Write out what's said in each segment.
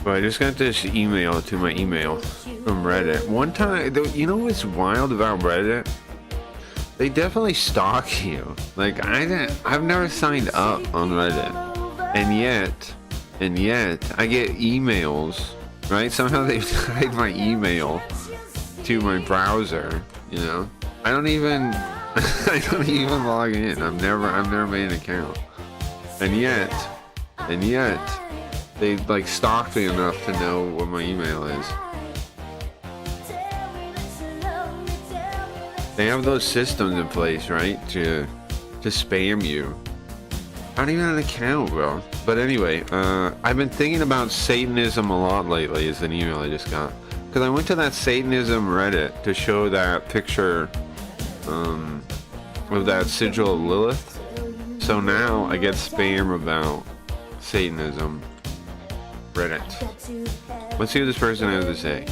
So I just got this email to my email from Reddit. One time, you know what's wild about Reddit? They definitely stalk you. Like I've never signed up on Reddit, and yet I get emails. Right? Somehow they've tied my email to my browser. You know, I don't even log in. I've never made an account, and yet they like stalked me enough to know what my email is. They have those systems in place, right, to spam you. I don't even have an account, bro. But anyway, I've been thinking about Satanism a lot lately. Is an email I just got, because I went to that Satanism Reddit to show that picture of that sigil of Lilith. So now I get spam about Satanism Reddit. Let's see what this person has to say.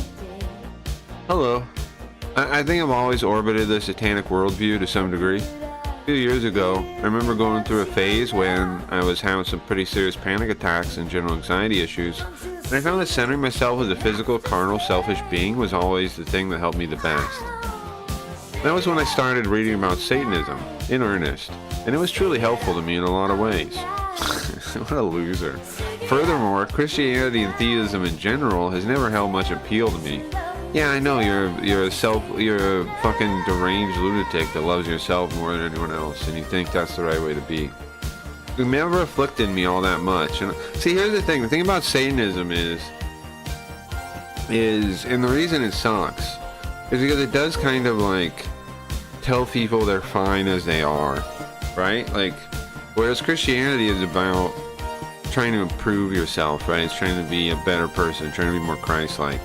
Hello. I think I've always orbited the satanic worldview to some degree. A few years ago, I remember going through a phase when I was having some pretty serious panic attacks and general anxiety issues, and I found that centering myself as a physical, carnal, selfish being was always the thing that helped me the best. That was when I started reading about Satanism, in earnest, and it was truly helpful to me in a lot of ways. What a loser. Furthermore, Christianity and theism in general has never held much appeal to me. Yeah, I know you're a fucking deranged lunatic that loves yourself more than anyone else, and you think that's the right way to be. It never afflicted me all that much. And see, here's the thing. The thing about Satanism is, and the reason it sucks, is because it does kind of like tell people they're fine as they are, right? Like, whereas Christianity is about trying to improve yourself, right? It's trying to be a better person, trying to be more Christ-like.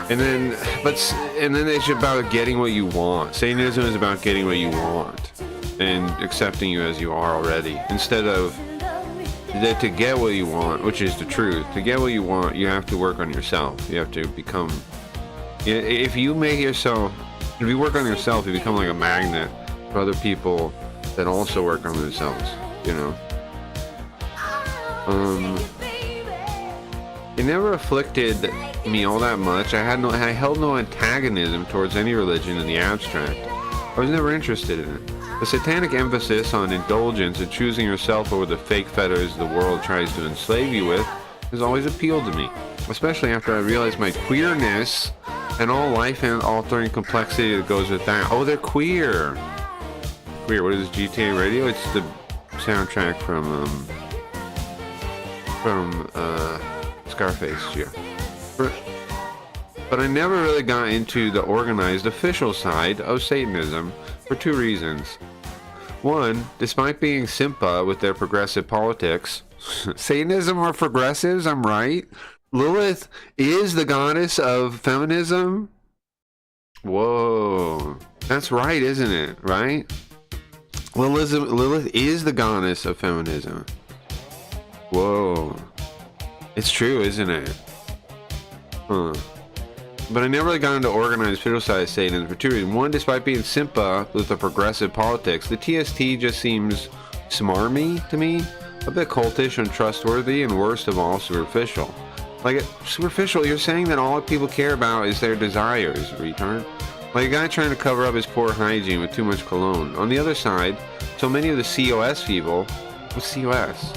And then it's about getting what you want. Satanism is about getting what you want and accepting you as you are already, instead of that. To get what you want, which is the truth, to get what you want, you have to work on yourself. You have to become, if you work on yourself, you become like a magnet for other people that also work on themselves, you know. It never afflicted me all that much. I held no antagonism towards any religion in the abstract. I was never interested in it. The satanic emphasis on indulgence and choosing yourself over the fake fetters the world tries to enslave you with has always appealed to me, especially after I realized my queerness and all life-altering complexity that goes with that. Oh, they're queer. Queer. What is GTA Radio? It's the soundtrack from Scarface, yeah. But I never really got into the organized official side of Satanism for two reasons. One, despite being simpa with their progressive politics, Satanism are progressives, I'm right. Lilith is the goddess of feminism. Whoa, that's right, isn't it? Right? Lilith is the goddess of feminism. Whoa. It's true, isn't it? Huh. But I never really got into organized official-sized Satanism for two reasons. One, despite being simpa with the progressive politics, the TST just seems smarmy to me, a bit cultish, untrustworthy, and worst of all, superficial. Like, superficial, you're saying that all people care about is their desires, retard. Like a guy trying to cover up his poor hygiene with too much cologne. On the other side, so many of the COS people, what's COS?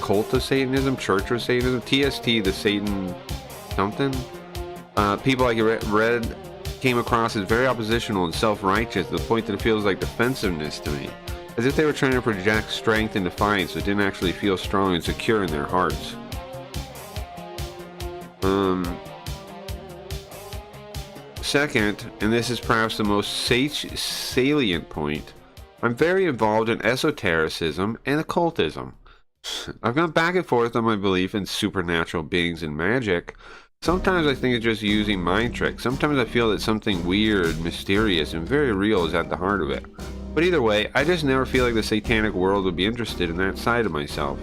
Cult of Satanism, Church of Satanism, TST, the Satan something. People like Red came across as very oppositional and self-righteous to the point that it feels like defensiveness to me, as if they were trying to project strength and defiance but didn't actually feel strong and secure in their hearts. Second, and this is perhaps the most salient point, I'm very involved in esotericism and occultism. I've gone back and forth on my belief in supernatural beings and magic. Sometimes I think it's just using mind tricks. Sometimes I feel that something weird, mysterious, and very real is at the heart of it. But either way, I just never feel like the satanic world would be interested in that side of myself.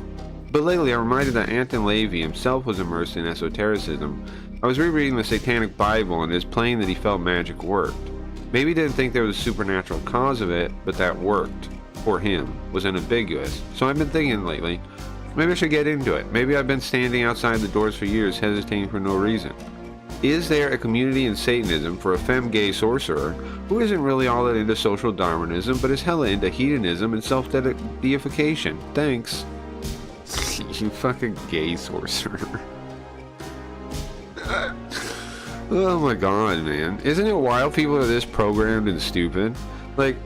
But lately, I'm reminded that Anton LaVey himself was immersed in esotericism. I was rereading the Satanic Bible, and it is plain that he felt magic worked. Maybe he didn't think there was a supernatural cause of it, but that worked. for him was unambiguous. So I've been thinking lately, maybe I should get into it. Maybe I've been standing outside the doors for years, hesitating for no reason. Is there a community in Satanism for a femme-gay sorcerer who isn't really all that into social Darwinism, but is hella into hedonism and self-deification? Thanks. You fucking gay sorcerer. Oh my god, man. Isn't it wild people are this programmed and stupid? Like,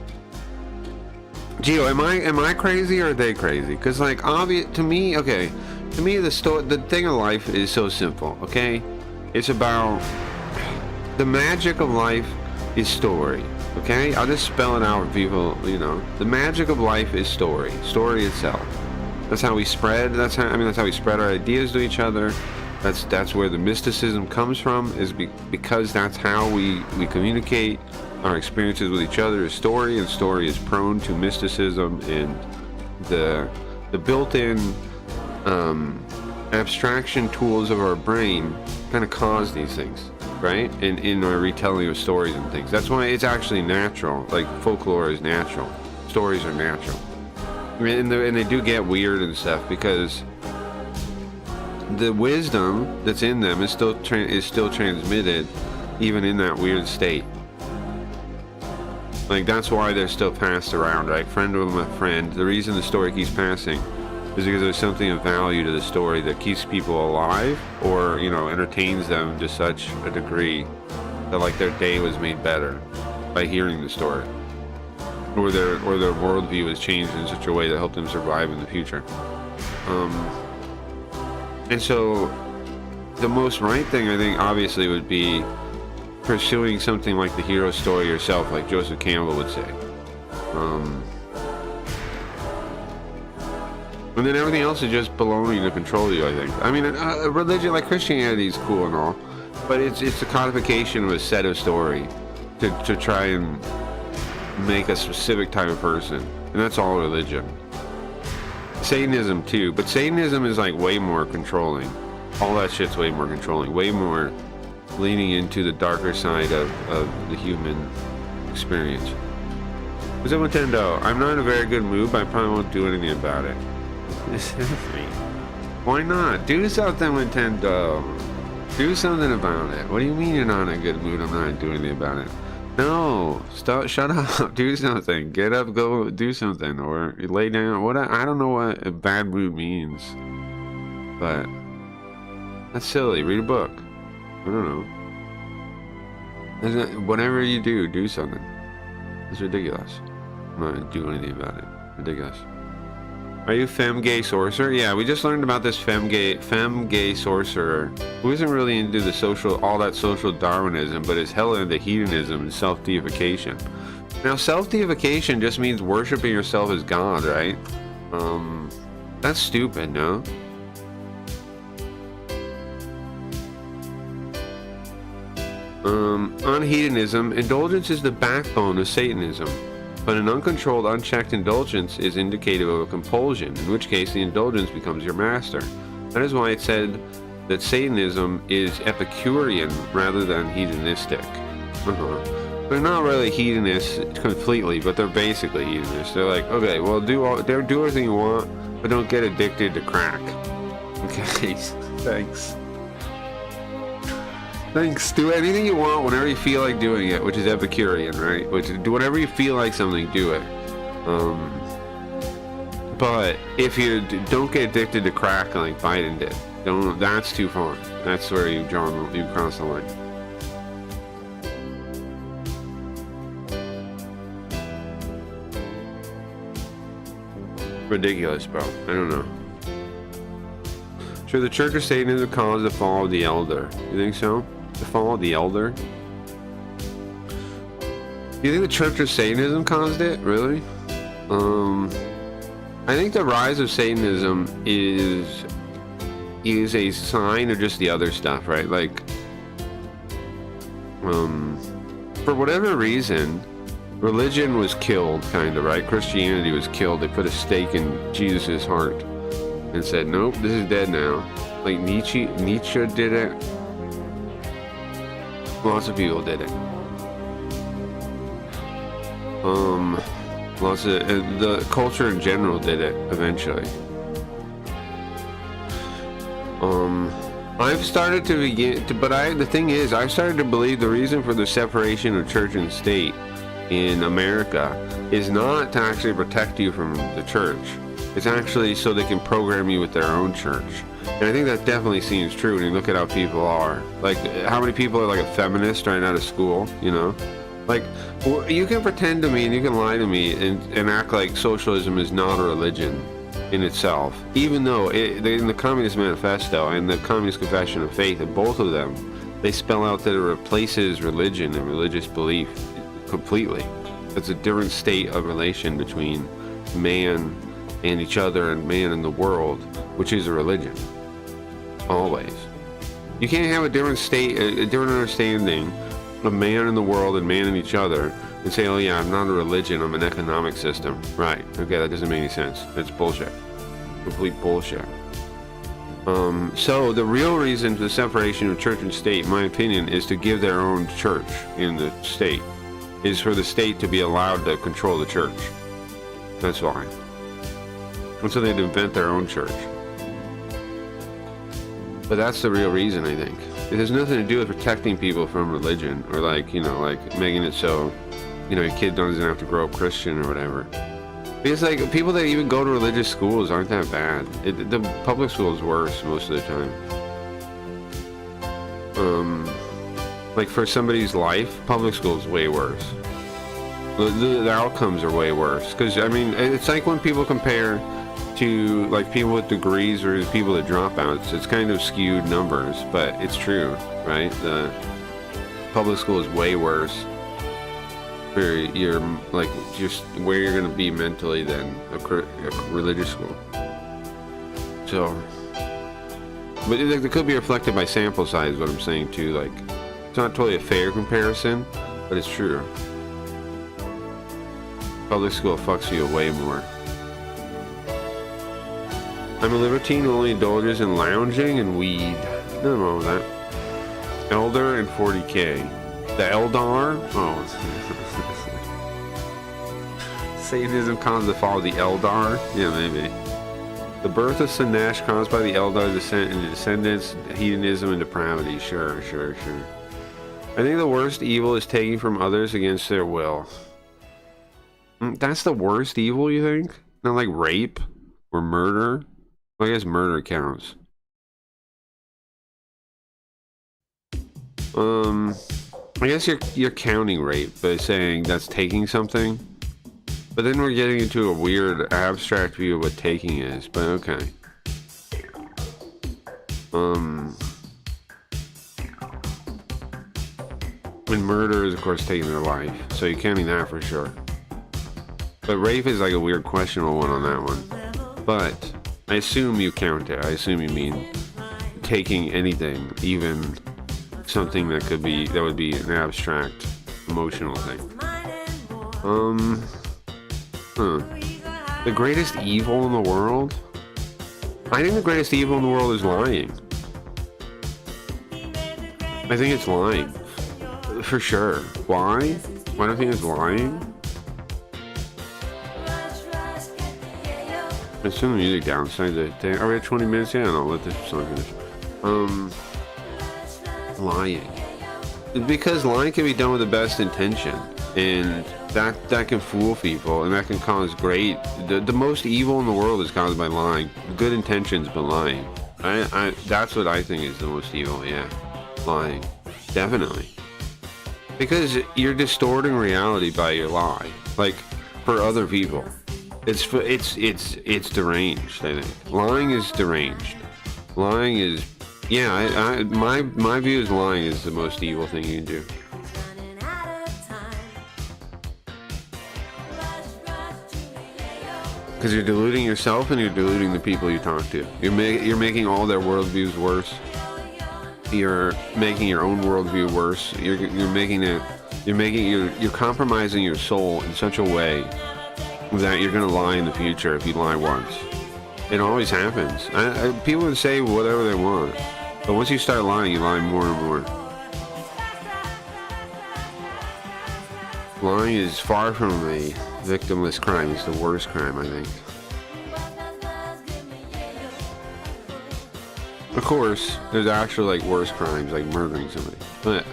Gio, am I crazy or are they crazy? Because, like, obvious to me, okay, to me the thing of life is so simple, okay? It's about the magic of life is story, okay? I'll just spell it out for people, you know. The magic of life is story itself. That's how we spread. That's how we spread our ideas to each other. That's where the mysticism comes from. Because that's how we communicate our experiences with each other. Is story, and story is prone to mysticism, and the built-in abstraction tools of our brain kind of cause these things, right? In our retelling of stories and things. That's why it's actually natural. Like, folklore is natural. Stories are natural. And they do get weird and stuff because the wisdom that's in them is still transmitted even in that weird state. Like, that's why they're still passed around, right? Friend of a friend. The reason the story keeps passing is because there's something of value to the story that keeps people alive, or, you know, entertains them to such a degree that, like, their day was made better by hearing the story, or their worldview was changed in such a way that helped them survive in the future. And so the most right thing, I think, obviously would be pursuing something like the hero story yourself, like Joseph Campbell would say. And then everything else is just baloney to control you, I think. I mean, a religion like Christianity is cool and all, but it's a codification of a set of story to try and make a specific type of person. And that's all religion. Satanism too, but Satanism is like way more controlling. All that shit's way more controlling, way more leaning into the darker side of the human experience. What's up, Nintendo? I'm not in a very good mood, but I probably won't do anything about it. Why not? Do something, Nintendo. Do something about it. What do you mean you're not in a good mood? I'm not doing anything about it. No, stop! Shut up! Do something. Get up, go do something, or lay down. What? I don't know what a bad mood means, but that's silly. Read a book. I don't know. Whatever you do something. It's ridiculous. I'm not gonna do anything about it. Ridiculous. Are you femme-gay sorcerer? Yeah, we just learned about this femme-gay sorcerer who isn't really into the all that social Darwinism, but is hella into hedonism and self-deification. Now, self-deification just means worshiping yourself as God, right? That's stupid, no? On hedonism, indulgence is the backbone of Satanism. But an uncontrolled, unchecked indulgence is indicative of a compulsion, in which case the indulgence becomes your master. That is why it said that Satanism is Epicurean rather than hedonistic. They're not really hedonists completely, but they're basically hedonists. They're like, okay, well, do everything you want, but don't get addicted to crack. Okay, thanks. Thanks. Do anything you want whenever you feel like doing it, which is Epicurean, right? Which is, do whatever you feel like something, do it. But if you don't get addicted to crack like Biden did, don't. That's too far. That's where you cross the line. Ridiculous, bro. I don't know. Sure, the Church of Satanism caused the fall of the Elder. You think so? The fall of the Elder? You think the Church of Satanism caused it? Really? I think the rise of Satanism is a sign of just the other stuff, right? Like, for whatever reason, religion was killed, kind of, right? Christianity was killed. They put a stake in Jesus' heart and said, nope, this is dead now. Like Nietzsche did it. Lots of people did it. Lots of the culture in general did it eventually. I've started to the thing is, I've started to believe the reason for the separation of church and state in America is not to actually protect you from the church. It's actually so they can program you with their own church. And I think that definitely seems true when you look at how people are. Like, how many people are like a feminist right out of school, you know? Like, you can pretend to me and you can lie to me and act like socialism is not a religion in itself, even though in the Communist Manifesto and the Communist Confession of Faith, and both of them, they spell out that it replaces religion and religious belief completely. It's a different state of relation between man and each other and man and the world, which is a religion. Always. You can't have a different state, a different understanding of man in the world and man in each other and say, oh yeah, I'm not a religion, I'm an economic system. Right, okay, that doesn't make any sense. It's bullshit. Complete bullshit. So the real reason for the separation of church and state, in my opinion, is to give their own church in the state. Is for the state to be allowed to control the church. That's why. And so they'd invent their own church. But that's the real reason, I think. It has nothing to do with protecting people from religion, or like, you know, like making it so, you know, your kid doesn't have to grow up Christian or whatever. Because like people that even go to religious schools aren't that bad. The public school is worse most of the time. Like for somebody's life, public school is way worse. The outcomes are way worse. Because I mean, it's like when people compare to like people with degrees versus people that drop outs. It's kind of skewed numbers, but it's true, right? The public school is way worse for your, like, just where you're going to be mentally than a religious school. So, but it could be reflected by sample size, what I'm saying too. Like, it's not totally a fair comparison, but it's true. Public school fucks you way more. I'm a libertine who only indulges in lounging and weed. Nothing wrong with that. Elder and 40K. The Eldar? Oh. Satanism caused the fall of the Eldar? Yeah, maybe. The birth of Sinesh caused by the Eldar descendants, hedonism and depravity. Sure. I think the worst evil is taking from others against their will. That's the worst evil, you think? Not like rape or murder? Well, I guess murder counts. I guess you're counting rape by saying that's taking something. But then we're getting into a weird abstract view of what taking is, but okay. And murder is of course taking their life, so you're counting that for sure. But rape is like a weird questionable one on that one. But I assume you count it. I assume you mean taking anything, even something that would be an abstract emotional thing. The greatest evil in the world? I think the greatest evil in the world is lying. I think it's lying. For sure. Why? Why do I think it's lying? Let's turn the music down. Are we at 20 minutes? Yeah, I'll let this song finish. Lying. Because lying can be done with the best intention. And that can fool people, and that can cause great... The most evil in the world is caused by lying. Good intentions, but lying. That's what I think is the most evil, yeah. Lying. Definitely. Because you're distorting reality by your lie. Like, for other people. It's deranged, I think. Lying is deranged. Lying is... Yeah, my view is lying is the most evil thing you can do. Because you're deluding yourself and you're deluding the people you talk to. You're making all their worldviews worse. You're making your own worldview worse. You're compromising your soul in such a way that you're gonna lie in the future if you lie once. It always happens. People can say whatever they want, but once you start lying, you lie more and more. Lying is far from a victimless crime. It's the worst crime, I think. Of course, there's actually like worse crimes, like murdering somebody. But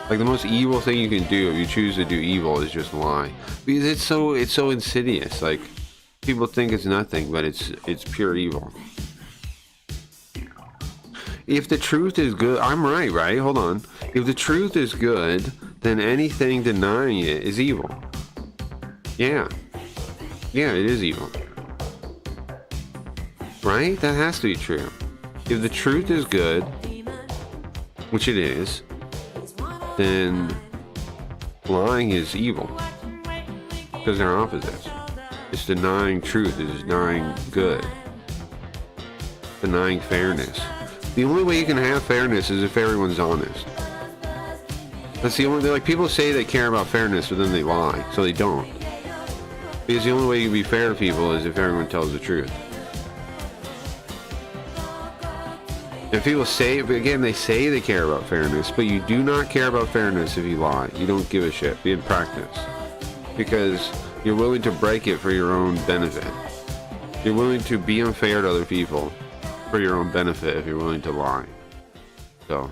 like the most evil thing you can do if you choose to do evil is just lie, because it's so insidious. Like people think it's nothing, but it's pure evil. If the truth is good, I'm right? Hold on. If the truth is good, then anything denying it is evil. Yeah, it is evil. Right? That has to be true. If the truth is good, which it is, then lying is evil. Because they're opposites. It's denying truth, it's denying good. Denying fairness. The only way you can have fairness is if everyone's honest. That's the only, like people say they care about fairness, but then they lie, so they don't. Because the only way you can be fair to people is if everyone tells the truth. And people say, again, they say they care about fairness, but you do not care about fairness if you lie. You don't give a shit in practice. Because you're willing to break it for your own benefit. You're willing to be unfair to other people for your own benefit if you're willing to lie. So,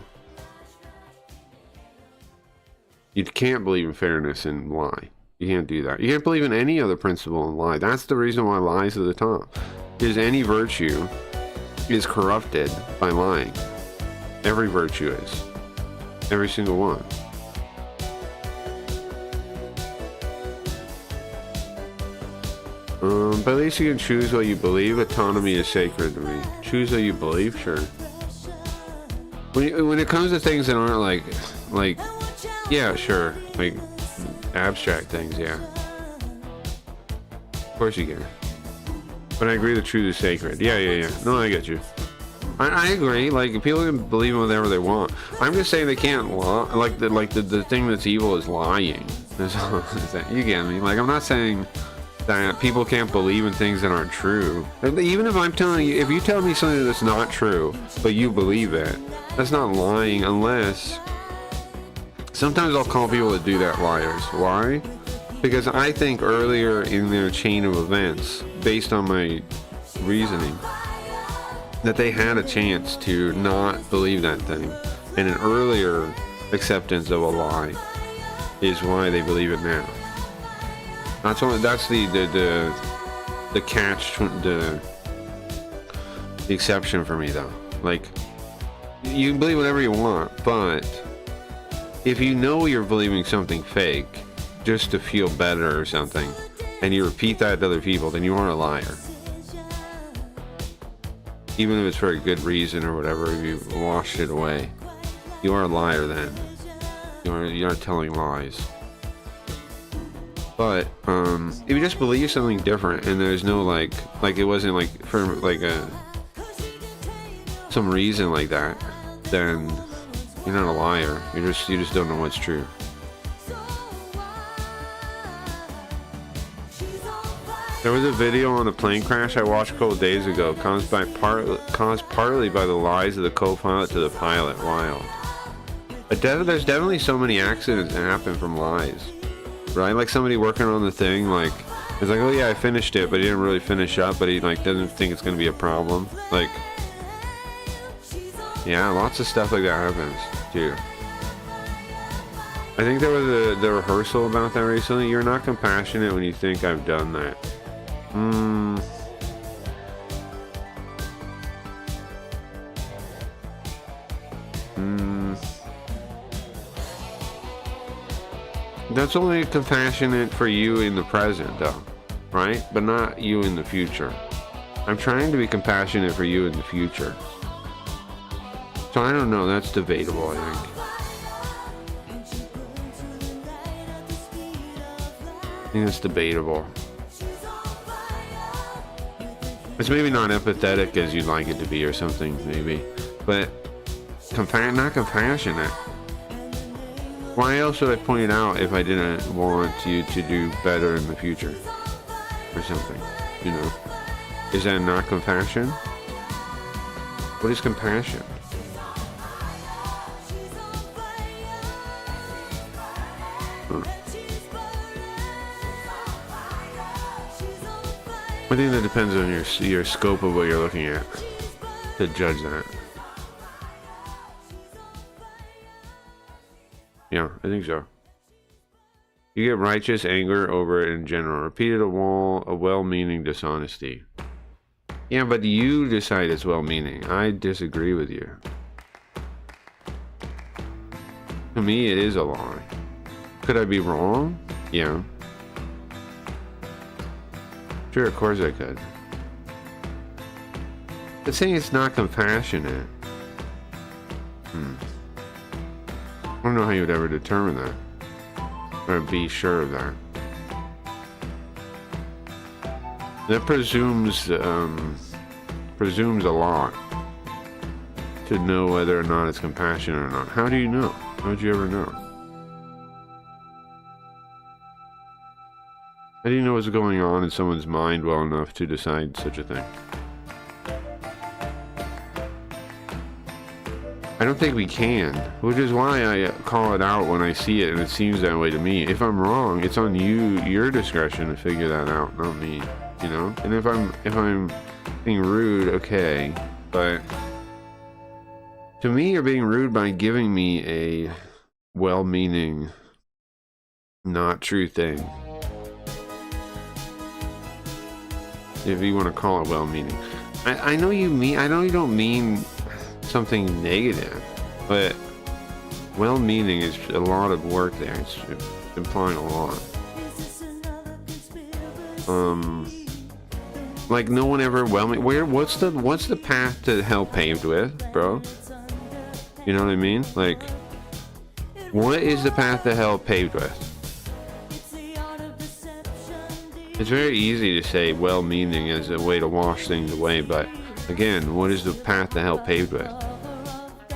you can't believe in fairness and lie. You can't do that. You can't believe in any other principle and lie. That's the reason why lies are the top. Because any virtue is corrupted by lying. Every virtue is. Every single one. But at least you can choose what you believe. Autonomy is sacred to me. Choose what you believe, sure. When it comes to things that aren't like, yeah, sure, like abstract things, yeah. Of course you can. But I agree the truth is sacred. Yeah. No, I get you. I agree. Like people can believe in whatever they want. I'm just saying they can't lie. Like the thing that's evil is lying. You get me? Like I'm not saying that people can't believe in things that aren't true. Even if I'm telling you, if you tell me something that's not true, but you believe it, that's not lying. Unless sometimes I'll call people that do that liars. Why? Because I think earlier in their chain of events, based on my reasoning, that they had a chance to not believe that thing. And an earlier acceptance of a lie is why they believe it now. That's the catch, the exception for me though. Like, you can believe whatever you want, but if you know you're believing something fake just to feel better or something, and you repeat that to other people, then you are a liar. Even if it's for a good reason or whatever, if you washed it away, you are a liar then. You are telling lies. But if you just believe something different and there's no like it wasn't like for like some reason like that, then you're not a liar. You just don't know what's true. There was a video on a plane crash I watched a couple days ago, caused partly by the lies of the co-pilot to the pilot. Wild. There's definitely so many accidents that happen from lies, right? Like somebody working on the thing, like it's like, oh yeah, I finished it, but he didn't really finish up, but he like doesn't think it's gonna be a problem. Like, yeah, lots of stuff like that happens too. I think there was the rehearsal about that recently. You're not compassionate when you think I've done that. That's only compassionate for you in the present though, right? But not you in the future. I'm trying to be compassionate for you in the future. So I don't know, that's debatable, I think that's debatable. It's maybe not empathetic as you'd like it to be or something, maybe. But not compassionate. Why else would I point it out if I didn't want you to do better in the future? Or something, you know? Is that not compassion? What is compassion? I think that depends on your scope of what you're looking at to judge that. Yeah, I think so. You get righteous anger over it in general. Repeated a well-meaning dishonesty. Yeah, but you decide it's well-meaning. I disagree with you. To me, it is a lie. Could I be wrong? Yeah. Sure, of course I could. But saying it's not compassionate. I don't know how you would ever determine that. Or be sure of that. That presumes a lot to know whether or not it's compassionate or not. How do you know? How would you ever know? How do you know what's going on in someone's mind well enough to decide such a thing? I don't think we can, which is why I call it out when I see it, and it seems that way to me. If I'm wrong, it's on you, your discretion to figure that out, not me, you know? And if I'm being rude, okay, but to me, you're being rude by giving me a well-meaning, not true thing. If you want to call it well-meaning. I know you mean, I know you don't mean something negative, but well-meaning is a lot of work there. It's implying a lot. Like no one ever what's the path to hell paved with, bro? You know what I mean? Like, what is the path to hell paved with? It's very easy to say well-meaning as a way to wash things away, but again, what is the path to hell paved with?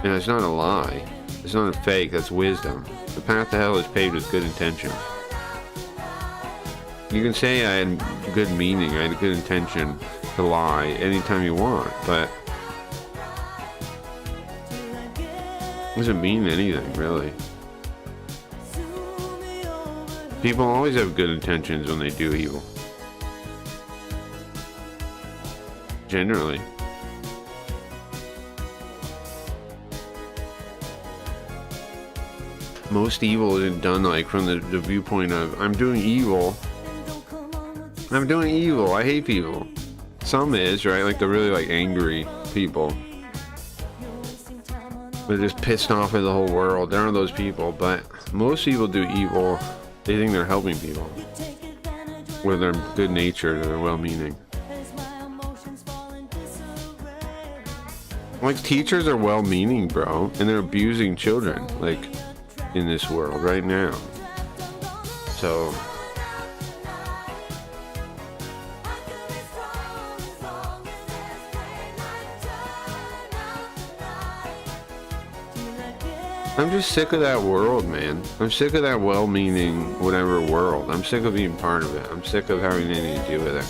And it's not a lie. It's not a fake. That's wisdom. The path to hell is paved with good intentions. You can say I had good meaning, I had good intention to lie anytime you want, but it doesn't mean anything, really. People always have good intentions when they do evil. Generally. Most evil isn't done like from the viewpoint of I'm doing evil. I hate people. Some is, right? Like the really like angry people. They're just pissed off at the whole world. There are those people, but most people do evil. They think they're helping people. Whether they're good natured or they're well meaning. Like teachers are well meaning, bro, and they're abusing children, like in this world right now. So I'm just sick of that world, man. I'm sick of that well-meaning whatever world. I'm sick of being part of it. I'm sick of having anything to do with it.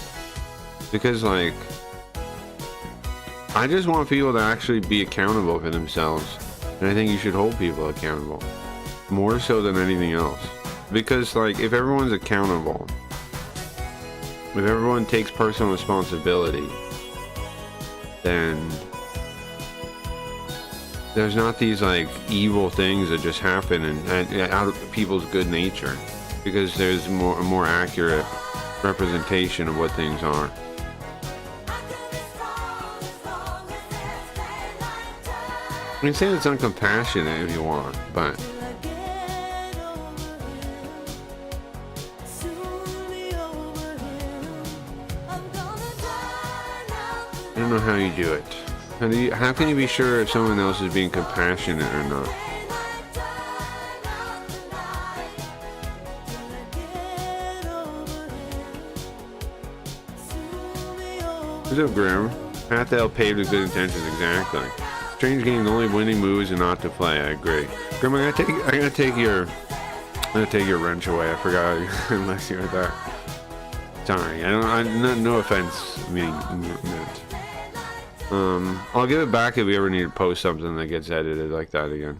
Because, like, I just want people to actually be accountable for themselves. And I think you should hold people accountable. More so than anything else. Because, like, if everyone's accountable, if everyone takes personal responsibility, then there's not these like evil things that just happen and out of people's good nature, because there's a more accurate representation of what things are. You can say it's uncompassionate if you want, but I don't know how you do it. How can you be sure if someone else is being compassionate or not? What's up, Graham? Path to hell paved with good intentions, exactly. Strange game, the only winning move is not to play. I agree. Graham, I'm gonna take your wrench away. I forgot unless you were that. Sorry, no offense meant. I'll give it back if we ever need to post something that gets edited like that again.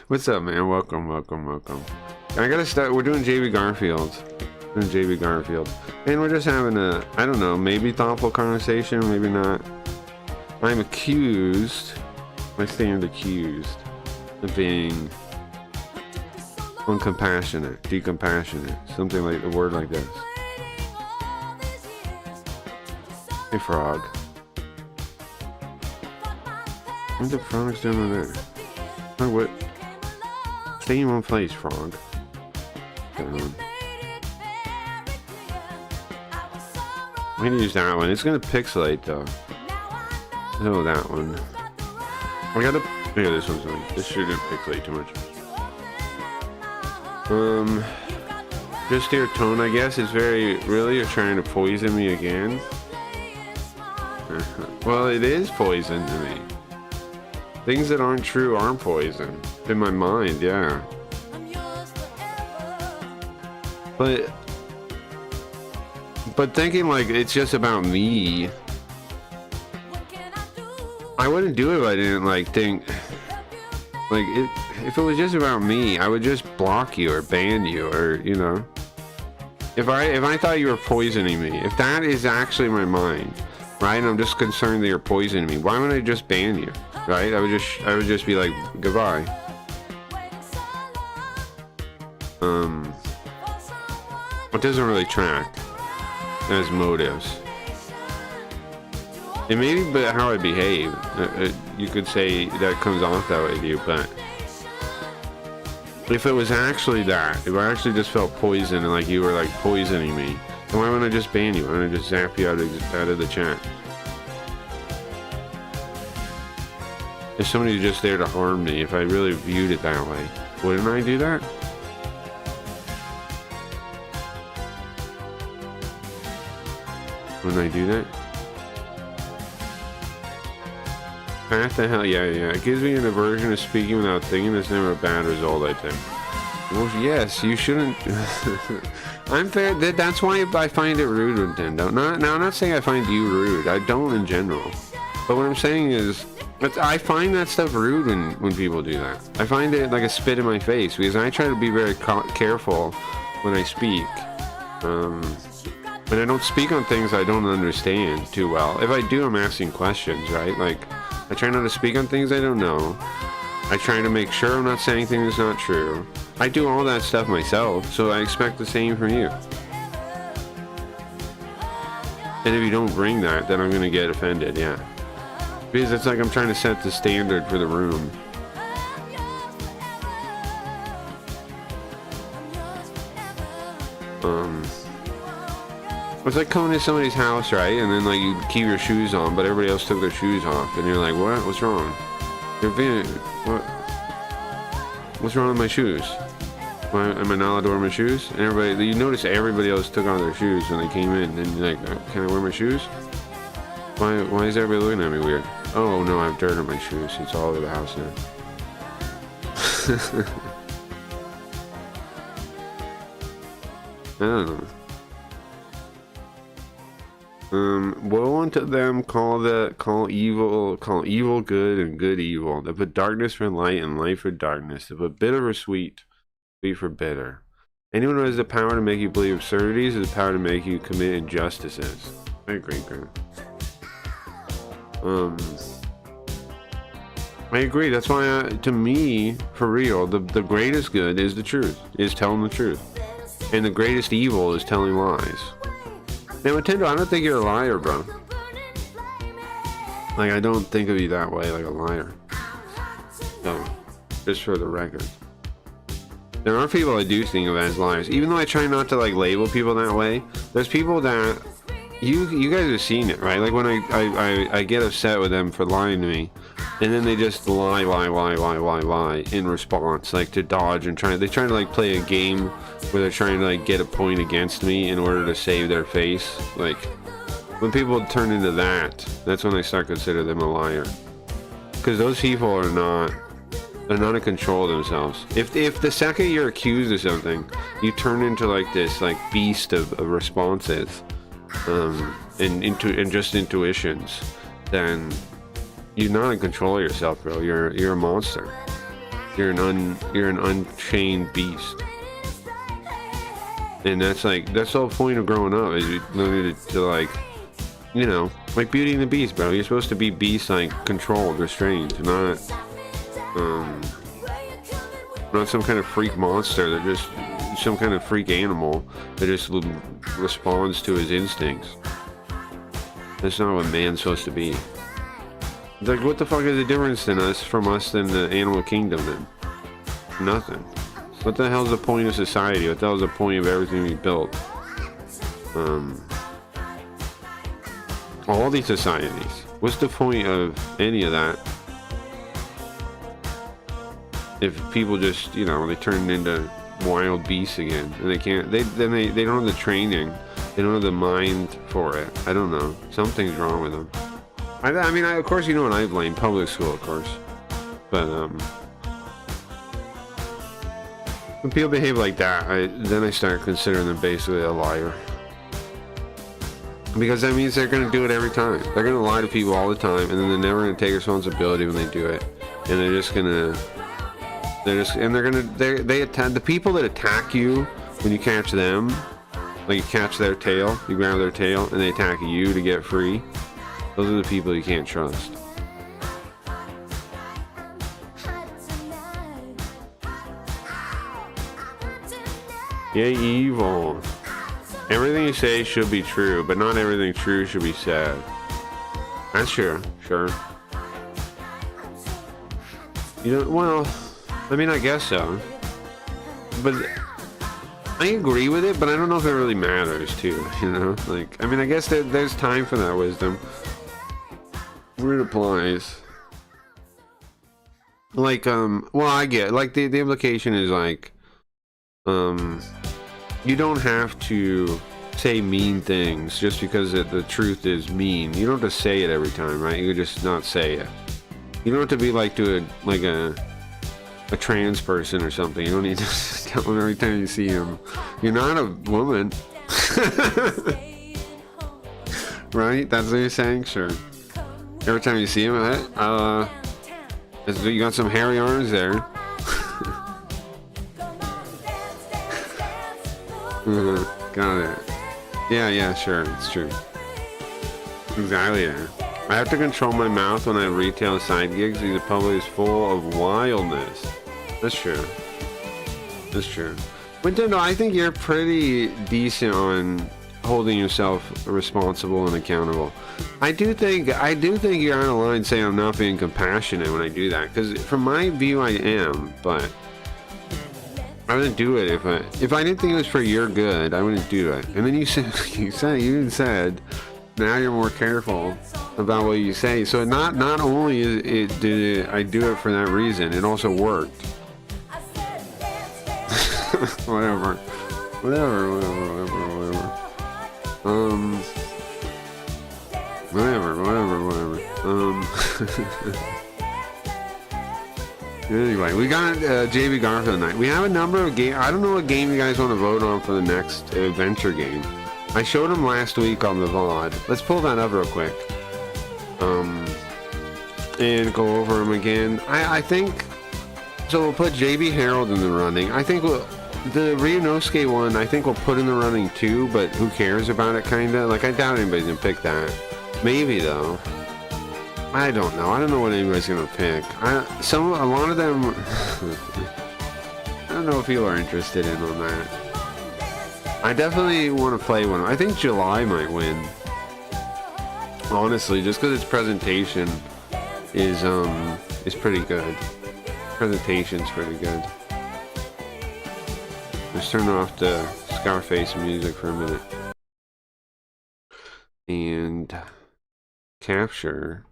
What's up, man? Welcome. I gotta start. We're doing JB Garfield. Doing JB Garfield. And we're just having a, I don't know, maybe thoughtful conversation, maybe not. I'm accused. I stand accused of being uncompassionate, decompassionate, something like a word like this. Hey, frog. What the frog's doing over there? Oh, what? Stay in one place, frog. I'm gonna use that one. It's gonna pixelate though. Oh, that one. I gotta. Yeah, this one's on. This shouldn't pixelate too much. Just your tone, I guess, is very. Really, you're trying to poison me again? Well, it is poison to me. Things that aren't true aren't poison. In my mind, yeah. But thinking like it's just about me, I wouldn't do it if I didn't like think like if it was just about me, I would just block you or ban you, or you know, if I thought you were poisoning me, if that is actually my mind, right, and I'm just concerned that you're poisoning me, why wouldn't I just ban you, right? I would just be like, goodbye. It doesn't really track as motives. It may be but how I behave. You could say that comes off that way to you, but if it was actually that, if I actually just felt poison and like you were like poisoning me, then why wouldn't I just ban you? Why wouldn't I just zap you out of the chat? If somebody's just there to harm me, if I really viewed it that way, wouldn't I do that? Wouldn't I do that? Path the hell, yeah. It gives me an aversion to speaking without thinking. That's never a bad result, I think. Well, yes, you shouldn't. I'm fair. That's why I find it rude, Nintendo. Now, I'm not saying I find you rude. I don't in general. But what I'm saying is, I find that stuff rude when people do that. I find it like a spit in my face because I try to be very careful when I speak. And I don't speak on things I don't understand too well. If I do, I'm asking questions, right? Like, I try not to speak on things I don't know. I try to make sure I'm not saying things that's not true. I do all that stuff myself, so I expect the same from you. And if you don't bring that, then I'm gonna get offended, yeah. Because it's like I'm trying to set the standard for the room. It's like coming to somebody's house, right? And then like you keep your shoes on, but everybody else took their shoes off, and you're like, "What? What's wrong? What? What's wrong with my shoes? Am I not allowed to wear my shoes?" And everybody, you notice everybody else took off their shoes when they came in, and you're like, "Can I wear my shoes? Why is everybody looking at me weird? Oh no, I have dirt on my shoes. It's all over the house now." I don't know. Woe unto them call evil good and good evil. They put darkness for light and light for darkness. They put bitter for sweet, sweet for bitter. Anyone who has the power to make you believe absurdities has the power to make you commit injustices. I agree, Grant. I agree. That's why, to me, for real, the greatest good is the truth, is telling the truth, and the greatest evil is telling lies. Now, Nintendo, I don't think you're a liar, bro. Like, I don't think of you that way, like a liar. No, just for the record. There are people I do think of as liars, even though I try not to like label people that way. There's people that you guys have seen it, right? Like when I get upset with them for lying to me, and then they just lie in response, like to dodge and they try to like play a game where they're trying to like get a point against me in order to save their face. Like when people turn into that, that's when I start to consider them a liar, because those people are not. They're not in control of themselves. If the second you're accused of something, you turn into like this like beast of responses, and just intuitions, then you're not in control of yourself, bro. You're a monster. You're an unchained beast. And that's like, that's the whole point of growing up, is you learn to like, you know, like Beauty and the Beast, bro. You're supposed to be beast, like controlled, restrained, um, not some kind of freak monster. They're just some kind of freak animal that just responds to his instincts. That's not what man's supposed to be. Like, what the fuck is the difference in us from us than the animal kingdom then? Nothing. What the hell's the point of society? What the hell's the point of everything we built? All these societies. What's the point of any of that? If people just, you know, they turn into wild beasts again, and they can't, they don't have the training, they don't have the mind for it. I don't know. Something's wrong with them. I mean, of course, you know what I blame? Public school, of course. But when people behave like that, then I start considering them basically a liar. Because that means they're going to do it every time. They're going to lie to people all the time, and then they're never going to take responsibility when they do it. And they're just going to... they attack the people that attack you when you catch them. Like, you catch their tail, you grab their tail, and they attack you to get free. Those are the people you can't trust. Yay, evil. Everything you say should be true, but not everything true should be said. That's true, sure. You know, well, I mean, I guess so. But I agree with it, but I don't know if it really matters, too, you know? Like, I mean, I guess there's time for that wisdom. Where it applies. Like, well, I get, like, the implication is, like, you don't have to say mean things just because the truth is mean. You don't have to say it every time, right? You could just not say it. You don't have to be like to a trans person or something. You don't need to tell them every time you see him. You're not a woman. Right? That's what you're saying? Sure. Every time you see him, you got some hairy arms there. Got it. Yeah, sure, it's true. Exactly. Yeah. I have to control my mouth when I have retail side gigs. The public is full of wildness. That's true. That's true. But no, I think you're pretty decent on holding yourself responsible and accountable. I do think you're on a line saying I'm not being compassionate when I do that. Because from my view, I am, but I wouldn't do it if I didn't think it was for your good. I wouldn't do it. And then you said now you're more careful about what you say. So not only did I do it for that reason, it also worked. Whatever. Whatever. Anyway, we got JB Garfield tonight. We have a number of games. I don't know what game you guys want to vote on for the next adventure game. I showed them last week on the VOD. Let's pull that up real quick. And go over them again. I think... So we'll put JB Harold in the running. I think the Ryunosuke one, I think we'll put in the running too, but who cares about it, kinda? Like, I doubt anybody's gonna pick that. Maybe, though. I don't know. I don't know what anybody's gonna pick. A lot of them... I don't know if people are interested in on that. I definitely want to play one. I think July might win. Honestly, just because its presentation is pretty good. Presentation's pretty good. Let's turn off the Scarface music for a minute. And capture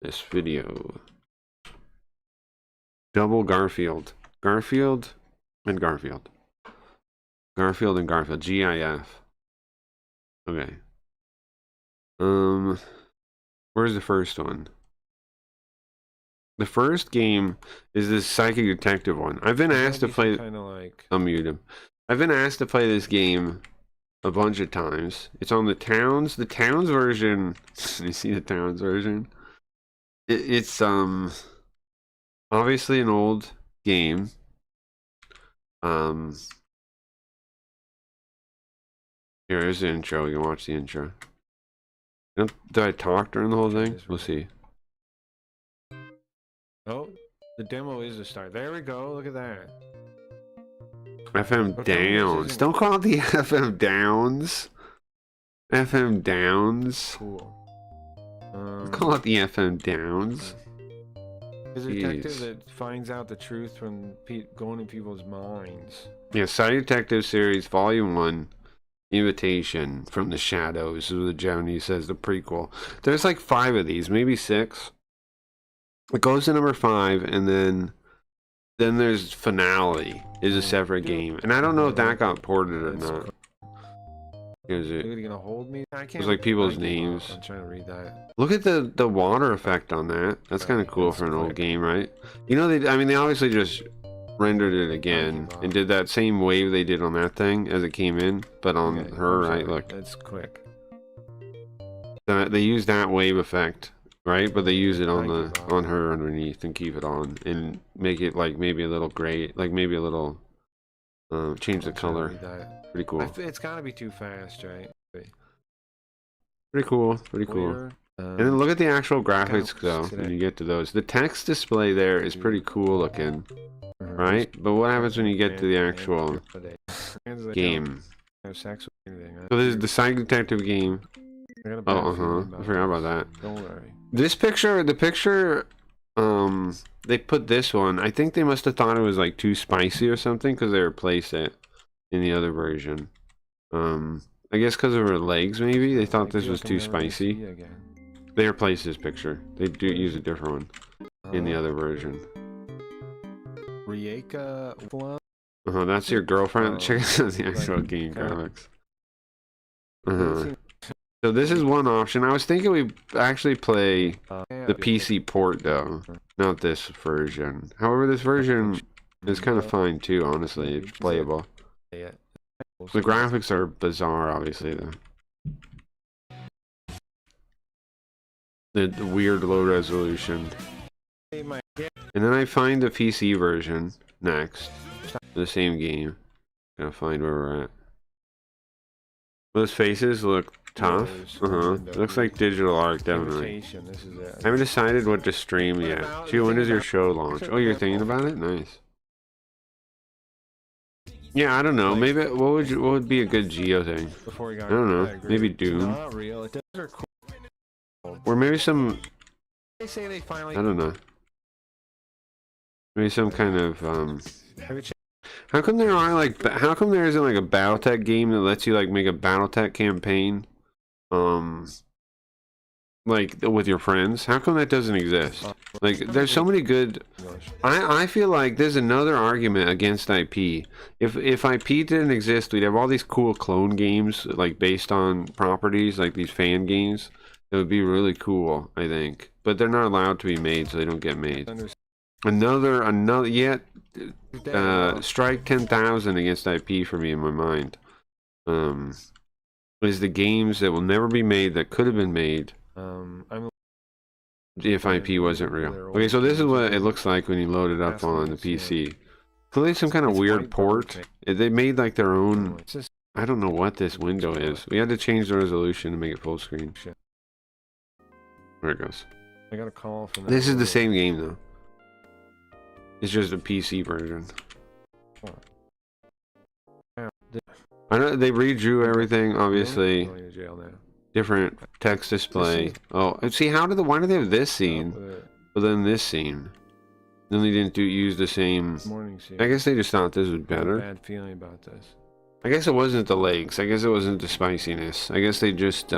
this video. Double Garfield. Garfield and Garfield. Garfield and Garfield. GIF. Okay. Where's the first one? The first game is this Psychic Detective one. I've been asked to play... I'll mute him. I've been asked to play this game a bunch of times. It's on the Towns. The Towns version... You see the Towns version? It's obviously an old game. Here's the intro. You can watch the intro. Did I talk during the whole thing? We'll see. Oh, the demo is the start. There we go. Look at that. FM Downs. Don't call it the FM Downs. FM Downs. Cool. Call it the FM Downs. There's a detective that finds out the truth from going in people's minds. Yeah, Side Detective Series Volume 1. Invitation from the Shadows is what the Japanese says, the prequel. There's like 5 of these, maybe 6. It goes to number 5, and then there's Finale is a separate game. And I don't know if that got ported or not. Is it? Are you gonna hold me? I can't. It's like people's names. I'm trying to read that. Look at the water effect on that. That's kind of cool for an old game, right? You know, they obviously just rendered it again and did that same wave they did on that thing as it came in, but on her, right? Look, it's quick. They use that wave effect, right? But they use it on her underneath and keep it on and make it like maybe a little gray, like maybe a little change the color. Pretty cool. It's gotta be too fast, right? Pretty cool. Pretty cool. And then look at the actual graphics though. When you get to those, the text display there is pretty cool looking, right? But what happens when you get to the actual game? So this is the Side Detective game. Oh, I forgot about that. Don't worry. This picture, the picture, they put this one. I think they must have thought it was like too spicy or something because they replaced it in the other version. I guess because of her legs, maybe they thought this was too spicy. They replaced this picture. They do use a different one in the other version. Rieka. That's your girlfriend. Check out the actual game graphics. So this is one option. I was thinking we actually play the PC port though, not this version. However, this version is kind of fine too. Honestly, it's playable. The graphics are bizarre, obviously though. The weird low resolution. And then I find the PC version next. The same game. Gotta find where we're at. Those faces look tough. It looks like digital art, definitely. I haven't decided what to stream yet. Gee, when does your show launch? Oh, you're thinking about it? Nice. Yeah, I don't know. Maybe what would be a good Geo thing? I don't know. Maybe Doom. Or maybe some. I don't know. Maybe some kind of How come there aren't like? How come there isn't like a BattleTech game that lets you like make a BattleTech campaign, like with your friends? How come that doesn't exist? Like, there's so many good. I feel like there's another argument against IP. If IP didn't exist, we'd have all these cool clone games like based on properties, like these fan games. It would be really cool, I think. But they're not allowed to be made, so they don't get made. Another yet strike 10,000 against IP for me in my mind. Is the games that will never be made that could have been made if IP wasn't real. Okay, so this is what it looks like when you load it up on the PC. Clearly some kind of weird port. They made like their own. I don't know what this window is. We had to change the resolution to make it full screen. There it goes. I got a call from. This is the same game though. It's just a PC version. I know they redrew everything, obviously. Different text display. Oh, and see, why do they have this scene, but then this scene? Then they didn't use the same. I guess they just thought this was better. Bad feeling about this. I guess it wasn't the legs. I guess it wasn't the spiciness. I guess they just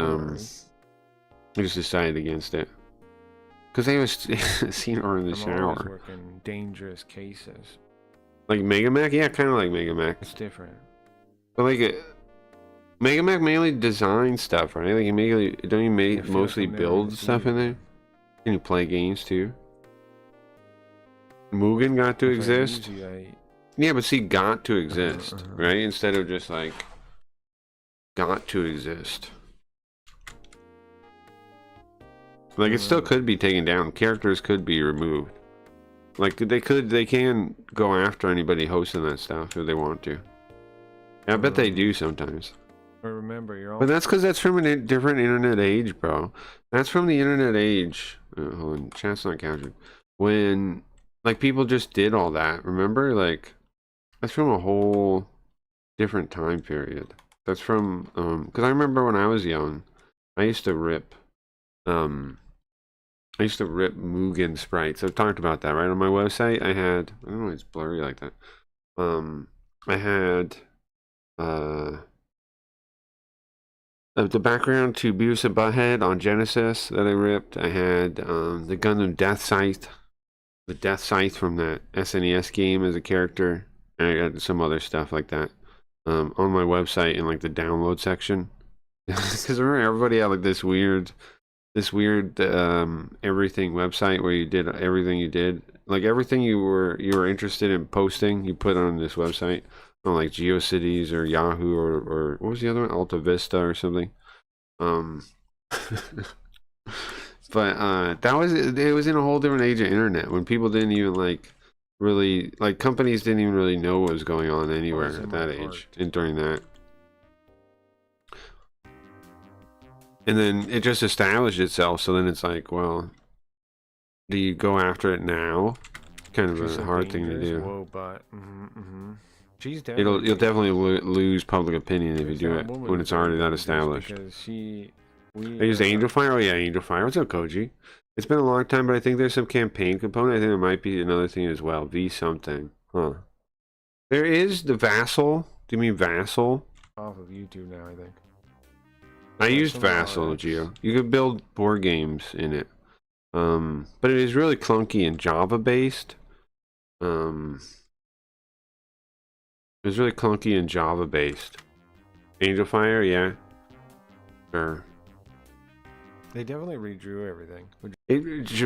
decided against it. Because they was seen her in the shower. Working dangerous cases. Like Mega Mac? Yeah, kind of like Mega Mac. It's different. But like, Mega Mac mainly designs stuff, right? Like, don't you mostly build stuff in there? Can you play games too? Mugen got to exist? Yeah, but see, got to exist, right? Instead of just like, got to exist. Like, it still could be taken down. Characters could be removed. Like, they can go after anybody hosting that stuff if they want to. Yeah, I bet they do sometimes. But remember, you're all. But that's because that's from a different internet age, bro. That's from the internet age. Hold on, chat's not captured. When like people just did all that. Remember, like that's from a whole different time period. That's from because I remember when I was young, I used to rip Mugen sprites. I've talked about that, right? On my website, I had, I don't know, it's blurry like that. I had the background to Beavis and Butthead on Genesis that I ripped. I had the Gundam Death Scythe, the Death Scythe from that SNES game as a character, and I got some other stuff like that on my website in like the download section. Because remember, everybody had like this weird everything website where you did everything you did, like everything you were interested in posting, you put on this website. On like GeoCities or Yahoo or what was the other one? Alta Vista or something. But it was in a whole different age of internet when people didn't even like really, like companies didn't even really know what was going on anywhere at that age and during that. And then it just established itself, so then it's like, well, do you go after it now? Kind of a hard thing to do. Whoa, but you'll definitely lose public opinion if you do it when it's already that established. I used Angel Fire. Oh yeah, Angel Fire. What's up, Koji? It's been a long time, but I think there's some campaign component. I think there might be another thing as well. V something. Huh. There is the Vassal. Do you mean Vassal? Off of YouTube now, I think. I used Vassal, Geo. You could build board games in it. But it is really clunky and Java based. It was really clunky and Java based. Angel Fire, yeah. Sure. They definitely redrew everything.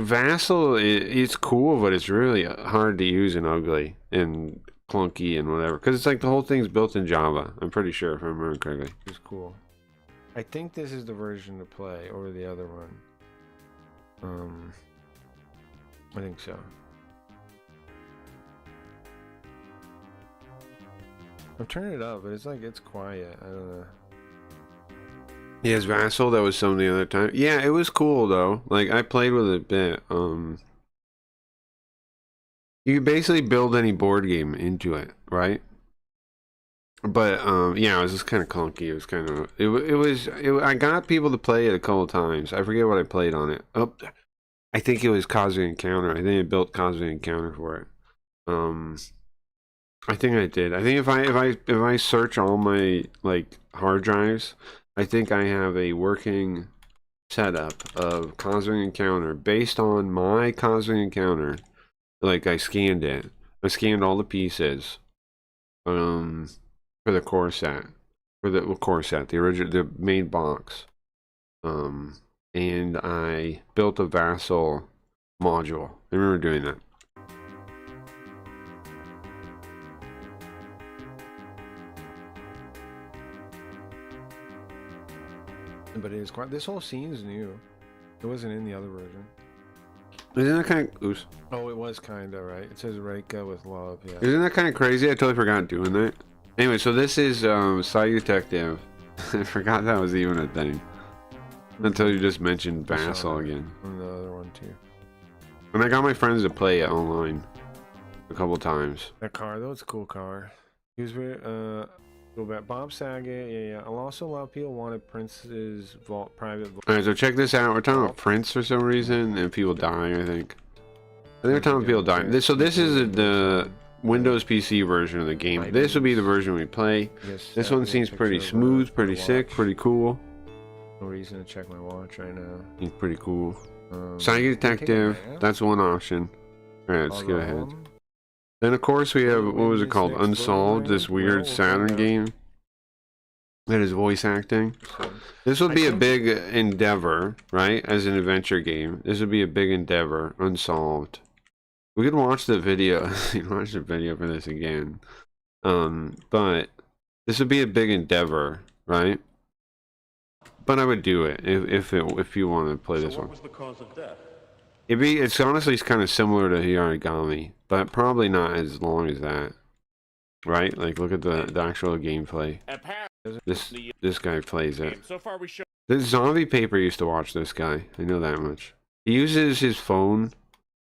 Vassal, it's cool, but it's really hard to use and ugly and clunky and whatever. Because it's like the whole thing's built in Java. I'm pretty sure, if I remember correctly. It's cool. I think this is the version to play over the other one. I think so. I'm turning it up, but it's like it's quiet. I don't know. Yes, Vassal, that was some the other time. Yeah, it was cool though. Like I played with it a bit. You could basically build any board game into it, right? But yeah, it was just kind of clunky. It was kind of I got people to play it a couple times. I forget what I played on it. Oh, I think it was Cosmic Encounter. I think I built Cosmic Encounter for it. I think I did. I think if I search all my like hard drives, I think I have a working setup of Cosmic Encounter based on my Cosmic Encounter. Like I scanned it. I scanned all the pieces. For the core set. The original, the main box. And I built a Vassal module. I remember doing that. But it is quite. This whole scene is new. It wasn't in the other version. Isn't that kind of... Oops. Oh, it was kind of, right? It says Reika with love, yeah. Isn't that kind of crazy? I totally forgot doing that. Anyway, so this is Side Detective. I forgot that was even a thing. Until you just mentioned Vassal again. And the other one, too. And I got my friends to play it online a couple times. That car, though, it's a cool car. He was very, go back. Bob Saget, yeah. And also, a lot of people wanted Prince's private vault. Alright, so check this out. We're talking about Prince for some reason, and people dying, I think. I think we're talking about people dying. So this is the Windows PC version of the game. This would be the version we play. This one seems pretty smooth, pretty sick, pretty cool. No reason to check my watch right now. It's pretty cool. Psychic Detective, that's one option. Alright, let's go ahead. Then of course we have, what was it called? Unsolved, this weird Saturn game. That is voice acting. This would be a big endeavor, right? As an adventure game. This would be a big endeavor. Unsolved. We could watch the video. Watch the video for this again. But this would be a big endeavor, right? But I would do it if you want to play this one. What was the cause of death? It's honestly kind of similar to Hiragami, but probably not as long as that. Right? Like look at the actual gameplay. This guy plays it. So far, we show. This zombie paper used to watch this guy. I know that much. He uses his phone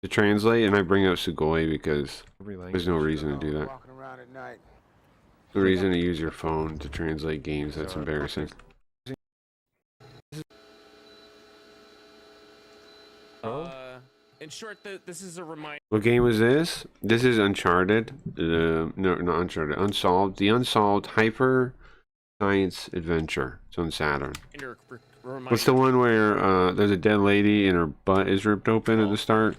to translate, and I bring up Sugoi because there's no reason to do that. No reason to use your phone to translate games. That's embarrassing. In short, this is a reminder. What game was this? This is Uncharted. No, not Uncharted. Unsolved. The Unsolved Hyper Science Adventure. It's on Saturn. What's the one where there's a dead lady and her butt is ripped open at the start?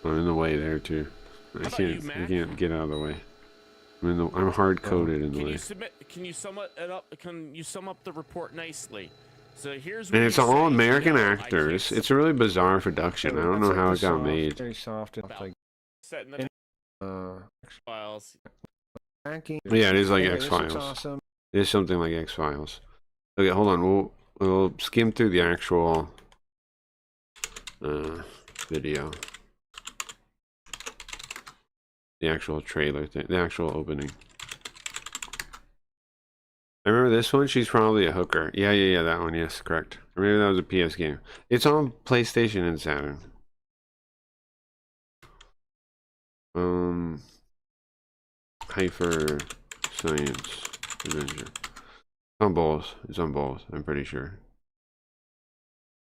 I'm in the way there too. I can't get out of the way. I'm hard coded in the way. Can you sum it up? Can you sum up the report nicely? So here's. And it's all American actors. It's a really bizarre production. I don't know how it got made. Very soft and like Setting the files. Yeah, it is like X-Files. Awesome. It is something like X-Files. Okay, hold on. We'll skim through the actual video. The actual trailer thing. The actual opening. I remember this one. She's probably a hooker. Yeah, that one. Yes, correct. Or maybe that was a PS game. It's on PlayStation and Saturn. Hyper Science Adventure. It's on both. It's on both. I'm pretty sure.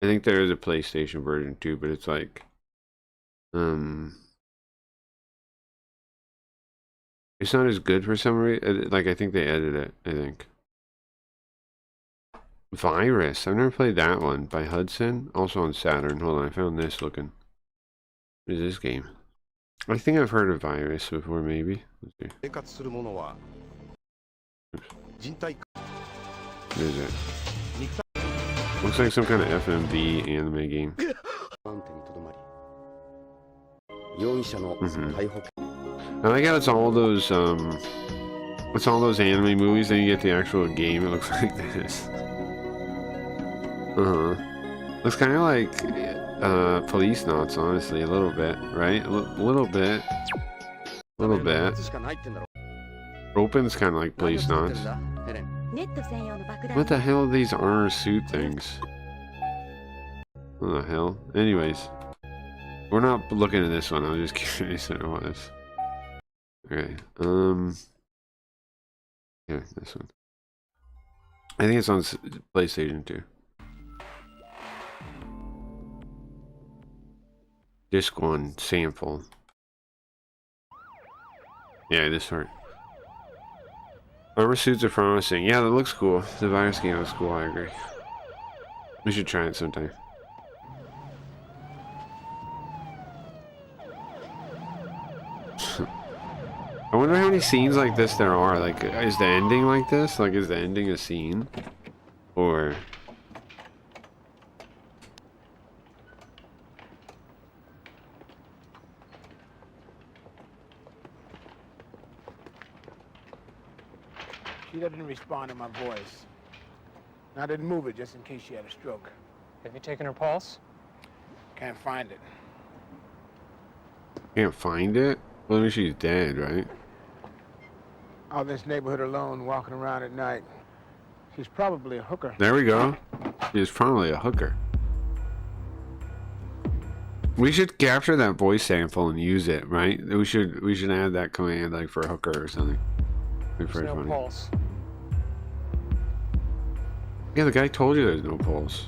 I think there is a PlayStation version too, but it's like, it's not as good for some reason. Like I think they edited it. I think. Virus. I've never played that one by Hudson. Also on Saturn. Hold on, I found this looking. What is this game? I think I've heard of Virus before, maybe. Let's see. What is it? Looks like some kind of FMV anime game. I like how it's all those anime movies, then you get the actual game. It looks like this. Looks kind of like Police Knots, honestly, a little bit, right? A little bit. Opens kind of like Police Knots. What the hell are these R suit things? What the hell? Anyways, we're not looking at this one. I was just curious what it was. Okay. Yeah, this one. I think it's on PlayStation 2. Disc 1 sample. Yeah, this part. Armor suits are promising. Yeah, that looks cool. The Virus game looks cool, I agree. We should try it sometime. I wonder how many scenes like this there are. Like, is the ending like this? Like, is the ending a scene? Or... She didn't respond to my voice. And I didn't move it just in case she had a stroke. Have you taken her pulse? Can't find it. Can't find it? Well, I mean, she's dead, right? Out in this neighborhood alone, walking around at night. She's probably a hooker. There we go. She's probably a hooker. We should capture that voice sample and use it, right? We should add that command like for a hooker or something. There's no pulse. Yeah, the guy told you there's no pulse.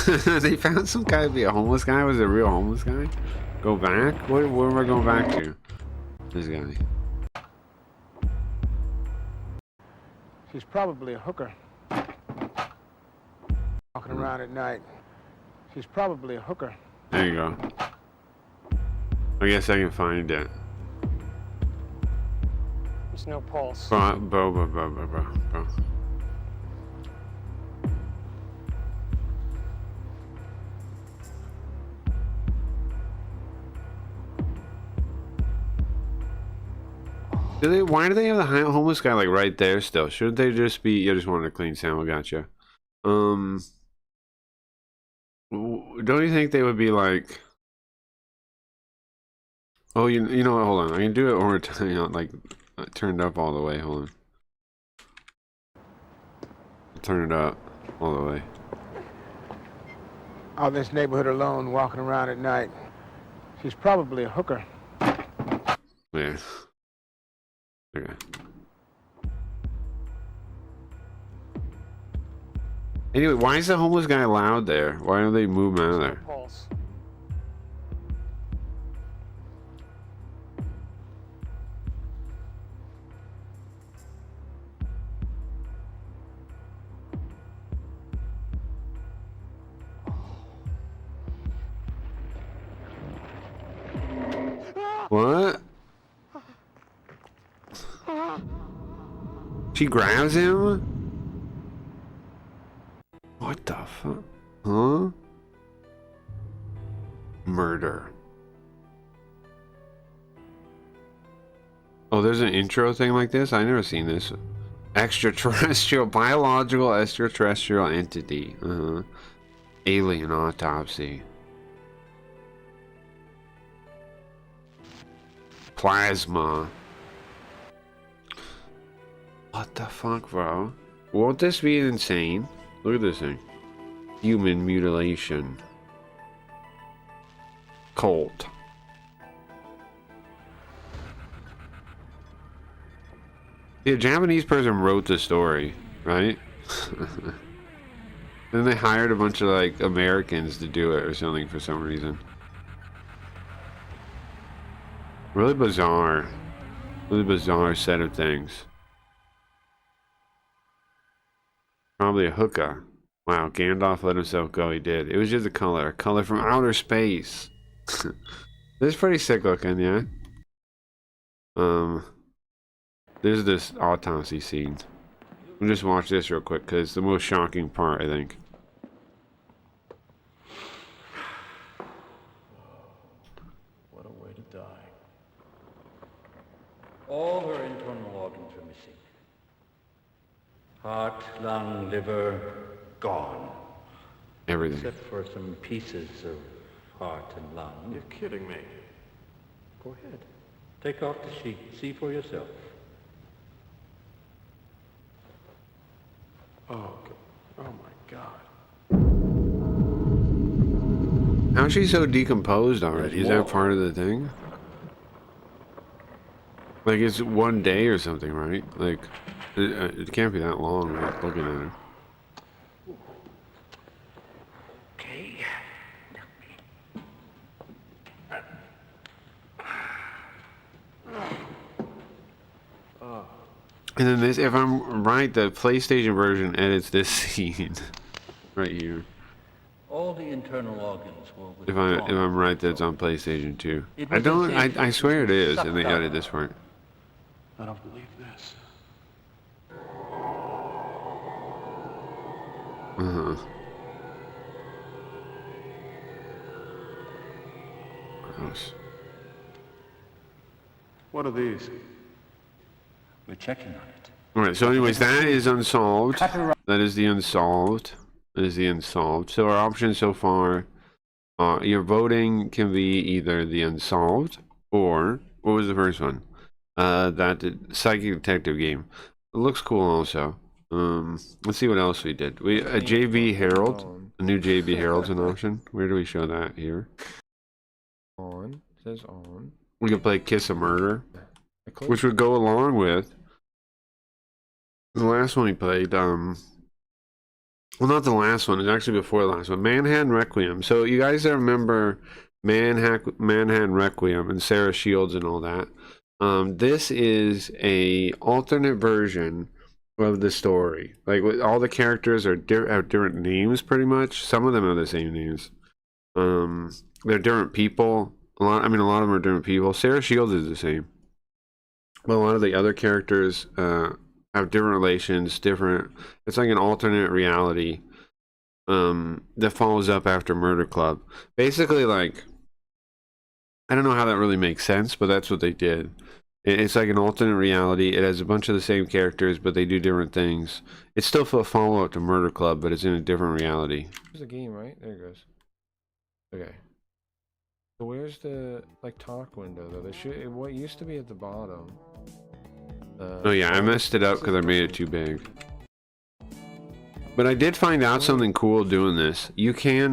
They found some guy to be a homeless guy. Was it a real homeless guy? Go back? Where am I going back to? This guy. She's probably a hooker. Walking around at night. She's probably a hooker. There you go. I guess I can find it. There's no pulse. Bro. Why do they have the homeless guy like right there still? Shouldn't they just be? I just wanted a clean sample. Gotcha. don't you think they would be like, oh, you know what? Hold on, I can do it one more time. You know, like turned up all the way. Hold on, turn it up all the way. Out in this neighborhood alone, walking around at night. She's probably a hooker. Yeah. Okay. Anyway, why is the homeless guy allowed there? Why don't they move him out of there? Pulse. What? She grabs him? What the fuck? Huh? Murder. Oh, there's an intro thing like this? I've never seen this. Extraterrestrial, biological extraterrestrial entity. Alien autopsy. Plasma. What the fuck, bro? Won't this be insane? Look at this thing. Human mutilation. Cult. The Japanese person wrote the story, right? Then they hired a bunch of like Americans to do it or something for some reason. Really bizarre set of things. Probably a hookah. Wow, Gandalf let himself go. He did. It was just a color from outer space. This is pretty sick looking, yeah. There's this autopsy scene. We'll just watch this real quick because it's the most shocking part, I think. What a way to die. All her internal organs are missing. Heart, lung, liver, gone. Everything. Except for some pieces of heart and lung. You're kidding me. Go ahead. Take off the sheet. See for yourself. Oh, oh my God. How's she so decomposed already? Is that part of the thing? Like it's one day or something, right? Like it can't be that long, right? Looking at her. Okay. And then this, if I'm right, the PlayStation version edits this scene right here. All the internal organs were If withdrawn. I'm right, that's on PlayStation 2. It I was don't. as if I swear it is, and they sucked out. added this part. I don't believe this. Gross. What are these? We're checking on it. All right. So, anyways, that is unsolved. That is the unsolved. That is the unsolved. So our options so far, your voting can be either the unsolved or what was the first one? That psychic detective game. It looks cool also. Let's see what else we did. We a JB Herald. A new JB Herald's an option. Where do we show that here? On. It says on. We could play Kiss of Murder, I click. which would go along with the last one we played. Well, not the last one. It's actually before the last one. Manhattan Requiem. So you guys that remember Manhattan Requiem and Sarah Shields and all that. This is a alternate version of the story. Like all the characters are have different names, pretty much. Some of them have the same names. They're different people. A lot of them are different people. Sarah Shields is the same, but a lot of the other characters have different relations. Different. It's like an alternate reality that follows up after Murder Club. Basically, like I don't know how that really makes sense, but that's what they did. It's like an alternate reality. It has a bunch of the same characters, but they do different things. It's still a follow-up to Murder Club, but it's in a different reality. There's a game, right? There it goes. Okay. So where's the like talk window though? There should what used to be at the bottom. Oh yeah, I messed it up because I made it too big. But I did find out something cool doing this. You can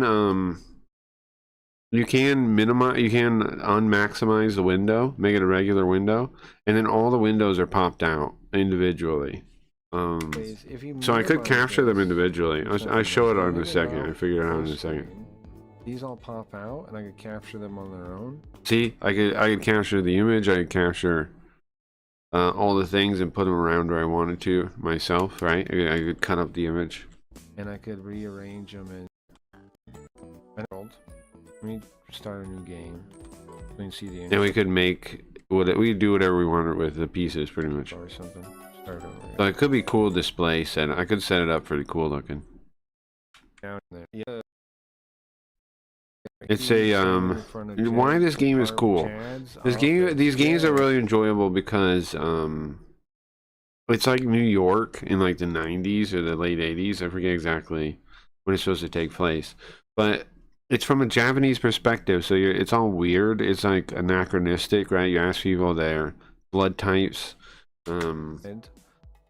minimize, you can unmaximize the window, make it a regular window, and then all the windows are popped out individually. So I could capture them individually. I show it on in a second. I figure it out in a second. These all pop out, and I could capture them on their own. See, I could capture the image. I could capture all the things and put them around where I wanted to myself. Right? I could cut up the image. And I could rearrange them in. Let me start a new game. We can see the. And we could make we could do whatever we wanted with the pieces, pretty much. Or something. Start over. So it could be cool display set. I could set it up pretty cool looking. Down there. Yeah. It's a why this game is cool. These games are really enjoyable because it's like New York in like the 90s or the late 80s. I forget exactly when it's supposed to take place, but it's from a Japanese perspective, so it's all weird. It's like anachronistic, right? You ask people their blood types.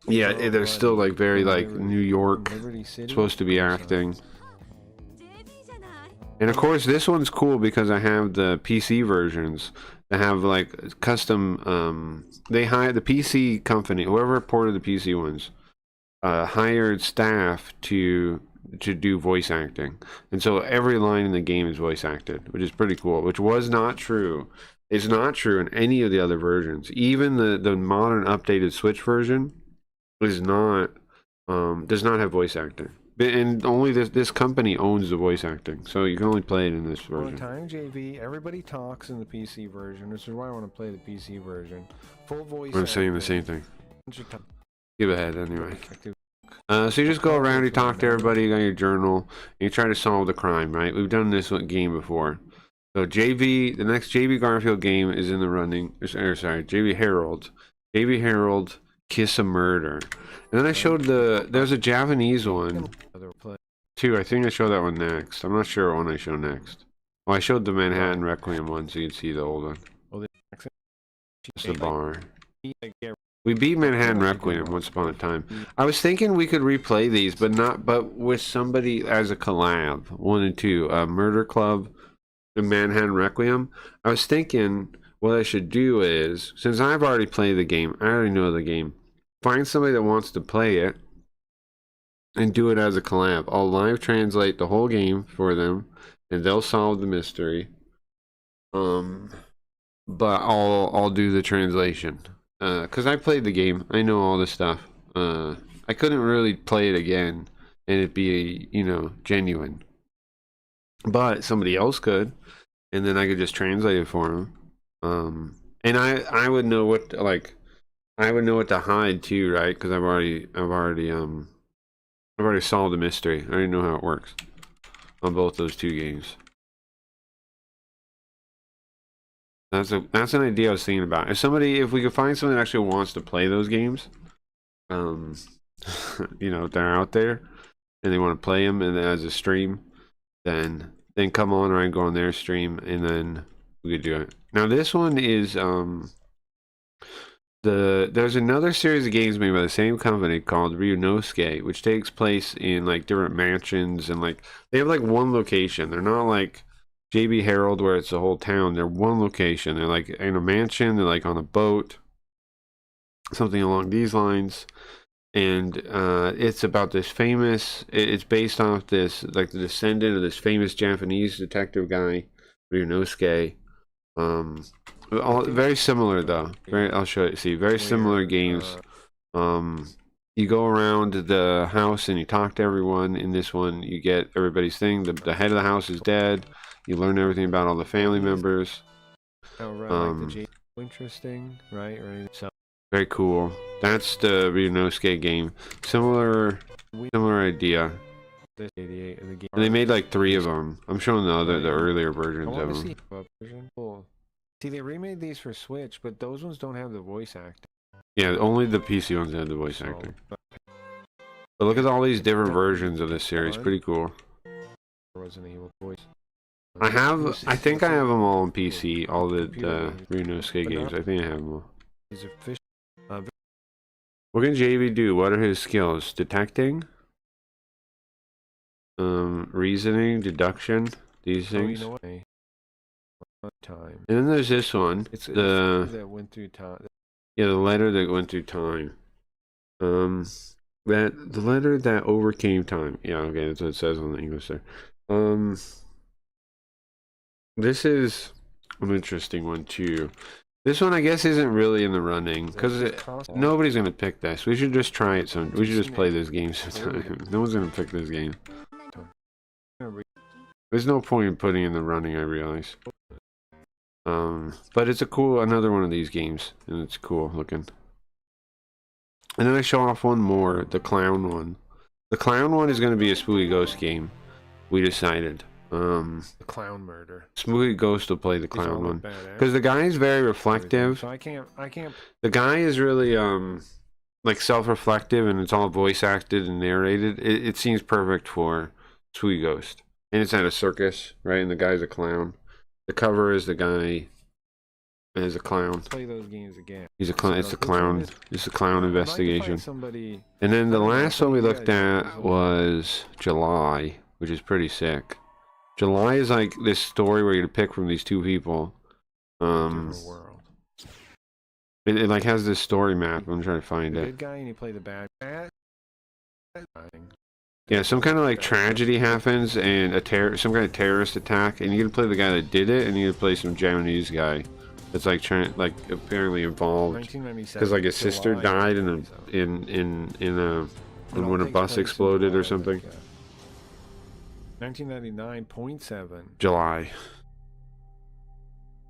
Yeah, they're still like very like New York supposed to be acting. And of course, this one's cool because I have the PC versions that have like custom. They hired the PC company, whoever ported the PC ones, hired staff to do voice acting, and so every line in the game is voice acted, which is pretty cool. Which was not true. It's not true in any of the other versions. Even the modern updated Switch version is not does not have voice acting. And only this company owns the voice acting, so you can only play it in this version. Time JV, everybody talks in the PC version, which is why I want to play the PC version. Full voice. I'm saying the same thing. Give ahead anyway. So you just go around, you talk to everybody, you got your journal, and you try to solve the crime, right? We've done this game before. So JV, the next JV Garfield game is in the running. Sorry, JV Harold. JV Harold, Kiss a Murder. And then I showed there's a Japanese one too. I think I showed that one next. I'm not sure what one I show next. Well, I showed the Manhattan Requiem one so you can see the old one. Just the bar. We beat Manhattan Requiem once upon a time. I was thinking we could replay these, but with somebody as a collab. 1 and 2, Murder Club and Manhattan Requiem. I was thinking what I should do is, since I've already played the game, I already know the game. Find somebody that wants to play it and do it as a collab. I'll live translate the whole game for them and they'll solve the mystery. But I'll do the translation. Cause I played the game. I know all this stuff. I couldn't really play it again and it'd be, genuine. But somebody else could, and then I could just translate it for them. And I would know what I would know what to hide too, right? Because I've already solved the mystery. I already know how it works on both those two games. That's an idea I was thinking about. If we could find someone that actually wants to play those games, if they're out there and they want to play them and as a stream, then come on or I can go on their stream and then we could do it. Now this one is there's another series of games made by the same company called Ryunosuke, which takes place in like different mansions and like they have like one location. They're not like JB Harold where it's a whole town. They're one location. They're like in a mansion. They're like on a boat, something along these lines. And it's about this famous. It's based off this like the descendant of this famous Japanese detective guy, Ryunosuke. Very similar though. I'll show you. See, very similar games. You go around the house and you talk to everyone. In this one, you get everybody's thing. The head of the house is dead. You learn everything about all the family members. Oh, right. Interesting, right? So very cool. That's the Ryunosuke game. Similar idea. And they made like 3 of them. I'm showing the earlier versions of them. Cool. See, they remade these for Switch, but those ones don't have the voice acting. Yeah, only the PC ones have the voice acting. But look at all these different versions of this series. Pretty cool. Resident Evil voice. I think I have them all on PC. All the Computer games. Ryunosuke But games. not- I think I have them all. These are fish. What can JB do? What are his skills? Detecting? Reasoning, deduction, these Oh, you things. know what? Time. And then there's this one. It's The that went through time. yeah, the letter that went through time. That the letter that overcame time. Yeah, okay, that's what it says on the English there. This is an interesting one too. This one I guess isn't really in the running because nobody's gonna pick this. We should just try it some. We should just play this game sometime. No one's gonna pick this game. There's no point in putting in the running, I realize. But it's a cool another one of these games, and it's cool looking. And then I show off one more, the clown one. The clown one is gonna be a Spooky Ghost game. We decided. The clown murder. Spooky Ghost will play the These all clown look one. badass. Because the guy is very reflective. So I can't. The guy is really like self-reflective, and it's all voice acted and narrated. It seems perfect for Spooky Ghost, and it's at a circus, right? And the guy's a clown. The cover is the guy as a clown. Play those games again. He's a clown. It's a clown. It's a clown I'd like to find investigation. somebody. And then the I don't know, last one we yeah, looked at was July, which is pretty sick. July is like this story where you pick from these two people. Different world. It like has this story map. I'm trying to find The it. good guy and you play the bad guy. Yeah, some kind of like tragedy happens and some kind of terrorist attack, and you get to play the guy that did it, and you get to play some Japanese guy that's like apparently involved 1997. because like his sister July died in 1997. when a bus exploded or something. 1999.7. July.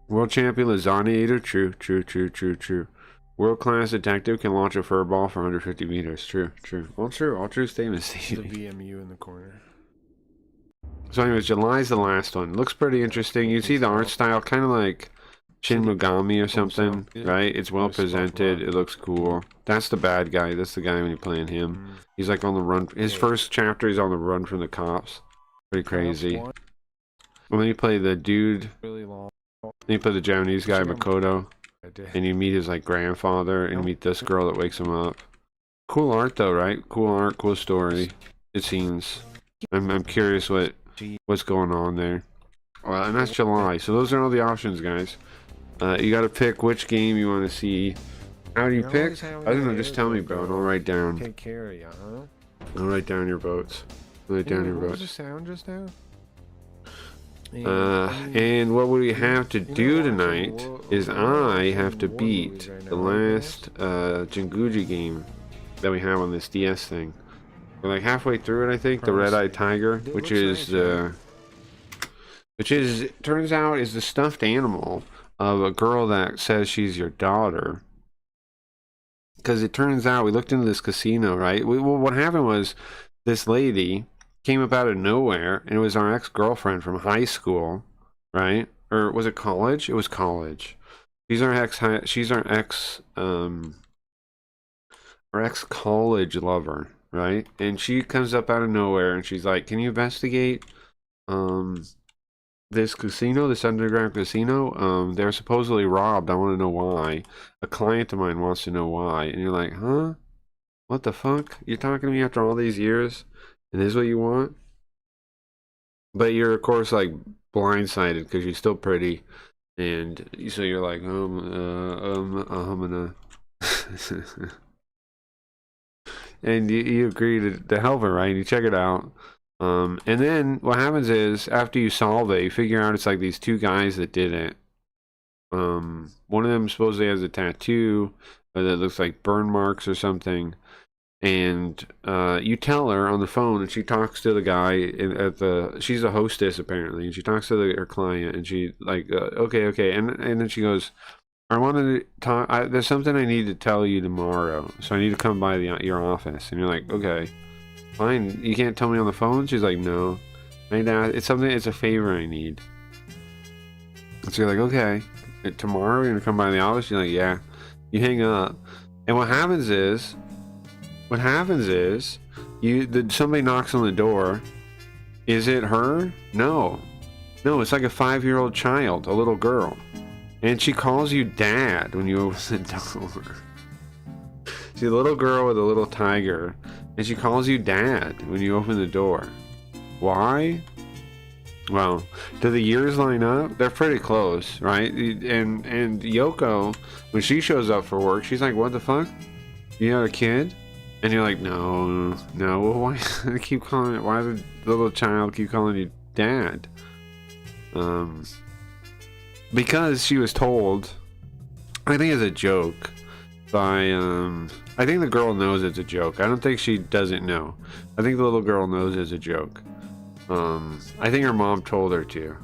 World champion Lasagna true. World class detective can launch a fur ball from 150 meters. True. All true statements. The Stevie. VMU in the corner. So anyways, July's the last one. Looks pretty interesting. You see the art style, kind of like Shin Megami or something, right? It's well presented. It looks cool. That's the bad guy. That's the guy when you're playing him. He's like on the run. His first chapter, he's on the run from the cops. Pretty crazy. And then you play the dude. Really long. Then you play the Japanese guy, Makoto. I did. And you meet his like grandfather, and you meet this girl that wakes him up. Cool art though, right? Cool art, cool story. It seems. I'm curious what's going on there. And that's July. So those are all the options, guys. You got to pick which game you want to see. How do you pick? I don't know. Just tell me, bro, and I'll write down. Take care of you, huh? I'll write down your votes. I'll write down your What was votes. the sound just now? And what we have to do tonight is I have to beat the last Jinguji game that we have on this DS thing. We're like halfway through it, I think. The Red-Eyed Tiger, which is turns out is the stuffed animal of a girl that says she's your daughter. Because it turns out we looked into this casino, right? Well, what happened was this lady came up out of nowhere, and it was our ex-girlfriend from high school, right? Or was it college? It was college. She's our ex-college lover, right? And she comes up out of nowhere, and she's like, "Can you investigate this casino, this underground casino? They're supposedly robbed. I want to know why. A client of mine wants to know why." And you're like, "Huh? What the fuck? You're talking to me after all these years? And this is what you want?" But you're of course like blindsided because you're still pretty, and so you're like, I'm gonna, and you agree to help her, right? And you check it out, and then what happens is after you solve it, you figure out it's like these two guys that did it. One of them supposedly has a tattoo that looks like burn marks or something. And you tell her on the phone, and she talks to the guy she's a hostess apparently, and she talks to her client, and she like okay, and then she goes, "I wanted to talk. There's something I need to tell you tomorrow, so I need to come by your office." And you're like, "Okay, fine. You can't tell me on the phone?" She's like, "No, it's something. It's a favor I need." And so you're like, "Okay, tomorrow you're gonna come by the office?" You're like, "Yeah." You hang up, and what happens is somebody knocks on the door. Is it her? No. No, it's like a 5-year-old child, a little girl. And she calls you dad when you open the door. She's a little girl with a little tiger, and she calls you dad when you open the door. Why? Well, do the years line up? They're pretty close, right? And Yoko, when she shows up for work, she's like, "What the fuck? You have a kid?" And you're like, "No. Well, why do they keep calling it? Why does the little child keep calling you dad?" Because she was told, I think it's a joke, by I think the girl knows it's a joke. I don't think she doesn't know. I think the little girl knows it's a joke. I think her mom told her to.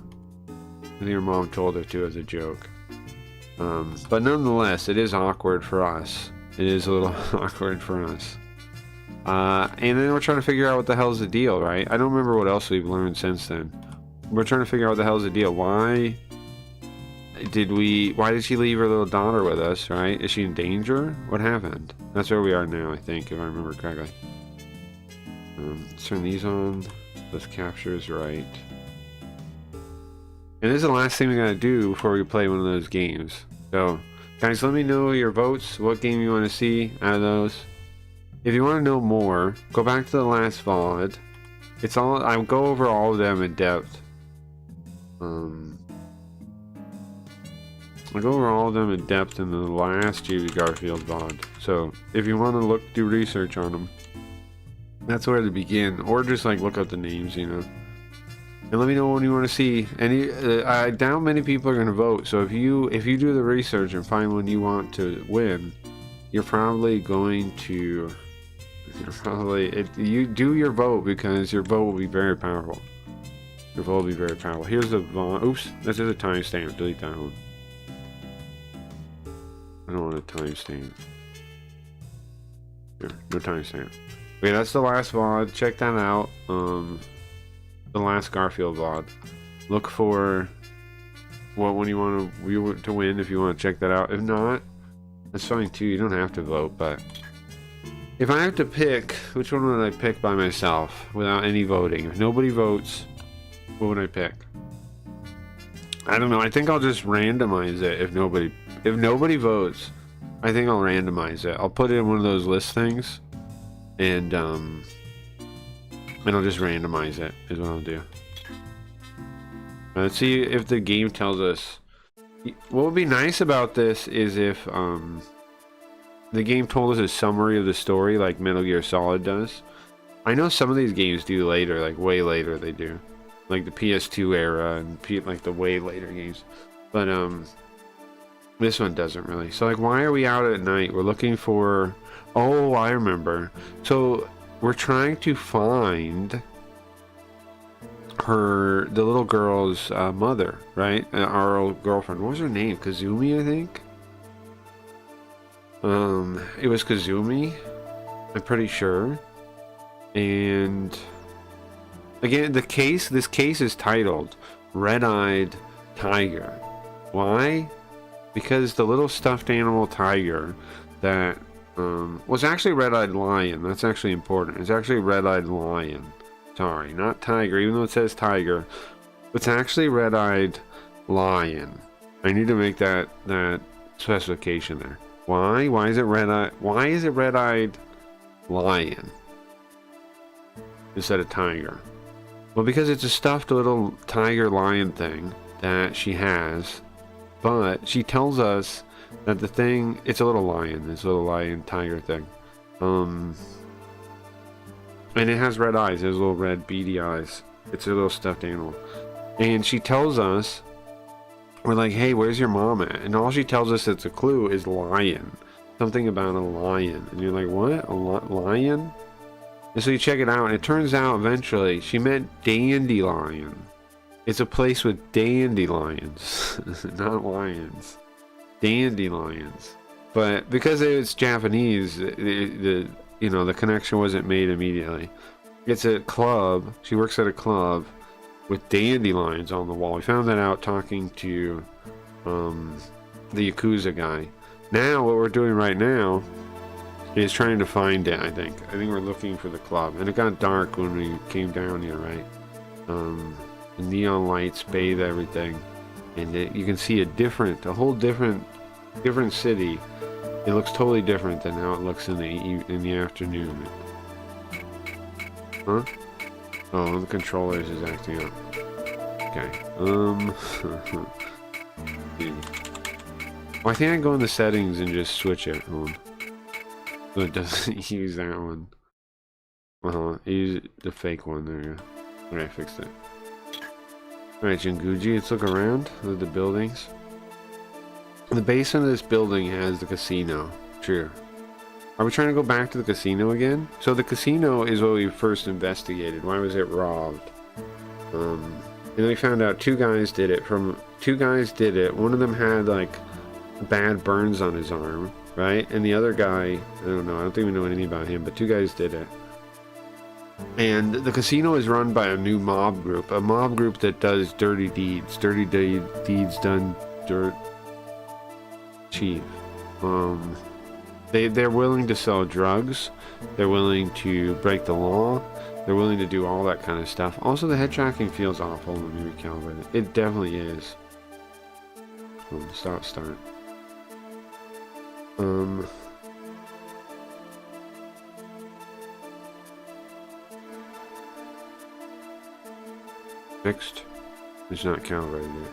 I think her mom told her to as a joke. But nonetheless, it is awkward for us. It is a little awkward for us. And then we're trying to figure out what the hell's the deal, right? I don't remember what else we've learned since then. We're trying to figure out what the hell's the deal. Why did she leave her little daughter with us, right? Is she in danger? What happened? That's where we are now, I think, if I remember correctly. Let's turn these on. This capture is right. And this is the last thing we gotta do before we play one of those games. So, guys, let me know your votes, what game you want to see out of those. If you want to know more, go back to the last VOD. I'll go over all of them in depth. I'll go over all of them in depth in the last J.B. Garfield VOD. So, if you want to do research on them, that's where to begin. Or just like look up the names, you know. And let me know what you want to see. And I doubt many people are going to vote. So if you do the research and find one you want to win, you're probably going to... you do your vote, because your vote will be very powerful. Your vote will be very powerful. Here's the VOD. Oops, this is a timestamp. Delete that one. I don't want a timestamp. Here, no timestamp. Okay, that's the last VOD. Check that out. The last Garfield VOD. Look for what one you want to win if you want to check that out. If not, that's fine too. You don't have to vote, but if I have to pick, which one would I pick by myself without any voting? If nobody votes, what would I pick? I don't know. I think I'll just randomize it if nobody votes. I think I'll randomize it. I'll put it in one of those list things. And I'll just randomize it, is what I'll do. Let's see if the game tells us. What would be nice about this is if the game told us a summary of the story, like Metal Gear Solid does. I know some of these games do later, like way later they do. Like the PS2 era and like the way later games. But this one doesn't really. So like, why are we out at night? We're looking for... Oh, I remember. So we're trying to find the little girl's mother, right? Our old girlfriend. What was her name? Kazumi, I think. It was Kazumi. I'm pretty sure. And again, this case is titled Red-Eyed Tiger. Why? Because the little stuffed animal tiger that was actually Red-Eyed Lion. That's actually important. It's actually Red-Eyed Lion. Sorry, not tiger, even though it says tiger. It's actually Red-Eyed Lion. I need to make that specification there. Why? Why is it red-eyed? Why is it Red-Eyed Lion instead of tiger? Well, because it's a stuffed little tiger lion thing that she has, but she tells us that the thing, it's a little lion, this little lion tiger thing, and it has red eyes. It has little red beady eyes. It's a little stuffed animal, and she tells us, we're like, hey, where's your mom at? And all she tells us that's a clue is lion, something about a lion. And you're like, what? A lion? And so you check it out, and it turns out eventually she meant dandelion. It's a place with dandelions, not lions. Dandelions. But because it's Japanese, the connection wasn't made immediately. It's a club. She works at a club with dandelions on the wall. We found that out talking to the Yakuza guy. Now what we're doing right now is trying to find it. I think we're looking for the club, and it got dark when we came down here, right? The neon lights bathe everything, and you can see a whole different city. It looks totally different than how it looks in the afternoon. Huh? Oh, the controllers is acting up. Okay. Dude. Well, I think I go in the settings and just switch it on. So it doesn't use that one. Use the fake one. There you go. Okay, I fixed it. Alright, Jinguji, let's look around at the buildings. The basement of this building has the casino. Sure. Are we trying to go back to the casino again? So the casino is what we first investigated. Why was it robbed? And then we found out two guys did it. One of them had like bad burns on his arm, right? And the other guy, I don't know. I don't think we know anything about him, but two guys did it. And the casino is run by a new mob group that does dirty deeds done dirt cheap. They're willing to sell drugs, they're willing to break the law, they're willing to do all that kind of stuff. Also, the head tracking feels awful. Let me recalibrate it. It definitely is. Start. Fixed. It's not calibrated yet.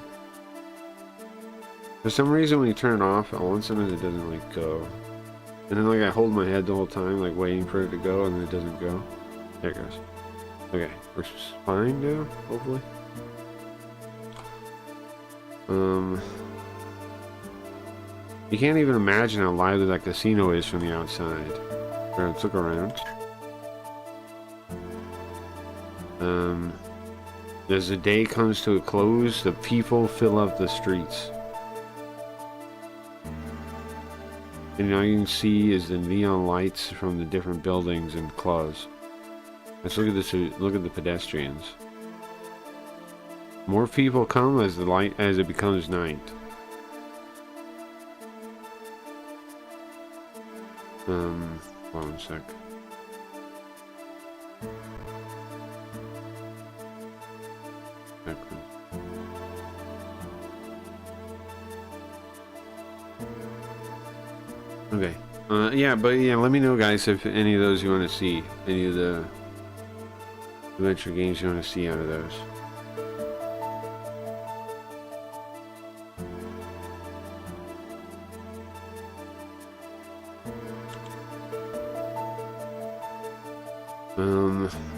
For some reason, when you turn it off at once, sometimes it doesn't like go. And then like I hold my head the whole time, like waiting for it to go, and then it doesn't go. There it goes. Okay, we're fine now, hopefully. You can't even imagine how lively that casino is from the outside. Alright, let's look around. As the day comes to a close, the people fill up the streets. And all you can see is the neon lights from the different buildings and clubs. Let's look at this. Look at the pedestrians. More people come as it becomes night. Hold on a sec. Okay. Yeah, but yeah, let me know, guys, if any of those you want to see. Any of the adventure games you want to see out of those.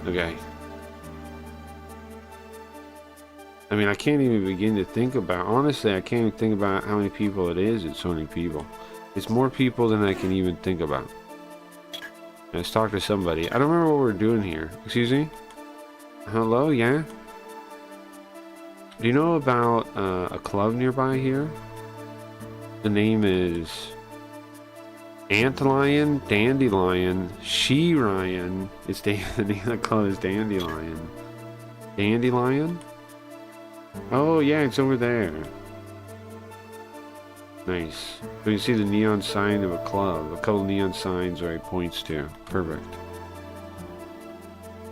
Okay. I mean, I can't even begin to think about, honestly, I can't even think about how many people it is. It's so many people. It's more people than I can even think about. Let's talk to somebody. I don't remember what we're doing here. Excuse me? Hello? Yeah? Do you know about a club nearby here? The name is Antlion, Dandelion, She-Ryan. It's the name of the club is Dandelion. Dandelion? Oh yeah, it's over there. Nice. So you see the neon sign of a club. A couple neon signs where it points to. Perfect.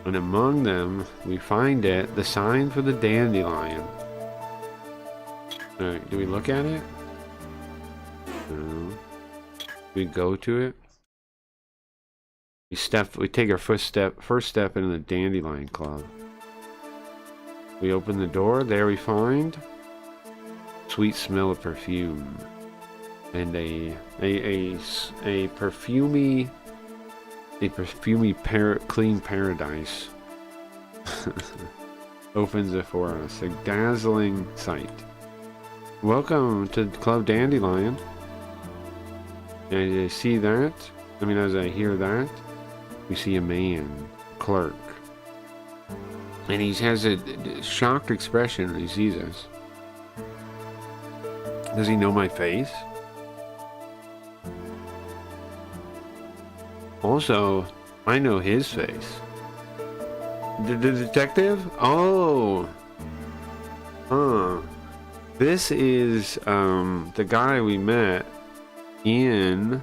And among them, we find it, the sign for the Dandelion. Alright, do we look at it? No. We go to it. We take our first step into the Dandelion Club. We open the door. There we find sweet smell of perfume and a perfumey clean paradise opens it for us. A dazzling sight. Welcome to Club Dandelion. And as I see that, as I hear that, we see a man, clerk. And he has a shocked expression when he sees us. Does he know my face? Also, I know his face. The detective? Oh! Huh. This is the guy we met in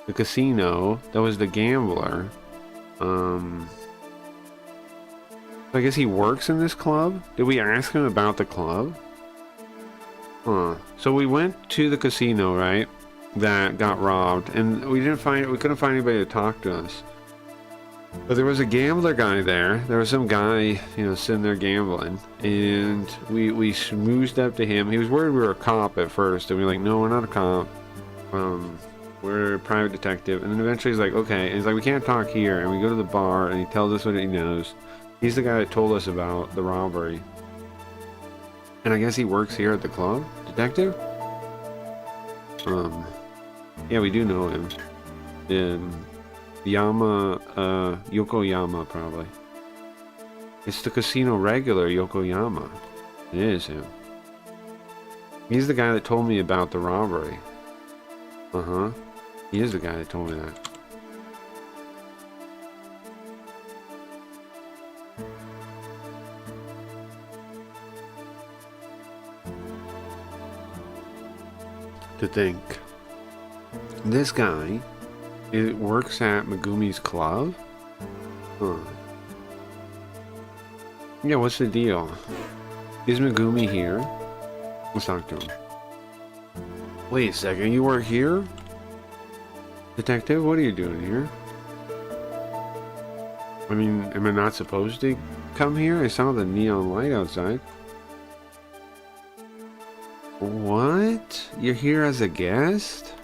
the casino. That was the gambler. I guess he works in this club? Did we ask him about the club? Huh. So we went to the casino, right? That got robbed, and we couldn't find anybody to talk to us. But there was a gambler guy there. There was some guy, you know, sitting there gambling, and we schmoozed up to him. He was worried we were a cop at first, and we were like, no, we're not a cop. We're a private detective. And then eventually he's like, okay. And he's like, we can't talk here. And we go to the bar, and he tells us what he knows. He's the guy that told us about the robbery. And I guess he works here at the club? Detective? Yeah, we do know him. Yokoyama, probably. It's the casino regular, Yokoyama. It is him. He's the guy that told me about the robbery. Uh-huh. He is the guy that told me that. To think. This guy, it works at Megumi's club? Huh. Yeah, what's the deal? Is Megumi here? Let's talk to him. Wait a second, you work here? Detective, what are you doing here? I mean, am I not supposed to come here? I saw the neon light outside. What? You're here as a guest?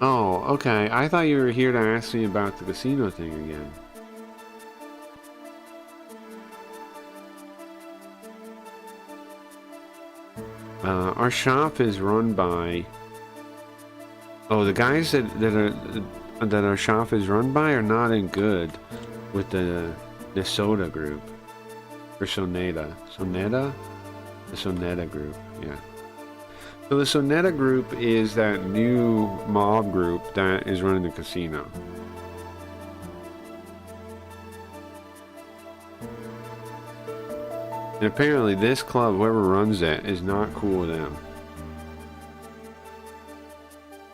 Oh, okay. I thought you were here to ask me about the casino thing again. Our shop is run by... Oh, the guys that our shop is run by are not in good with the Soda group. Or Soneta. Soneta? The Soneta group, yeah. So the Soneta group is that new mob group that is running the casino. And apparently this club, whoever runs it, is not cool with them.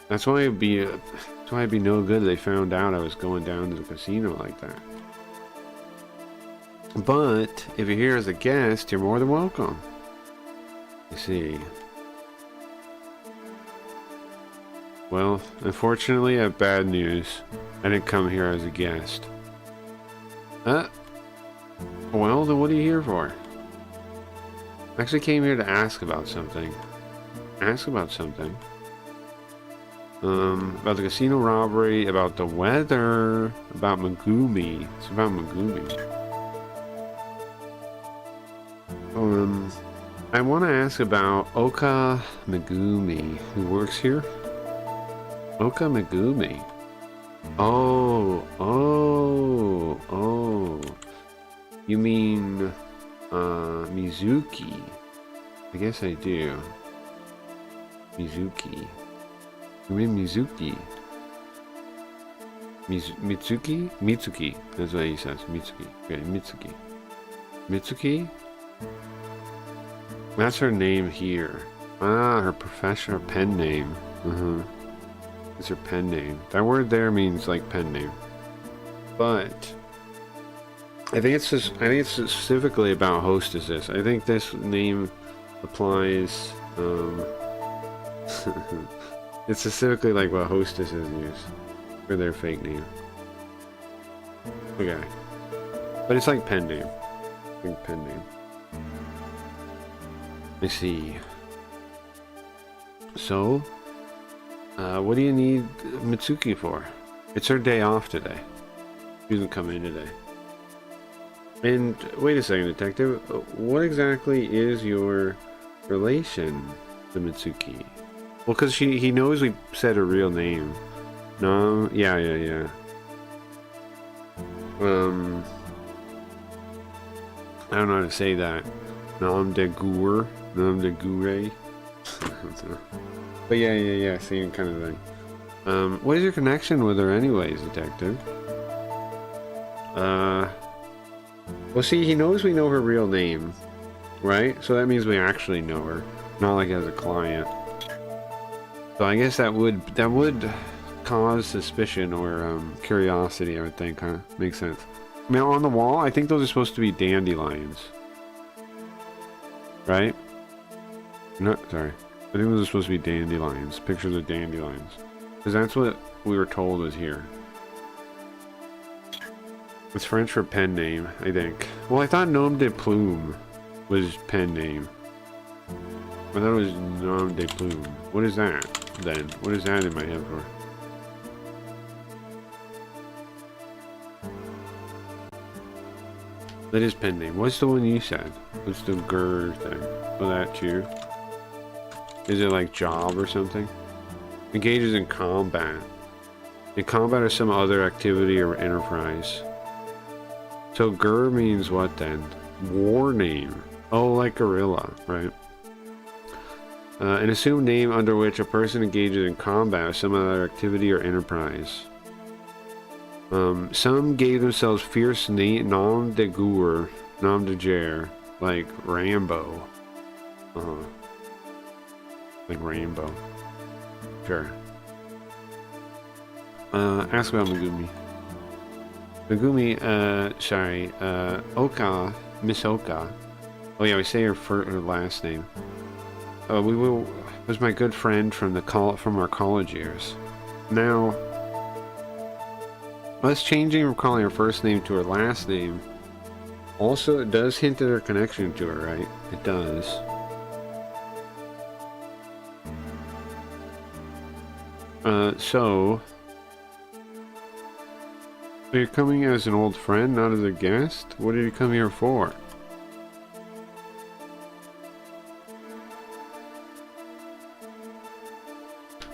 That's why it'd be no good they found out I was going down to the casino like that. But if you're here as a guest, you're more than welcome. You see. Well, unfortunately, I have bad news. I didn't come here as a guest. Well, then what are you here for? I actually came here to ask about something. Ask about something. About the casino robbery, about the weather, about Megumi. It's about Megumi. I want to ask about Oka Megumi, who works here. Oka Megumi. Oh. You mean, Mizuki. I guess I do. Mizuki. You mean Mizuki? Mitsuki? Mitsuki. That's what he says. Mitsuki. Okay, Mitsuki. Mitsuki? That's her name here. Ah, her professional pen name. It's her pen name. That word there means like pen name. But I think it's specifically about hostesses. I think this name applies. It's specifically like what hostesses use for their fake name. Okay, but it's like pen name. I think pen name. I see. So, what do you need Mitsuki for? It's her day off today. She doesn't come in today. And wait a second, detective. What exactly is your relation to Mitsuki? Well, because he knows we said her real name. No, yeah. I don't know how to say that. Nam de Gur, Nam de Gure. But yeah, same kind of thing. What is your connection with her anyways, detective? Well, see, he knows we know her real name, right? So that means we actually know her, not like as a client. So I guess that would cause suspicion or curiosity, I would think, huh? Makes sense. Now on the wall, I think those are supposed to be dandelions. Right? No, sorry. I think those are supposed to be dandelions. Pictures of dandelions. Because that's what we were told was here. It's French for pen name, I think. Well, I thought Nom de Plume was pen name. I thought it was Nom de Plume. What is that, then? What is that in my head for? That is pen name. What's the one you said? What's the GER thing? Oh, that too? Is it like job or something? Engages in combat. In combat or some other activity or enterprise. So GER means what then? War name. Oh, like gorilla, right? An assumed name under which a person engages in combat or some other activity or enterprise. Some gave themselves fierce nom de guerre, nom de guerre, like Rambo. Like Rainbow. Sure. Ask about Megumi. Megumi, sorry, Oka, Miss Oka. Oh yeah, we say her last name. Was my good friend from from our college years. Now, us changing from calling her first name to her last name, also it does hint at her connection to her, right? It does. So you're coming as an old friend, not as a guest? What did you come here for?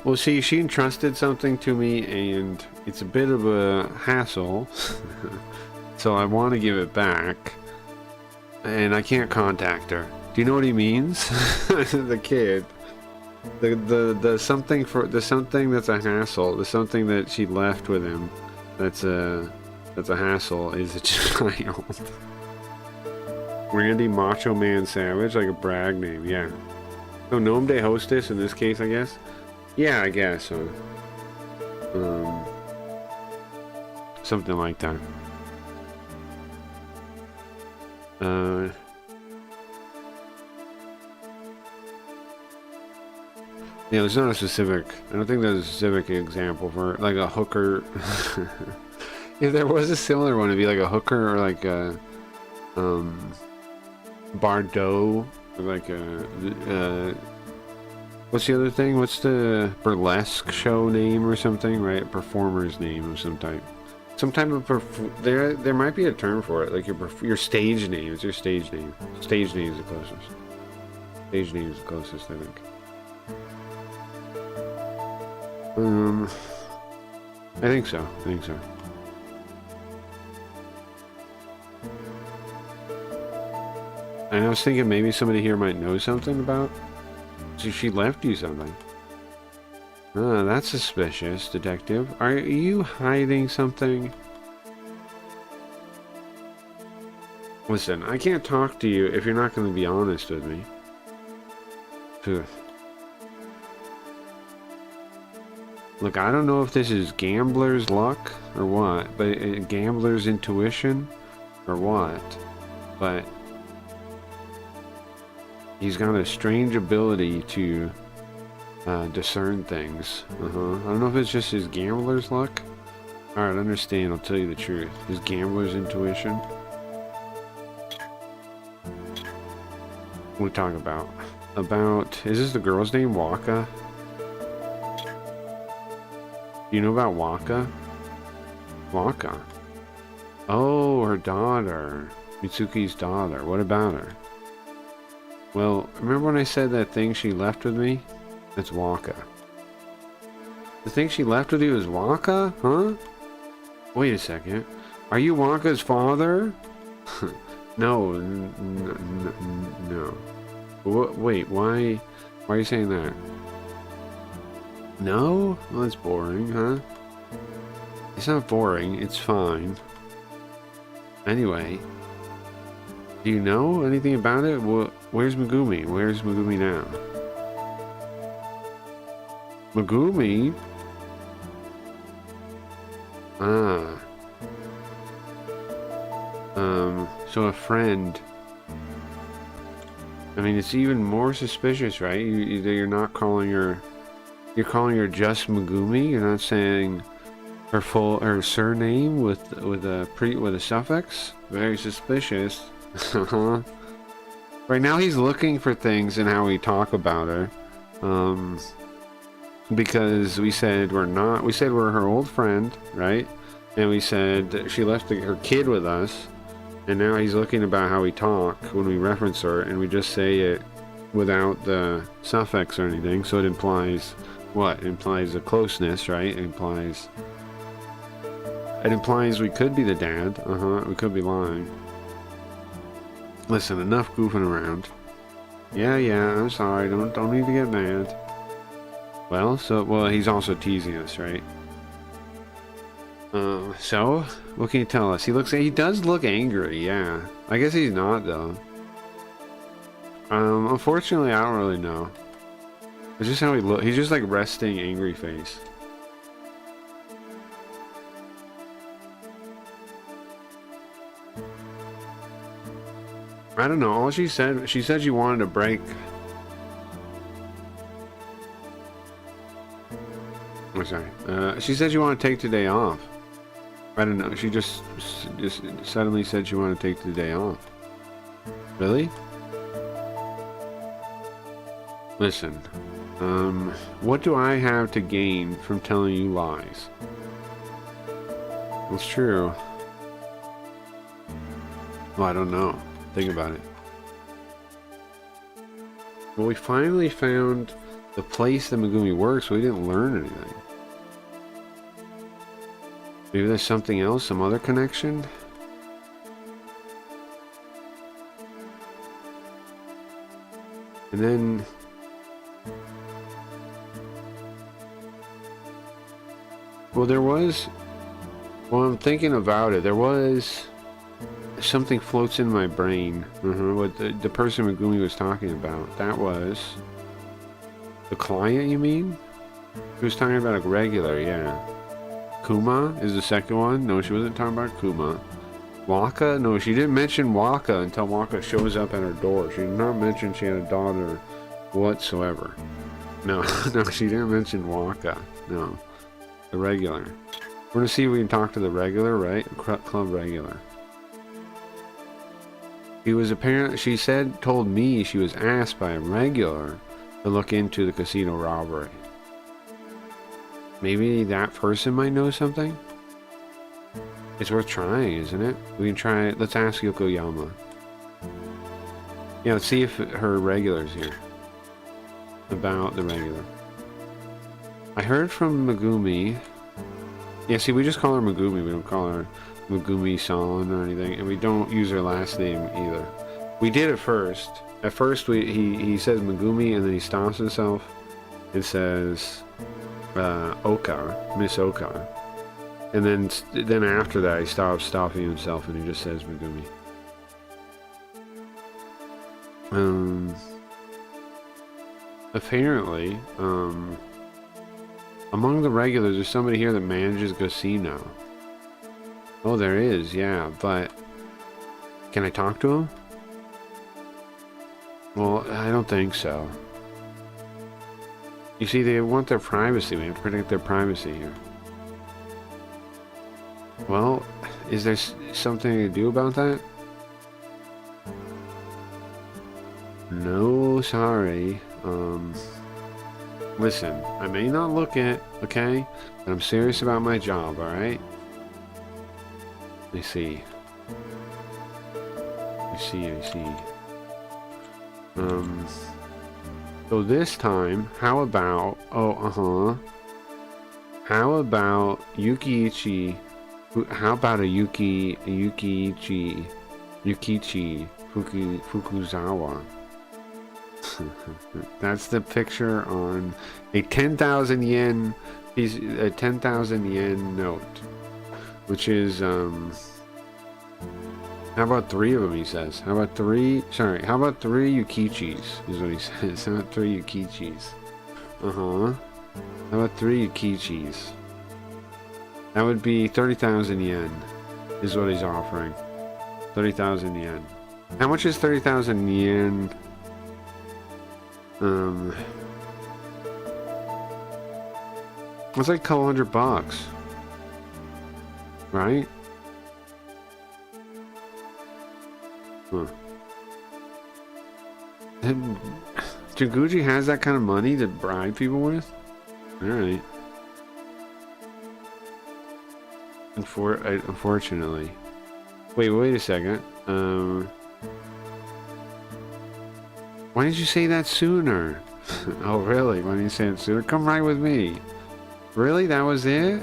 Well, see, she entrusted something to me, and it's a bit of a hassle, so I want to give it back, and I can't contact her. Do you know what he means? The kid. The something that's a hassle, the something that she left with him that's a hassle is a child. Randy Macho Man Savage, like a brag name, yeah. So Nom de Hostess in this case, I guess. Yeah, I guess so. Something like that. Yeah, there's not a specific. I don't think there's a specific example for like a hooker. If there was a similar one, it'd be like a hooker or like a Bardot, or like a what's the other thing? What's the burlesque show name or something? Right, performer's name of some type. Some type of there might be a term for it, like your stage name. It's your stage name. Stage name is the closest. Stage name is the closest, I think. I think so. And I was thinking maybe somebody here might know something about. So she left you something. That's suspicious, detective. Are you hiding something? Listen, I can't talk to you if you're not going to be honest with me. Phew. Look, I don't know if this is gambler's luck or what, but gambler's intuition or what, but he's got a strange ability to discern things. I don't know if it's just his gambler's luck. Alright, understand, I'll tell you the truth. His gambler's intuition. What we talk about? Is this the girl's name, Waka? Do you know about Waka? Waka. Oh, her daughter. Mitsuki's daughter. What about her? Well, remember when I said that thing she left with me? That's Waka. The thing she left with you is Waka? Huh? Wait a second. Are you Waka's father? No. No. Wait, why are you saying that? No? Well, that's boring, huh? It's not boring, it's fine. Anyway, do you know anything about it? Where's Megumi? Where's Megumi now? Megumi? So a friend. I mean, it's even more suspicious, right? You're not calling her. You're calling her just Megumi. You're not saying her surname with a suffix. Very suspicious. Right now, he's looking for things in how we talk about her. Because we said we're her old friend, right? And we said that she left her kid with us. And now he's looking about how we talk when we reference her, and we just say it without the suffix or anything. So it implies what? It implies a closeness, right? It implies we could be the dad. We could be lying. Listen, enough goofing around. Yeah, I'm sorry. Don't need to get mad. Well, he's also teasing us, right? So what can you tell us? He does look angry, yeah. I guess he's not though. Unfortunately, I don't really know. It's just how he look. He's just like resting angry face. I don't know. All she said she wanted a break. I'm sorry. She said she wanted to take the day off. I don't know. She just suddenly said she wanted to take the day off. Really? Listen. What do I have to gain from telling you lies? It's true. Well, I don't know. Think about it. Well, we finally found the place that Megumi works, so we didn't learn anything. Maybe there's something else, some other connection? And then... Well, I'm thinking about it. There was... Something floats in my brain. What the person Megumi was talking about. That was... The client, you mean? He was talking about a regular, yeah. Kuma is the second one. No, she wasn't talking about Kuma. Waka? No, she didn't mention Waka until Waka shows up at her door. She did not mention she had a daughter whatsoever. No, no, she didn't mention Waka. No. The regular. We're gonna see if we can talk to the regular, right? Club regular. He was she told me she was asked by a regular to look into the casino robbery. Maybe that person might know something? It's worth trying, isn't it? We can try it. Let's ask Yokoyama. Yeah, let's see if her regular's here. About the regular. I heard from Megumi. Yeah, see, we just call her Megumi. We don't call her Megumi-san or anything. And we don't use her last name either. We did at first. At first, he says Megumi, and then he stops himself and says... Oka, Miss Oka, and then after that he stops stopping himself and he just says Megumi. Apparently, among the regulars, there's somebody here that manages casino. Oh, there is, yeah, but can I talk to him? Well, I don't think so. You see, they want their privacy. We have to protect their privacy here. Well, is there something to do about that? No, sorry. Listen, I may not look it, okay? But I'm serious about my job, alright? Let me see. I see. So this time, how about... How about Yukiichi... How about a Yukiichi Fukuzawa? That's the picture on a 10,000 yen piece, a 10,000 yen note, which is how about 3 of them? He says. How about 3? Sorry. How about 3 Yukichis? Is what he says. How about 3 Yukichis? How about 3 Yukichis? That would be 30,000 yen. Is what he's offering. 30,000 yen. How much is 30,000 yen? It's like a couple $100, right? Huh. And Taguchi has that kind of money to bribe people with? Alright. Unfortunately. Wait a second. Why didn't you say that sooner? Oh, really? Why didn't you say it sooner? Come right with me. Really? That was it?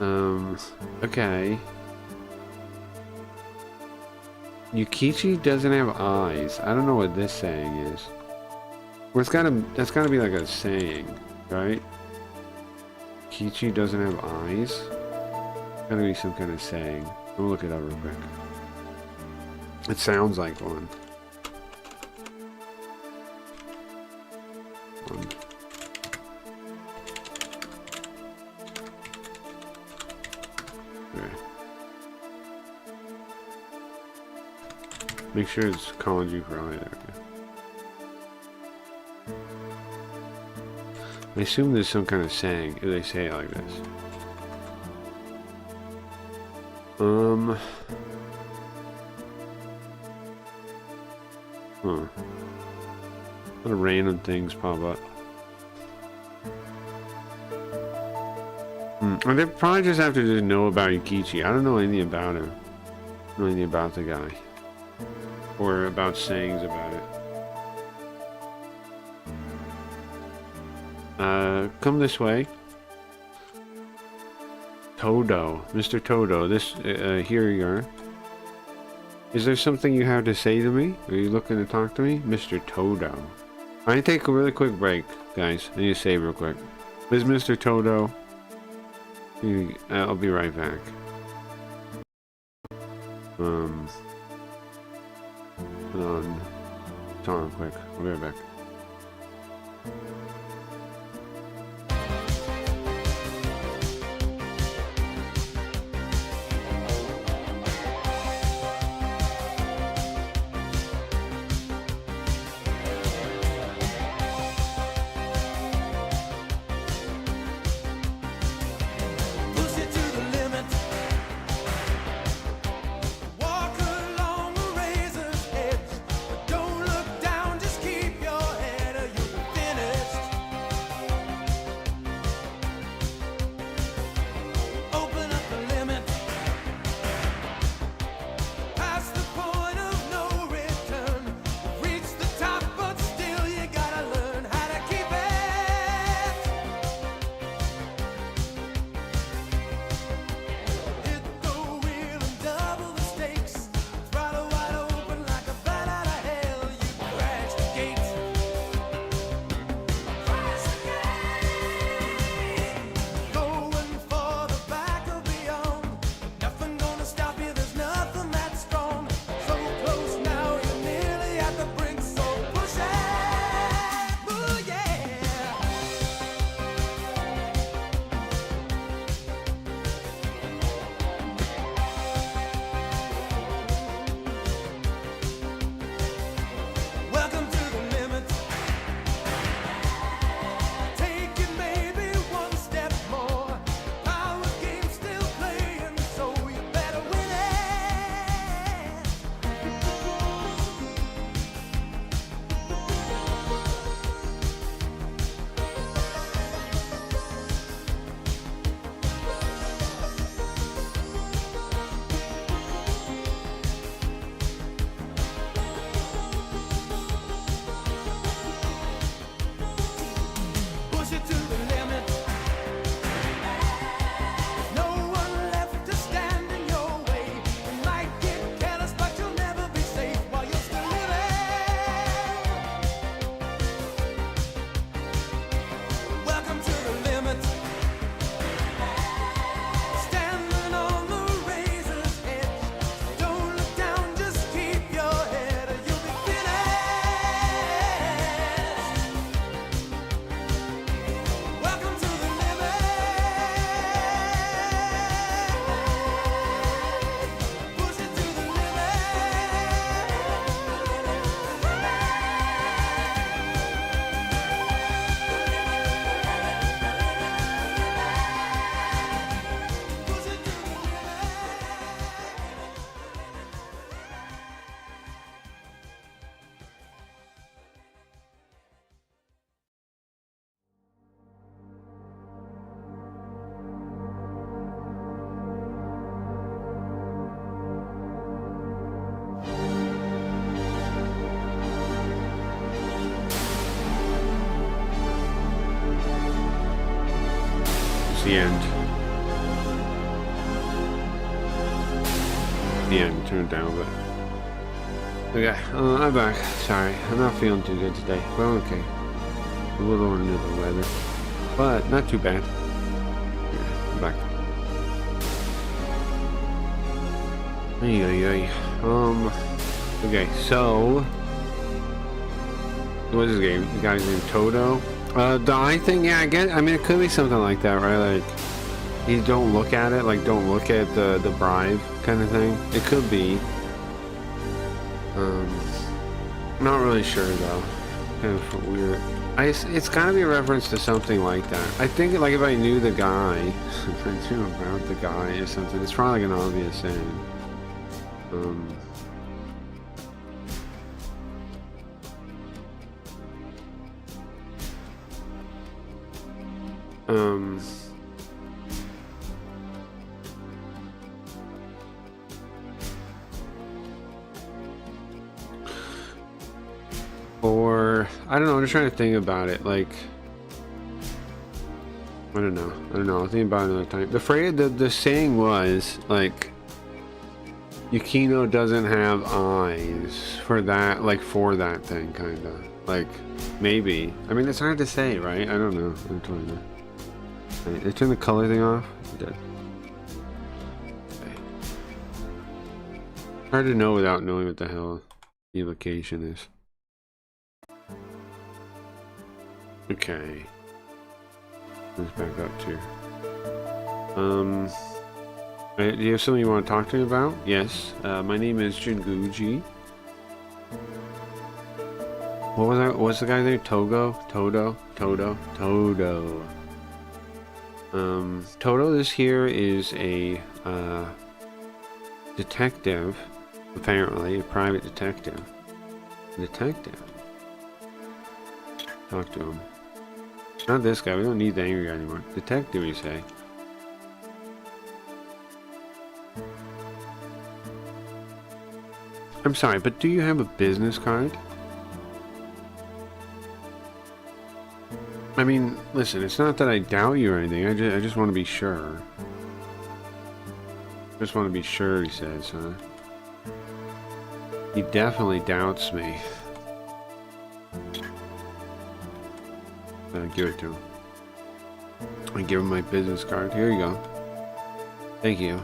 Okay. Yukichi doesn't have eyes. I don't know what this saying is. Well, that's gotta be like a saying, right? Kichi doesn't have eyes? Gotta be some kind of saying. I'll look it up real quick. It sounds like one. Okay. Make sure it's kanji for either. I assume there's some kind of saying if they say it like this. Huh. A lot of random things pop up. And they probably just have to just know about Yukichi. I don't know anything about him. I don't know anything about the guy. Or about sayings about it. Come this way. Todo. Mr. Todo. Here you are. Is there something you have to say to me? Are you looking to talk to me? Mr. Todo. I need to take a really quick break, guys. I need to save real quick. This is Mr. Todo. I'll be right back. Hold on. Hold on quick. I'll be right back. Push it to the limit. Walk along a razor's edge. But don't look down, just keep your head or you'll be finished. the end. The end. Turn it down a bit. Okay, I'm back. Sorry, I'm not feeling too good today. Well, okay. A little under the weather, but not too bad. Yeah, I'm back. Okay, so what's his game? The guy's named Toto. The eye thing, yeah, I mean, it could be something like that, right? Like, you don't look at it, like, don't look at the bribe kind of thing. It could be. Not really sure though. Kind of weird. It's gotta be a reference to something like that. I think, like, if I knew the guy, if I knew about the guy or something, it's probably like an obvious thing. Or I don't know, I'm just trying to think about it. Like, I don't know. I'll think about it another time. The saying was like, Yukino doesn't have eyes for that, like, for that thing, kind of. Like, maybe. I mean, it's hard to say, right? I don't know. I'm trying to. Right, they turned the color thing off. It did. Okay. Hard to know without knowing what the hell the location is. Okay. Let's back up too. Do you have something you want to talk to me about? Yes. My name is Jinguji. What was that? What's the guy's name? Toto. Toto, this here is a detective, apparently, a private detective. Talk to him. Not this guy, we don't need the angry guy anymore. Detective, you say? I'm sorry, but do you have a business card? I mean, listen, it's not that I doubt you or anything, I just want to be sure. Just want to be sure, he says, huh? He definitely doubts me. Give it to him. I give him my business card. Here you go. Thank you.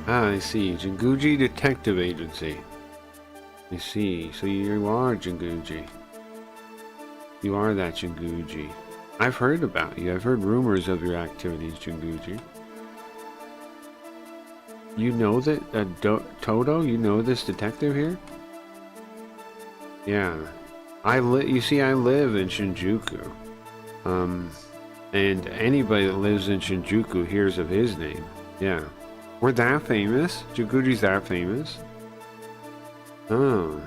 Ah, I see. Jinguji Detective Agency. I see. So you are Jinguji. You are that Jinguji. I've heard about you. I've heard rumors of your activities, Jinguji. You know that Toto? You know this detective here? Yeah. You see, I live in Shinjuku. And anybody that lives in Shinjuku hears of his name. Yeah. We're that famous? Jinguji's that famous? Oh.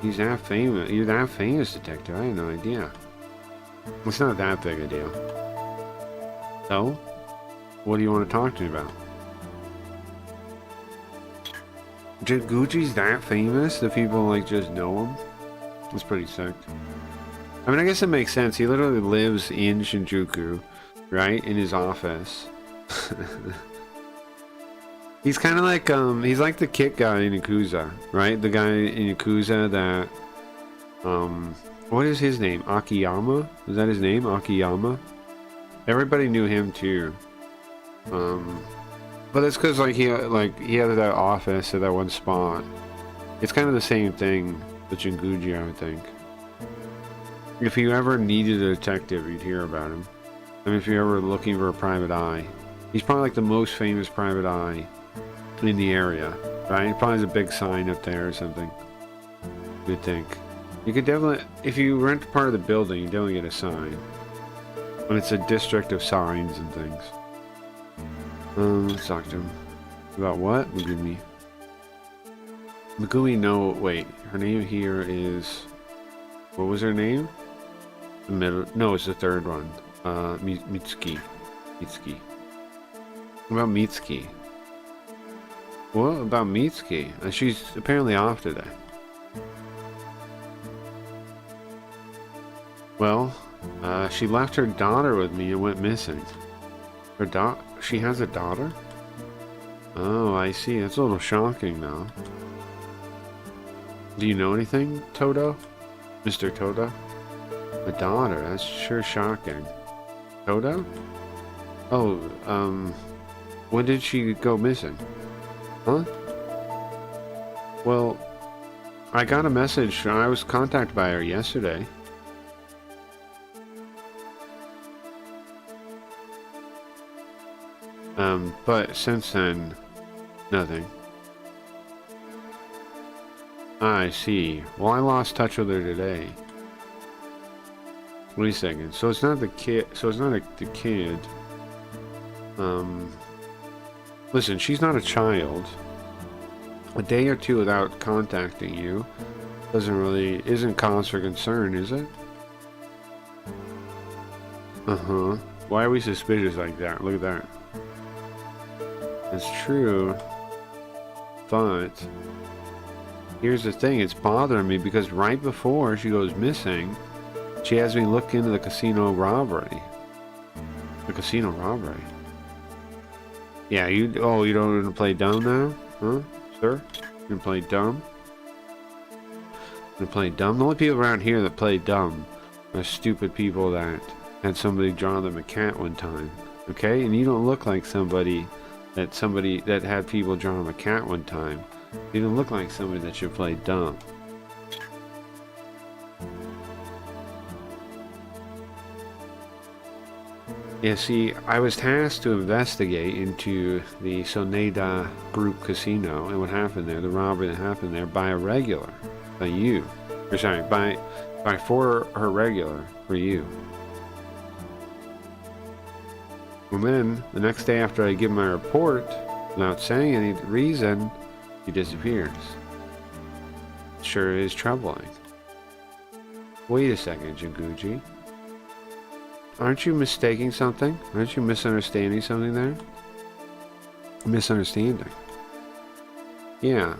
He's that famous. You're that famous, detective. I had no idea. It's not that big a deal. So? What do you want to talk to me about? Jinguji's that famous that people, like, just know him? That's pretty sick. I mean, I guess it makes sense. He literally lives in Shinjuku, right? In his office. He's kind of like, he's like the Kit guy in Yakuza, right? The guy in Yakuza that, what is his name? Akiyama? Is that his name? Akiyama? Everybody knew him too. But it's because, like, he had that office at that one spot. It's kind of the same thing with Jinguji, I would think. If you ever needed a detective, you'd hear about him. I mean, if you're ever looking for a private eye, he's probably like the most famous private eye in the area, right? He probably has a big sign up there or something. You'd think. You could definitely, if you rent part of the building, you definitely get a sign. When it's a district of signs and things. Let's talk to him. About what? Megumi. Megumi, no, wait. Her name here is... What was her name? The middle... No, it's the third one. Mitsuki. Mitsuki. What about Mitsuki? What about Mitsuki? She's apparently off today. Well, she left her daughter with me and went missing. She has a daughter? Oh, I see. That's a little shocking now. Do you know anything, Toto? Mr. Toto? A daughter, that's sure shocking. Toto? Oh, when did she go missing? Huh? Well, I got a message. I was contacted by her yesterday. But since then, nothing. I see. Well, I lost touch with her today. Wait a second. So it's not the kid. So it's not the kid. Listen, she's not a child. A day or two without contacting you isn't cause for concern, is it? Uh-huh. Why are we suspicious like that? Look at that. It's true. But here's the thing, it's bothering me because right before she goes missing, she has me look into the casino robbery. The casino robbery. Yeah, you don't want to play dumb now? Huh? Sir? You gonna play dumb? You gonna play dumb? The only people around here that play dumb are stupid people that had somebody draw them a cat one time. Okay? And you don't look like somebody that had people draw them a cat one time. You don't look like somebody that should play dumb. Yeah, see, I was tasked to investigate into the Soneda Group Casino and what happened there, the robbery that happened there, by a regular, by you. Or sorry, for her regular, for you. And then, the next day after I give my report, without saying any reason, he disappears. Sure is troubling. Wait a second, Jinguji. Aren't you mistaking something? Aren't you misunderstanding something there? Misunderstanding. Yeah.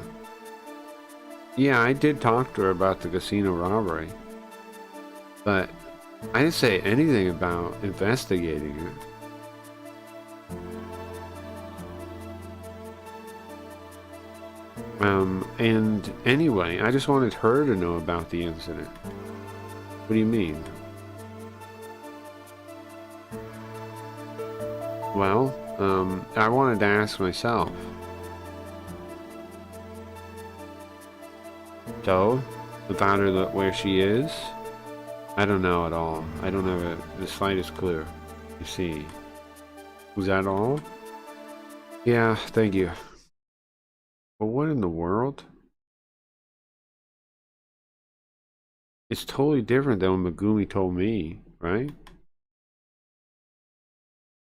Yeah, I did talk to her about the casino robbery. But I didn't say anything about investigating it. And anyway, I just wanted her to know about the incident. What do you mean? Well, I wanted to ask myself. So, about her, where she is? I don't know at all. I don't have the slightest clue. You see. Was that all? Yeah, thank you. But what in the world? It's totally different than what Megumi told me, right?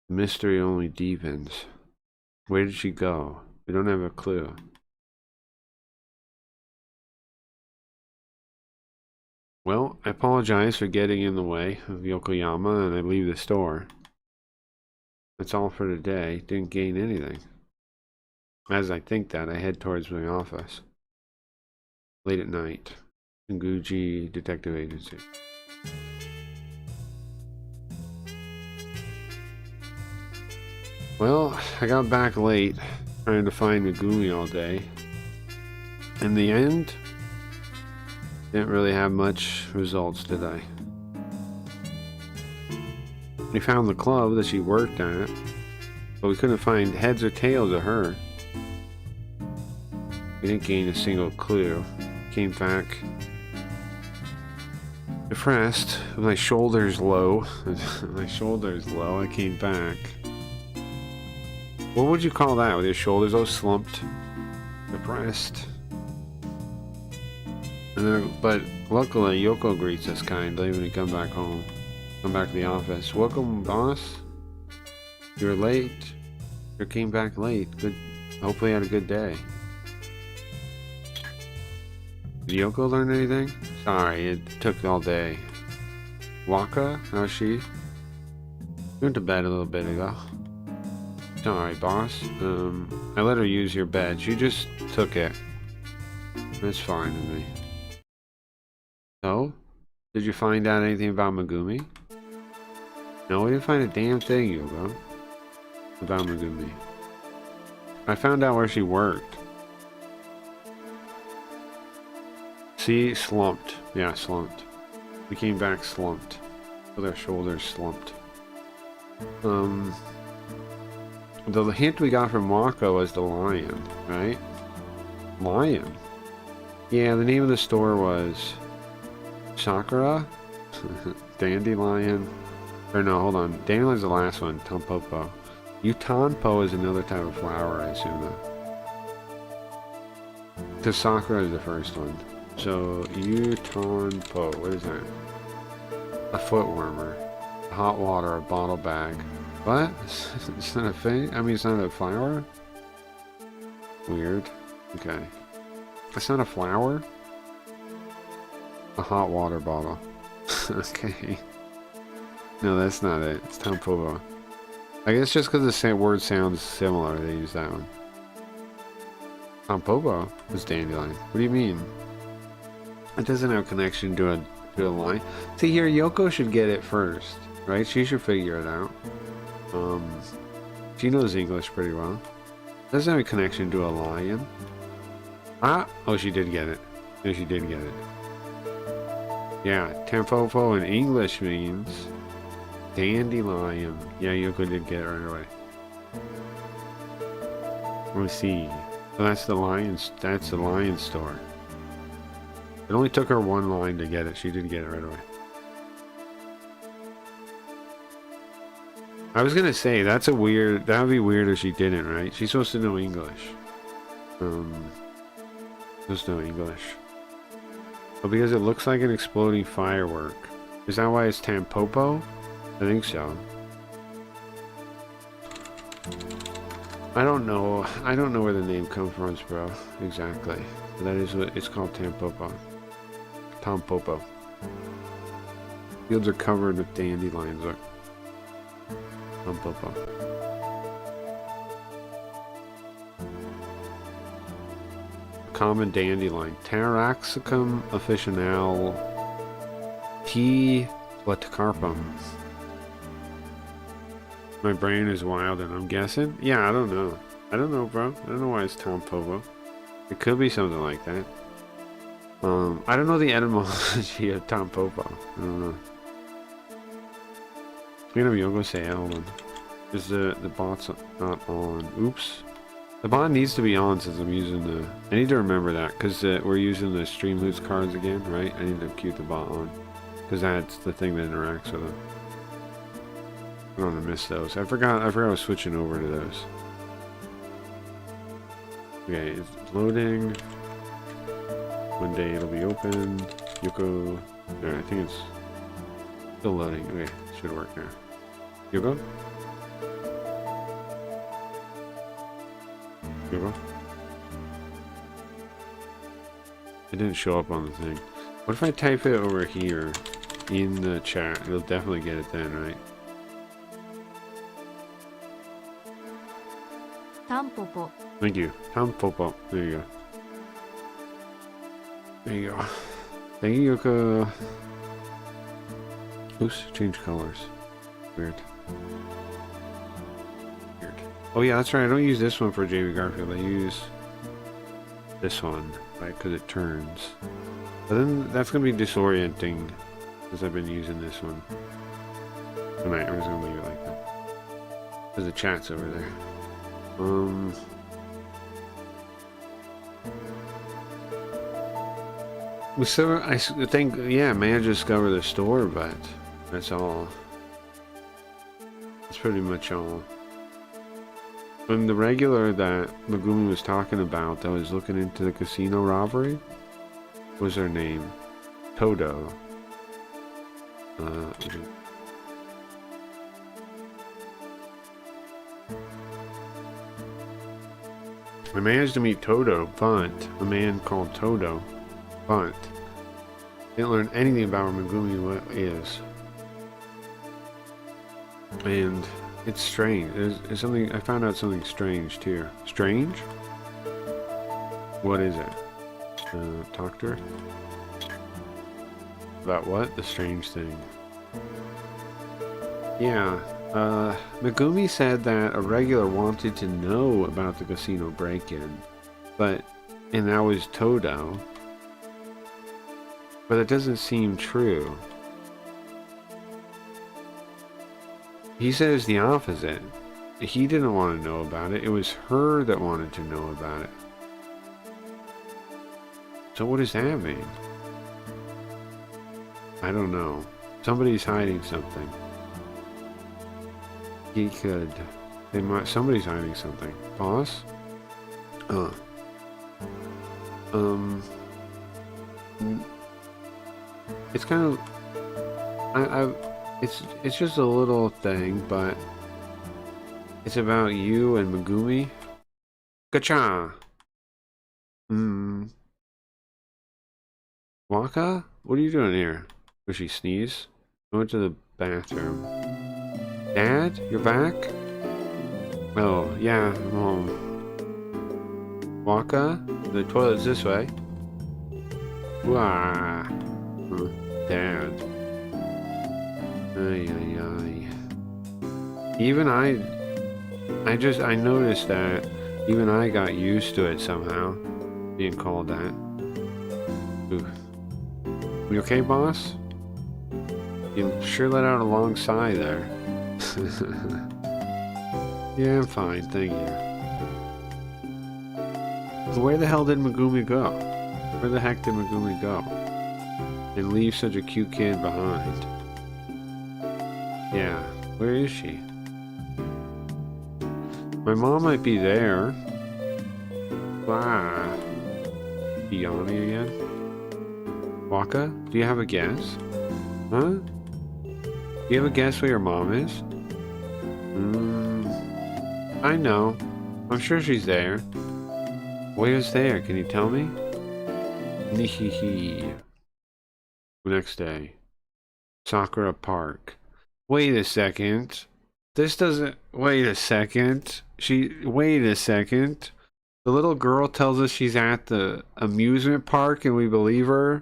The mystery only deepens. Where did she go? We don't have a clue. Well, I apologize for getting in the way of Yokoyama and I leave the store. That's all for today. Didn't gain anything. As I think that, I head towards my office. Late at night. Jinguji Detective Agency. Well, I got back late, trying to find Megumi all day. In the end, didn't really have much results, did I? We found the club that she worked at, but we couldn't find heads or tails of her. We didn't gain a single clue. Came back depressed, with my shoulders low. My shoulders low, I came back. What would you call that, with your shoulders all slumped? Depressed. And then, but luckily, Yoko greets us kindly when we come back home. Come back to the office. Welcome, boss. You were late. You came back late. Good. Hopefully you had a good day. Did Yoko learn anything? Sorry, it took all day. Waka? How's she? Went to bed a little bit ago. Sorry, boss. I let her use your bed. She just took it. That's fine with me. So? Did you find out anything about Megumi? No, we didn't find a damn thing, Yoko. about Megumi. I found out where she worked. See, slumped. Yeah, slumped. We came back slumped. With our shoulders slumped. The hint we got from Mako was the lion, right? Lion. Yeah, the name of the store was Sakura? Dandelion. Or no, hold on. Dandelion's the last one. Tampopo. Utanpo is another type of flower, I assume though. Because Sakura is the first one. So, Utanpo. What is that? A foot warmer. Hot water, a bottle bag. What? It's not a thing? I mean, it's not a flower? Weird. Okay. It's not a flower? A hot water bottle. Okay. No, that's not it. It's Tampopo. I guess just because the word sounds similar, they use that one. Tampopo is dandelion. What do you mean? It doesn't have a connection to a line. See here, Yoko should get it first, right? She should figure it out. She knows English pretty well. Doesn't have a connection to a lion. Ah! Oh, she did get it. No, she did get it. Yeah, Tampopo in English means dandelion. Yeah, Yoko did get it right away. Let me see. So that's the lion store. It only took her one line to get it. She did get it right away. I was gonna say, that would be weird if she didn't, right? She's supposed to know English. Supposed to know English. But because it looks like an exploding firework. Is that why it's Tampopo? I think so. I don't know where the name comes from, bro. Exactly. But that is what it's called, Tampopo. Tampopo. Fields are covered with dandelions. Look. Tampopo. Common dandelion. Taraxacum officinale T. platicarpum. My brain is wild and I'm guessing? Yeah, I don't know. I don't know, bro. I don't know why it's Tampopo. It could be something like that. I don't know the etymology of Tampopo. I don't know. Speaking of Yoko, say, hold on. Is the bot's not on? Oops. The bot needs to be on since I'm using the... I need to remember that because we're using the Streamloots cards again, right? I need to keep the bot on because that's the thing that interacts with them. I don't want to miss those. I forgot I was switching over to those. Okay, it's loading. One day it'll be open. Yoko. Alright, I think it's still loading. Okay, it should work now. Yoko? Yoko? It didn't show up on the thing. What if I type it over here in the chat? It'll definitely get it then, right? Tampopo. Thank you. Tampopo. There you go. There you go. Thank you, Yoko. Oops, change colors. Weird. Weird. Oh yeah, that's right. I don't use this one for JB Garfield. I use this one, right? Because it turns. But then that's going to be disorienting because I've been using this one. Alright, I'm just going to leave it like that. Because the chat's over there. So I think, yeah, managed to discover the store, but that's all. That's pretty much all. And the regular that Megumi was talking about that was looking into the casino robbery, what was her name? Todo. I managed to meet Todo, but a man called Todo, but didn't learn anything about where Megumi is. And it's strange. There's something, I found out something strange too. Strange? What is it? Talk to her? About what? The strange thing. Yeah, Megumi said that a regular wanted to know about the casino break-in, and that was Todo. But it doesn't seem true. He says the opposite. He didn't want to know about it. It was her that wanted to know about it. So what does that mean? I don't know. Somebody's hiding something. He could. They might. Somebody's hiding something. Boss? It's kind of. It's just a little thing, but it's about you and Megumi. Gacha. Waka? What are you doing here? Did she sneeze? I went to the bathroom. Dad? You're back? Oh, yeah, I'm home. Waka? The toilet's this way. Wah. Dad. Ay, ay, ay. Even I noticed that. Even I got used to it somehow. Being called that. Ooh. You okay, boss? You sure let out a long sigh there. Yeah, I'm fine, thank you. So where the hell did Megumi go? Where the heck did Megumi go? And leave such a cute kid behind? Yeah, where is she? My mom might be there. Ah. Yawning again? Waka, do you have a guess? Huh? Do you have a guess where your mom is? I know. I'm sure she's there. Where's there? Can you tell me? Nihihi. Next day. Sakura Park. Wait a second. This doesn't... Wait a second. Wait a second. The little girl tells us she's at the amusement park and we believe her?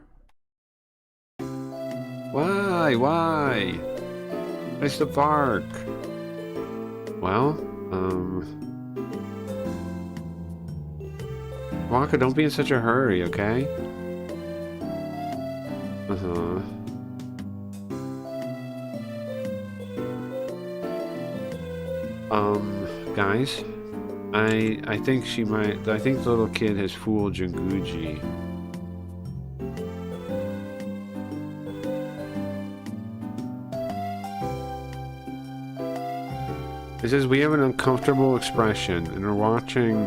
Why? Why? It's the park. Well, Waka, don't be in such a hurry, okay? Guys, I think she might. I think the little kid has fooled Jinguji. It says we have an uncomfortable expression, and we're watching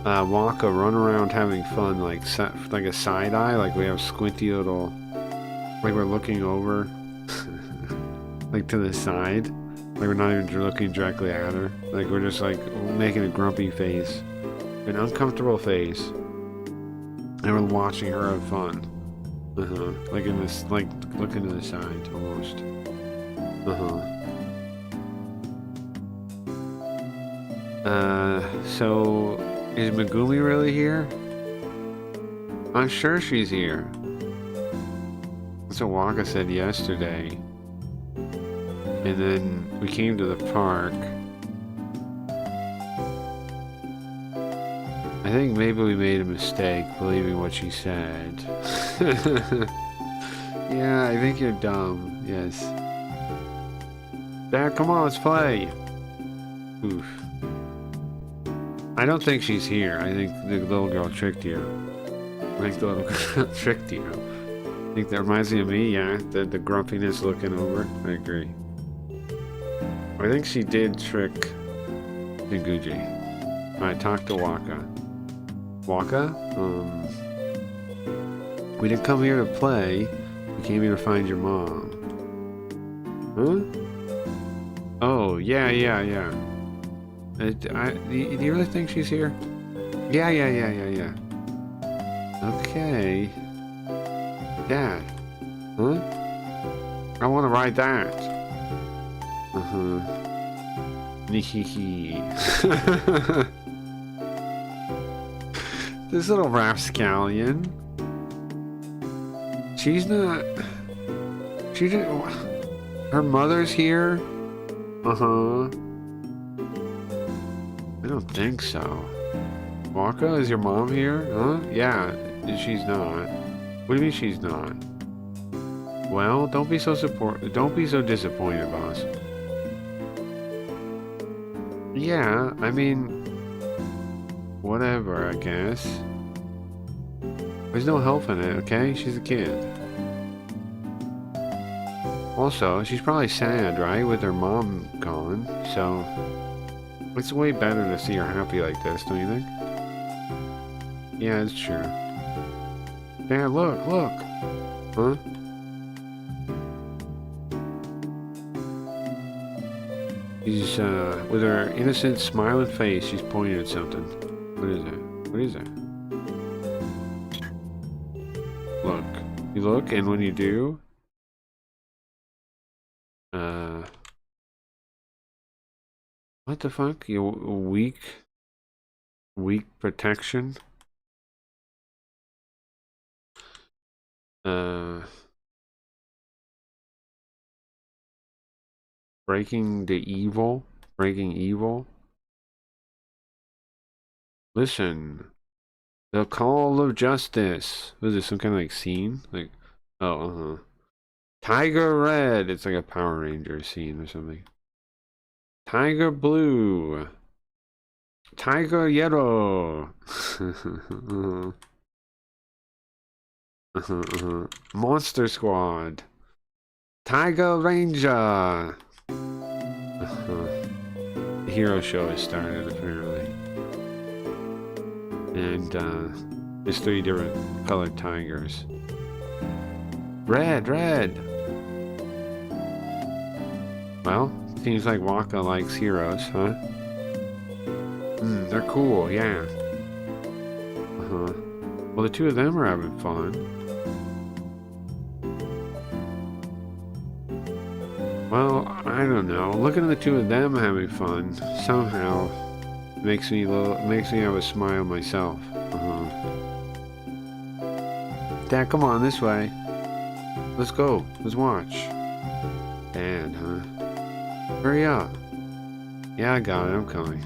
Waka run around having fun, like a side eye, like we have squinty little, like we're looking over, like to the side, like we're not even looking directly at her, like we're just like making a grumpy face, an uncomfortable face, and we're watching her have fun. Like in this, like looking to the side almost. So is Megumi really here? I'm sure she's here. That's what Waka said yesterday. And then we came to the park. I think maybe we made a mistake believing what she said. Yeah, I think you're dumb. Yes. Dad, come on, let's play. Oof. I don't think she's here. I think the little girl tricked you. I think the little girl tricked you. I think that reminds me of me, yeah. The grumpiness looking over. I agree. I think she did trick Jinguji. Alright, talk to Waka. Waka? We didn't come here to play. We came here to find your mom. Huh? Oh, yeah. Do you really think she's here? Yeah. Okay. Dad. Huh? I want to ride that. This little rapscallion. She didn't... Her mother's here? Uh-huh. I don't think so. Waka, is your mom here? Huh? Yeah, she's not. What do you mean she's not? Well, don't be so disappointed, boss. Yeah, I mean, whatever, I guess. There's no help in it, okay? She's a kid. Also, she's probably sad, right? With her mom gone, so it's way better to see her happy like this, don't you think? Yeah, it's true. Dad, look. Huh? She's, with her innocent, smiling face, she's pointing at something. What is it? What is it? Look. You look, and when you do... What the fuck? You weak protection? Breaking evil. Listen. The call of justice. Was this some kind of like scene? Like, oh, Tiger Red. It's like a Power Ranger scene or something. Tiger Blue. Tiger Yellow. Monster Squad. Tiger Ranger. The hero show has started, apparently. And, there's 3 different colored tigers. Red! Well, seems like Waka likes heroes, huh? They're cool, yeah. Well, the 2 of them are having fun. Well, I don't know. Looking at the 2 of them having fun somehow makes me have a smile myself. Dad, come on this way. Let's go. Let's watch. Dad, huh? Hurry up. Yeah, I got it. I'm coming.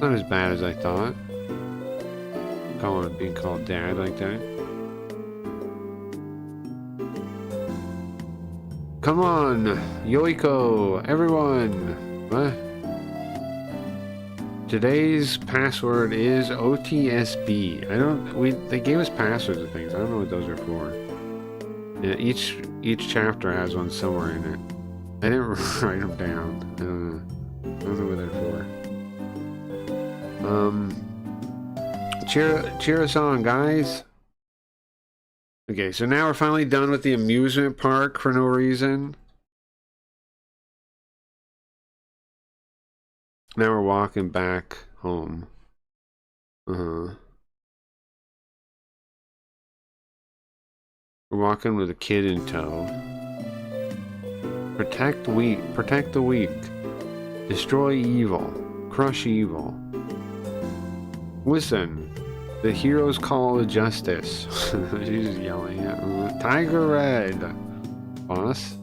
Not as bad as I thought. Being called Dad like that. Come on, Yoiko, everyone. What? Today's password is OTSB. They gave us passwords and things. I don't know what those are for. Yeah, each chapter has one somewhere in it. I didn't write them down. I don't know what they're for. Cheer us on, guys. Okay, so now we're finally done with the amusement park for no reason. Now we're walking back home. We're walking with a kid in tow. Protect the weak. Destroy evil. Crush evil. Listen. The hero's call of justice. She's just yelling at me. Tiger Red. Boss.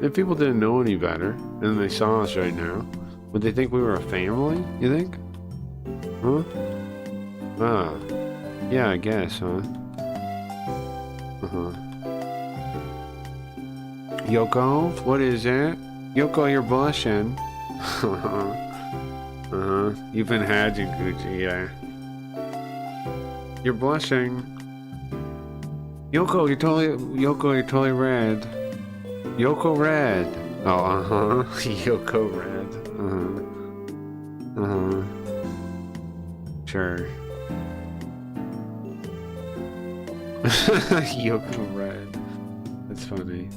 If people didn't know any better, and then they saw us right now, would they think we were a family, you think? Huh? Ah. Yeah, I guess, huh? Yoko? What is it? Yoko, you're blushing. You've been hedging, Gucci, yeah. You're blushing. Yoko, you're totally red. Yoko Red. Oh, Yoko Red. Sure. Yoko Red. That's funny.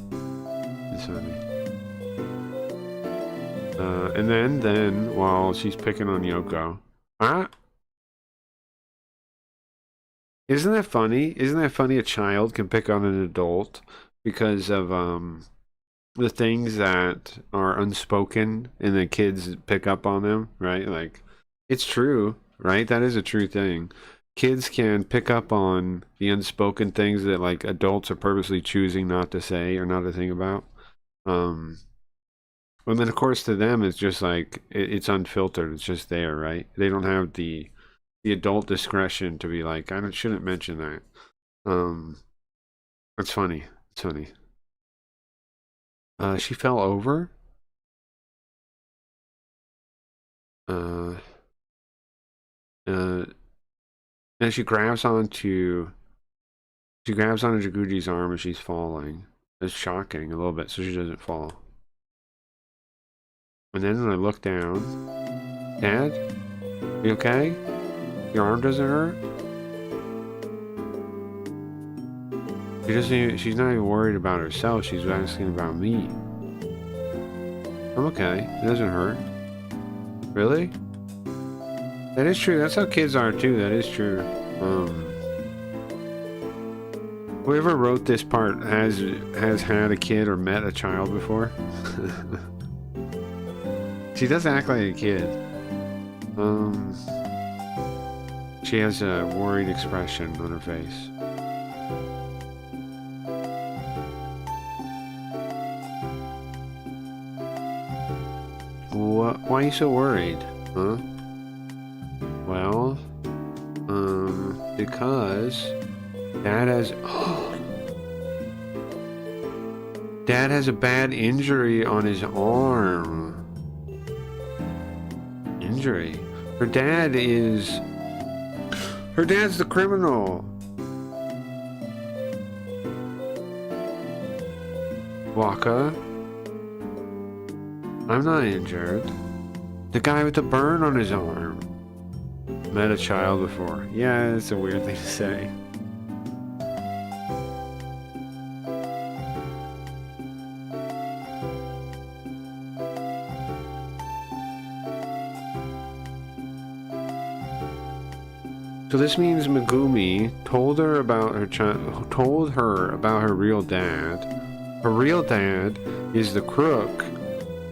And then while she's picking on Yoko, isn't that funny? Isn't that funny? A child can pick on an adult because of the things that are unspoken, and the kids pick up on them, right? Like, it's true, right? That is a true thing. kids can pick up on the unspoken things that like adults are purposely choosing not to say or not to think about. And then of course to them it's just like it's unfiltered. It's just there, right? They don't have the adult discretion to be like, shouldn't mention that. It's funny. It's funny. She fell over. And she grabs onto Jaguji's arm as she's falling. It's shocking a little bit, so she doesn't fall. And then when I look down, Dad, you okay? Your arm doesn't hurt? She's not even worried about herself, she's asking about me. I'm okay, it doesn't hurt. Really? That is true, that's how kids are too, that is true. Whoever wrote this part has had a kid or met a child before. She does act like a kid. She has a worried expression on her face. What? Why are you so worried? Huh? Well, because Dad has Dad has a bad injury on his arm. Injury? Her dad's the criminal. Waka, I'm not injured. The guy with the burn on his arm. Met a child before. Yeah, it's a weird thing to say. So this means Megumi told her about her real dad. Her real dad is the crook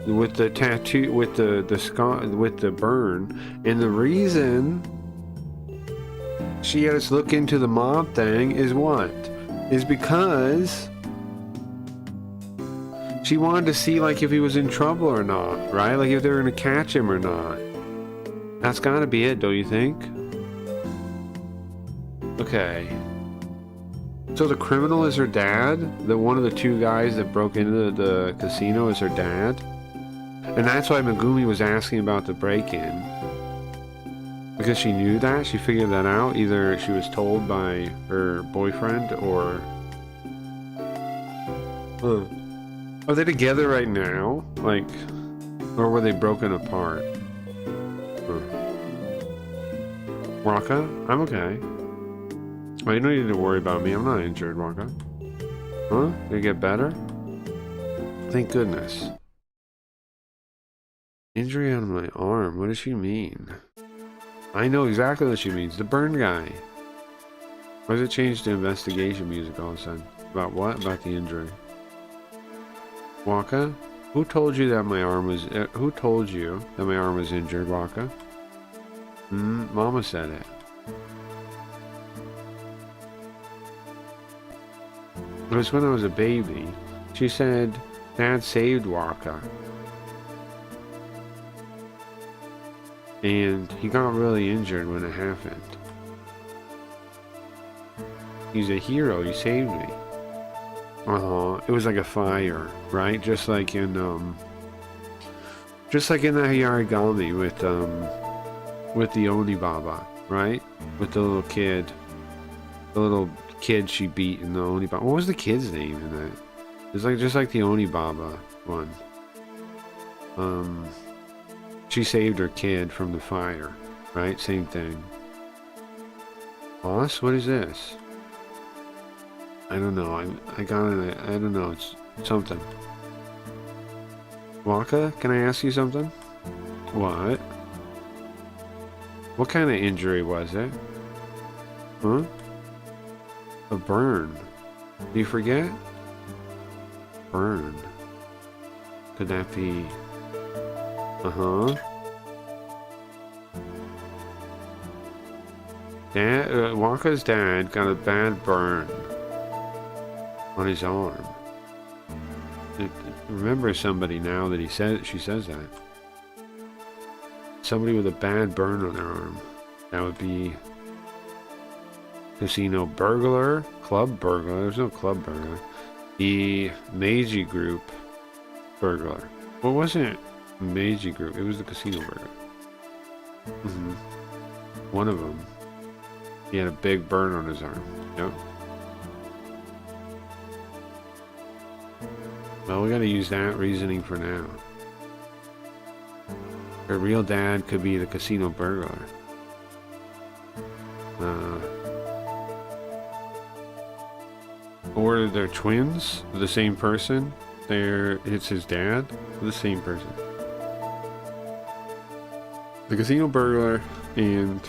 with the tattoo, with the scar, with the burn, and the reason she had us look into the mob thing is what? Is because she wanted to see like if he was in trouble or not, right? Like if they were gonna catch him or not. That's gotta be it, don't you think? Okay. So the criminal is her dad? The one of the two guys that broke into the casino is her dad? And that's why Megumi was asking about the break-in. Because she knew that? She figured that out? Either she was told by her boyfriend or... Are they together right now? Like... Or were they broken apart? Waka? I'm okay. Oh, you don't need to worry about me. I'm not injured, Waka. Huh? Did it get better? Thank goodness. Injury on my arm. What does she mean? I know exactly what she means. The burn guy. Why does it change to investigation music all of a sudden? About what? About the injury. Waka? Who told you that my arm was... who told you that my arm was injured, Waka? Mama said it. It was when I was a baby. She said, Dad saved Waka. And he got really injured when it happened. He's a hero, he saved me. It was like a fire, right? Just like in the Yarigami with the Onibaba, right? With the little kid. The little kid she beat in the Onibaba. What was the kid's name in that? It's like just like the Onibaba one. She saved her kid from the fire, right? Same thing. Boss, what is this? I don't know. I don't know. It's something. Waka, can I ask you something? What? What kind of injury was it? Huh? A burn. Do you forget? Burn. Could that be... Waka's dad got a bad burn on his arm. Remember somebody now that she says that. Somebody with a bad burn on their arm. That would be casino burglar, club burglar. There's no club burglar. The Meiji Group burglar. What wasn't Meiji Group? It was the casino burglar. One of them. He had a big burn on his arm. Yep. Well, we gotta use that reasoning for now. Her real dad could be the casino burglar. Or they're twins, the same person. It's his dad, the same person. The casino burglar and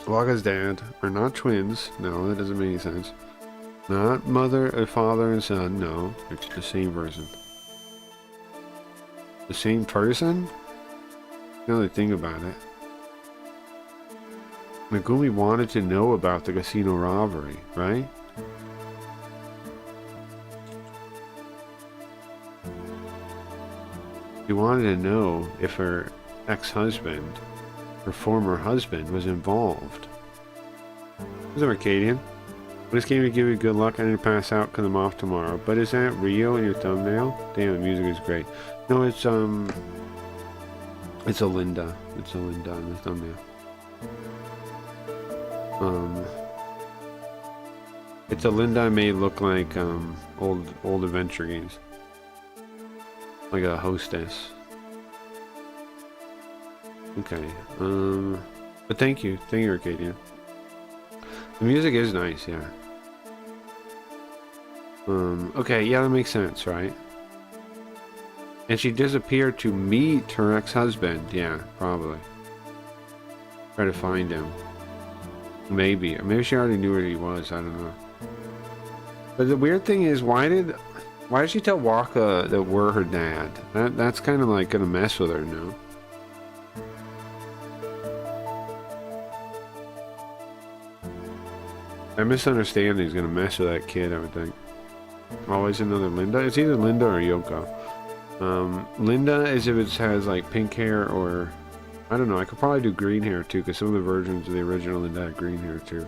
Waka's dad are not twins. No, that doesn't make any sense. Not mother, father, and son. No, it's the same person. The same person? Now that I think about it. Megumi wanted to know about the casino robbery, right? She wanted to know if her ex-husband, her former husband, was involved. What's up, Arcadian? This game will give you good luck. I need to pass out because I'm off tomorrow. But is that Rio in your thumbnail? Damn, the music is great. No, it's Alinda. It's Alinda in the thumbnail. It's Alinda I made look like old adventure games. Like a hostess. Okay. But thank you, Arcadia. The music is nice, yeah. Okay, yeah, that makes sense, right? And she disappeared to meet her ex-husband. Yeah, probably. Try to find him. Maybe. Or maybe she already knew where he was. I don't know. But the weird thing is, why did she tell Waka that we're her dad? That's kind of like gonna mess with her, no? That misunderstanding is gonna mess with that kid, I would think. Always another Linda? It's either Linda or Yoko. Linda is if it has like pink hair, or I don't know, I could probably do green hair too, because some of the versions of the original Linda had green hair too.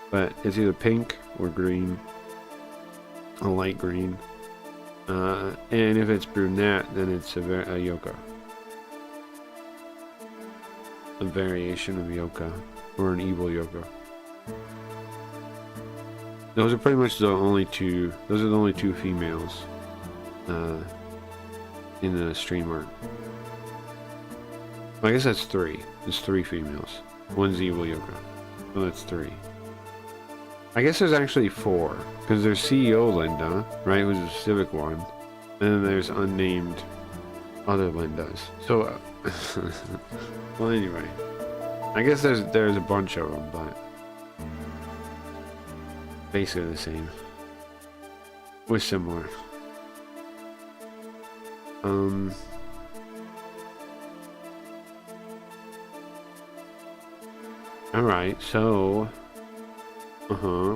But it's either pink or green. A light green. And if it's brunette, then it's a Yoko. A variation of Yoko. Or an evil Yoko. Those are pretty much the only two. Those are the only two females in the stream art. Well, I guess that's three. There's three females. One's evil Yoko. So that's three. I guess there's actually four, because there's CEO Linda, right, who's a civic one, and then there's unnamed other Lindas. So, well, anyway, I guess there's a bunch of them, but basically the same. We're similar. Alright, so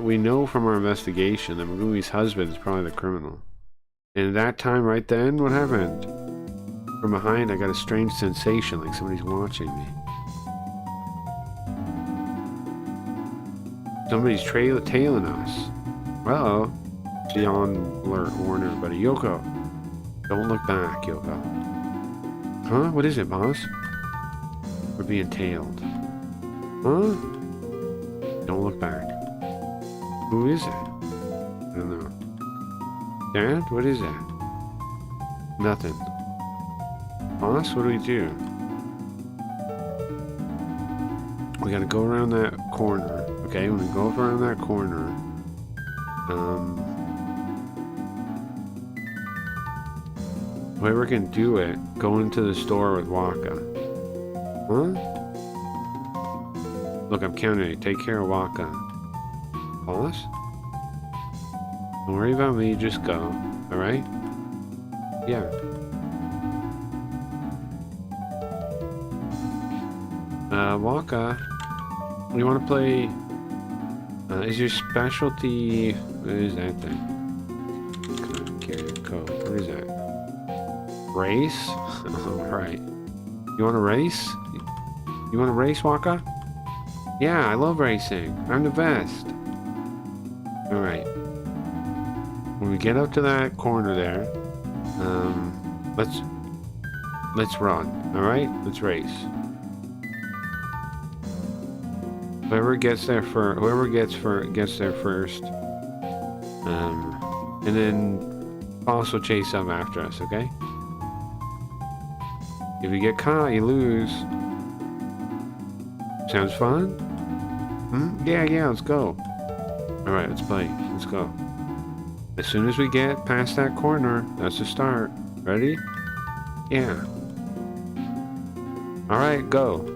we know from our investigation that Megumi's husband is probably the criminal. And at that time right then, what happened? From behind I got a strange sensation, like somebody's watching me. Somebody's tailing us. Uh-oh. Beyond alert, warn everybody. Yoko! Don't look back, Yoko. Huh? What is it, boss? We're being tailed. Huh? Don't look back. Who is it? I don't know. Dad? What is that? Nothing. Boss, what do we do? We gotta go around that corner. Okay, when we go around that corner, whoever can do it, go into the store with Waka. Huh? Look, I'm counting it. Take care of Waka. Boss? Don't worry about me, just go. Alright? Yeah. Waka. You want to play? Is your specialty? What is that thing? Carrier code. What is that? Race? All right. You want to race? You want to race, Waka? Yeah, I love racing. I'm the best. All right. When we get up to that corner there, let's run. All right, let's race. Whoever gets there first, gets there first. And then boss will chase up after us. Okay. If you get caught, you lose. Sounds fun? Yeah, let's go. Alright, let's play. Let's go. As soon as we get past that corner, that's the start. Ready? Yeah. Alright, go.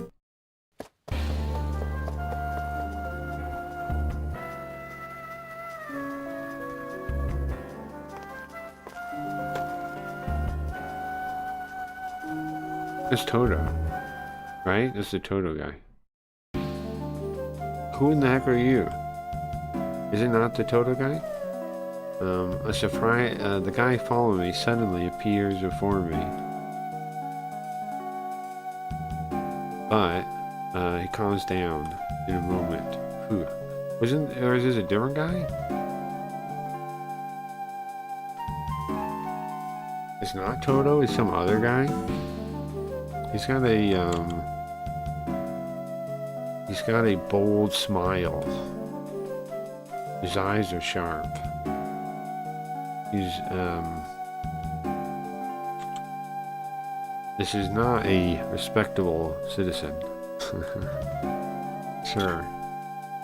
It's Toto. Right? That's the Toto guy. Who in the heck are you? Is it not the Toto guy? A surprise, the guy following me suddenly appears before me. But, he calms down in a moment. Who? Or is this a different guy? It's not Toto, it's some other guy? He's got a bold smile. His eyes are sharp. This is not a respectable citizen. Sure.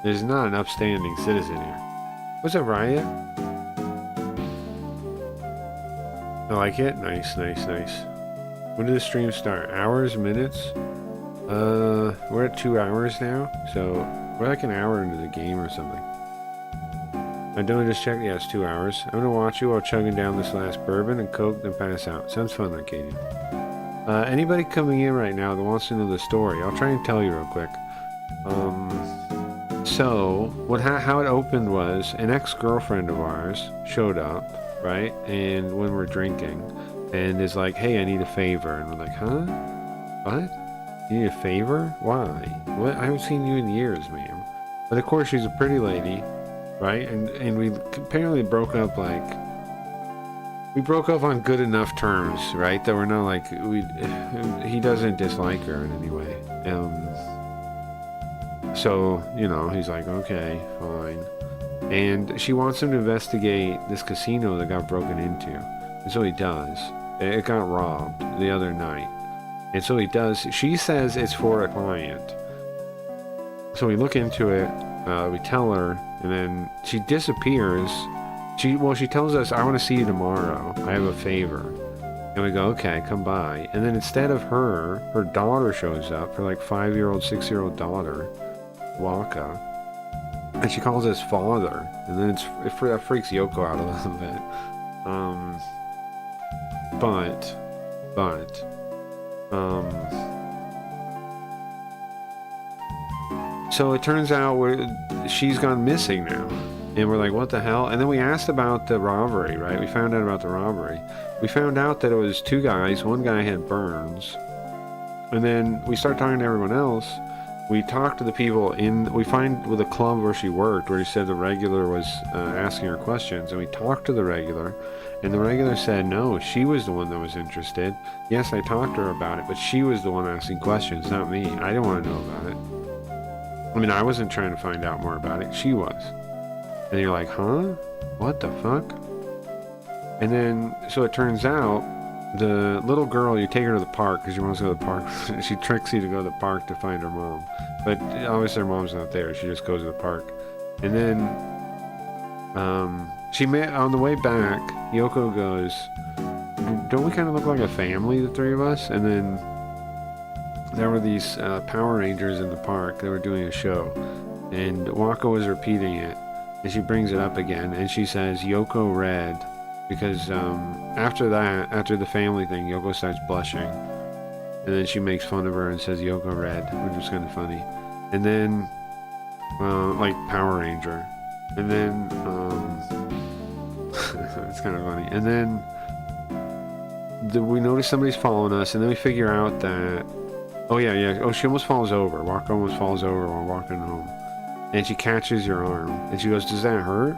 This is not an upstanding citizen here. What's up, Riot? I like it. Nice. When did the stream start? Hours, minutes? We're at 2 hours now, so we're like an hour into the game or something. I don't just check. Yeah, it's 2 hours. I'm gonna watch you while chugging down this last bourbon and coke, then pass out. Sounds fun, Arcadian. Anybody coming in right now that wants to know the story, I'll try and tell you real quick. So how it opened was an ex-girlfriend of ours showed up, right? And when we're drinking, and is like, "Hey, I need a favor," and we're like, "Huh? What? You need a favor? Why? What? I haven't seen you in years, ma'am." But of course, she's a pretty lady, right? And we apparently broke up on good enough terms, right? That we're not like he doesn't dislike her in any way. So you know, he's like, "Okay, fine." And she wants him to investigate this casino that got broken into, and so he does. It got robbed the other night. And so he does. She says it's for a client. So we look into it, we tell her, and then she disappears. She tells us, "I want to see you tomorrow. I have a favor." And we go, "Okay, come by." And then instead of her daughter shows up, her like 5-year-old, 6-year-old daughter, Waka. And she calls us father. And then that freaks Yoko out a little bit. So it turns out she's gone missing now. And we're like, what the hell? And then we asked about the robbery, right? We found out about the robbery. We found out that it was 2 guys. One guy had burns. And then we start talking to everyone else. We talked to the people we find with the club where she worked, where he said the regular was asking her questions. And we talked to the regular. And the regular said, no, she was the one that was interested. Yes, I talked to her about it, but she was the one asking questions, not me. I didn't want to know about it. I mean, I wasn't trying to find out more about it. She was. And you're like, huh? What the fuck? And then, so it turns out, the little girl, you take her to the park because she wants to go to the park. She tricks you to go to the park to find her mom. But obviously her mom's not there. She just goes to the park. And then, on the way back, Yoko goes, don't we kind of look like a family, the 3 of us? And then there were these Power Rangers in the park. They were doing a show. And Waka was repeating it. And she brings it up again. And she says, Yoko Red. Because after the family thing, Yoko starts blushing. And then she makes fun of her and says Yoko Red, which was kind of funny. And then like Power Ranger. And then, it's kind of funny. And then we notice somebody's following us, and then we figure out that, oh yeah, oh, she almost falls over. Waka almost falls over while walking home. And she catches your arm, and she goes, does that hurt?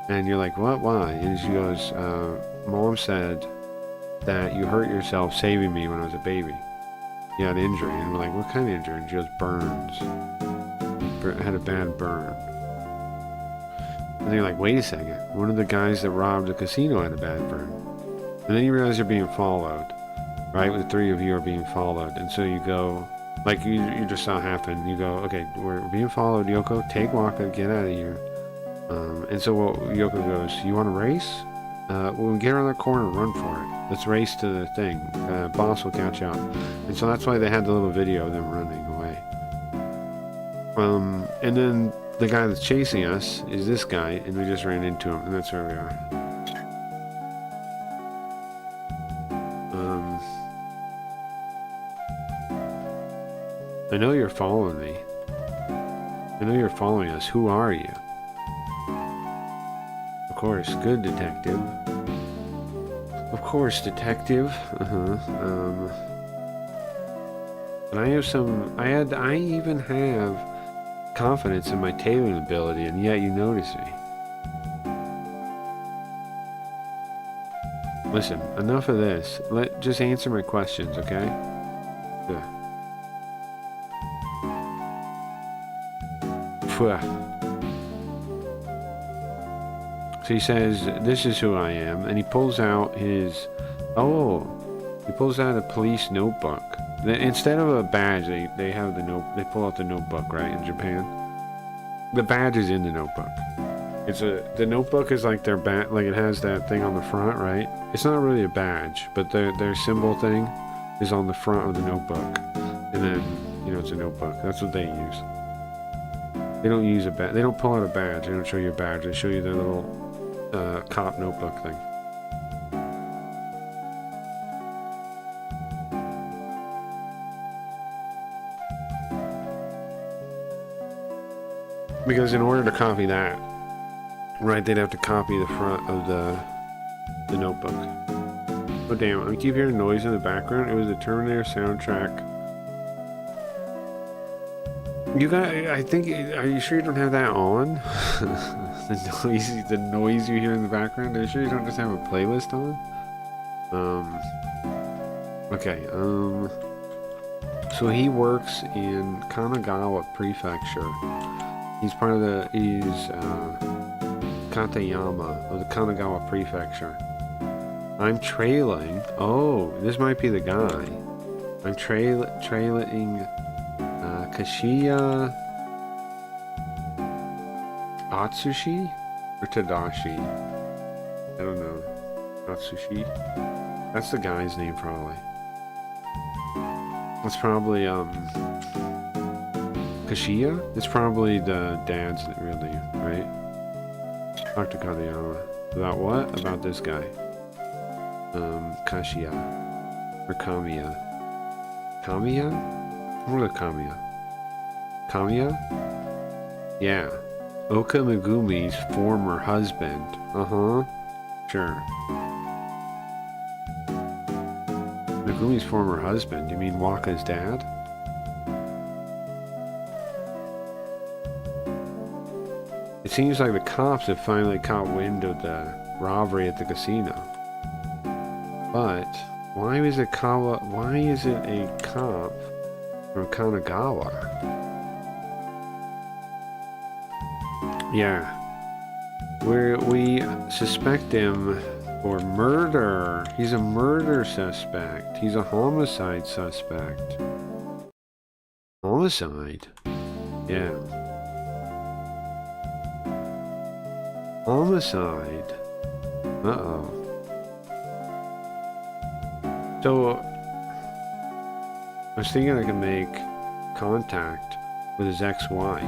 And you're like, what, why? And she goes, Mom said that you hurt yourself saving me when I was a baby. You had an injury. And we're like, what kind of injury? And she goes, burns. Had a bad burn. And then you're like, wait a second. One of the guys that robbed the casino had a bad burn. And then you realize you're being followed. Right? The three of you are being followed. And so you go, like you just saw happen. You go, okay, we're being followed, Yoko. Take Waka, get out of here. And so Yoko goes, you want to race? We'll get around that corner and run for it. Let's race to the thing. Boss will catch up. And so that's why they had the little video of them running away. And then the guy that's chasing us is this guy, and we just ran into him, and that's where we are. I know you're following me. I know you're following us. Who are you? Of course, good detective. Of course, detective. And I have some. I even have confidence in my tailoring ability, and yet you notice me. Listen, enough of this. Just answer my questions, okay? Yeah. So he says, this is who I am, and he pulls out his, he pulls out a police notebook. Instead of a badge, they have they pull out the notebook, right, in Japan? The badge is in the notebook. The notebook is like their like it has that thing on the front, right? It's not really a badge, but their symbol thing is on the front of the notebook. And then, it's a notebook. That's what they use. They don't use a badge. They don't pull out a badge. They don't show you a badge. They show you their little cop notebook thing. Because in order to copy that, right, they'd have to copy the front of the notebook. Oh damn! I keep hearing noise in the background. It was the Terminator soundtrack. You got, I think, are you sure you don't have that on? the noise you hear in the background? Are you sure you don't just have a playlist on? Okay, so he works in Kanagawa Prefecture. He's part of he's Katayama of the Kanagawa Prefecture. I'm trailing, this might be the guy. I'm trailing Kashiya Atsushi or Tadashi? I don't know. Atsushi? That's the guy's name, probably. That's probably Kashiya? It's probably the dad's real name, right? Dr. Katayama. About what? About this guy. Kashiya. Or Kamiya. Kamiya? Or the Kamiya? Kamiya? Yeah. Oka Megumi's former husband. Sure. Megumi's former husband? You mean Waka's dad? It seems like the cops have finally caught wind of the robbery at the casino. But why is it a cop from Kanagawa? Yeah. We suspect him for murder. He's a murder suspect. He's a homicide suspect. Homicide? Yeah. Homicide. Uh-oh. So, I was thinking I could make contact with his ex-wife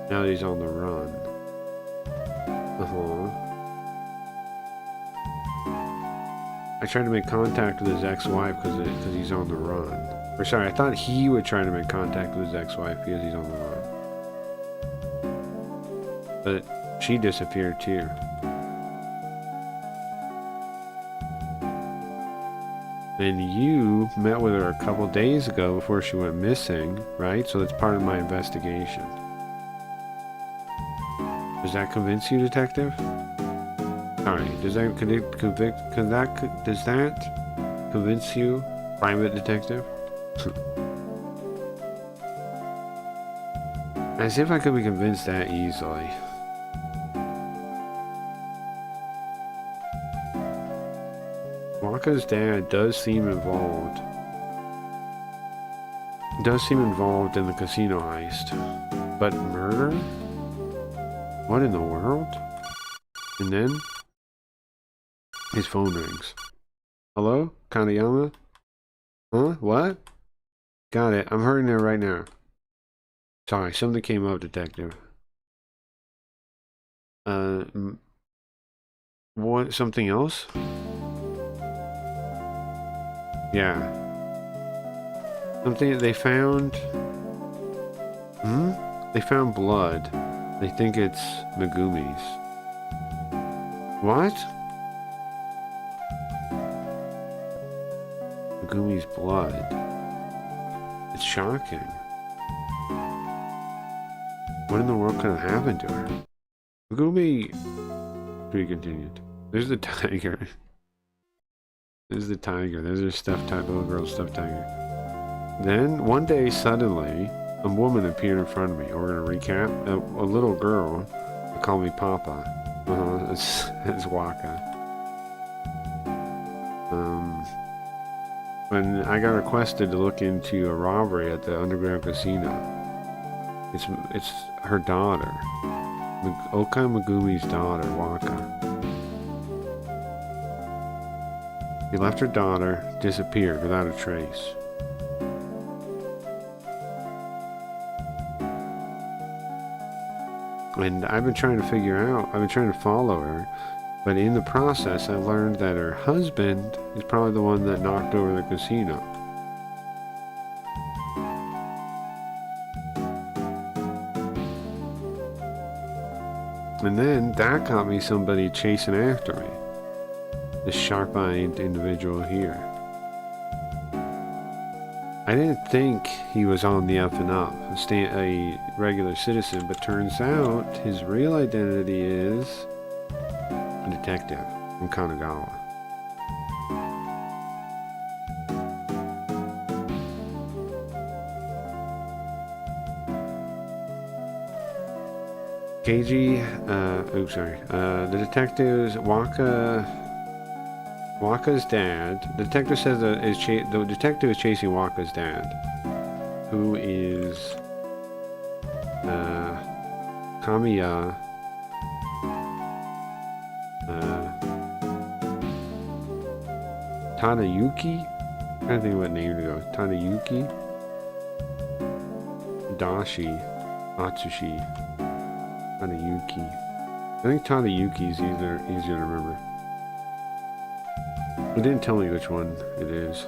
now that he's on the run. I tried to make contact with his ex-wife because he's on the run. Or sorry, I thought he would try to make contact with his ex-wife because he's on the run. But she disappeared too. And you met with her a couple days ago before she went missing, right? So that's part of my investigation. Does that convince you, detective? Sorry, does that convince you, private detective? As if I could be convinced that easily. Waka's dad does seem involved. In the casino heist. But murder? What in the world? And then his phone rings. Hello? Kanayama? Huh? What? Got it. I'm hurrying there right now. Sorry, something came up, detective. What? Something else? Yeah. Something they found. They found blood. They think it's Megumi's. What? Megumi's blood. It's shocking. What in the world could have happened to her? Megumi. To be continued. There's the tiger. There's the tiger. There's her stuffed tiger, little girl's stuffed tiger. Then, one day, suddenly, a woman appeared in front of me. We're gonna recap. A little girl called me Papa. It's Waka. When I got requested to look into a robbery at the underground casino. It's her daughter. Oka Megumi's daughter, Waka. He left her daughter, disappeared without a trace. And I've been trying to follow her, but in the process I learned that her husband is probably the one that knocked over the casino. And then that got me somebody chasing after me. This sharp-eyed individual here. I didn't think he was on the up and up, a regular citizen, but turns out his real identity is a detective from Kanagawa. The detectives, Waka's dad. The detective says that the detective is chasing Waka's dad, who is Kamiya. Tadayuki? I'm trying to think what name to go. Tadayuki? Dashi. Atsushi. Tadayuki. I think Tadayuki is easier to remember. It didn't tell me which one it is.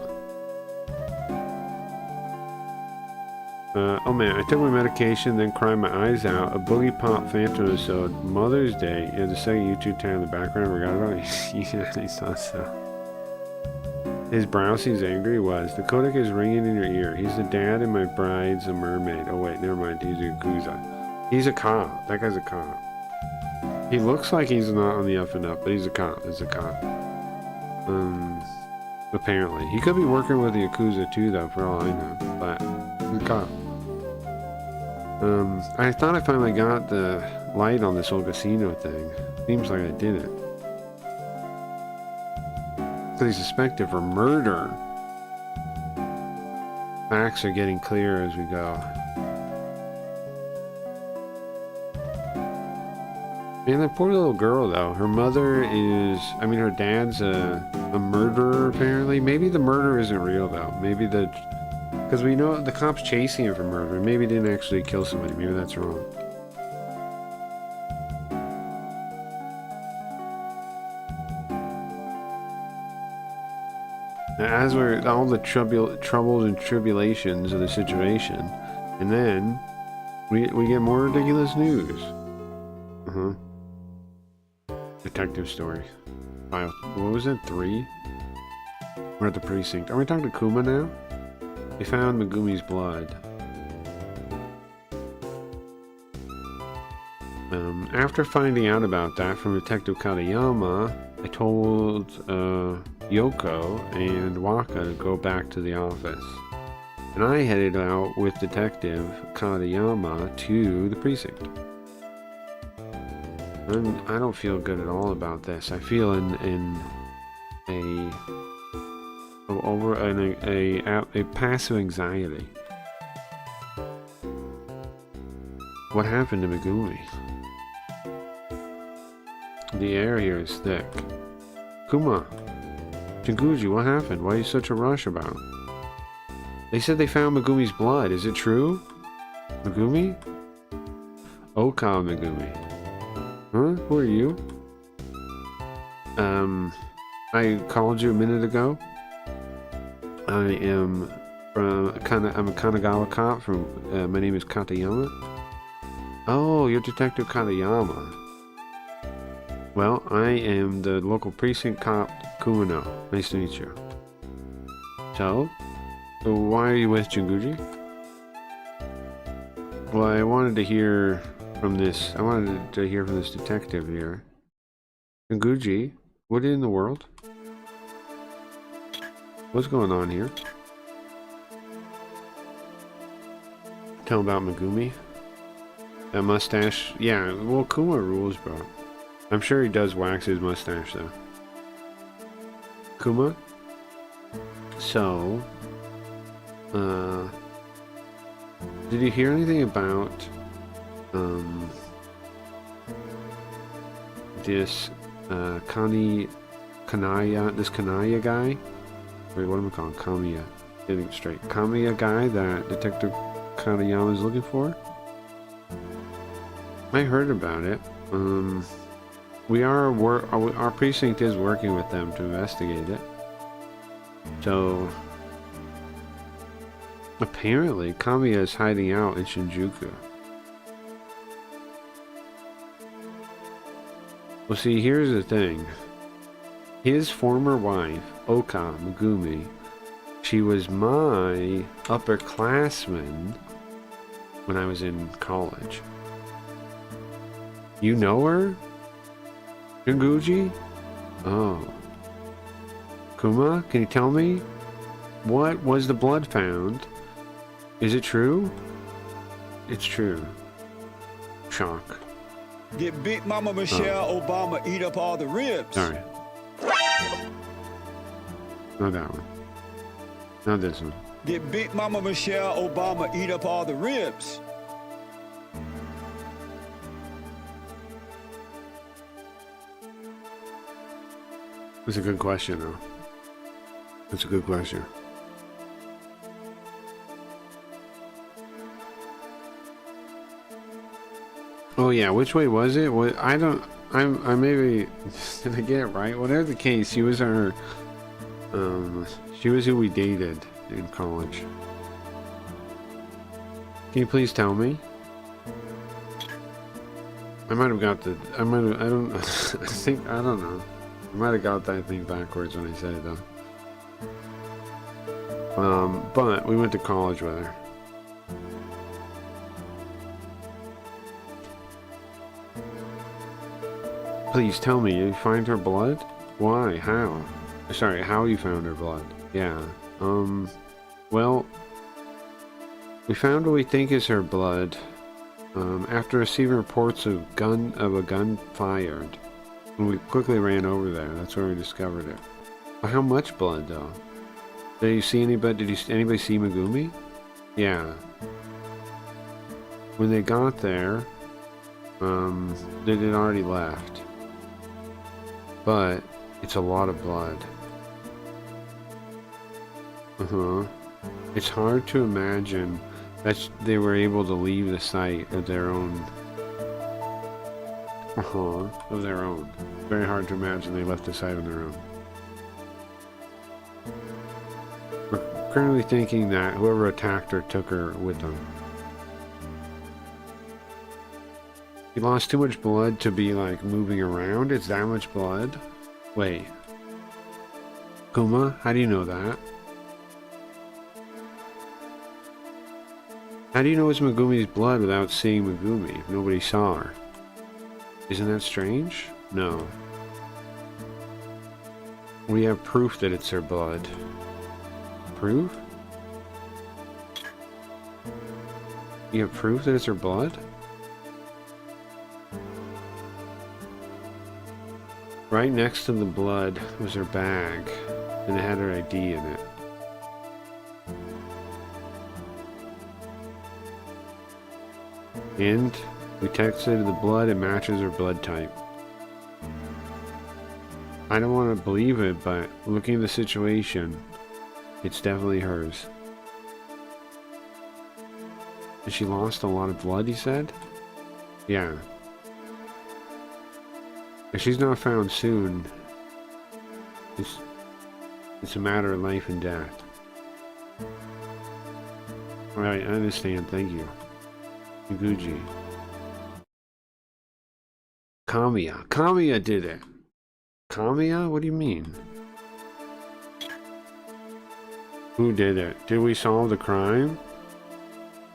Oh man, I took my medication, then cried my eyes out. A Boogie Pop Phantom episode, Mother's Day, and the second YouTube tag in the background. Forgot about it. Yeah, I saw so. His brow seems angry. He was. The codec is ringing in your ear. He's the dad and my bride's a mermaid. Oh wait, never mind. He's a Yakuza. He's a cop. That guy's a cop. He looks like he's not on the up and up, but he's a cop. He's a cop. Apparently. He could be working with the Yakuza too, though, for all I know. But he's a cop. I thought I finally got the light on this whole casino thing. Seems like I didn't. Because he's suspected for murder. Facts are getting clearer as we go. And that poor little girl, though. Her mother is... I mean, her dad's a murderer, apparently. Maybe the murder isn't real, though. Maybe the... Because we know the cops chasing him for murder. Maybe he didn't actually kill somebody. Maybe that's wrong. As we're... All the troubles and tribulations of the situation. And then... We get more ridiculous news. Uh-huh. Detective story. File. What was it? 3? We're at the precinct. Are we talking to Kuma now? They found Megumi's blood. After finding out about that from Detective Katayama, I told Yoko and Waka to go back to the office. And I headed out with Detective Katayama to the precinct. I don't feel good at all about this. I feel in a passive anxiety. What happened to Megumi? The air here is thick. Kuma, Jinguji, what happened? Why are you such a rush about? They said they found Megumi's blood. Is it true? Megumi? Oka Megumi. Huh? Who are you? I called you a minute ago. I am I'm a Kanagawa cop from, my name is Katayama. Oh, you're Detective Katayama. Well, I am the local precinct cop, Kumano. Nice to meet you. So why are you with Jinguji? Well, I wanted to hear from this detective here. Jinguji, what in the world? What's going on here? Tell about Megumi. That mustache. Yeah, well, Kuma rules, bro. I'm sure he does wax his mustache, though. Kuma? So, did you hear anything about, this, this Kanaya guy? Wait, what am I calling? Kamiya. Getting it straight. Kamiya guy that Detective Katayama is looking for? I heard about it. Our precinct is working with them to investigate it. So, apparently, Kamiya is hiding out in Shinjuku. Well, see, here's the thing. His former wife, Oka Megumi, she was my upperclassman when I was in college. You know her? Jinguji? Oh. Kuma, can you tell me? What was the blood found? Is it true? It's true. Shock. Did Big Mama Michelle Obama eat up all the ribs? Sorry. Not that one. Not this one. Did Big Mama Michelle Obama eat up all the ribs? That's a good question, though. That's a good question. Oh yeah, which way was it? What I maybe did I get it right? Whatever the case, she was our she was who we dated in college. Can you please tell me? I don't know. I might have got that thing backwards when I said it though. But we went to college with her. Please tell me, you find her blood? Why? How? Sorry, how you found her blood? Yeah. Well, we found what we think is her blood after receiving reports of a gun fired. And we quickly ran over there. That's where we discovered it. But how much blood, though? Did you see anybody? Did anybody see Megumi? Yeah. When they got there, they had already left. But it's a lot of blood. It's hard to imagine that they were able to leave the site of their own. Of their own. Very hard to imagine they left the site on their own. We're currently thinking that whoever attacked her took her with them. He lost too much blood to be like moving around. It's that much blood. Wait. Kuma, how do you know that? How do you know it's Megumi's blood without seeing Megumi if nobody saw her? Isn't that strange? No. We have proof that it's her blood. Proof? You have proof that it's her blood? Right next to the blood was her bag, and it had her ID in it. And we texted the blood, it matches her blood type. I don't want to believe it, but looking at the situation, it's definitely hers. And she lost a lot of blood, he said? Yeah. If she's not found soon, it's a matter of life and death. Alright, I understand, thank you. Iguchi. Kamiya. Kamiya did it. Kamiya? What do you mean? Who did it? Did we solve the crime?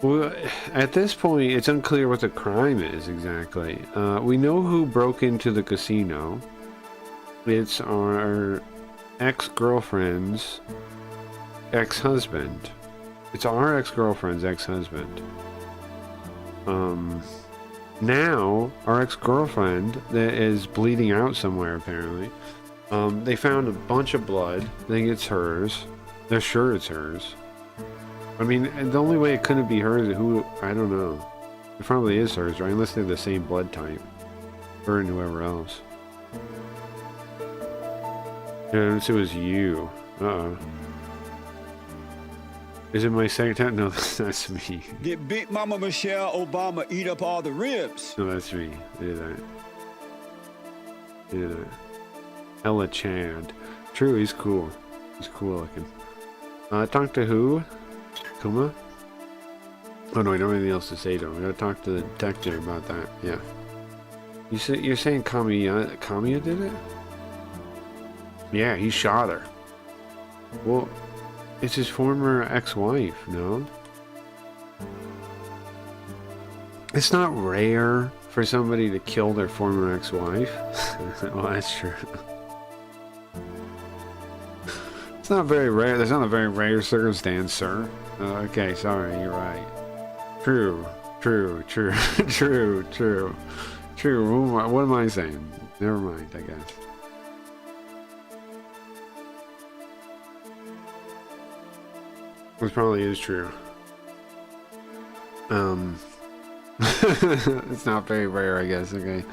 Well, at this point, it's unclear what the crime is exactly. We know who broke into the casino. It's our ex-girlfriend's ex-husband. It's our ex-girlfriend's ex-husband. Now, our ex-girlfriend that is bleeding out somewhere, apparently. They found a bunch of blood. They think it's hers. They're sure it's hers. I mean, the only way it couldn't be hers is who... I don't know. It probably is hers, right? Unless they're the same blood type. Her and whoever else. Yeah, it was you. Uh-oh. Is it my secretary? No, that's me. Did Big Mama Michelle Obama eat up all the ribs? No, that's me. I did that. I did that. Ella Chad. True, he's cool. He's cool looking. Talk to who? Kuma? Oh no, I don't have anything else to say to him. I gotta talk to the detective about that. Yeah. You're saying Kamiya did it? Yeah, he shot her. Well, it's his former ex-wife, no? It's not rare for somebody to kill their former ex-wife. Well, that's true. It's not very rare. There's not a very rare circumstance, sir. Okay, sorry, you're right. True. What am I saying? Never mind, I guess. This probably is true. It's not very rare, I guess. Okay.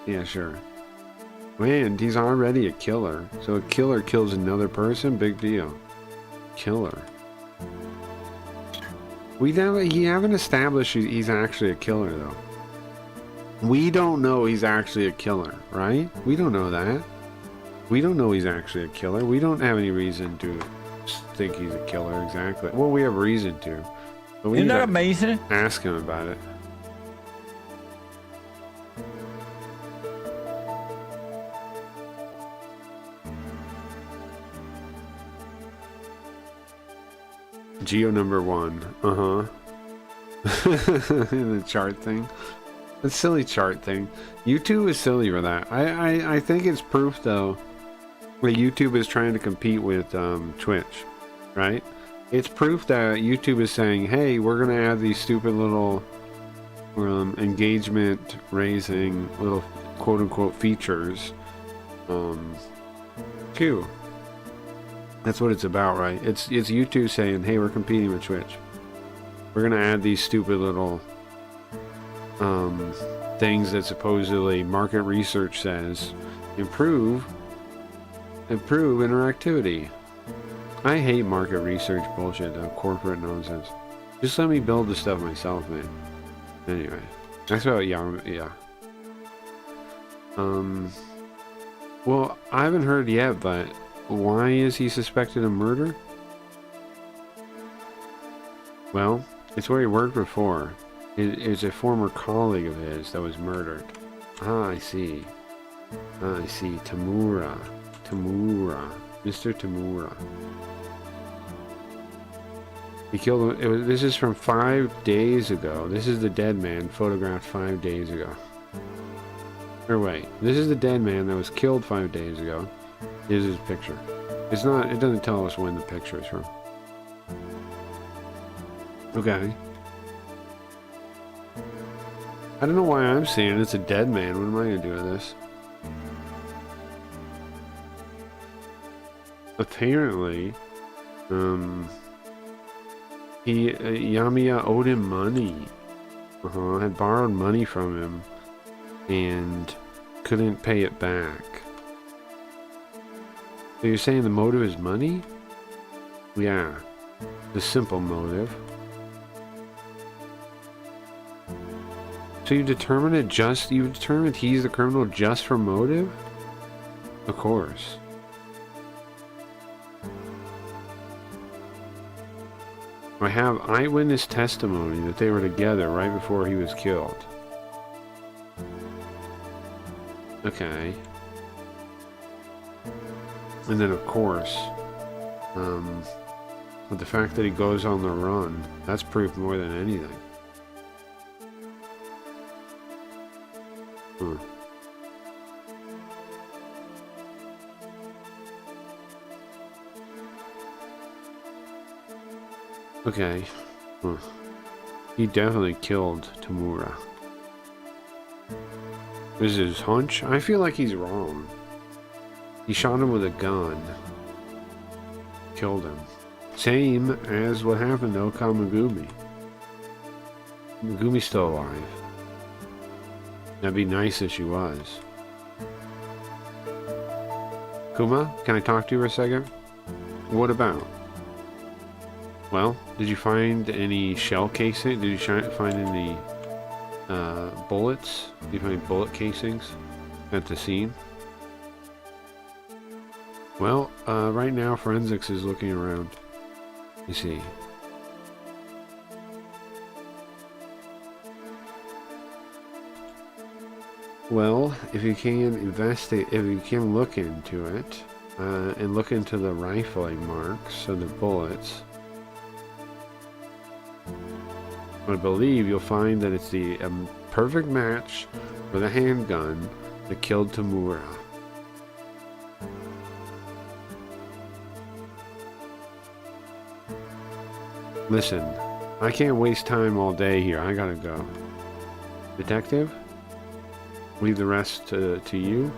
Yeah, sure. Man, he's already a killer. So a killer kills another person? Big deal. Killer. We haven't established he's actually a killer, though. We don't know he's actually a killer, right? We don't know that. We don't know he's actually a killer. We don't have any reason to think he's a killer exactly. Well, we have reason to. But we Isn't need that to amazing? ask him about it. Geo number 1. The chart thing. The silly chart thing. YouTube is silly for that. I think it's proof, though, that YouTube is trying to compete with Twitch, right? It's proof that YouTube is saying, hey, we're going to add these stupid little engagement raising little quote-unquote features too. That's what it's about, right? It's YouTube saying, hey, we're competing with Twitch. We're going to add these stupid little things that supposedly market research says improve interactivity. I hate market research bullshit, though. Corporate nonsense. Just let me build the stuff myself, man. Anyway, that's about yeah. Well, I haven't heard yet, but why is he suspected of murder? Well, it's where he worked before. is a former colleague of his that was murdered. Ah, I see. Ah, I see. Tamura. Tamura. Mr. Tamura. He killed him. This is from 5 days ago. This is the dead man photographed 5 days ago. Or wait, this is the dead man that was killed 5 days ago. Here's his picture. It's not, it doesn't tell us when the picture is from. Okay. I don't know why I'm saying it's a dead man. What am I going to do with this? Apparently, Yamiya owed him money. Had borrowed money from him and couldn't pay it back. So you're saying the motive is money? Yeah. The simple motive. So you determined he's the criminal just for motive? Of course. I have eyewitness testimony that they were together right before he was killed. Okay. And then of course, with the fact that he goes on the run, that's proof more than anything. Okay. He definitely killed Tamura. Is it his hunch? I feel like he's wrong. He shot him with a gun. Killed him. Same as what happened to Okamagumi. Megumi's still alive. That'd be nice if she was. Kuma, can I talk to you for a second? What about? Well, did you find any shell casing? Did you find any bullets? Did you find bullet casings at the scene? Well, right now forensics is looking around. You see. Well, if you can investigate, if you can look into it, and look into the rifling marks of the bullets, I believe you'll find that it's the perfect match for the handgun that killed Tamura. Listen, I can't waste time all day here. I gotta go. Detective? Leave the rest to you?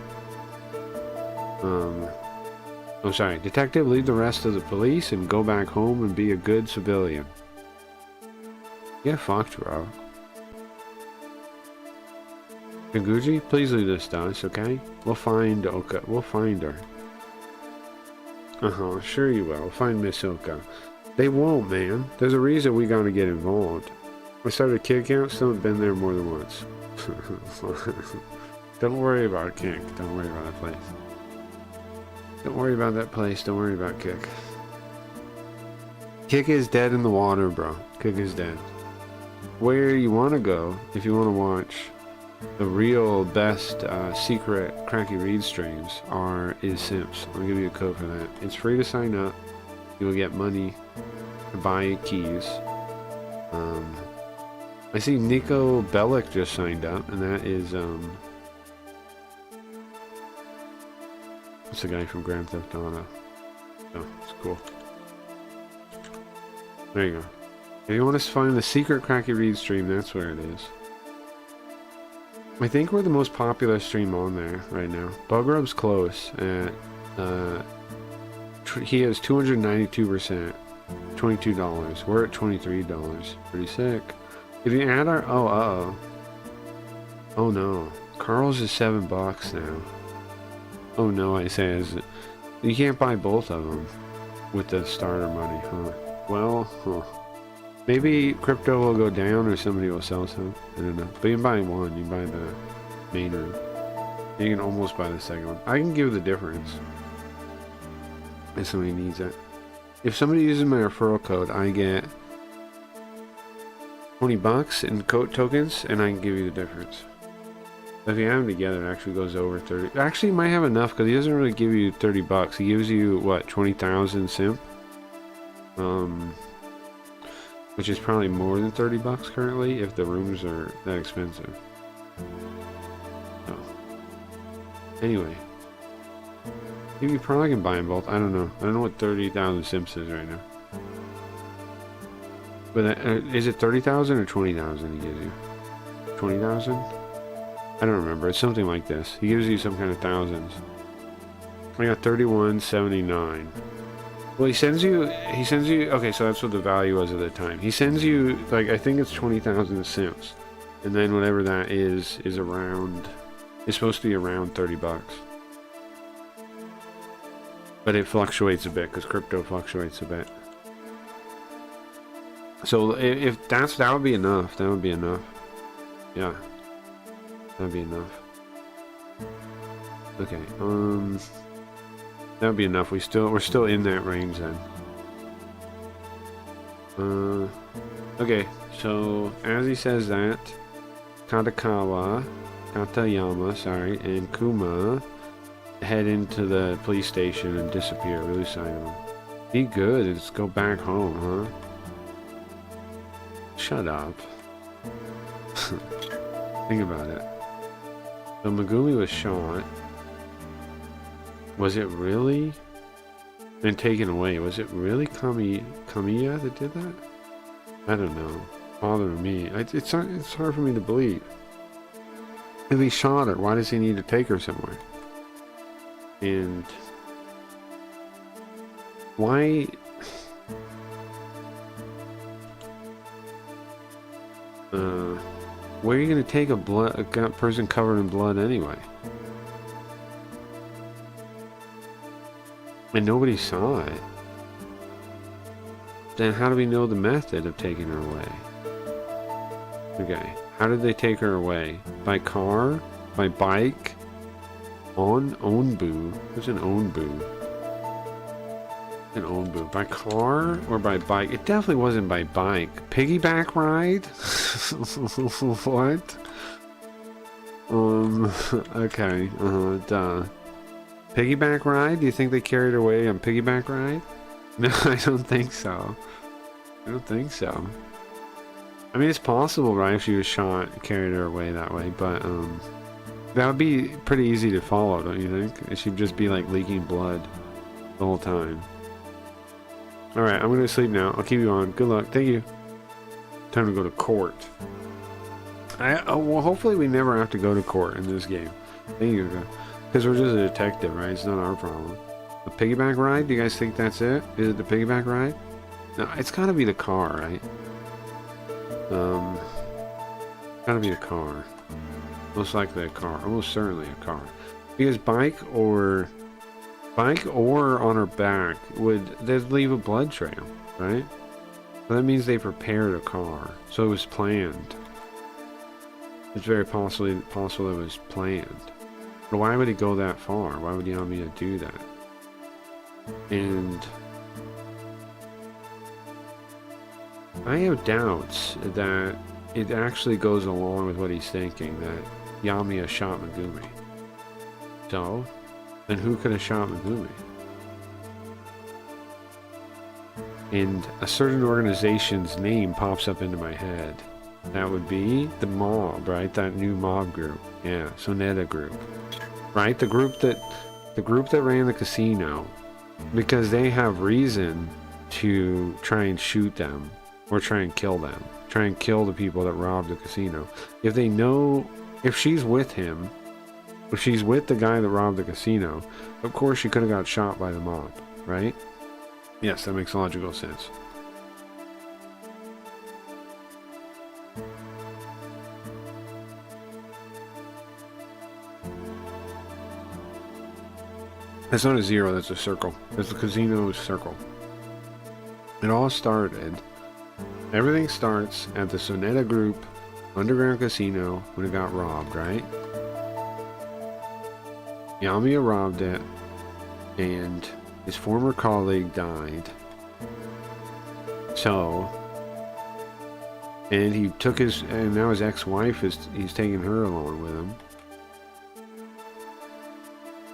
Oh, sorry. Detective, leave the rest to the police and go back home and be a good civilian. Get fucked, bro. Kanguji, please leave this to us, okay? We'll find Oka. We'll find her. Sure you will. We'll find Miss Oka. They won't, man. There's a reason we gotta get involved. I started a kid count, still haven't been there more than once. Don't worry about Kick. Don't worry about that place. Don't worry about that place. Don't worry about Kick. Kick is dead in the water, bro. Kick is dead. Where you want to go, if you want to watch the real best secret Cracky Read streams, is Simps. I'll give you a code for that. It's free to sign up. You will get money to buy keys. I see Nico Bellic just signed up, and that is that's the guy from Grand Theft Auto. Oh, it's cool. There you go. If you want to find the secret Cracky Read stream, that's where it is. I think we're the most popular stream on there right now. Bugrub's close at he has 292%, $22. We're at $23. Pretty sick. If you add our oh no, Carl's is $7 now. Oh no, I say you can't buy both of them with the starter money, huh? Well, maybe crypto will go down or somebody will sell some. I don't know. But you can buy one. You can buy the main room. You can almost buy the second one. I can give the difference if somebody needs it. If somebody uses my referral code, I get $20 in coat tokens, and I can give you the difference. If you add them together, it actually goes over 30. Actually, he might have enough because he doesn't really give you $30. He gives you what, 20,000 simp, which is probably more than $30 currently if the rooms are that expensive. So, anyway, you probably can buy them both. I don't know. I don't know what 30,000 simps is right now. But is it 30,000 or 20,000 he gives you? 20,000? I don't remember. It's something like this. He gives you some kind of thousands. I got 31.79. Well, he sends you, okay, so that's what the value was at the time. He sends you, like, I think it's 20,000 simps. And then whatever that is around, it's supposed to be around $30. But it fluctuates a bit, because crypto fluctuates a bit. So if that would be enough. That would be enough. Yeah. That'd be enough. Okay, that would be enough. We're still in that range then. Okay, so as he says that, Katayama, and Kuma head into the police station and disappear. We lose sight of them. Be good. Let's go back home, huh? Shut up. Think about it. So Megumi was shot. Was it really? And taken away. Was it really Kamiya that did that? I don't know. Bothering me. It's hard for me to believe. If he shot her, why does he need to take her somewhere? And why? Where are you going to take a person covered in blood anyway? And nobody saw it. Then how do we know the method of taking her away? Okay, how did they take her away? By car? By bike? On Onbu? What's an Onbu? An Onbu. By car or by bike? It definitely wasn't by bike. Piggyback ride? What? Okay, duh. Piggyback ride? Do you think they carried her away on piggyback ride? No, I don't think so. I don't think so. I mean, it's possible, right, if she was shot, carried her away that way, but, that would be pretty easy to follow, don't you think? She'd just be, like, leaking blood the whole time. Alright, I'm gonna sleep now. I'll keep you on. Good luck. Thank you. Time to go to court. Well, hopefully we never have to go to court in this game. Thank you. Because we're just a detective, right? It's not our problem. The piggyback ride? Do you guys think that's it? Is it the piggyback ride? No, it's gotta be the car, right? Gotta be a car. Most likely a car. Almost certainly a car. Because bike or on her back they'd leave a blood trail, right? So that means they prepared a car. So it was planned. It's very possible it was planned. But why would he go that far? Why would Yamiya do that? And I have doubts that it actually goes along with what he's thinking, that Yamiya shot Megumi. So, then who could have shot Megumi? And a certain organization's name pops up into my head. That would be the mob, right? That new mob group. Yeah, Soneta group. Right? The group that ran the casino. Because they have reason to try and shoot them. Or try and kill them. Try and kill the people that robbed the casino. If they know, if she's with him, if she's with the guy that robbed the casino, of course she could have got shot by the mob, right? Yes, that makes logical sense. That's not a zero, that's a circle. That's the casino's circle. It all started, everything starts at the Soneta Group underground casino when it got robbed, right? Yamiya robbed it, and his former colleague died. So, And he took his, and now his ex-wife he's taking her along with him.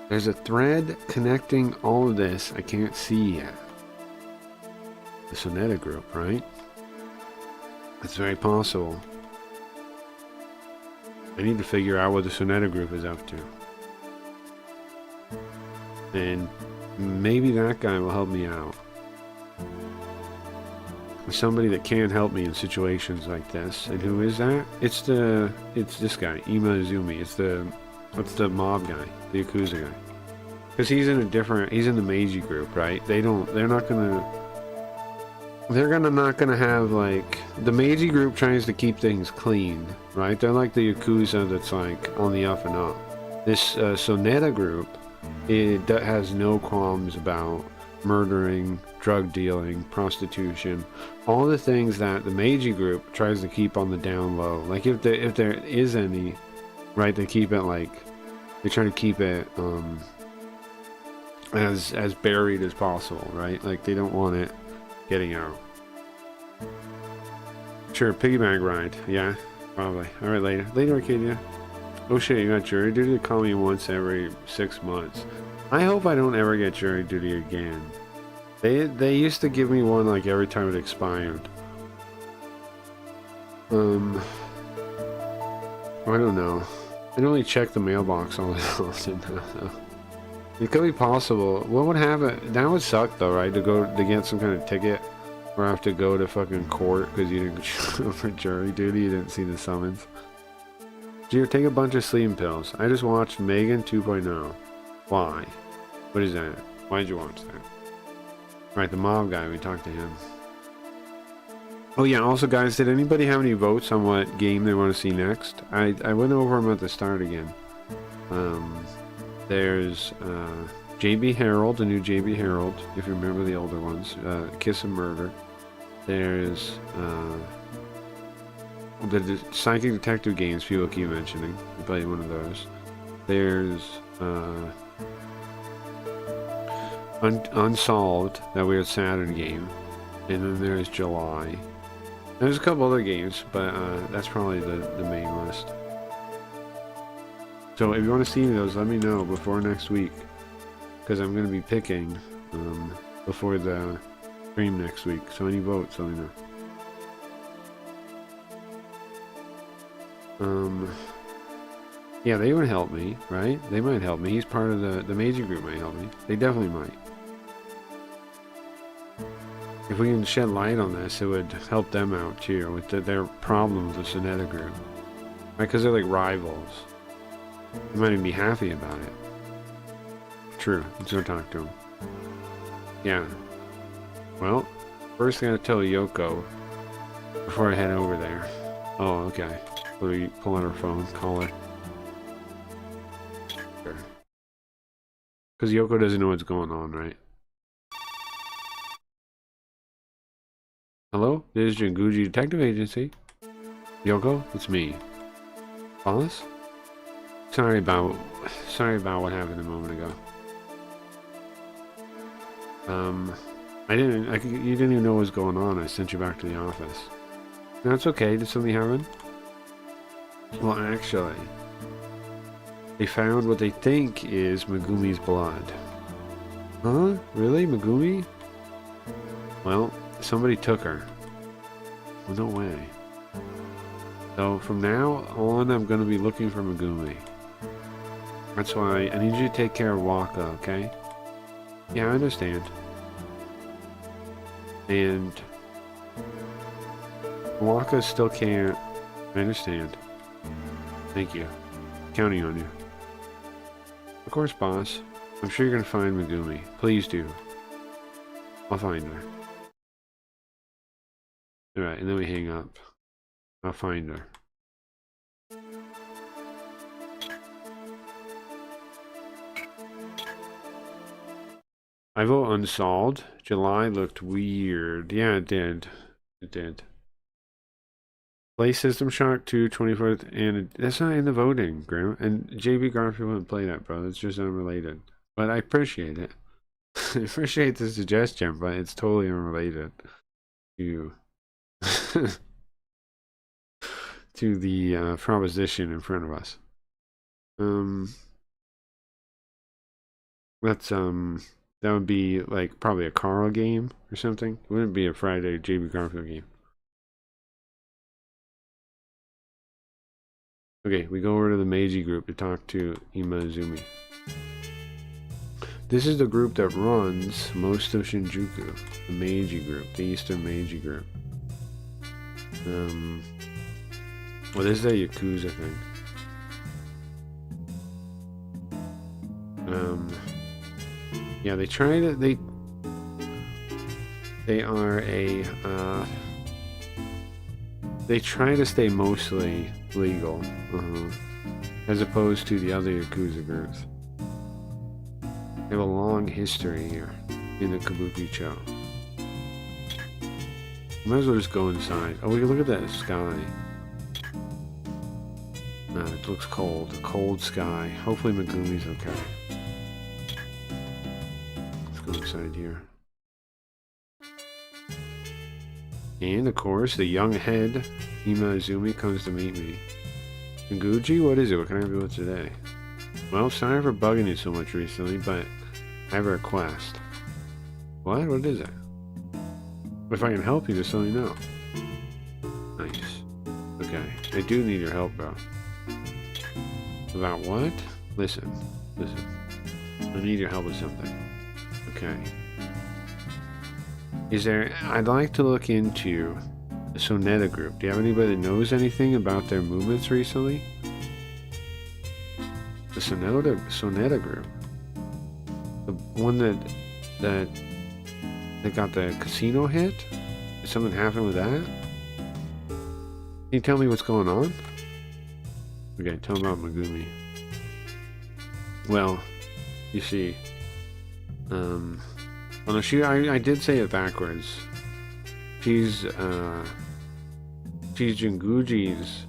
There's a thread connecting all of this I can't see yet. The Sonetta group, right? It's very possible. I need to figure out what the Sonetta group is up to. And maybe that guy will help me out. Somebody that can help me in situations like this. And who is that? It's this guy, Ima Izumi. It's the mob guy, the Yakuza guy. Because he's in the Meiji group, right? They're not gonna have, like, the Meiji group tries to keep things clean, right? They're like the Yakuza that's like on the up and up. This Sonetta group, it has no qualms about murdering, drug dealing, prostitution, all the things that the Meiji group tries to keep on the down low. Like if there is any, right? They keep it like, they try to keep it as buried as possible, right? Like they don't want it getting out. Sure, piggyback ride. Yeah, probably. All right, later, Arcadia. Oh shit, you got jury duty? They call me once every 6 months. I hope I don't ever get jury duty again. They used to give me one like every time it expired. I don't know. I only check the mailbox all that often. It could be possible. What would happen? That would suck though, right? To get some kind of ticket, or have to go to fucking court because you didn't show up for jury duty. You didn't see the summons. Here, take a bunch of sleeping pills. I just watched Megan 2.0. Why? What is that? Why did you watch that? Right, the mob guy. We talked to him. Oh yeah. Also, guys, did anybody have any votes on what game they want to see next? I went over them at the start again. There's JB Harold, the new JB Harold, if you remember the older ones. Kiss and Murder. There's the Psychic Detective games people keep mentioning. I played one of those. There's Unsolved, that weird Saturn game. And then there's July. There's a couple other games, but that's probably the main list. So if you want to see those, let me know before next week. Because I'm going to be picking before the stream next week. So any votes, let me know. Yeah, they would help me, right? They might help me. He's part of the Meiji group might help me. They definitely might. If we can shed light on this, it would help them out too with their problems with the Sonetta group. Right? Because they're like rivals. They might even be happy about it. True. Let's go talk to them. Yeah. Well, first I gotta tell Yoko before I head over there. Oh, okay. So we pull out her phone, call her. Because Yoko doesn't know what's going on, right? Hello? This is Jinguji Detective Agency. Yoko, it's me. Boss? Sorry about what happened a moment ago. You didn't even know what was going on. I sent you back to the office. No, it's okay. Did something happen? Well, actually, they found what they think is Megumi's blood. Huh? Really? Megumi? Well, somebody took her. Well, no way. So from now on, I'm going to be looking for Megumi. That's why I need you to take care of Waka, okay? Yeah, I understand. And Waka still can't. I understand. Thank you. Counting on you. Of course, boss. I'm sure you're gonna find Megumi. Please do. I'll find her. Alright, and then we hang up. I'll find her. I vote Unsolved. July looked weird. Yeah, it did. It did. Play System Shock 2, 24th, and that's not in the voting, Graham. And JB Garfield wouldn't play that, bro. It's just unrelated. But I appreciate it. I appreciate the suggestion, but it's totally unrelated to you. to the proposition in front of us. That's that would be like probably a Carl game or something. It wouldn't be a Friday JB Garfield game. Okay, we go over to the Meiji group to talk to Ima Izumi. This is the group that runs most of Shinjuku. The Meiji group, the Eastern Meiji group. Well, this is a Yakuza thing. Yeah, they try to, they are a, they try to stay mostly legal, as opposed to the other Yakuza groups. They have a long history here in the Kabukicho. Might as well just go inside. Oh, we can look at that sky. It looks cold. A cold sky. Hopefully Megumi's okay. Let's go inside here. And of course, the young head, Ima Izumi, comes to meet me. Nguji, what is it? What can I help you with today? Well, sorry for bugging you so much recently, but I have a request. What? What is it? If I can help you, just let me know. Nice. Okay. I do need your help, bro. About what? Listen. I need your help with something. Okay. I'd like to look into the Soneta group. Do you have anybody that knows anything about their movements recently? The Soneta group. The one that got the casino hit? Did something happen with that? Can you tell me what's going on? Okay, tell me about Megumi. Well, you see, oh no, I did say it backwards. She's Jinguji's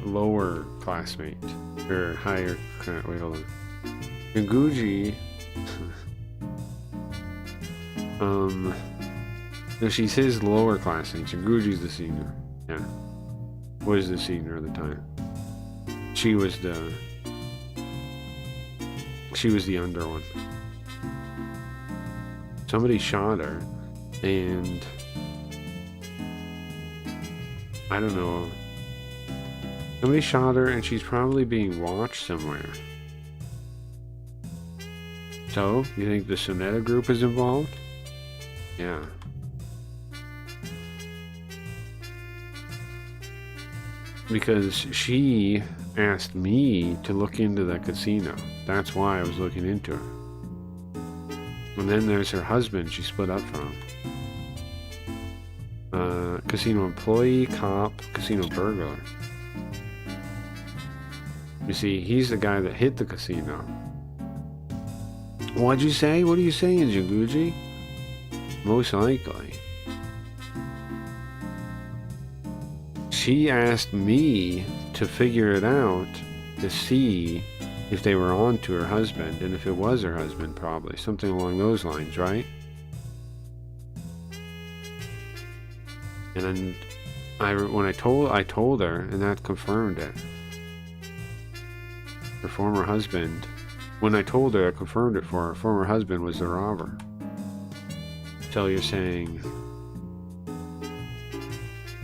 lower classmate, or higher. Wait, hold on. Jinguji. No, she's his lower classmate. Jinguji's the senior. Yeah, was the senior at the time. She was the under one. Somebody shot her, and I don't know. Somebody shot her, and she's probably being watched somewhere. So, you think the Soneta group is involved? Yeah. Because she asked me to look into the casino. That's why I was looking into her. And then there's her husband she split up from. Casino employee, cop, casino burglar. You see, he's the guy that hit the casino. What'd you say? What are you saying, Jinguji? Most likely. She asked me to figure it out to see if they were on to her husband, and if it was her husband, probably. Something along those lines, right? And then I told her, and that confirmed it. Her former husband, when I told her, I confirmed it for her. Her former husband was the robber. So you're saying,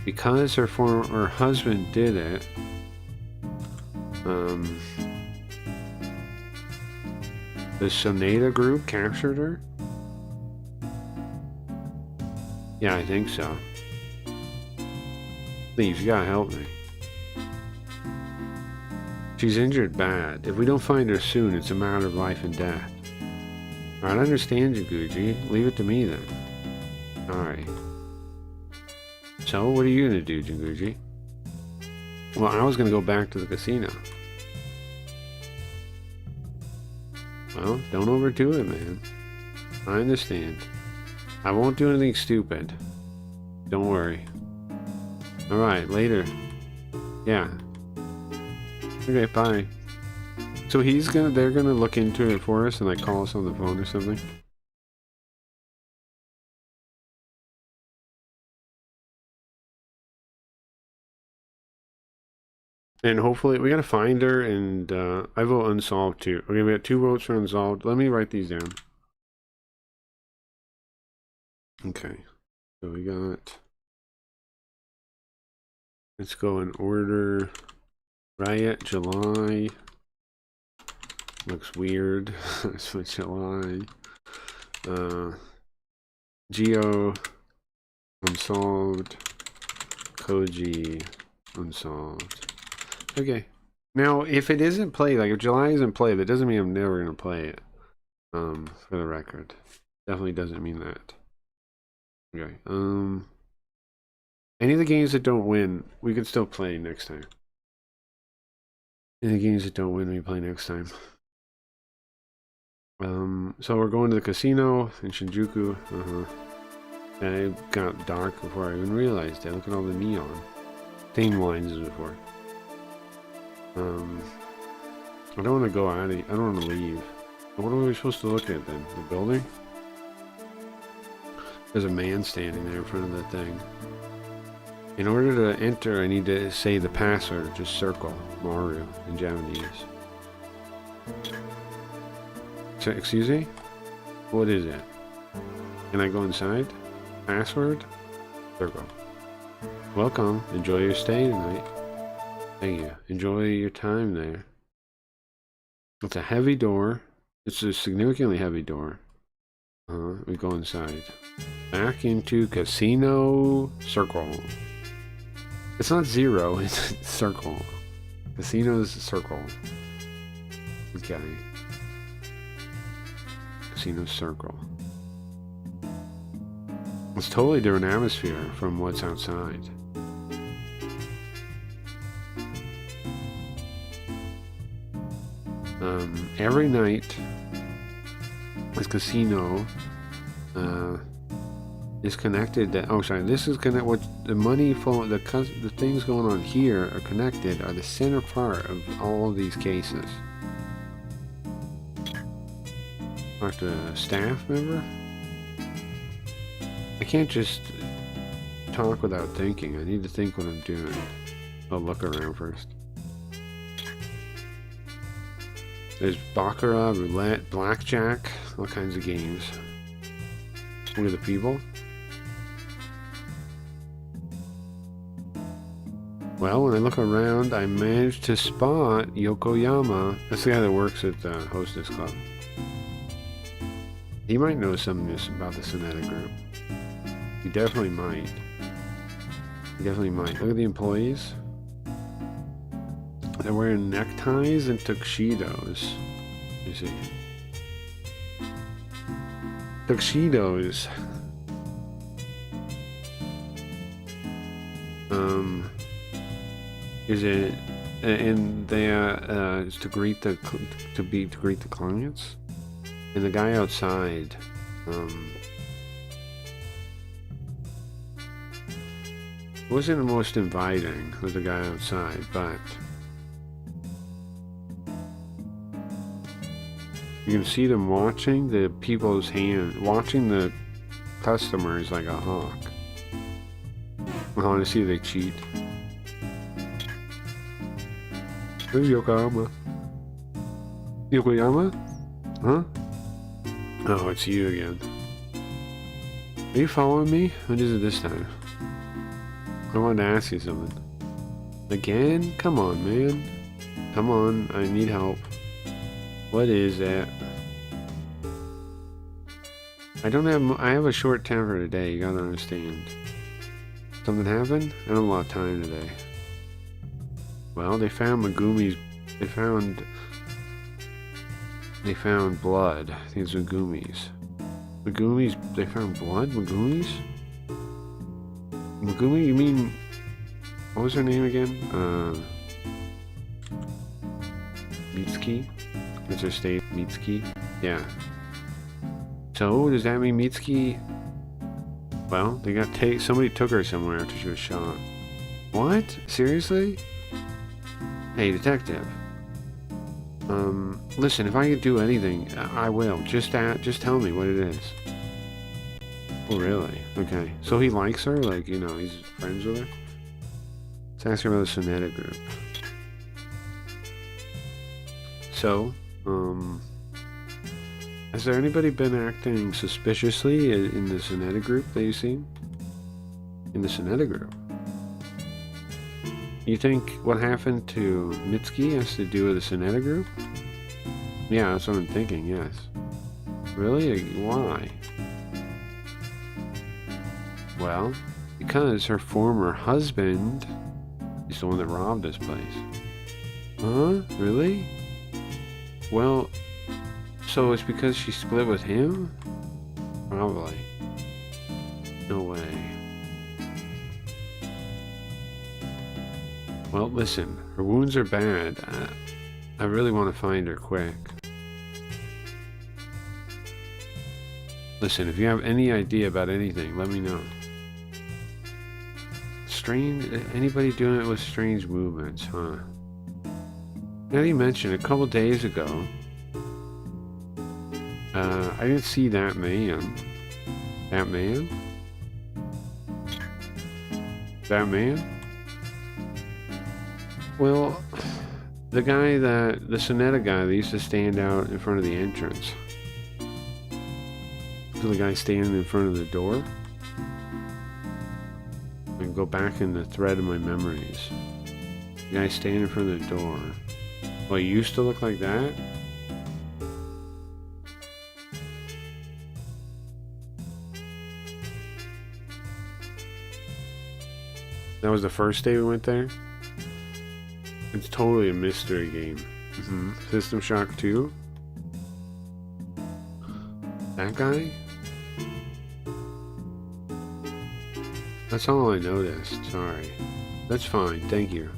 because her husband did it, the Soneta group captured her? Yeah, I think so. Please, you gotta help me. She's injured bad. If we don't find her soon, it's a matter of life and death. Alright, I understand you, Gucci. Leave it to me then. Alright. So, what are you gonna do, Jinguji? Well, I was gonna go back to the casino. Well, don't overdo it, man. I understand. I won't do anything stupid. Don't worry. Alright, later. Yeah. Okay, bye. So they're gonna look into it for us and like call us on the phone or something? And hopefully, we gotta find her, and I vote unsolved too. Okay, we got 2 votes for unsolved. Let me write these down. Okay, so we got. Let's go in order. Riot, July. Looks weird. So July. Geo, unsolved. Koji, unsolved. Okay. Now, if it isn't played, like if July isn't played, that doesn't mean I'm never gonna play it. For the record, definitely doesn't mean that. Okay. Any of the games that don't win, we can still play next time. Any of the games that don't win, we play next time. So we're going to the casino in Shinjuku. And it got dark before I even realized it. Look at all the neon. Same lines as before. I don't want to go out. I don't want to leave. What are we supposed to look at then? The building? There's a man standing there in front of the thing. In order to enter, I need to say the password. Just circle Maru in Japanese. So, excuse me? What is it? Can I go inside? Password? Circle. Welcome. Enjoy your stay tonight. Thank you. Enjoy your time there. It's a heavy door. It's a significantly heavy door. We go inside. Back into casino circle. It's not 0, it's circle. Casino's circle. Okay. Casino circle. It's totally different atmosphere from what's outside. Every night, this casino is connected to, oh sorry, this is connected, what the money for the things going on here are connected, are the center part of all of these cases. Talk to a staff member? I can't just talk without thinking. I need to think what I'm doing. I'll look around first. There's Baccarat, Roulette, Blackjack, all kinds of games. Look at the people. Well, when I look around, I managed to spot Yokoyama. That's the guy that works at the Hostess Club. He might know something about the Sonata Group. He definitely might. He definitely might. Look at the employees. They're wearing neckties and tuxedos. Let me see. Tuxedos. Is it? And they is to greet the greet the clients. And the guy outside. Wasn't the most inviting with the guy outside, but you can see them watching the people's hand, watching the customers like a hawk. I want to see if they cheat. There's Yokoyama. Yokoyama? Huh? Oh, it's you again. Are you following me? What is it this time? I wanted to ask you something. Again? Come on, man. Come on, I need help. What is that? I have a short temper today, you gotta understand. Something happened? I don't have a lot of time today. Well, they found Megumi's, they found blood. I think it's Megumi's. Megumi's, they found blood? Megumi's? Megumi, you mean, what was her name again? Mitsuki? That's her state, Mitsuki? Yeah. So, does that mean Mitsuki? Well, they got somebody took her somewhere after she was shot. What? Seriously? Hey, detective. Listen, if I could do anything, I will. Just tell me what it is. Oh, really? Okay. So he likes her? Like, you know, he's friends with her? Let's ask her about the Sonata Group. So, has there anybody been acting suspiciously in the Sonetta group that you've seen? In the Sonetta group? You think what happened to Mitsuki has to do with the Sonetta group? Yeah, that's what I'm thinking, yes. Really? Why? Well, because her former husband is the one that robbed this place. Huh? Really? Well, so it's because she split with him? Probably. No way. Well, listen, her wounds are bad. I really want to find her quick. Listen, if you have any idea about anything, let me know. Strange, anybody doing it with strange movements, huh? Now you mentioned a couple days ago, I didn't see that man. That man? That man? Well, the Sonetta guy that used to stand out in front of the entrance. So the guy standing in front of the door? And go back in the thread of my memories. The guy standing in front of the door. Well, he used to look like that? That was the first day we went there? It's totally a mystery game. System Shock 2? That guy? That's all I noticed. Sorry. That's fine. Thank you.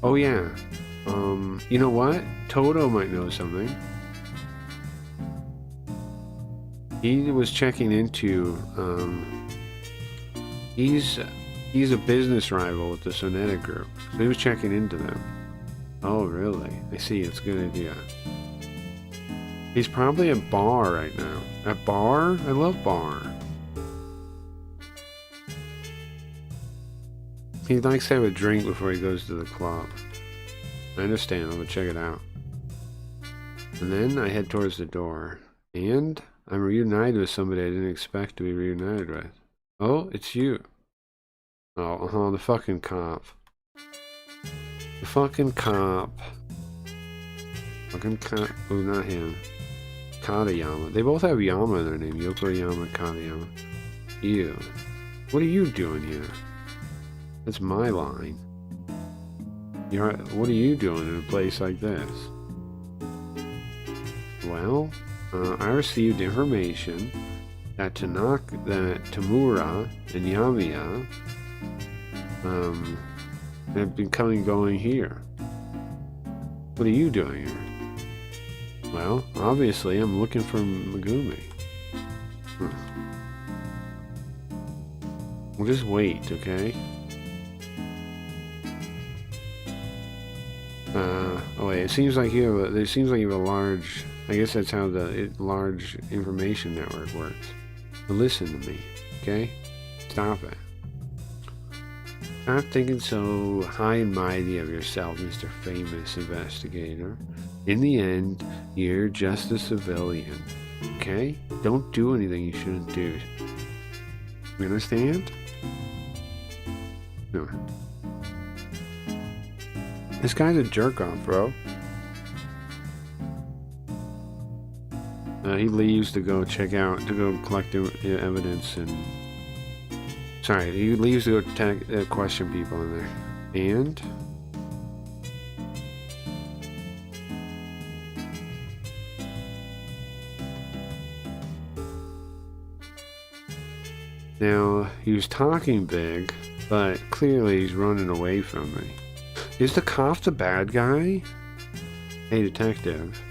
Oh yeah. You know what? Toto might know something. He was checking into, he's a business rival with the Sonetta group. So he was checking into them. Oh, really? I see. It's a good idea. He's probably at bar right now. At bar? I love bar. He likes to have a drink before he goes to the club. I understand. I'm gonna check it out. And then I head towards the door. And I'm reunited with somebody I didn't expect to be reunited with. Oh, it's you. Oh, the fucking cop. The fucking cop. Fucking cop. Oh, not him. Katayama. They both have Yama in their name. Yokoyama, Katayama. Ew. What are you doing here? That's my line. What are you doing in a place like this? Well, I received information that Tamura and Yamiya have been coming and going here. What are you doing here? Well, obviously I'm looking for Megumi. We'll just wait, okay? Oh wait, it seems like you have a large, I guess that's how the large information network works. But listen to me, okay? Stop it. Stop thinking so high and mighty of yourself, Mr. Famous Investigator. In the end, you're just a civilian, okay? Don't do anything you shouldn't do. You understand? No. This guy's a jerk-off, bro. He leaves to go collect evidence and... Sorry, he leaves to go question people in there. And... Now, he was talking big, but clearly he's running away from me. Is the cop the bad guy? Hey, detective.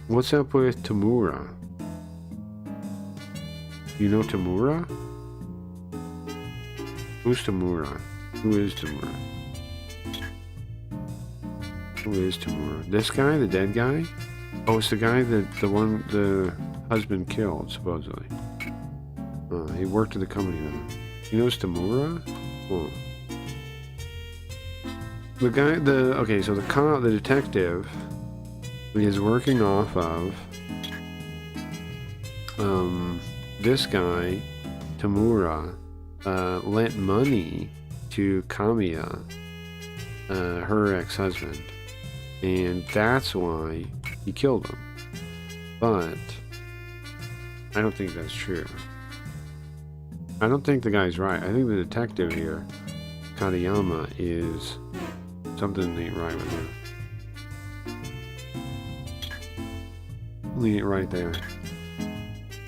What's up with Tamura? You know Tamura? Who's Tamura? Who is Tamura? Who is Tamura? This guy? The dead guy? Oh, it's the guy that the husband killed, supposedly. He worked at the company with him. He knows Tamura? Oh. The guy, okay, so the detective is working off of this guy, Tamura, lent money to Kamiya, her ex-husband, and that's why he killed him. But I don't think that's true. I don't think the guy's right. I think the detective here, Katayama, is something ain't right with him. Lean it right there.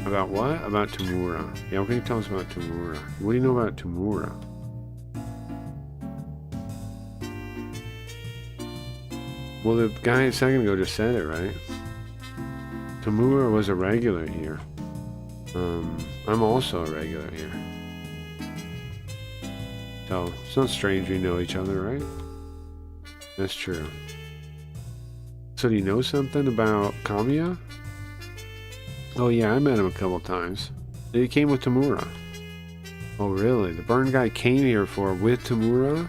About what? About Tamura. Yeah, what can you tell us about Tamura? What do you know about Tamura? Well, the guy a second ago just said it, right? Tamura was a regular here. I'm also a regular here. So, it's not strange we know each other, right? That's true. So do you know something about Kamiya? Oh yeah, I met him a couple times. He came with Tamura. Oh really? The burn guy came here with Tamura?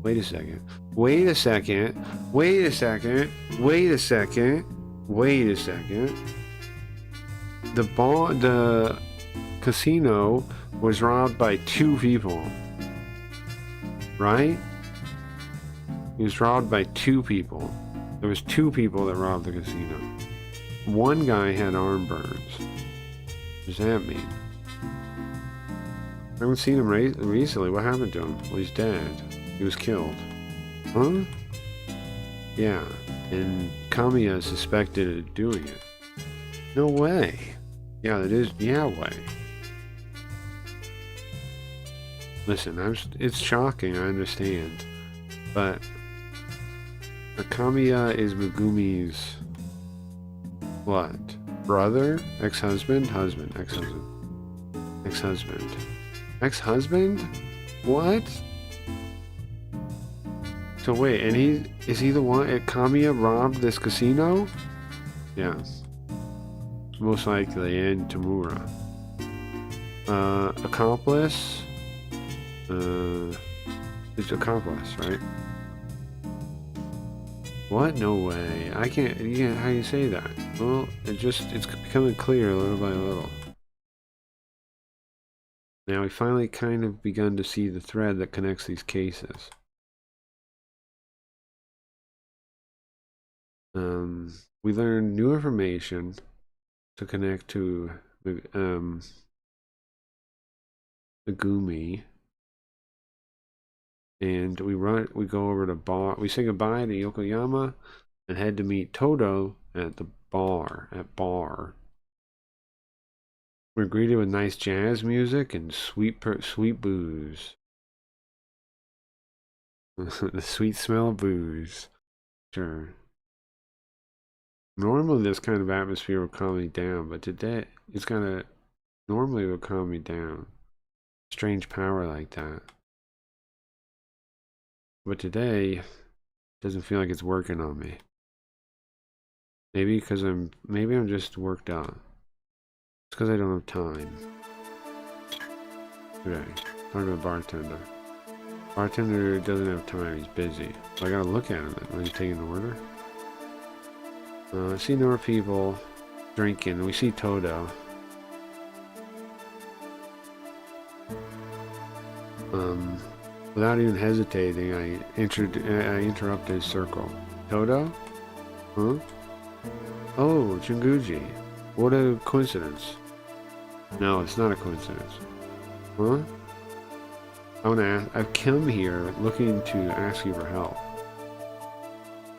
Wait a second. Wait a second. Wait a second. Wait a second. Wait a second. The casino was robbed by 2 people. Right? He was robbed by 2 people. There was 2 people that robbed the casino. One guy had arm burns. What does that mean? I haven't seen him recently. What happened to him? Well, he's dead. He was killed. Huh? Yeah. And Kamiya is suspected of doing it. No way. Yeah, that is. Yeah, way. Listen, it's shocking, I understand. But Kamiya is Megumi's what? Brother? Ex-husband? Husband. Ex-husband. Ex-husband. Ex-husband? What? So wait, and is he the one at Kamiya robbed this casino? Yeah. Most likely, and Tamura. Accomplice? It's accomplice, right? What? No way. I can't. Yeah, how do you say that? Well, it's becoming clear little by little. Now we finally kind of begun to see the thread that connects these cases. We learned new information to connect to Megumi. And we go over to bar. We say goodbye to Yokoyama and head to meet Todo at the bar. We're greeted with nice jazz music and sweet booze. The sweet smell of booze. Sure. Normally this kind of atmosphere will calm me down, but today it's normally will calm me down. Strange power like that. But today, it doesn't feel like it's working on me. Maybe because I'm just worked up. It's because I don't have time. Okay, talk to the bartender. Bartender doesn't have time, he's busy. So I gotta look at him when he's taking the order. I see more people drinking. We see Todo. Without even hesitating, I interrupt his circle. Todo? Huh? Oh, Junguji. What a coincidence. No, it's not a coincidence. Huh? I've come here looking to ask you for help.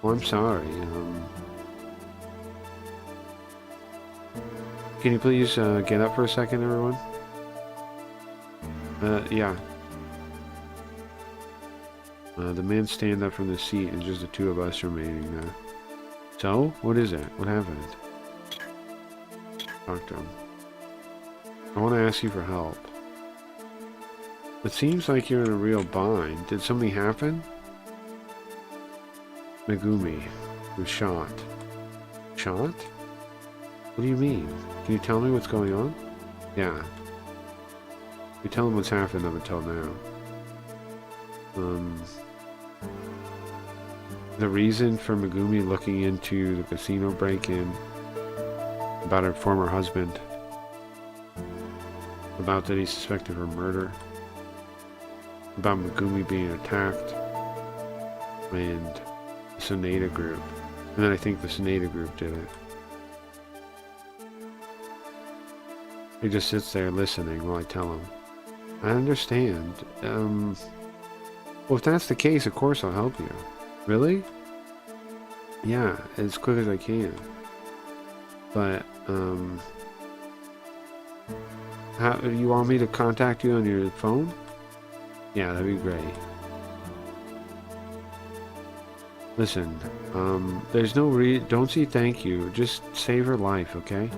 Oh, I'm sorry. Can you please get up for a second, everyone? Yeah. The men stand up from the seat and just the 2 of us remaining now. So, what is it? What happened? Talk to him. I want to ask you for help. It seems like you're in a real bind. Did something happen? Megumi was shot. Shot? What do you mean? Can you tell me what's going on? Yeah. You tell him what's happened up until now. The reason for Megumi looking into the casino break-in about her former husband, about that he suspected her murder, about Megumi being attacked, and the Sonata group. And then I think the Sonata group did it. He just sits there listening while I tell him. I understand. Well, if that's the case, of course I'll help you. Really? Yeah, as quick as I can. But, how, you want me to contact you on your phone? Yeah, that'd be great. Listen, there's no don't say thank you. Just save her life, okay?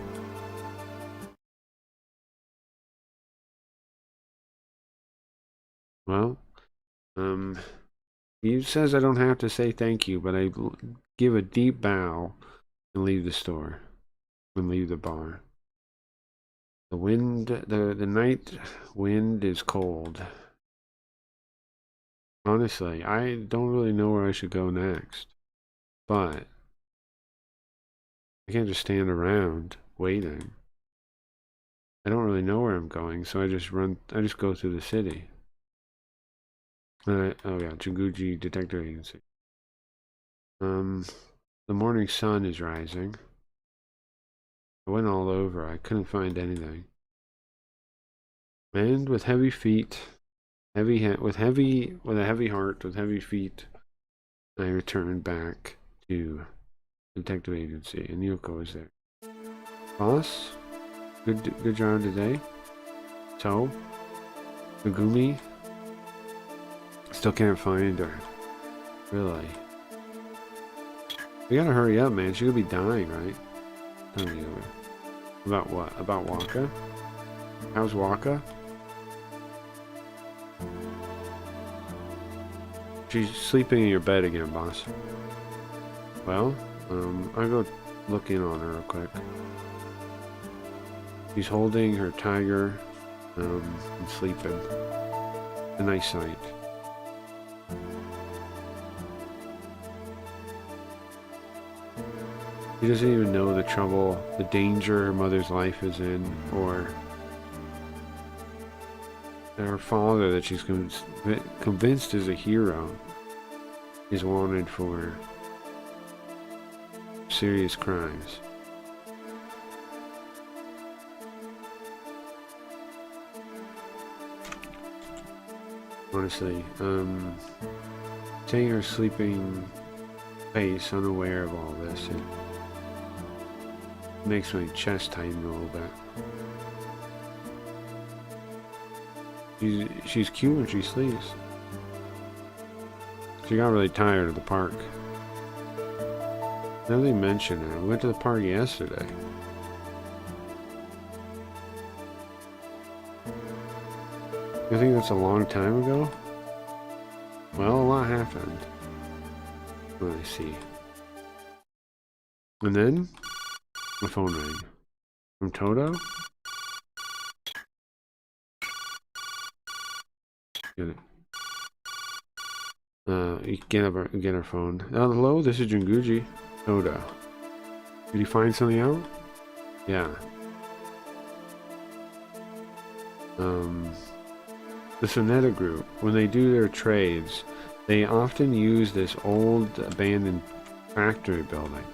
Well, he says I don't have to say thank you, but I give a deep bow and leave the store and leave the bar. The wind, the night wind is cold. Honestly, I don't really know where I should go next, but I can't just stand around waiting. I don't really know where I'm going, so I just go through the city. Oh yeah, Jinguji Detective Agency. The morning sun is rising. I went all over. I couldn't find anything. And with heavy feet, with a heavy heart, with heavy feet, I returned back to Detective Agency, and Yoko was there. Boss, good job today. So, Megumi. Still can't find her. Really? We gotta hurry up, man. She could be dying, right? Tell me about what? About Waka? How's Waka? She's sleeping in your bed again, boss. Well, I'll go look in on her real quick. She's holding her tiger, and sleeping. A nice sight. She doesn't even know the trouble, the danger her mother's life is in, or her father that she's convinced is a hero is wanted for serious crimes. Honestly, seeing her sleeping face, unaware of all this, it makes my chest tighten a little bit. She's cute when she sleeps. She got really tired of the park. Now they mention it, we went to the park yesterday. You think that's a long time ago? Well, a lot happened. Let me see. And then my phone rang. From Toto? Get it. You can get her phone. Hello, this is Jinguji. Toto. Did you find something out? Yeah. The Sonata group, when they do their trades, they often use this old abandoned factory building.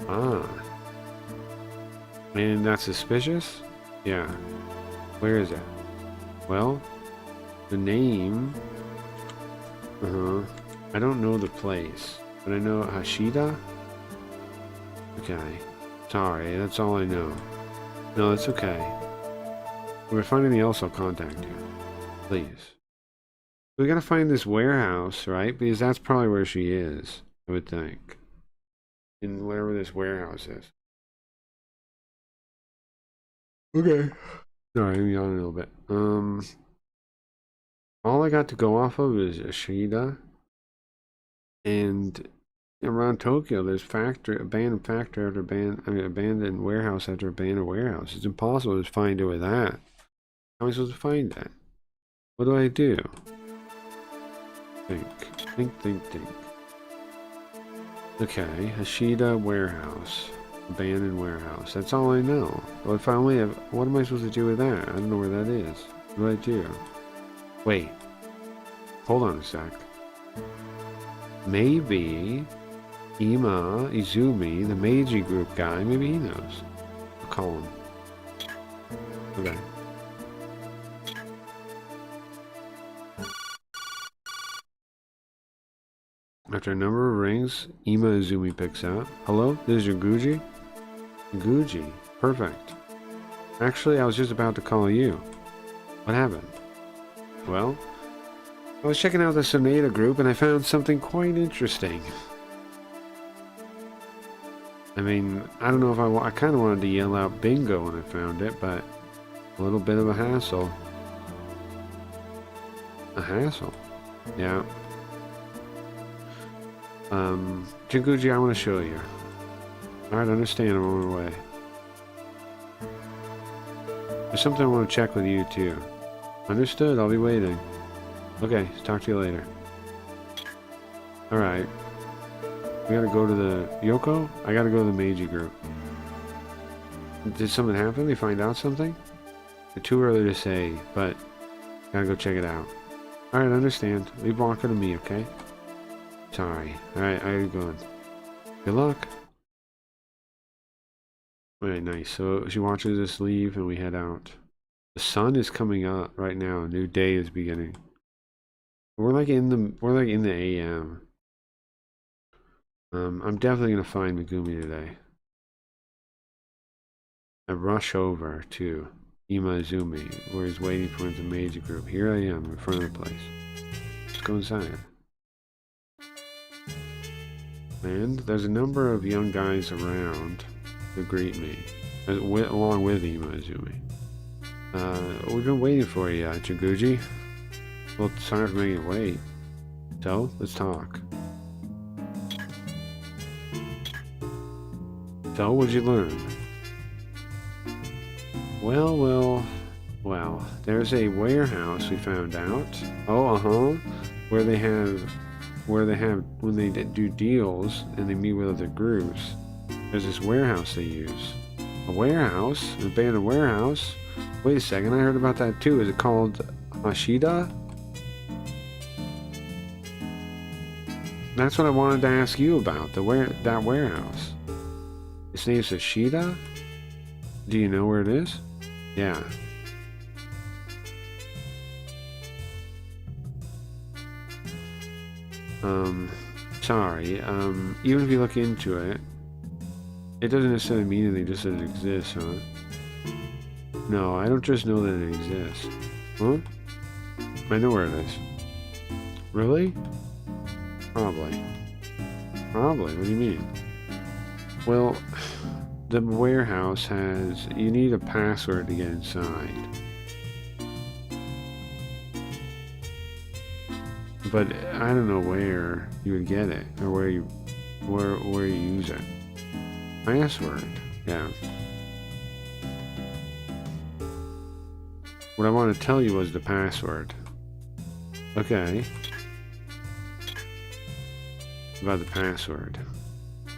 Ah. And that's suspicious? Yeah. Where is it? Well, the name... I don't know the place, but I know Hashida? Okay. Sorry, that's all I know. No, that's okay. If I find anything else, I'll contact you. Please. We gotta find this warehouse, right? Because that's probably where she is, I would think. In whatever this warehouse is. Okay. Sorry, I'm yawning a little bit. All I got to go off of is Ashida. And around Tokyo, there's abandoned factory after abandoned warehouse after abandoned warehouse. It's impossible to find it with that. How am I supposed to find that? What do I do? Think. Okay, Hashida Warehouse. Abandoned warehouse. That's all I know. Well, if I only have... What am I supposed to do with that? I don't know where that is. What do I do? Wait. Hold on a sec. Maybe... Ima Izumi, the Meiji Group guy, maybe he knows. I'll call him. Okay. After a number of rings, Ima Izumi picks up. Hello? This is your Guji? Guji. Perfect. Actually, I was just about to call you. What happened? Well, I was checking out the Sonata group and I found something quite interesting. I mean, I don't know if I kind of wanted to yell out bingo when I found it, but a little bit of a hassle. A hassle? Yeah. Jinguji, I want to show you. Alright, understand, I'm on my way. There's something I want to check with you, too. Understood, I'll be waiting. Okay, talk to you later. Alright. We gotta go to the... Yoko? I gotta go to the Meiji group. Did something happen? They find out something? It's too early to say, but... Gotta go check it out. Alright, understand. Leave Walker to me, okay? Sorry. Alright, I gotta go. Good luck. Alright, nice. So she watches us leave and we head out. The sun is coming up right now. A new day is beginning. We're like in the AM. I'm definitely gonna find Megumi today. I rush over to Ima Izumi, where he's waiting for the Meiji group. Here I am in front of the place. Let's go inside. And there's a number of young guys around to greet me, along with Ima Izumi. We've been waiting for you, Jinguji. Well, sorry for making you wait. So, let's talk. So, what'd you learn? Well, there's a warehouse we found out. Oh, where they have, when they do deals and they meet with other groups, there's this warehouse they use. A warehouse? An abandoned warehouse? Wait a second, I heard about that too. Is it called Hashida? That's what I wanted to ask you about, that warehouse. Its name's Hashida? Do you know where it is? Yeah. Sorry, even if you look into it, it doesn't necessarily mean anything just that it exists, huh? No, I don't just know that it exists. Huh? I know where it is. Really? Probably. Probably? What do you mean? Well, the warehouse has... You need a password to get inside. But I don't know where you would get it, or where you use it. Password, yeah. What I want to tell you was the password. Okay. About the password.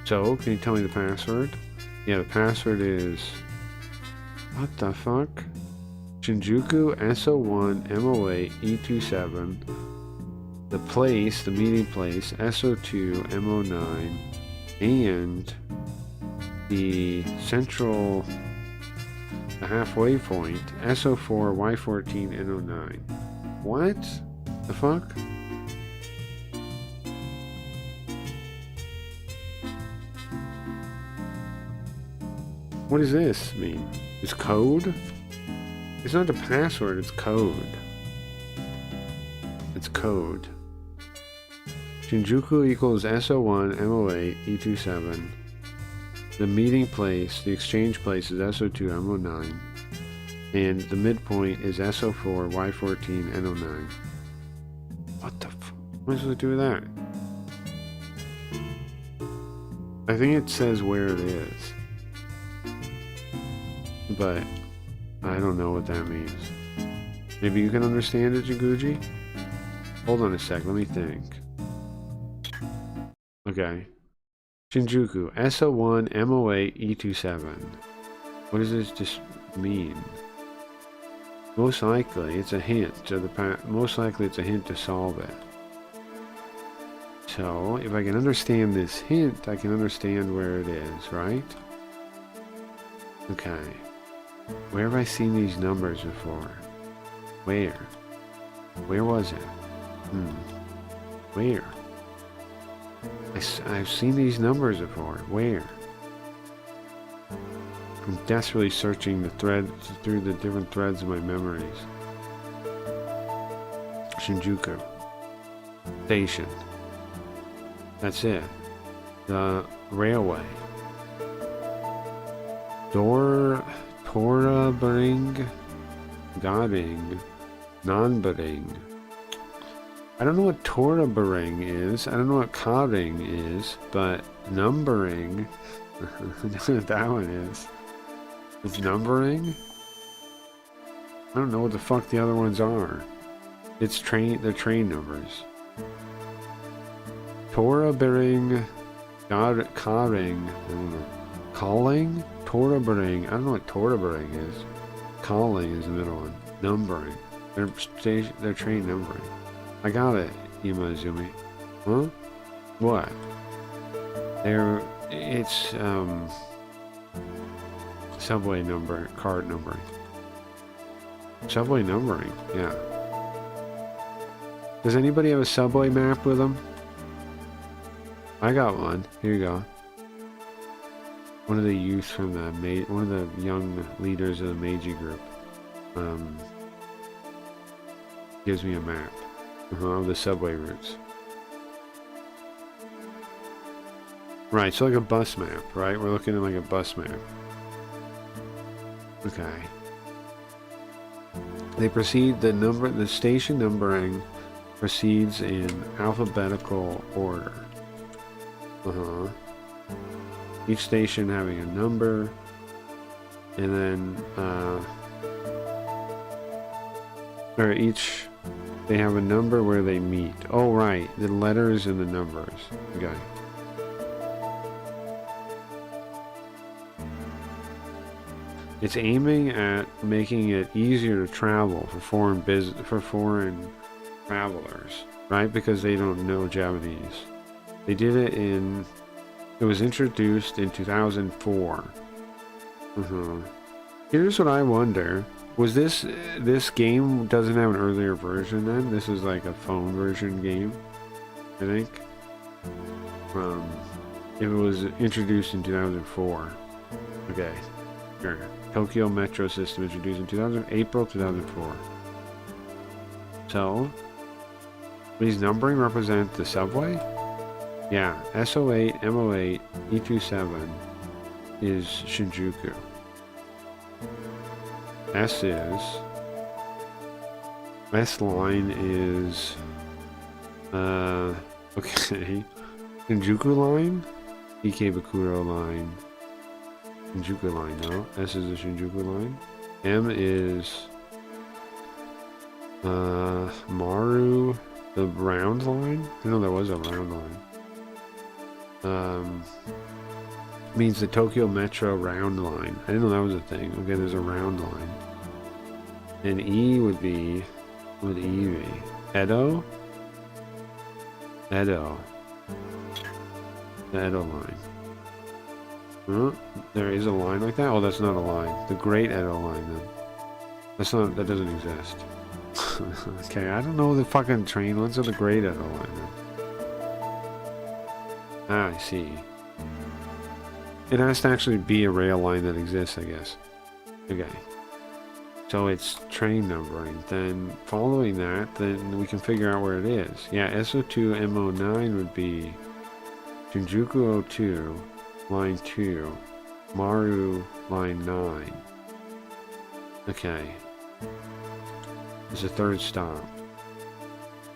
So, can you tell me the password? Yeah, the password is... What the fuck? Shinjuku SO1 MO8 E27. The place, the meeting place, SO2 MO9. And the central, the halfway point, SO4 Y14 NO9. What the fuck? What does this mean? It's code? It's not the password, it's code. It's code. Shinjuku equals SO1 MO8 E27. The meeting place, the exchange place is SO2 MO9. And the midpoint is SO4 Y14 NO9. What the f... What am I supposed to do with that? I think it says where it is. But I don't know what that means. Maybe you can understand it, Jinguji? Hold on a sec, let me think. Okay. Shinjuku, SO1, MO8, E27. What does this just mean? Most likely, it's a hint to the most likely it's a hint to solve it. So, if I can understand this hint, I can understand where it is, right? Okay. Where have I seen these numbers before? Where? Where was it? Where? I've seen these numbers before. Where? I'm desperately searching the threads through the different threads of my memories. Shinjuku. Station. That's it. The railway. Torabring. Goding. Nanbering. I don't know what Torabring is. I don't know what Coding is, but numbering. I don't know what that one is. It's numbering? I don't know what the fuck the other ones are. It's the train numbers. Torabring. Coding. I don't know. Calling? Torabring. I don't know what Torabring is. Calling is the middle one. Numbering. They're train numbering. I got it, Imazumi. Huh? What? It's, subway number, card numbering. Subway numbering, yeah. Does anybody have a subway map with them? I got one. Here you go. One of the youth from one of the young leaders of the Meiji group, gives me a map. Of the subway routes. Right, so like a bus map, right? We're looking at like a bus map. Okay. They proceed, the station numbering proceeds in alphabetical order. Each station having a number, and then, or each, they have a number where they meet. Oh, right. The letters and the numbers. Okay. It's aiming at making it easier to travel for foreign travelers, right? Because they don't know Japanese. They did it it was introduced in 2004. Here's what I wonder. Was this game doesn't have an earlier version then? This is like a phone version game, I think. If it was introduced in 2004. Okay, sure. Tokyo Metro System introduced in April 2004. So, these numbering represent the subway? Yeah, SO8, MO8, E27 is Shinjuku. S line is okay. Shinjuku line, Ikebukuro line, Shinjuku line. No, S is the Shinjuku line. M is Maru, the round line. I know there was a round line. Means the Tokyo Metro round line. I didn't know that was a thing. Okay, there's a round line. And E would be, what would E be? Edo? Edo. The Edo line. Huh? There is a line like that? Oh, that's not a line. The Great Edo line, then. That doesn't exist. Okay, I don't know the fucking train lines of the Great Edo line, then. Ah, I see. It has to actually be a rail line that exists, I guess. Okay. So it's train numbering. Then following that, then we can figure out where it is. Yeah, SO2 MO9 would be Shinjuku 02, line 2, Maru, line 9. Okay. It's the third stop.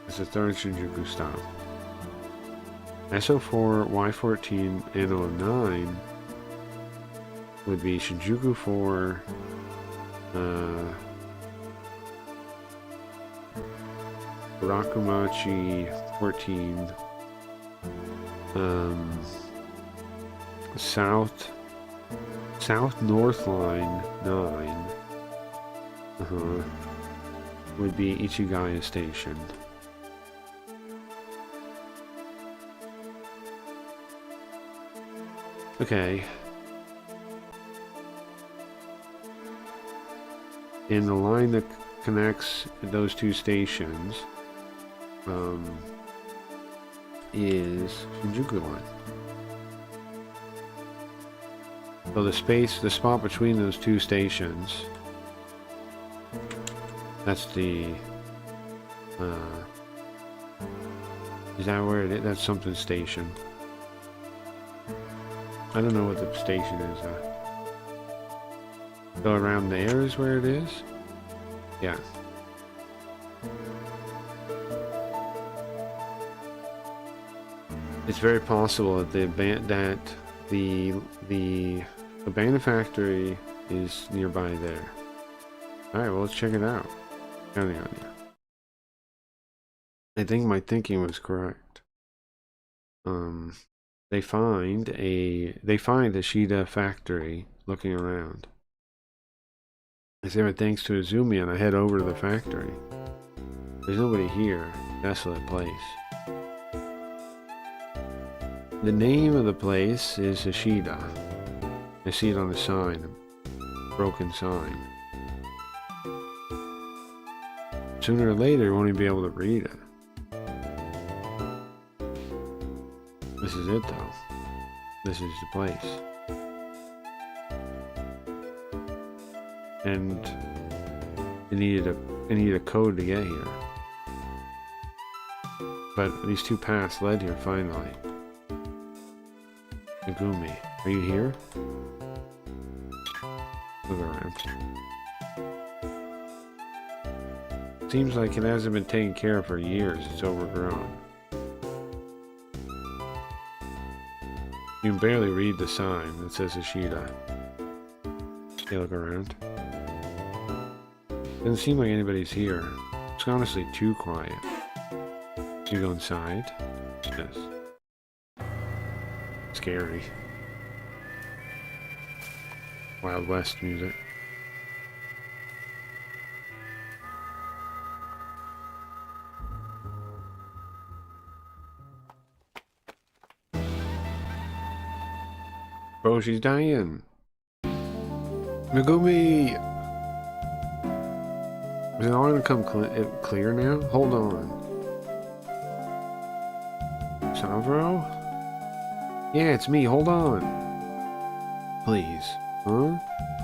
It's the third Shinjuku stop. SO4, Y14, and 09 would be Shinjuku 4, Rakumachi 14, South North Line 9 would be Ichigaya Station. Okay. And the line that connects those two stations is Shinjuku Line. So the spot between those two stations, that's the, is that where it is? That's something station. I don't know what the station is. So around there is where it is? Yeah. It's very possible that the Abandoned Factory is nearby there. Alright, well, let's check it out. Counting on you. I think my thinking was correct. They find the Shida factory looking around. I say thanks to Izumi, and I head over to the factory. There's nobody here. Desolate place. The name of the place is Ishida. I see it on the sign. A broken sign. Sooner or later, you won't even be able to read it. This is it, though. This is the place. And I needed a code to get here. But these two paths led here finally. Megumi, are you here? Look around. Seems like it hasn't been taken care of for years. It's overgrown. You can barely read the sign that says Ishida. You look around. Doesn't seem like anybody's here. It's honestly too quiet. You go inside? Yes. Scary. Wild West music. Bro, she's dying. Megumi! Is it all gonna come clear now? Hold on. Savro? Yeah, it's me. Hold on. Please. Huh?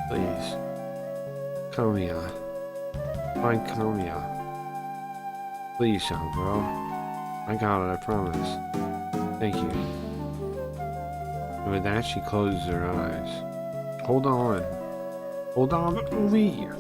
Please. Kamiya. Find Kamiya. Please, Savro. I got it, I promise. Thank you. And with that, she closes her eyes. Hold on. Hold on, Megumi!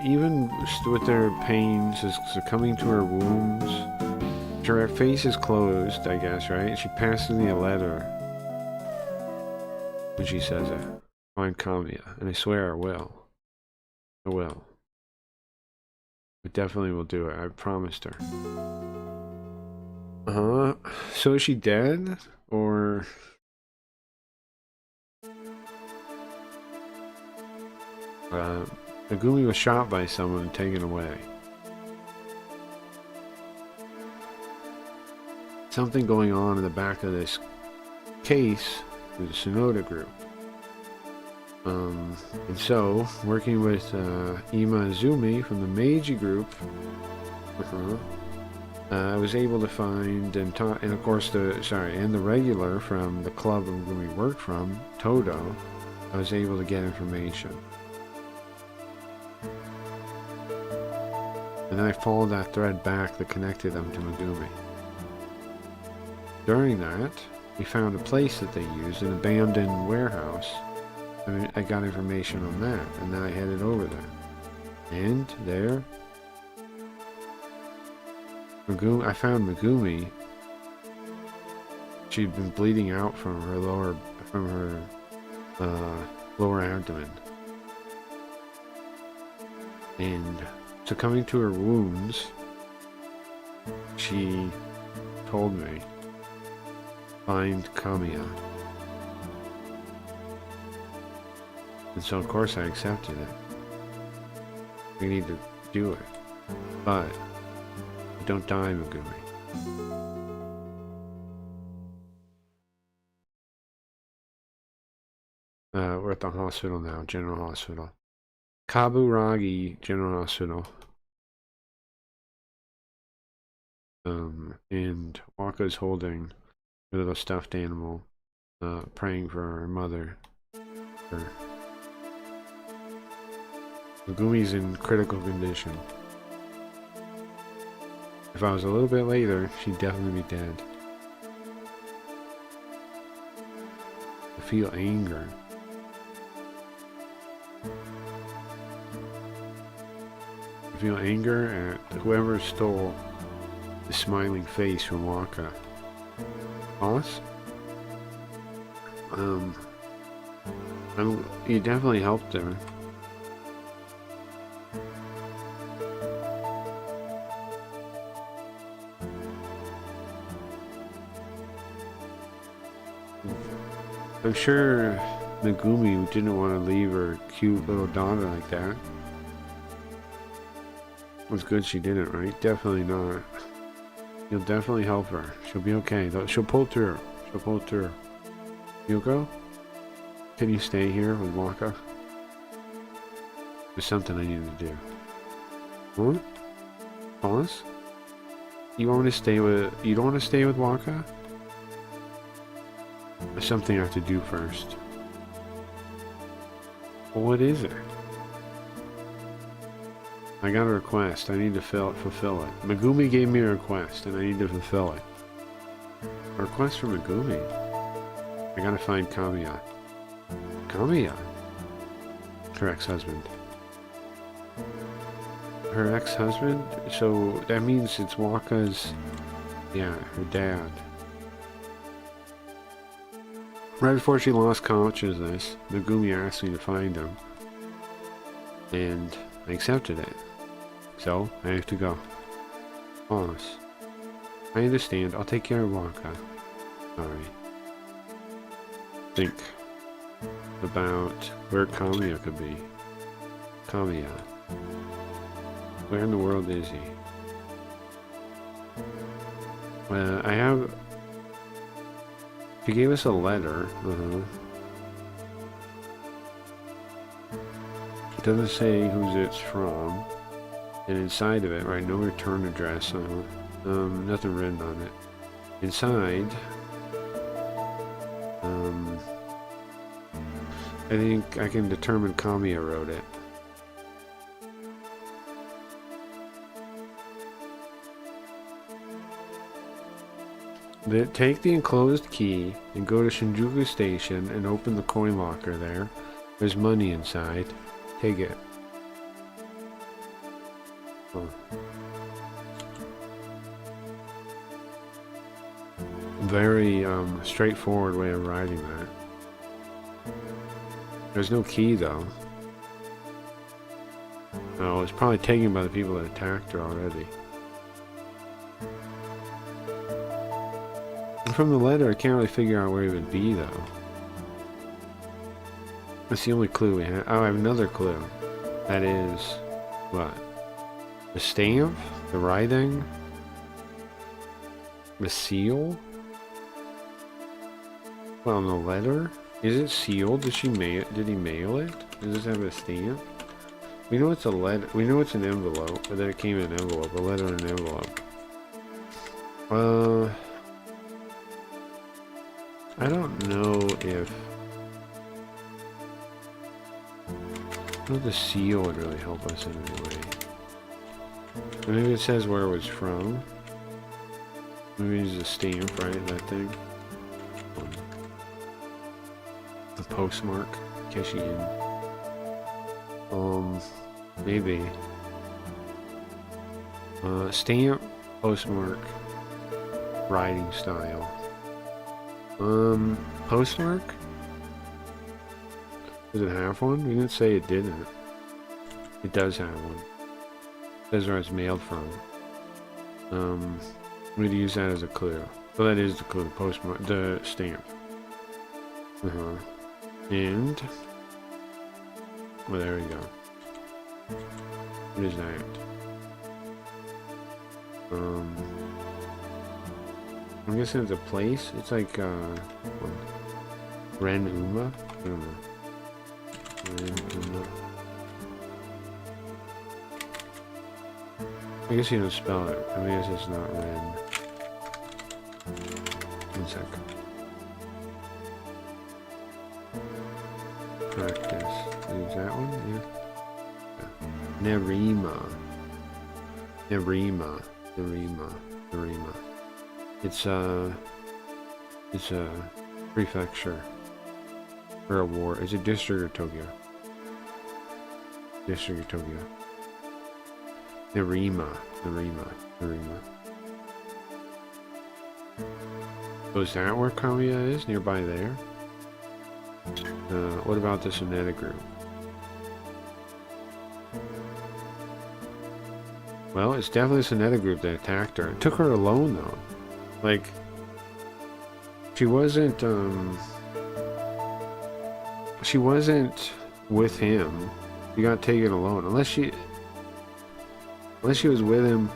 Even with their pains succumbing to her wounds, her face is closed, I guess, right? She passes me a letter when she says it. Find Kamiya, and I swear I will. I will. I definitely will do it. I promised her. So is she dead? Or... Megumi was shot by someone and taken away. Something going on in the back of this case with the Sonoda group. And so, working with Ima Izumi from the Meiji group, I was able to find and of course and the regular from the club we worked from, Todo, I was able to get information. And then I followed that thread back that connected them to Megumi. During that, we found a place that they used, an abandoned warehouse. I got information on that, and then I headed over there. And there, I found Megumi. She'd been bleeding out from her lower abdomen. And succumbing to her wounds, she told me, find Kamiya. And so of course I accepted it. We need to do it. But don't die, Megumi. We're at the hospital now, General Hospital. Kaburagi General Hospital. And Waka's holding a little stuffed animal, praying for her mother. Megumi's in critical condition. If I was a little bit later, she'd definitely be dead. I feel anger. I feel anger at whoever stole the smiling face from Waka. Boss? You definitely helped her. I'm sure Megumi didn't want to leave her cute little daughter like that. It was good she didn't, right? Definitely not. You'll definitely help her. She'll be okay. She'll pull through. She'll pull through. Yuko? Can you stay here with Waka? There's something I need to do. What? Boss? You want me to stay with... You don't want to stay with Waka? There's something I have to do first. Well, what is it? I got a request. I need to fulfill it. Megumi gave me a request, and I need to fulfill it. A request from Megumi? I gotta find Kamiya. Kamiya? Her ex-husband. Her ex-husband? So that means it's Waka's... Yeah, her dad. Right before she lost consciousness, Megumi asked me to find him. And I accepted it. So, I have to go. Boss. I understand. I'll take care of Waka. Sorry. Think about where Kamiya could be. Kamiya. Where in the world is he? I have... He gave us a letter. It doesn't say whose it's from. And inside of it, right, no return address. Nothing written on it. Inside, I think I can determine Kamiya wrote it. Take the enclosed key and go to Shinjuku Station and open the coin locker there. There's money inside. Take it. Huh. Very straightforward way of writing that. There's no key though. Oh, it's probably taken by the people that attacked her already. From the letter, I can't really figure out where he would be, though. That's the only clue we have. Oh, I have another clue. That is... what? The stamp? The writing? The seal? Well, the letter? Is it sealed? Did he mail it? Does this have a stamp? We know it's a letter. We know it's an envelope, or that it came in an envelope. A letter in an envelope. I don't know if... I know the seal would really help us in any way. Maybe it says where it was from. Maybe it's a stamp, right? That thing. The postmark. Keshin. Maybe. Stamp, postmark, writing style. Postmark? Does it have one? We didn't say it didn't. It does have one. It says where it's mailed from. I'm going to use that as a clue. Well, that is the clue. Postmark, the stamp. And well, there we go. What is that? I'm guessing it's a place. It's like Ren Uma. I don't know. Ren Uma. I guess you don't spell it. I guess it's not Ren. One second. Practice. Is that one? Yeah. Nerima. It's a prefecture or a ward. It's a district of Tokyo. Nerima. So is that where Kamiya is? Nearby there? What about the Sonata group? Well, it's definitely the Sonata group that attacked her. It took her alone, though. Like, she wasn't with him. She got taken alone. Unless she was with him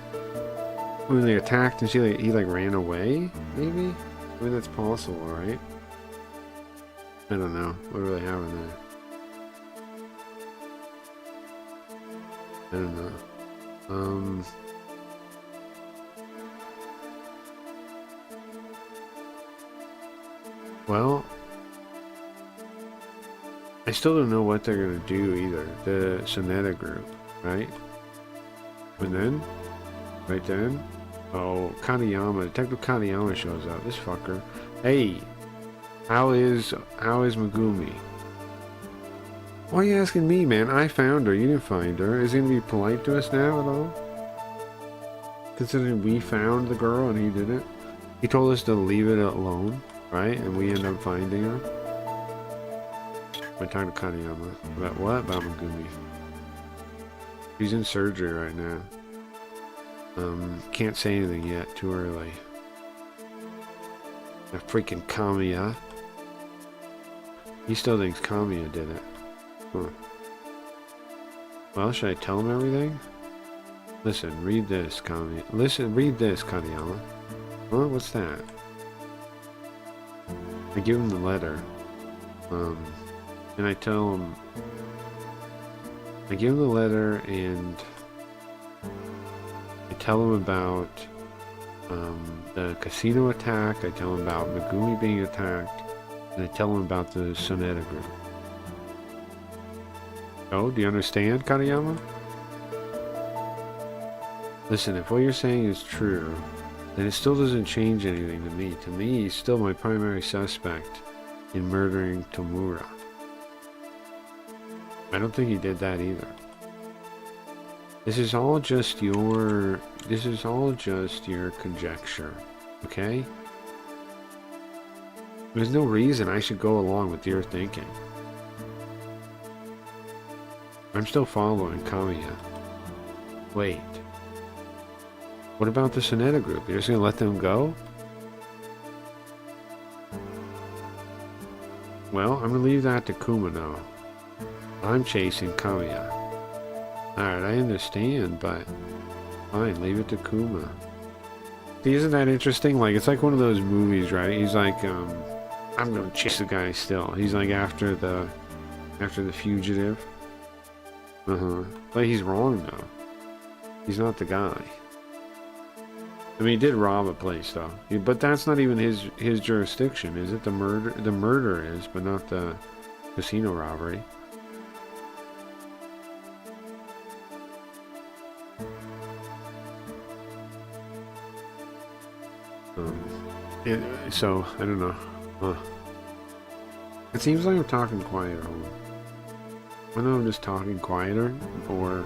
when they attacked and he ran away, maybe? I mean, that's possible, right? I don't know. What do they have in there? I don't know. Well, I still don't know what they're gonna do either. The Sonata group, right? And then, right then, oh, Kaneyama, Detective Kaneyama shows up. This fucker. Hey, how is Megumi? Why are you asking me, man? I found her. You didn't find her. Is he gonna be polite to us now at all? Considering we found the girl and he didn't. He told us to leave it alone, right? And we end up finding her. I talked to Kaneyama. About what? About Megumi. He's in surgery right now. Can't say anything yet. Too early. That freaking Kamiya. He still thinks Kamiya did it. Huh. Well, should I tell him everything? Listen, read this, Kamiya. Read this, Kaneyama. Huh? What's that? I give him the letter. And I tell him... I give him the letter and... I tell him about the casino attack. I tell him about Megumi being attacked. And I tell him about the Sonata group. Oh, do you understand, Kaneyama? Listen, if what you're saying is true, then it still doesn't change anything to me. To me, he's still my primary suspect in murdering Tomura. I don't think he did that either. This is all just your conjecture, okay? There's no reason I should go along with your thinking. I'm still following Kamiya. Wait. What about the Sonata group? You're just gonna let them go? Well, I'm gonna leave that to Kumano. I'm chasing Kamiya. Alright, I understand, but fine, leave it to Kuma. See, isn't that interesting? Like, it's like one of those movies, right? He's like, I'm gonna chase the guy still. He's like after the fugitive. But he's wrong though. He's not the guy. I mean, he did rob a place though. But that's not even his jurisdiction, is it? The murder is, but not the casino robbery. So I don't know. It seems like I'm talking quieter. I know I'm just talking quieter, or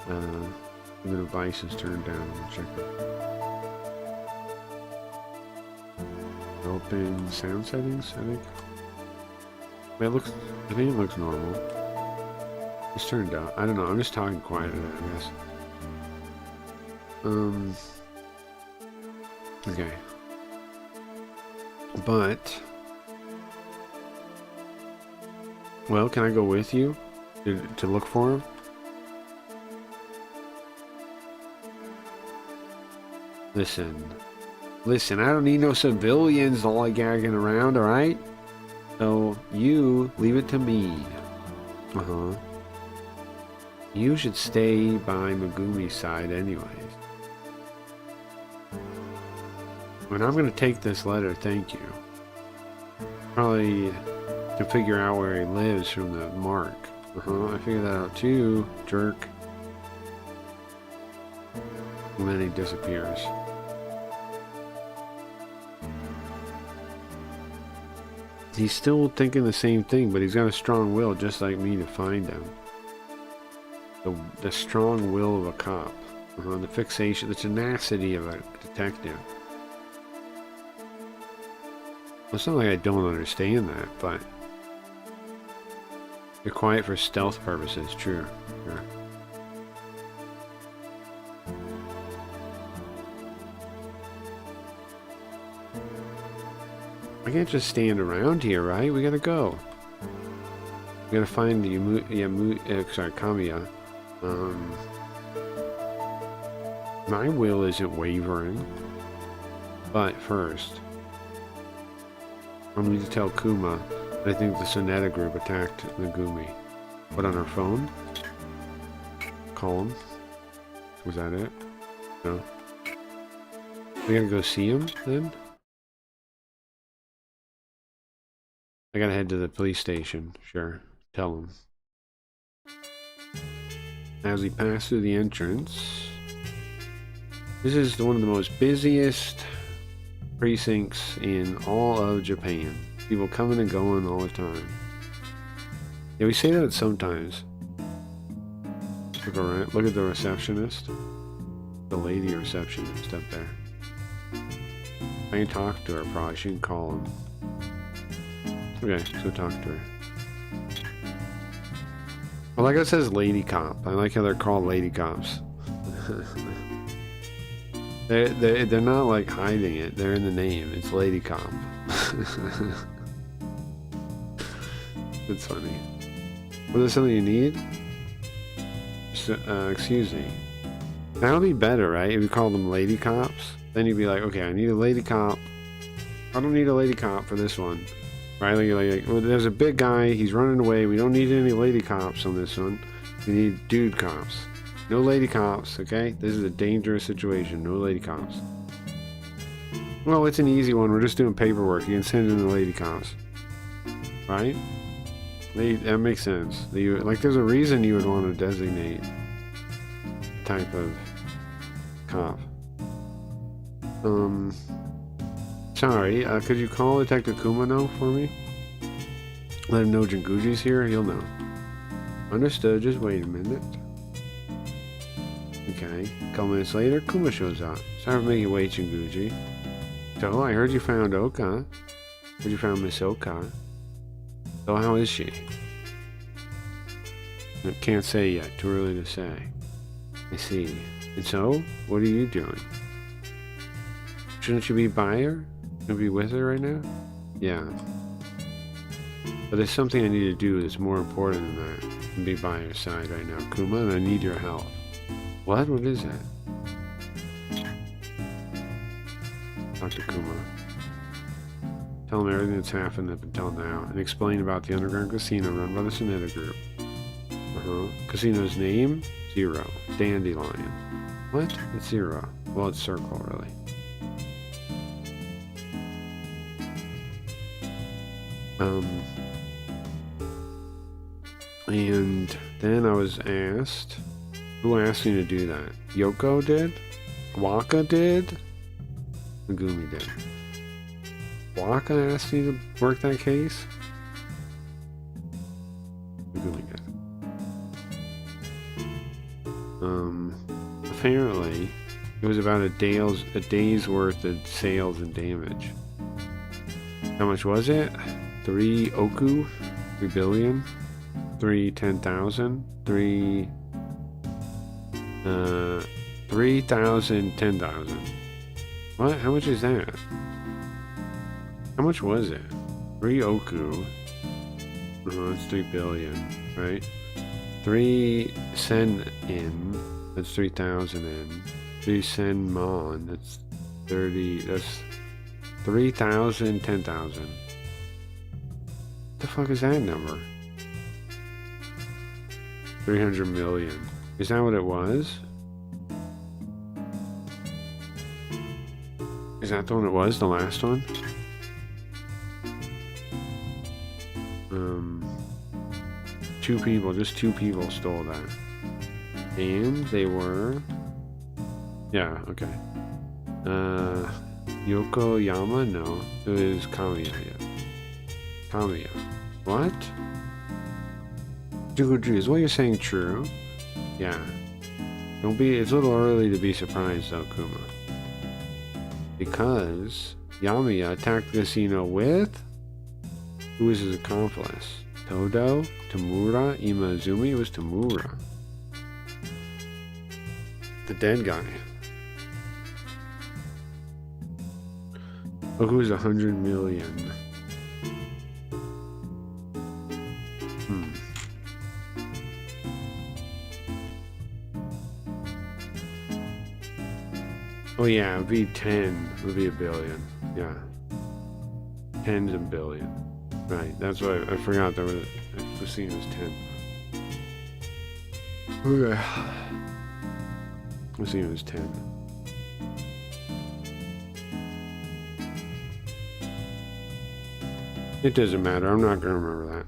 the device is turned down. Check it. Open sound settings, I think. It looks, I think it looks normal. It's turned out. I don't know. I'm just talking quietly, I guess. Okay. But, well, can I go with you to look for him? Listen, I don't need no civilians lollygagging around, alright? So, you leave it to me. You should stay by Megumi's side anyways. And I'm gonna take this letter, thank you. Probably can figure out where he lives from the mark. I figured that out too, jerk. And then he disappears. He's still thinking the same thing, but he's got a strong will just like me to find him. The strong will of a cop. The fixation, the tenacity of a detective. It's not like I don't understand that, but you're quiet for stealth purposes, true. Sure. I can't just stand around here, right? We gotta go. We gotta find the Kamiya. My will isn't wavering. But first, I need to tell Kuma that I think the Sonetta group attacked Megumi. What, on our phone? Call him? Was that it? No. We gotta go see him then? I gotta head to the police station. Sure. Tell him. As we pass through the entrance, this is one of the most busiest precincts in all of Japan. People coming and going all the time. Yeah, we say that sometimes. Look around. Look at the receptionist. The lady receptionist up there. I can talk to her probably. She can call him. Okay, let's go talk to her. Well, like it says lady cop. I like how they're called lady cops. They're not like hiding it. They're in the name. It's lady cop. It's funny. Was there something you need? Excuse me. That would be better, right? If you call them lady cops, then you'd be like, okay, I need a lady cop. I don't need a lady cop for this one. Right? Like, well, there's a big guy, he's running away. We don't need any lady cops on this one. We need dude cops. No lady cops, okay? This is a dangerous situation. No lady cops. Well, it's an easy one. We're just doing paperwork. You can send in the lady cops. Right? That makes sense. Like, there's a reason you would want to designate a type of cop. Sorry, could you call Detective Kumano for me? Let him know Jinguji's here, he'll know. Understood, just wait a minute. Okay, a couple minutes later, Kuma shows up. Sorry for making you wait, Jinguji. So, I heard you found Oka. Heard you found Miss Oka. So, how is she? I can't say yet, too early to say. I see. And so, what are you doing? Shouldn't you be by her? Gonna be with her right now? Yeah. But there's something I need to do that's more important than that. And be by her side right now. Kuma, and I need your help. What? What is that? Talk to Kuma. Tell him everything that's happened up until now. And explain about the underground casino run by the Sonetta group. Casino's name? Zero. Dandelion. What? It's Zero. Well, it's Circle, really. And then I was asked, who asked me to do that? Yoko did? Waka did? Megumi did. Waka asked me to work that case? Megumi did. Apparently, it was about a day's worth of sales and damage. How much was it? 3 oku? 3 billion, 3 10,000, 3 3,000 10,000. What? How much is that? How much was it? 3 oku. Oh, that's 3 billion, right? 3 sen in. That's 3,000 in. 3 sen mon. That's 30. That's 3,000 10,000. What the fuck is that number? 300 million. Is that what it was? Is that the one it was? The last one? Just two people stole that. And they were... Yeah, okay. Yokoyama? No. It was Kamiya, yeah. Kamiya. What? Dude, is what you're saying true? Yeah. Don't be... It's a little early to be surprised, though, Kuma. Because Yamiya attacked the casino with... Who was his accomplice? Todo? Tamura? Imazumi? It was Tamura. The dead guy. Oh, who was 100 million? Oh yeah, it'd be 10. It would be a billion. Yeah. Tens of billion. Right, that's what I forgot there was the scene was 10. Okay. The scene was 10. It doesn't matter, I'm not gonna remember that.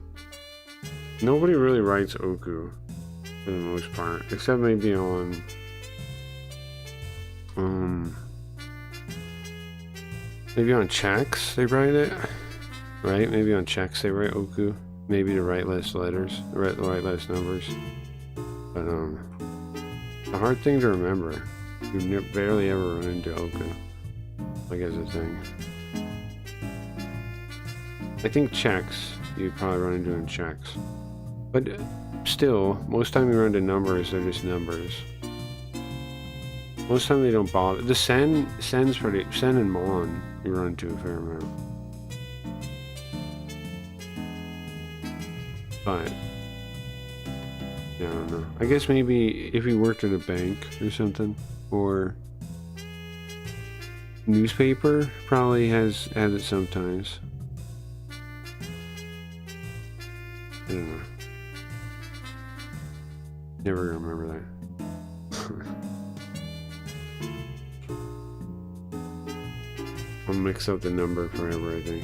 Nobody really writes oku for the most part, except maybe on maybe on checks they write it. Right? Maybe on checks they write oku. Maybe to write less letters, the right less numbers. But it's a hard thing to remember. You barely ever run into oku. Like as a thing. I think checks you probably run into in checks. But still, most time you run into numbers, they're just numbers. Most time they don't bother. The sen's pretty. Sen and mon you run into a fair amount. But yeah, I don't know. I guess maybe if you worked at a bank or something, or newspaper probably has it sometimes. I don't know. Never gonna remember that. I'll mix up the number forever, I think.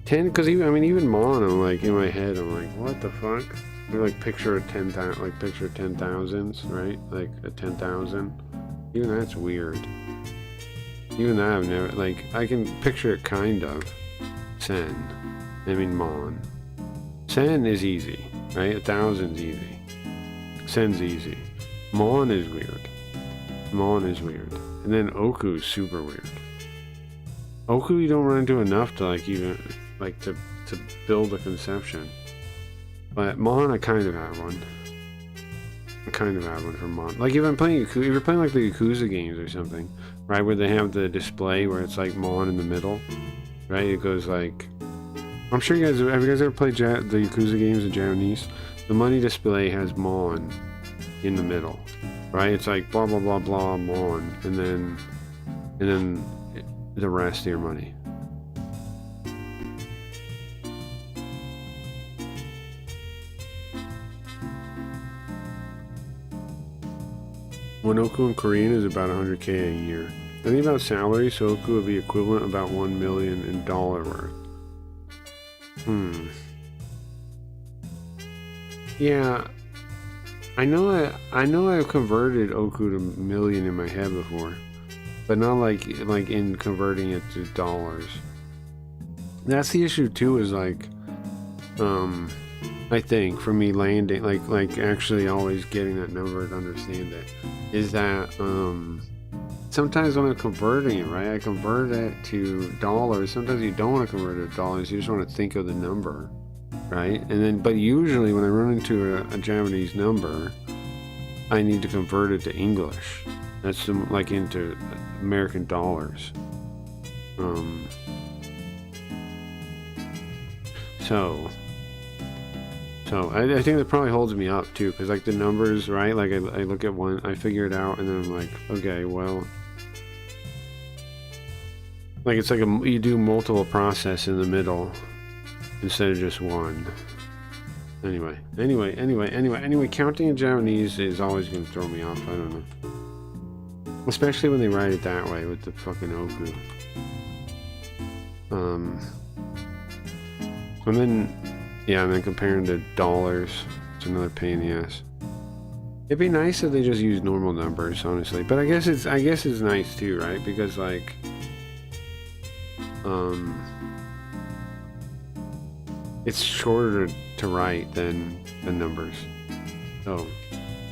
10, because even Mon, I'm like, in my head, I'm like, what the fuck? I like picture a 10,000, like picture 10,000s, right? Like a 10,000. Even that's weird. Even that I've never, like, I can picture it kind of. Sen. I mean Mon. Sen is easy, right? 1,000's easy. Sen's easy. Mon is weird. Mon is weird. And then Oku is super weird. Oku you don't run into enough to like even like to build a conception. But Mon I kind of have one. I kind of have one for Mon. Like if I'm playing if you're playing like the Yakuza games or something, right, where they have the display where it's like Mon in the middle, right? It goes like, I'm sure you guys have you guys ever played the Yakuza games in Japanese? The money display has Mon in the middle, right? It's like blah blah blah blah Mon, and then the rest of your money. One Oku in Korean is about 100K a year. I think about salary, so Oku would be equivalent about 1 million in dollar worth. Yeah, I know I've converted Oku to million in my head before, but not like in converting it to dollars. That's the issue too. Is like, I think for me landing like actually always getting that number to understand it is that sometimes when I'm converting it, right, I convert it to dollars. Sometimes you don't want to convert it to dollars. You just want to think of the number, right? And then, but usually when I run into a Japanese number, I need to convert it to English. That's like into American dollars. So I think that probably holds me up too, because like the numbers, right? Like I look at one, I figure it out, and then I'm like, okay, well, like it's like you do multiple process in the middle instead of just one. Anyway, counting in Japanese is always going to throw me off. I don't know. Especially when they write it that way with the fucking oku. And then comparing to dollars, it's another pain in the ass. It'd be nice if they just use normal numbers, honestly. But I guess it's nice too, right? Because like, it's shorter to write than the numbers. So,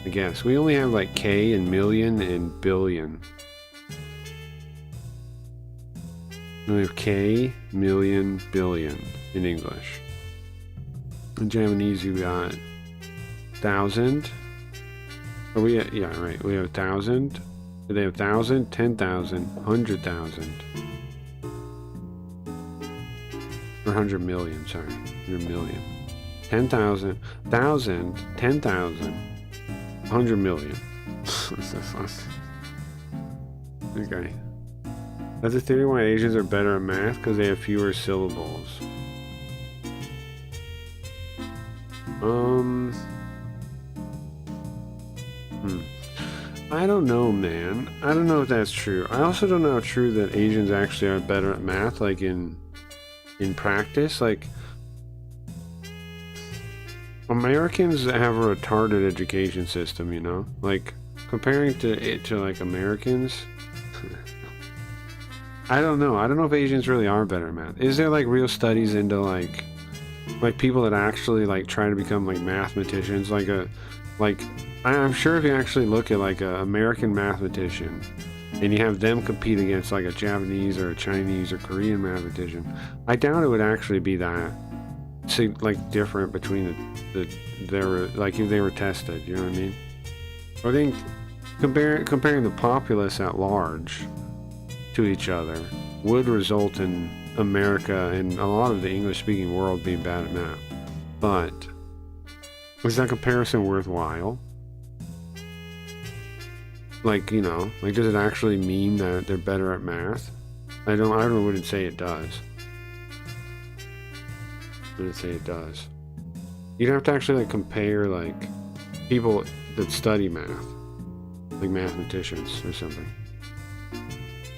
I guess we only have like K and million and billion. We have K, million, billion in English. In Japanese, you got 1,000. Or we have 1,000. They have 1,000, 10,000, 100,000. Or 100 million, sorry. 100 million. 10,000, 1,000, 10,000, 100 million. What's the fuck? Okay. That's a theory why Asians are better at math, because they have fewer syllables. I don't know, man. I don't know if that's true. I also don't know how true that Asians actually are better at math, like in practice. Like, Americans have a retarded education system, you know? Like, comparing it to like Americans, I don't know. I don't know if Asians really are better at math. Is there like real studies into like people that actually like try to become like mathematicians? I'm sure if you actually look at like an American mathematician and you have them compete against like a Japanese or a Chinese or Korean mathematician, I doubt it would actually be that like different between their like if they were tested. You know what I mean? I think comparing the populace at large to each other would result in America and a lot of the English-speaking world being bad at math. But is that comparison worthwhile? Like, you know, like does it actually mean that they're better at math? I wouldn't say it does. I wouldn't say it does. You'd have to actually like compare like people that study math, like mathematicians or something.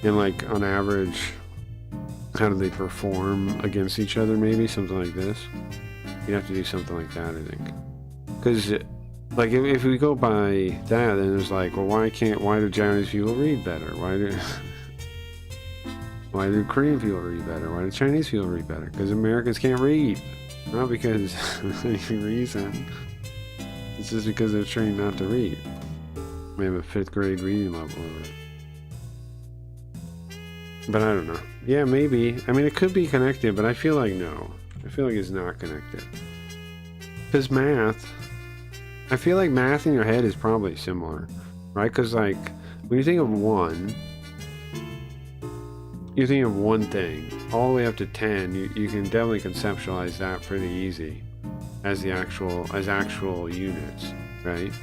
And like on average, how do they perform against each other? Maybe something like this. You'd have to do something like that, I think. Because like if we go by that, then it's like, well, why do Japanese people read better? Why do Korean people read better? Why do Chinese people read better? Because Americans can't read. Not because of any reason. It's just because they're trained not to read. We have a 5th grade reading level or whatever. But I don't know. Yeah, maybe. I mean, it could be connected, but I feel like no. I feel like it's not connected. Because math, I feel like math in your head is probably similar, right? Because like, when you think of one, you think of one thing. All the way up to 10, you can definitely conceptualize that pretty easy as actual units, right?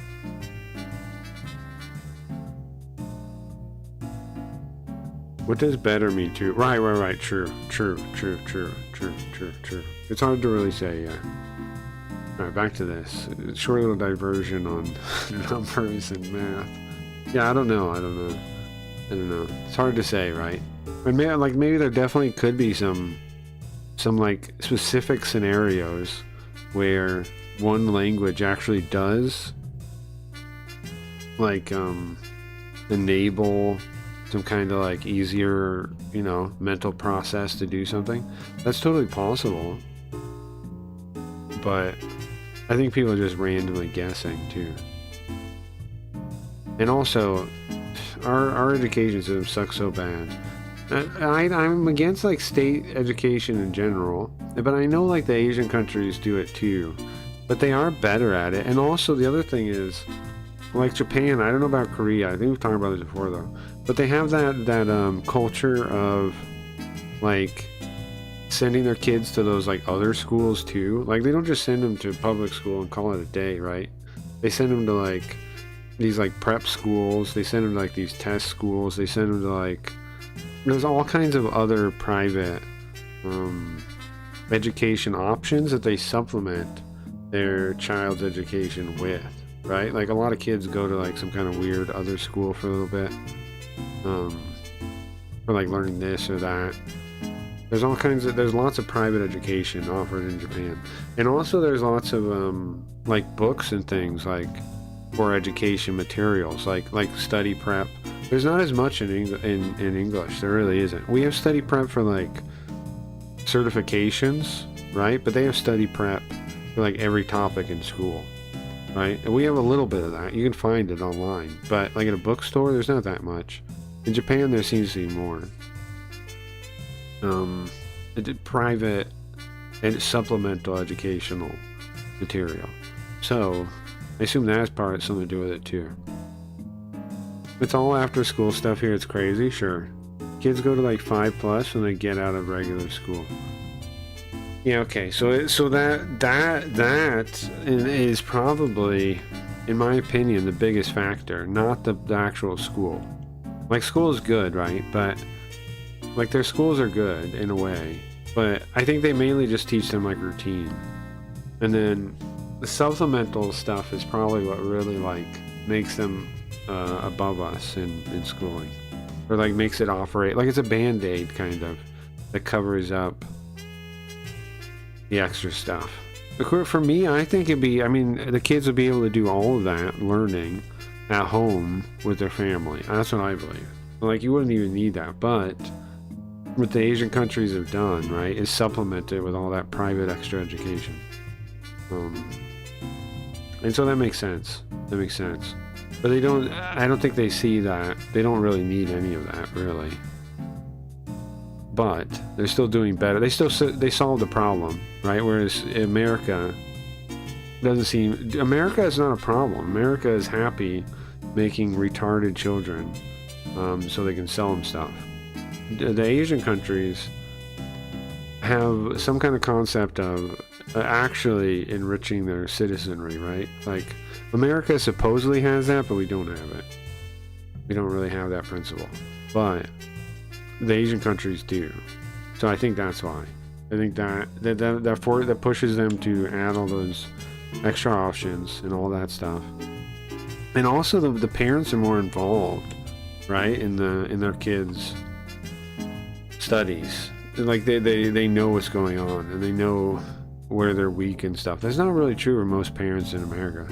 What does better mean to you? Right. True. It's hard to really say, yeah. Alright, back to this. Short little diversion on numbers and math. Yeah, I don't know. It's hard to say, right? But maybe there definitely could be some like specific scenarios where one language actually does like enable some kind of like easier, you know, mental process to do something. That's totally possible. But I think people are just randomly guessing too. And also, our education system sucks so bad I'm against like state education in general, but I know like the Asian countries do it too, but they are better at it. And also the other thing is, like Japan, I don't know about Korea, I think we've talked about this before though, but they have that culture of like sending their kids to those like other schools too. Like they don't just send them to public school and call it a day, right? They send them to like these like prep schools, they send them to like these test schools, they send them to like, there's all kinds of other private education options that they supplement their child's education with, right? Like a lot of kids go to like some kind of weird other school for a little bit, for like learning this or that. There's lots of private education offered in Japan, and also there's lots of like books and things like for education materials, like study prep. There's not as much in English. There really isn't. We have study prep for like certifications, right? But they have study prep for like every topic in school, right? And we have a little bit of that. You can find it online, but like in a bookstore, there's not that much. In Japan, there seems to be more. Private and supplemental educational material. So I assume that has something to do with it too. It's all after school stuff here. It's crazy, sure. Kids go to like 5+ when they get out of regular school. Yeah, okay. So that is probably, in my opinion, the biggest factor, not the actual school. Like school is good, right? But like their schools are good in a way, but I think they mainly just teach them like routine, and then the supplemental stuff is probably what really like makes them above us in schooling, or like makes it operate like it's a band-aid kind of that covers up the extra stuff. For me, I think the kids would be able to do all of that learning at home with their family. That's what I believe. Like you wouldn't even need that, but what the Asian countries have done, right, is supplemented with all that private extra education. And so that makes sense. But I don't think they see that. They don't really need any of that, really. But they're still doing better. They solved the problem, right? Whereas America America is not a problem. America is happy making retarded children so they can sell them stuff. The Asian countries have some kind of concept of actually enriching their citizenry, right? Like America supposedly has that, but we don't have it. We don't really have that principle, but the Asian countries do. So I think that's why. I think that pushes them to add all those extra options and all that stuff. And also the parents are more involved, right, in their kids' studies. Like they know what's going on and they know where they're weak and stuff. That's not really true for most parents in America.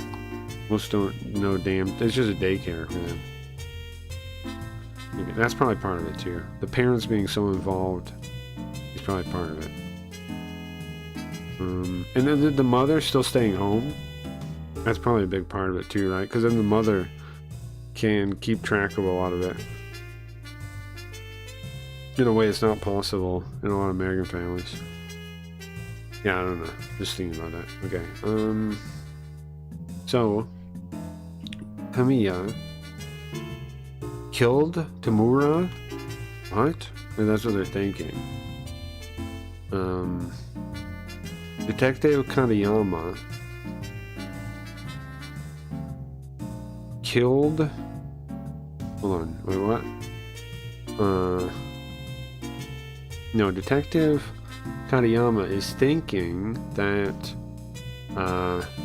Most don't know it's just a daycare for them. That's probably part of it too. The parents being so involved is probably part of it. And then the mother still staying home. That's probably a big part of it too, right? Because then the mother can keep track of a lot of it in a way it's not possible in a lot of American families. Yeah, I don't know. Just thinking about that. Okay. So Kamiya killed Tamura? What? Or that's what they're thinking. Detective Kaneyama killed. Hold on. Wait, what? No, Detective Kaneyama is thinking that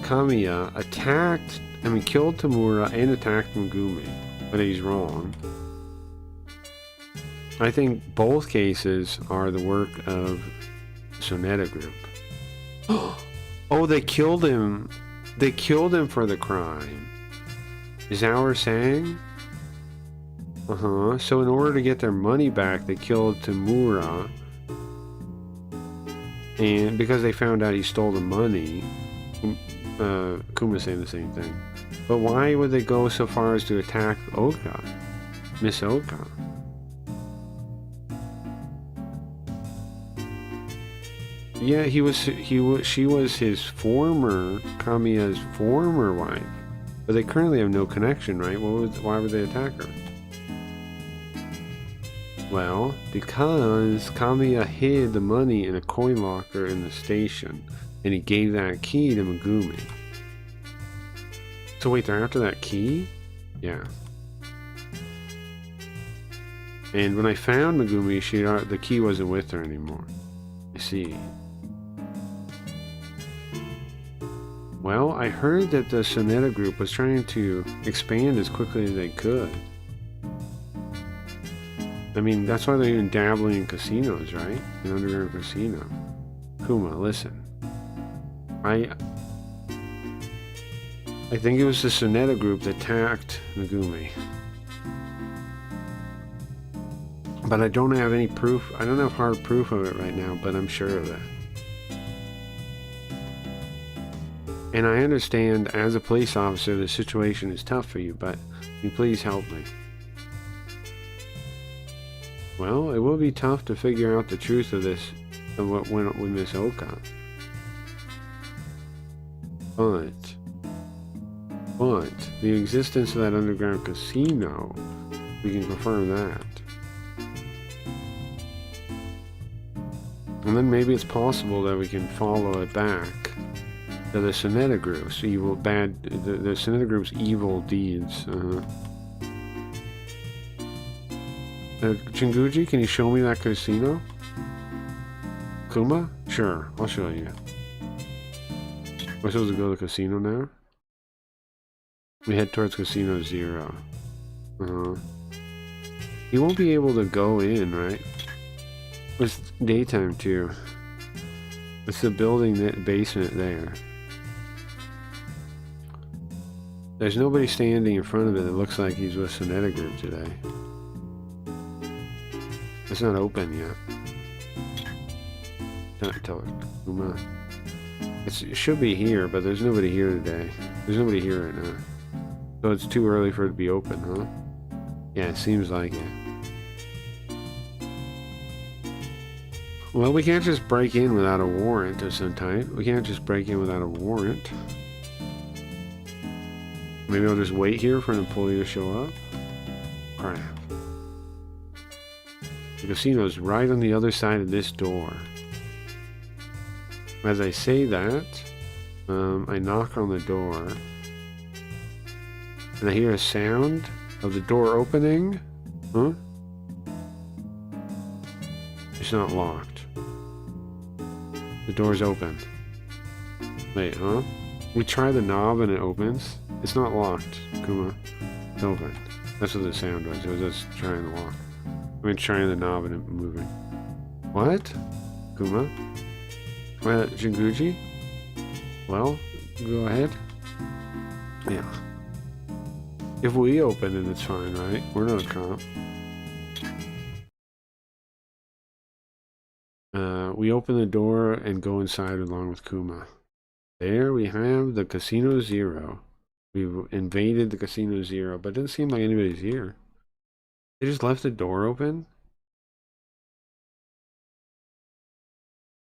Kamiya killed Tamura and attacked Megumi, but he's wrong. I think both cases are the work of Soneta Group. Oh, they killed him. They killed him for the crime. Is that what we're saying? So in order to get their money back, they killed Tamura. And because they found out he stole the money, Kuma's saying the same thing. But why would they go so far as to attack Oka? Miss Oka? Yeah, she was his former, Kamiya's former wife. But they currently have no connection, right? Why would they attack her? Well, because Kamiya hid the money in a coin locker in the station, and he gave that key to Megumi. So wait, they're after that key? Yeah. And when I found Megumi, the key wasn't with her anymore. I see. Well, I heard that the Soneta group was trying to expand as quickly as they could. I mean, that's why they're even dabbling in casinos, right? An underground casino. Kuma, listen. I think it was the Soneta group that attacked Megumi. But I don't have any proof. I don't have hard proof of it right now, but I'm sure of it. And I understand, as a police officer, the situation is tough for you, but can you please help me? Well, it will be tough to figure out the truth of this, of what went with Miss Oka. But the existence of that underground casino, we can confirm that. And then maybe it's possible that we can follow it back to the Soneta group's the Soneta group's evil deeds. Jinguji, can you show me that casino? Kuma? Sure, I'll show you. We're supposed to go to the casino now? We head towards Casino Zero. You won't be able to go in, right? It's daytime too. It's the building basement there. There's nobody standing in front of it that looks like he's with Soneta Group today. It's not open yet. Tell it. Kuma. It should be here, but there's nobody here today. There's nobody here right now. So it's too early for it to be open, huh? Yeah, it seems like it. Well, we can't just break in without a warrant of some type. We can't just break in without a warrant. Maybe I'll just wait here for an employee to show up? Crap. The casino's right on the other side of this door. As I say that, I knock on the door. And I hear a sound of the door opening. Huh? It's not locked. The door's open. Wait, huh? We try the knob and it opens. It's not locked, Kuma. It's open. That's what the sound was. It was us trying the lock. I mean, trying the knob and it moving. What? Kuma? Jinguji? Well, go ahead. Yeah. If we open it, it's fine, right? We're not a cop. We open the door and go inside along with Kuma. There we have the Casino Zero. We've invaded the Casino Zero, but it doesn't seem like anybody's here. They just left the door open?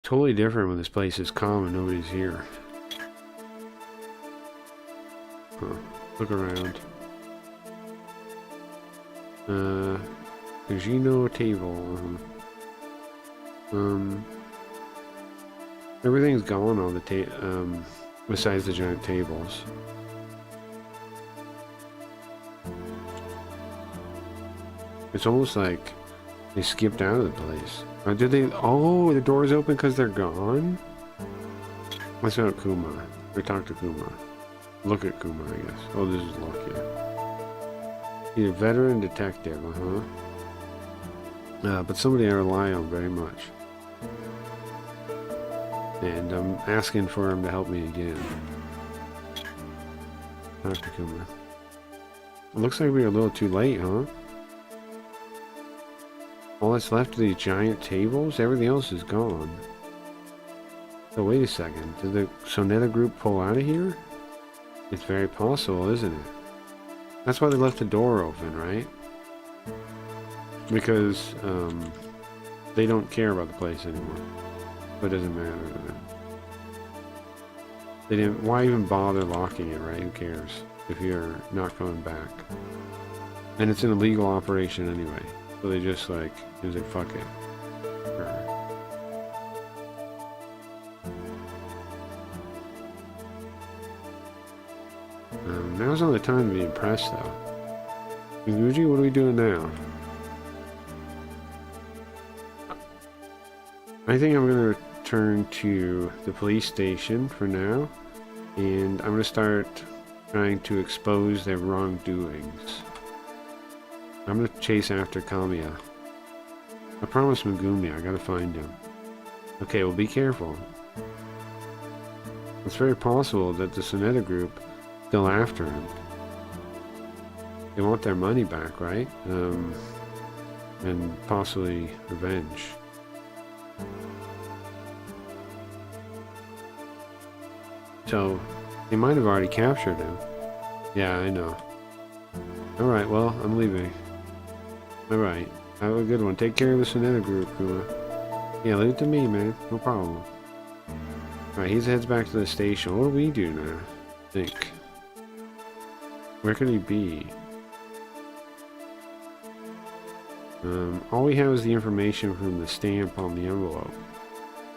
Totally different when this place is calm and nobody's here. Huh. Look around. Casino table. Everything's gone on the besides the giant tables. It's almost like they skipped out of the place. Or did they? Oh, the door's open because they're gone? Let's out Kuma. Or talk to Kuma. Look at Kuma, I guess. Oh, this is look here. He's a veteran detective, but somebody I rely on very much. And I'm asking for him to help me again. Talk to Kuma. It looks like we're a little too late, huh? All that's left are these giant tables? Everything else is gone. So wait a second. Did the Soneta group pull out of here? It's very possible, isn't it? That's why they left the door open, right? Because they don't care about the place anymore. But it doesn't matter to them. They didn't. Why even bother locking it, right? Who cares if you're not coming back? And it's an illegal operation anyway. So they just like, it was like, fuck it. Sure. Now's not the time to be impressed, though. Gucci, what are we doing now? I think I'm going to return to the police station for now, and I'm going to start trying to expose their wrongdoings. I'm going to chase after Kamiya. I promised Megumi I got to find him. Okay, well, be careful. It's very possible that the Sonetta group is still after him. They want their money back, right? And possibly revenge. So, they might have already captured him. Yeah, I know. Alright, well, I'm leaving. Alright, have a good one. Take care of the Sonetta group, Kuma. Yeah, leave it to me, man. No problem. Alright, he heads back to the station. What do we do now? Think. Where could he be? All we have is the information from the stamp on the envelope.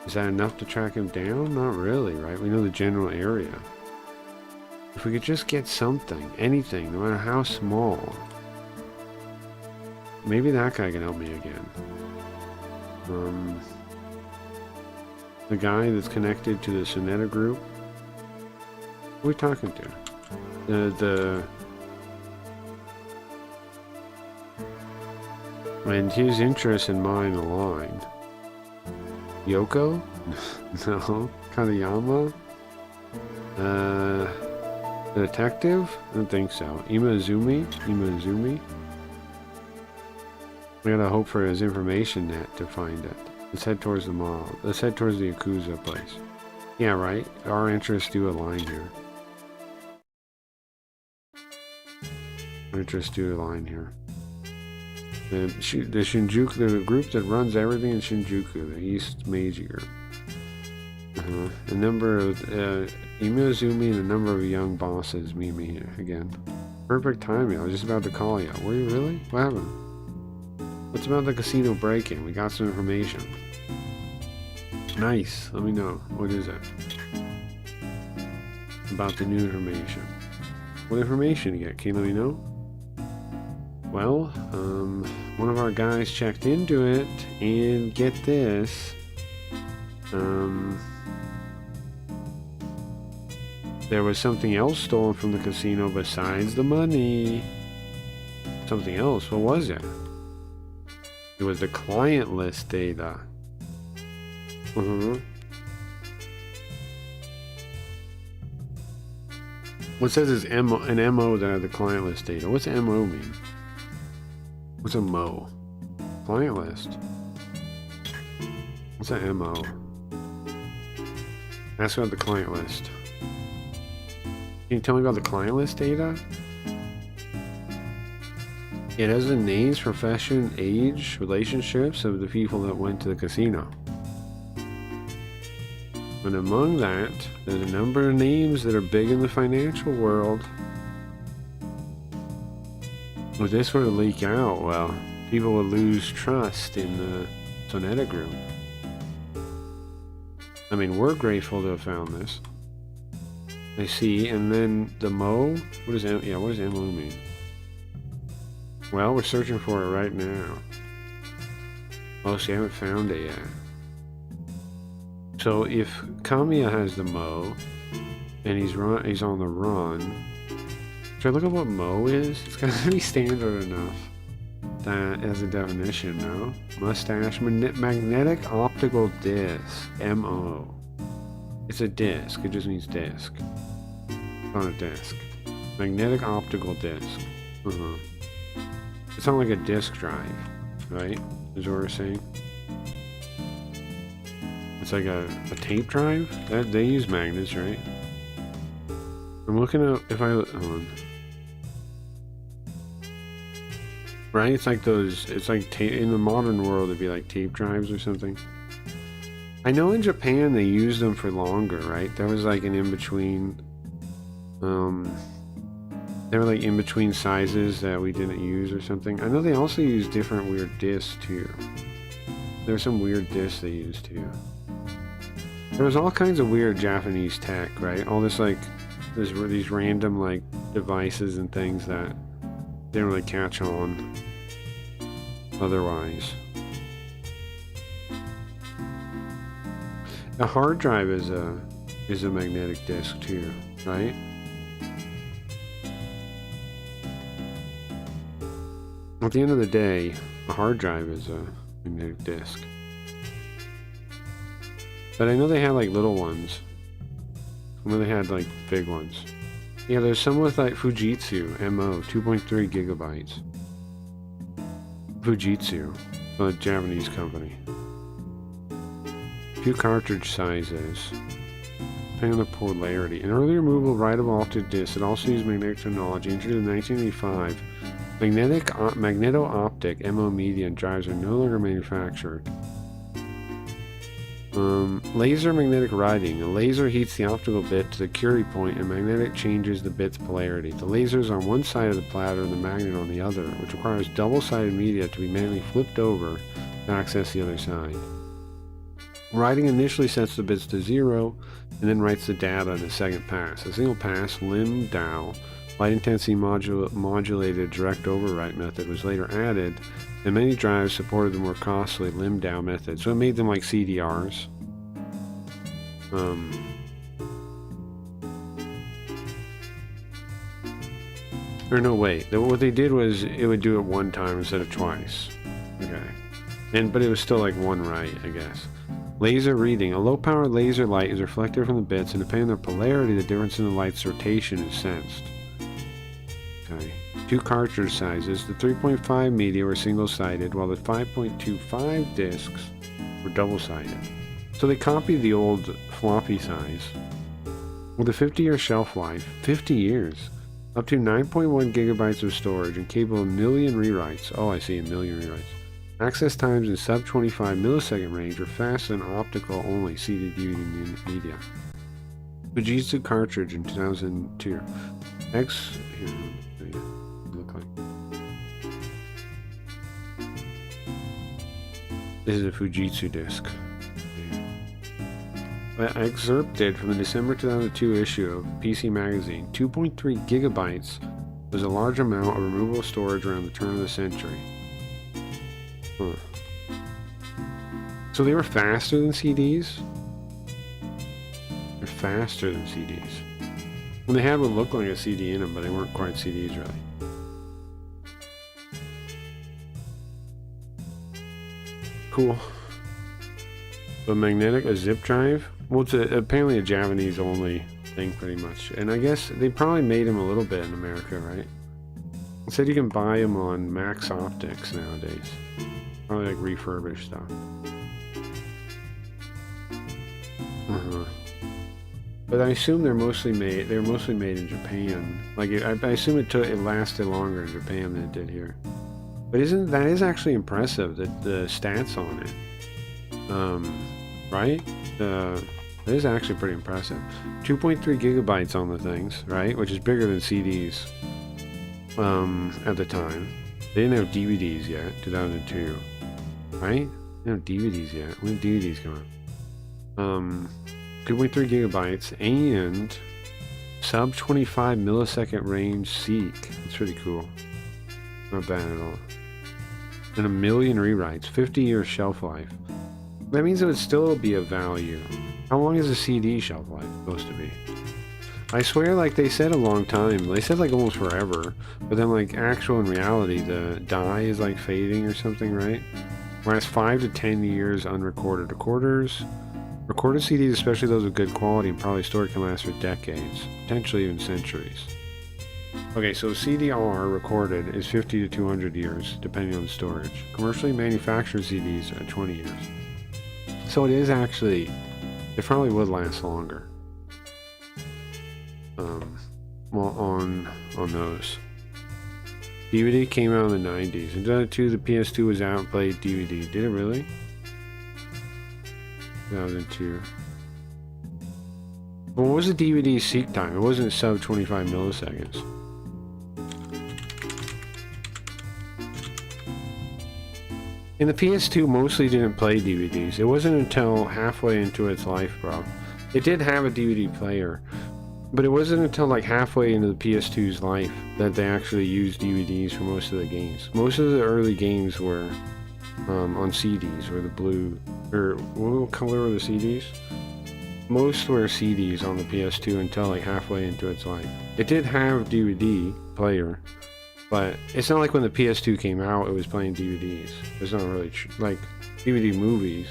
Is that enough to track him down? Not really, right? We know the general area. If we could just get something, anything, no matter how small. Maybe that guy can help me again. The guy that's connected to the Sonetta group. Who are we talking to? And his interests and mine align. Yoko? No. Kaneyama? The detective? I don't think so. Imaizumi? We gotta hope for his information net to find it. Let's head towards the mall. Let's head towards the Yakuza place. Yeah, right? Our interests do align here. The Shinjuku, the group that runs everything in Shinjuku, the East Meiji group. A number of Imaizumi and a number of young bosses meet me here again. Perfect timing. I was just about to call you. Were you really? What happened? What's about the casino break-in? We got some information. Nice. Let me know. What is it? About the new information. What information you get? Can you let me know? Well, one of our guys checked into it, and get this, there was something else stolen from the casino besides the money. Something else? What was it? It was the client list data. What says is an MO that had the client list data? What's MO mean? What's a MO? Client list. What's a MO? Ask about the client list. Can you tell me about the client list data? It has the names, profession, age, relationships of the people that went to the casino. And among that, there's a number of names that are big in the financial world. If this were to leak out, well, people would lose trust in the Sonetta group. I mean, we're grateful to have found this. I see, and then the Mo? What does MO mean? Well, we're searching for it right now. Oh, see, I haven't found it yet. So if Kamiya has the Mo, and he's on the run, should I look at what Mo is? It's gotta be standard enough. That as a definition, no? Mustache, magnetic optical disc, MO. It's a disc, it just means disc. It's on a disc. Magnetic optical disc. It's not like a disk drive, right? Is what we're saying? It's like a tape drive? They use magnets, right? I'm looking up if I... Hold on. Right? It's like those... It's like in the modern world, it'd be like tape drives or something. I know in Japan they used them for longer, right? There was like an in-between, they were like in-between sizes that we didn't use or something. I know they also use different weird discs too. There's some weird discs they used too. There was all kinds of weird Japanese tech, right? All this like, these random like devices and things that didn't really catch on otherwise. A hard drive is a magnetic disc too, right? At the end of the day, a hard drive is a magnetic disc. But I know they had like little ones. I know they had like big ones. Yeah, there's some with like Fujitsu MO, 2.3 gigabytes. Fujitsu, a Japanese company. Few cartridge sizes. Depending on the polarity. An earlier removable writable altered disc that also used magnetic technology introduced in 1985. Magneto-optic MO media and drives are no longer manufactured. Laser magnetic writing. A laser heats the optical bit to the Curie point and magnetic changes the bit's polarity. The laser is on one side of the platter and the magnet on the other, which requires double-sided media to be manually flipped over to access the other side. Writing initially sets the bits to 0 and then writes the data in a second pass. A single pass, Lim-Dow, light intensity modulated direct overwrite method was later added, and many drives supported the more costly Lim-Dow method, so it made them like CDRs. Or no, wait. What they did was it would do it one time instead of twice. Okay. But it was still like one write, I guess. Laser reading. A low-power laser light is reflected from the bits, and depending on their polarity, the difference in the light's rotation is sensed. Okay. Two cartridge sizes. The 3.5 media were single-sided, while the 5.25 discs were double-sided. So they copied the old floppy size. With a 50-year shelf life, 50 years, up to 9.1 gigabytes of storage, and capable of a million rewrites. Oh, I see, a million rewrites. Access times in sub-25 millisecond range are faster than optical-only CD-DVD media. Fujitsu cartridge in 2002. Here, look like. This is a Fujitsu disc. I excerpted from the December 2002 issue of PC Magazine. 2.3 gigabytes was a large amount of removable storage around the turn of the century. Huh. So they were faster than CDs? They're faster than CDs. And they had what looked like a CD in them, but they weren't quite CDs really. Cool. But magnetic, a zip drive? Well, it's apparently a Japanese only thing pretty much. And I guess they probably made them a little bit in America, right? It said you can buy them on Max Optics nowadays. Probably like refurbished stuff. But I assume they're mostly made in Japan. Like I assume it lasted longer in Japan than it did here. But that is actually impressive, that the stats on it. Right? It is actually pretty impressive. 2.3 gigabytes on the things, right? Which is bigger than CDs at the time. They didn't have DVDs yet, 2002. Right? They didn't have DVDs yet. When did DVDs come out? 2.3 gigabytes and sub 25 millisecond range seek. That's pretty cool. Not bad at all. And a million rewrites. 50 years shelf life. That means it would still be of value. How long is a CD shelf life supposed to be? I swear, like, they said a long time. They said, like, almost forever. But then, like, actual in reality, the dye is, like, fading or something, right? Whereas 5 to 10 years unrecorded. Recorded CDs, especially those with good quality and probably stored, can last for decades. Potentially even centuries. Okay, so CDR recorded is 50 to 200 years, depending on the storage. Commercially manufactured CDs are 20 years. So it is actually, it probably would last longer. Well, on those. DVD came out in the 90s. In 2002, the PS2 was out and played DVD. Did it really? 2002. But what was the DVD seek time? It wasn't sub 25 milliseconds. And the PS2 mostly didn't play DVDs. It wasn't until halfway into its life, bro. It did have a DVD player, but it wasn't until like halfway into the PS2's life that they actually used DVDs for most of the games. Most of the early games were on CDs, or the blue, or what color were the CDs? Most were CDs on the PS2 until like halfway into its life. It did have DVD player, but it's not like when the PS2 came out, it was playing DVDs. It's not really like DVD movies.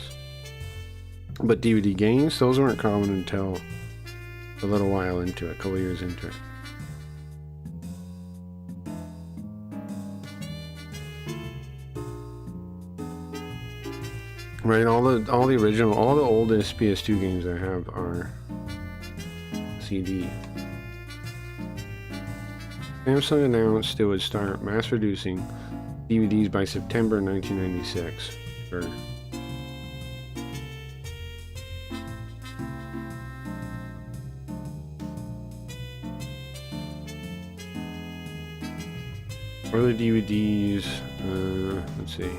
But DVD games, those weren't common until a little while into it, a couple years into it. Right, all the oldest PS2 games I have are CD. Samsung announced it would start mass producing DVDs by September 1996. Sure. Early DVDs, let's see.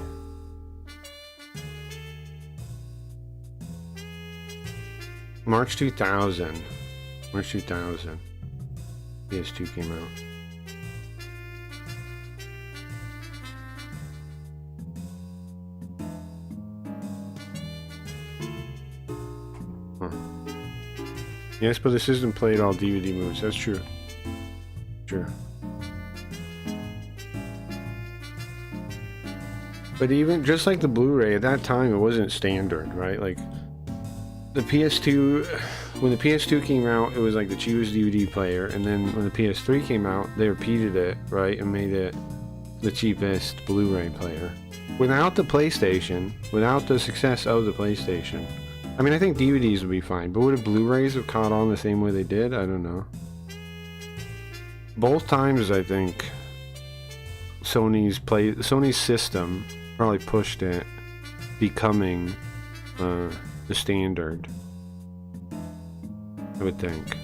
March 2000. March 2000. PS2 came out. Huh. Yes, but the system played all DVD movies. That's true. Sure. But even just like the Blu-ray at that time, it wasn't standard, right? Like the PS2, when the PS2 came out, it was like the cheapest DVD player, and then when the PS3 came out, they repeated it, right, and made it the cheapest Blu-ray player. Without the PlayStation, without the success of the PlayStation, I mean, I think DVDs would be fine, but would Blu-rays have caught on the same way they did? I don't know. Both times, I think Sony's system probably pushed it becoming the standard, I would think.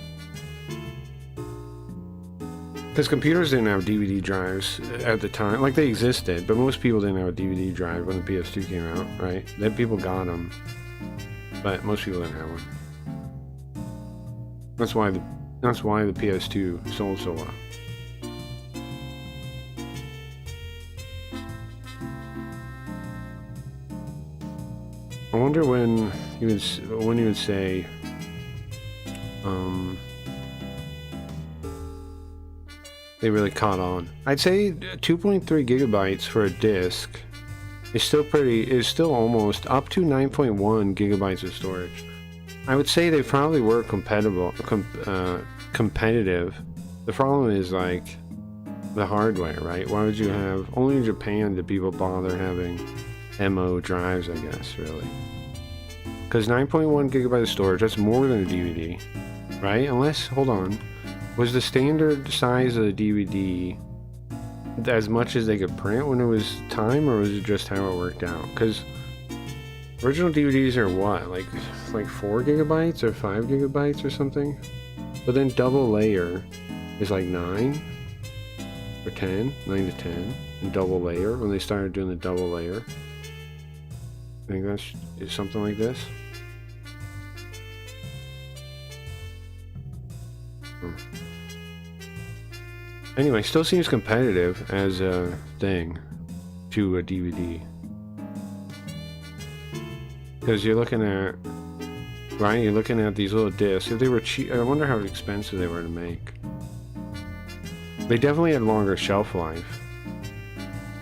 Because computers didn't have DVD drives at the time. Like, they existed, but most people didn't have a DVD drive when the PS2 came out, right? Then people got them, but most people didn't have one. That's why the PS2 sold so well. I wonder when you would say, they really caught on. I'd say 2.3 gigabytes for a disc is still almost up to 9.1 gigabytes of storage. I would say they probably were competitive. The problem is like the hardware, right? Why would you have, only in Japan do people bother having MO drives, I guess, really. Because 9.1 gigabytes of storage, that's more than a DVD, right? Unless, hold on, was the standard size of the DVD as much as they could print when it was time, or was it just how it worked out? Because original DVDs are what, like 4 gigabytes or 5 gigabytes or something? But then double layer is like 9 or 10, 9 to 10, and double layer, when they started doing the double layer. I think it's something like this. Anyway, still seems competitive as a thing to a DVD. Because you're looking at, right? You're looking at these little discs. If they were cheap, I wonder how expensive they were to make. They definitely had longer shelf life.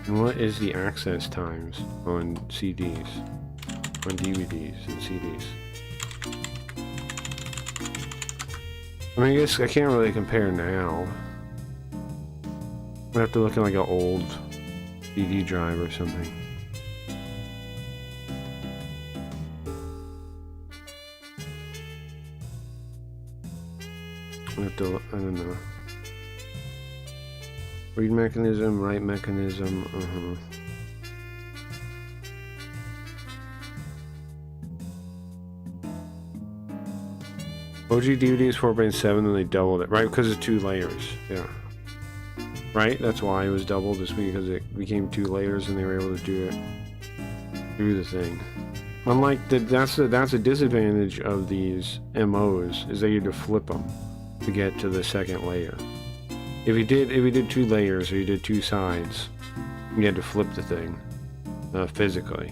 And what is the access times on CDs, on DVDs and CDs? I mean, I guess I can't really compare now. I'd have to look at like an old CD drive or something. I don't know. Read mechanism, write mechanism, OG DVD is 4.7, and they doubled it, right? Because of 2 layers. Yeah. Right? That's why it was doubled, just because it became 2 layers and they were able to do the thing. Unlike that's a disadvantage of these MOs, is that you had to flip them to get to the second layer. If you did 2 layers or you did 2 sides, you had to flip the thing physically.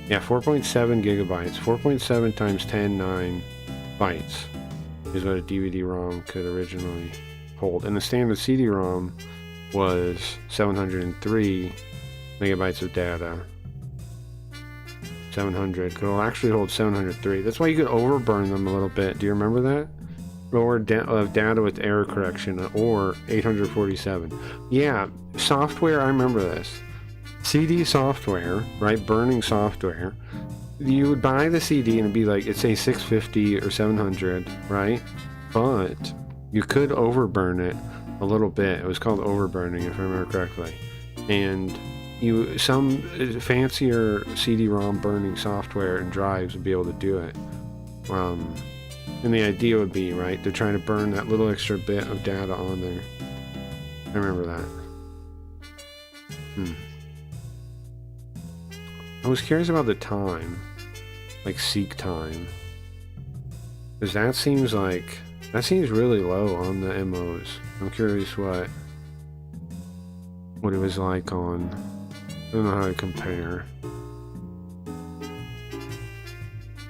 Yeah, 4.7 gigabytes. 4.7 times 10, 9 bytes is what a DVD-ROM could originally hold. And the standard CD-ROM was 703 megabytes of data. 700 could actually hold 703. That's why you could overburn them a little bit. Do you remember that? Or data with error correction, or 847. Yeah, software. I remember this. CD software, right? Burning software. You would buy the CD and it'd be like, it'd say 650 or 700, right? But you could overburn it a little bit. It was called overburning, if I remember correctly. And some fancier CD-ROM burning software and drives would be able to do it. And the idea would be, right, they're trying to burn that little extra bit of data on there. I remember that. I was curious about the time, like seek time, because that seems really low on the MOs. I'm curious what it was like on. I don't know how to compare.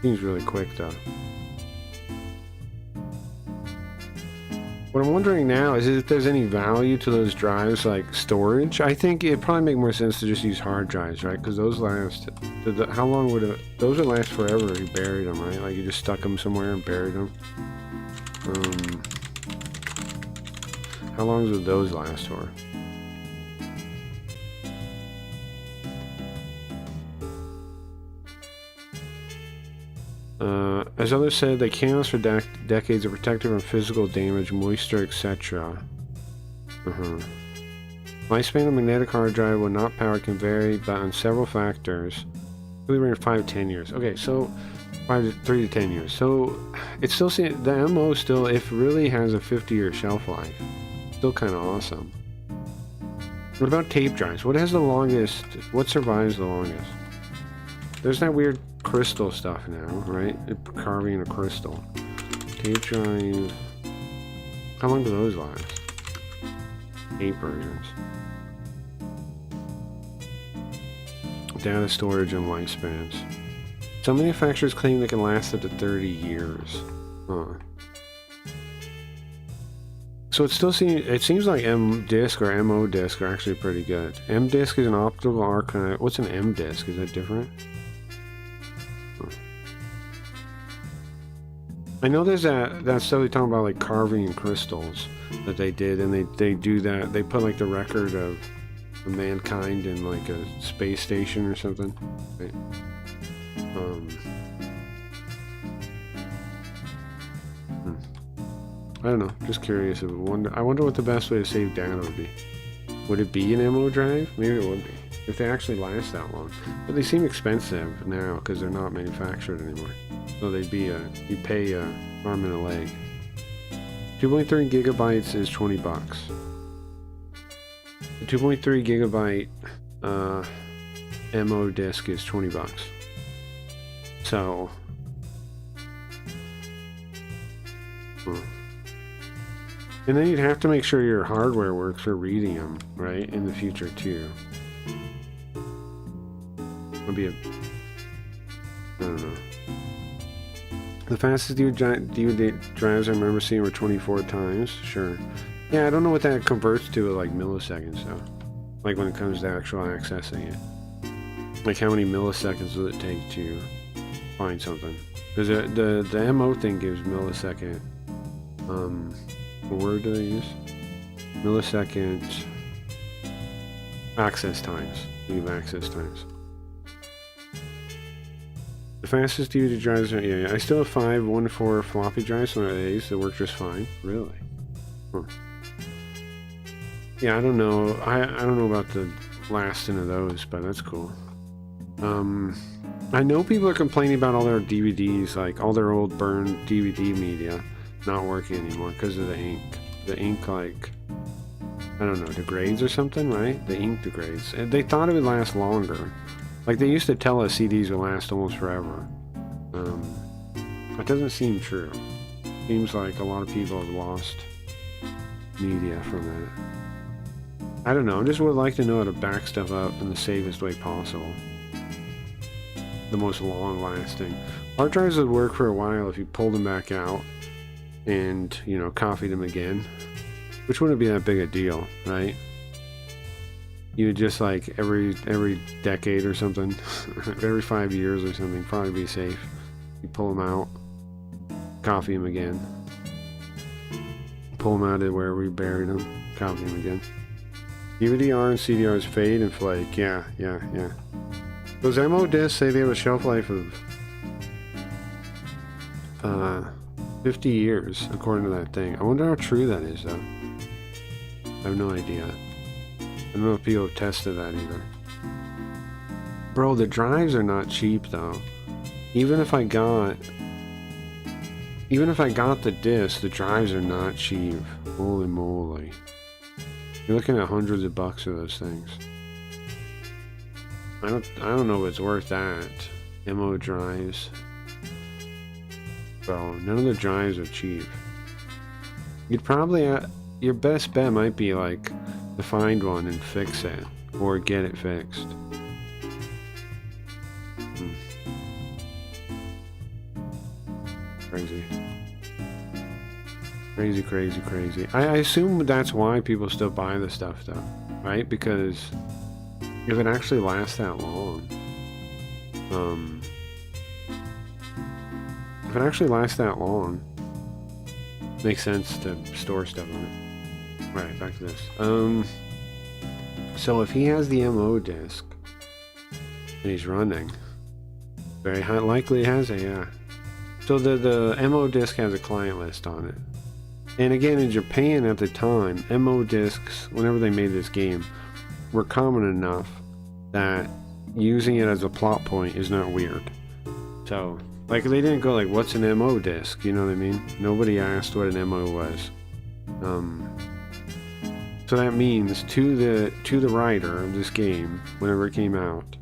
Seems really quick though. What I'm wondering now is if there's any value to those drives, like storage. I think it'd probably make more sense to just use hard drives, right? Because those last, how long would it, those would last forever if you buried them, right? Like you just stuck them somewhere and buried them. How long would those last for? As others said, they can last for decades, are protected from physical damage, moisture, etc. Lifespan of magnetic hard drive when not powered can vary, but on several factors. We range 5 to 10 years. Okay, so 3 to 10 years. So it's still the MO still, if really has a 50-year shelf life, still kind of awesome. What about tape drives? What has the longest? What survives the longest? There's that weird crystal stuff now, right? Carving a crystal. Tape drive. How long do those last? 8 versions. Data storage and lifespans. Some manufacturers claim they can last up to 30 years. So it seems like M-Disk or MO-Disk are actually pretty good. M-Disk is an optical archive. What's an M-Disk? Is that different? I know there's that stuff they talk about, like carving crystals that they did, and they do that. They put like the record of mankind in like a space station or something. Right? I don't know. Just curious. I wonder what the best way to save data would be. Would it be an MO drive? Maybe it would be, if they actually last that long. But they seem expensive now because they're not manufactured anymore. So they'd be you pay arm and a leg. 2.3 gigabytes is $20. The 2.3 gigabyte MO disk is $20. So and then you'd have to make sure your hardware works for reading them, right, in the future too. Would be I don't know. The fastest DVD drives I remember seeing were 24 times. Sure. Yeah, I don't know what that converts to, like milliseconds though. Like when it comes to actual accessing it. Like how many milliseconds does it take to find something? Because the MO thing gives millisecond. What word do they use? Millisecond access times. They give access times. The fastest DVD drives are, yeah, I still have 5 1-4 floppy drives on these that work just fine. Really? Huh. Yeah, I don't know. I don't know about the lasting of those, but that's cool. I know people are complaining about all their DVDs, like all their old burned DVD media not working anymore because of the ink. The ink, like, I don't know, degrades or something, right? The ink degrades. And they thought it would last longer. Like, they used to tell us CDs would last almost forever. That doesn't seem true. Seems like a lot of people have lost media from that. I don't know, I just would like to know how to back stuff up in the safest way possible. The most long-lasting. Hard drives would work for a while if you pulled them back out and, you know, copied them again. Which wouldn't be that big a deal, right? You would just, like, every decade or something, every 5 years or something, probably be safe. You pull them out, copy them again. Pull them out of where we buried them, copy them again. DVD-R and CDRs fade and flake. Yeah. Those MO discs say they have a shelf life of 50 years, according to that thing. I wonder how true that is, though. I have no idea. I don't know if people have tested that either. Bro, the drives are not cheap, though. Even if I got the disc, the drives are not cheap. Holy moly. You're looking at hundreds of bucks for those things. I don't know if it's worth that. MO drives. Bro, none of the drives are cheap. You'd probably your best bet might be like to find one and fix it, or get it fixed. Crazy. I assume that's why people still buy the stuff, though, right? Because if it actually lasts that long, makes sense to store stuff on it. Right, back to this. So if he has the MO disc and he's running, very high likely it has a, yeah. So the MO disc has a client list on it. And again, in Japan at the time, MO discs, whenever they made this game, were common enough that using it as a plot point is not weird. So, like, they didn't go like, what's an MO disc? You know what I mean? Nobody asked what an MO was. So that means to the writer of this game, whenever it came out,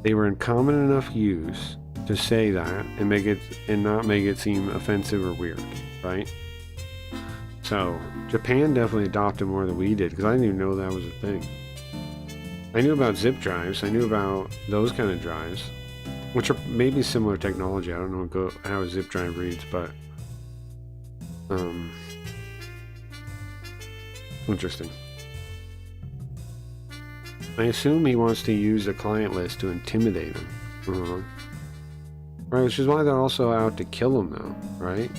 they were in common enough use to say that and not make it seem offensive or weird, right? So Japan definitely adopted more than we did, because I didn't even know that was a thing. I knew about zip drives. I knew about those kind of drives, which are maybe similar technology. I don't know how a zip drive reads, but interesting. I assume he wants to use a client list to intimidate him. Right, which is why they're also out to kill him now, right?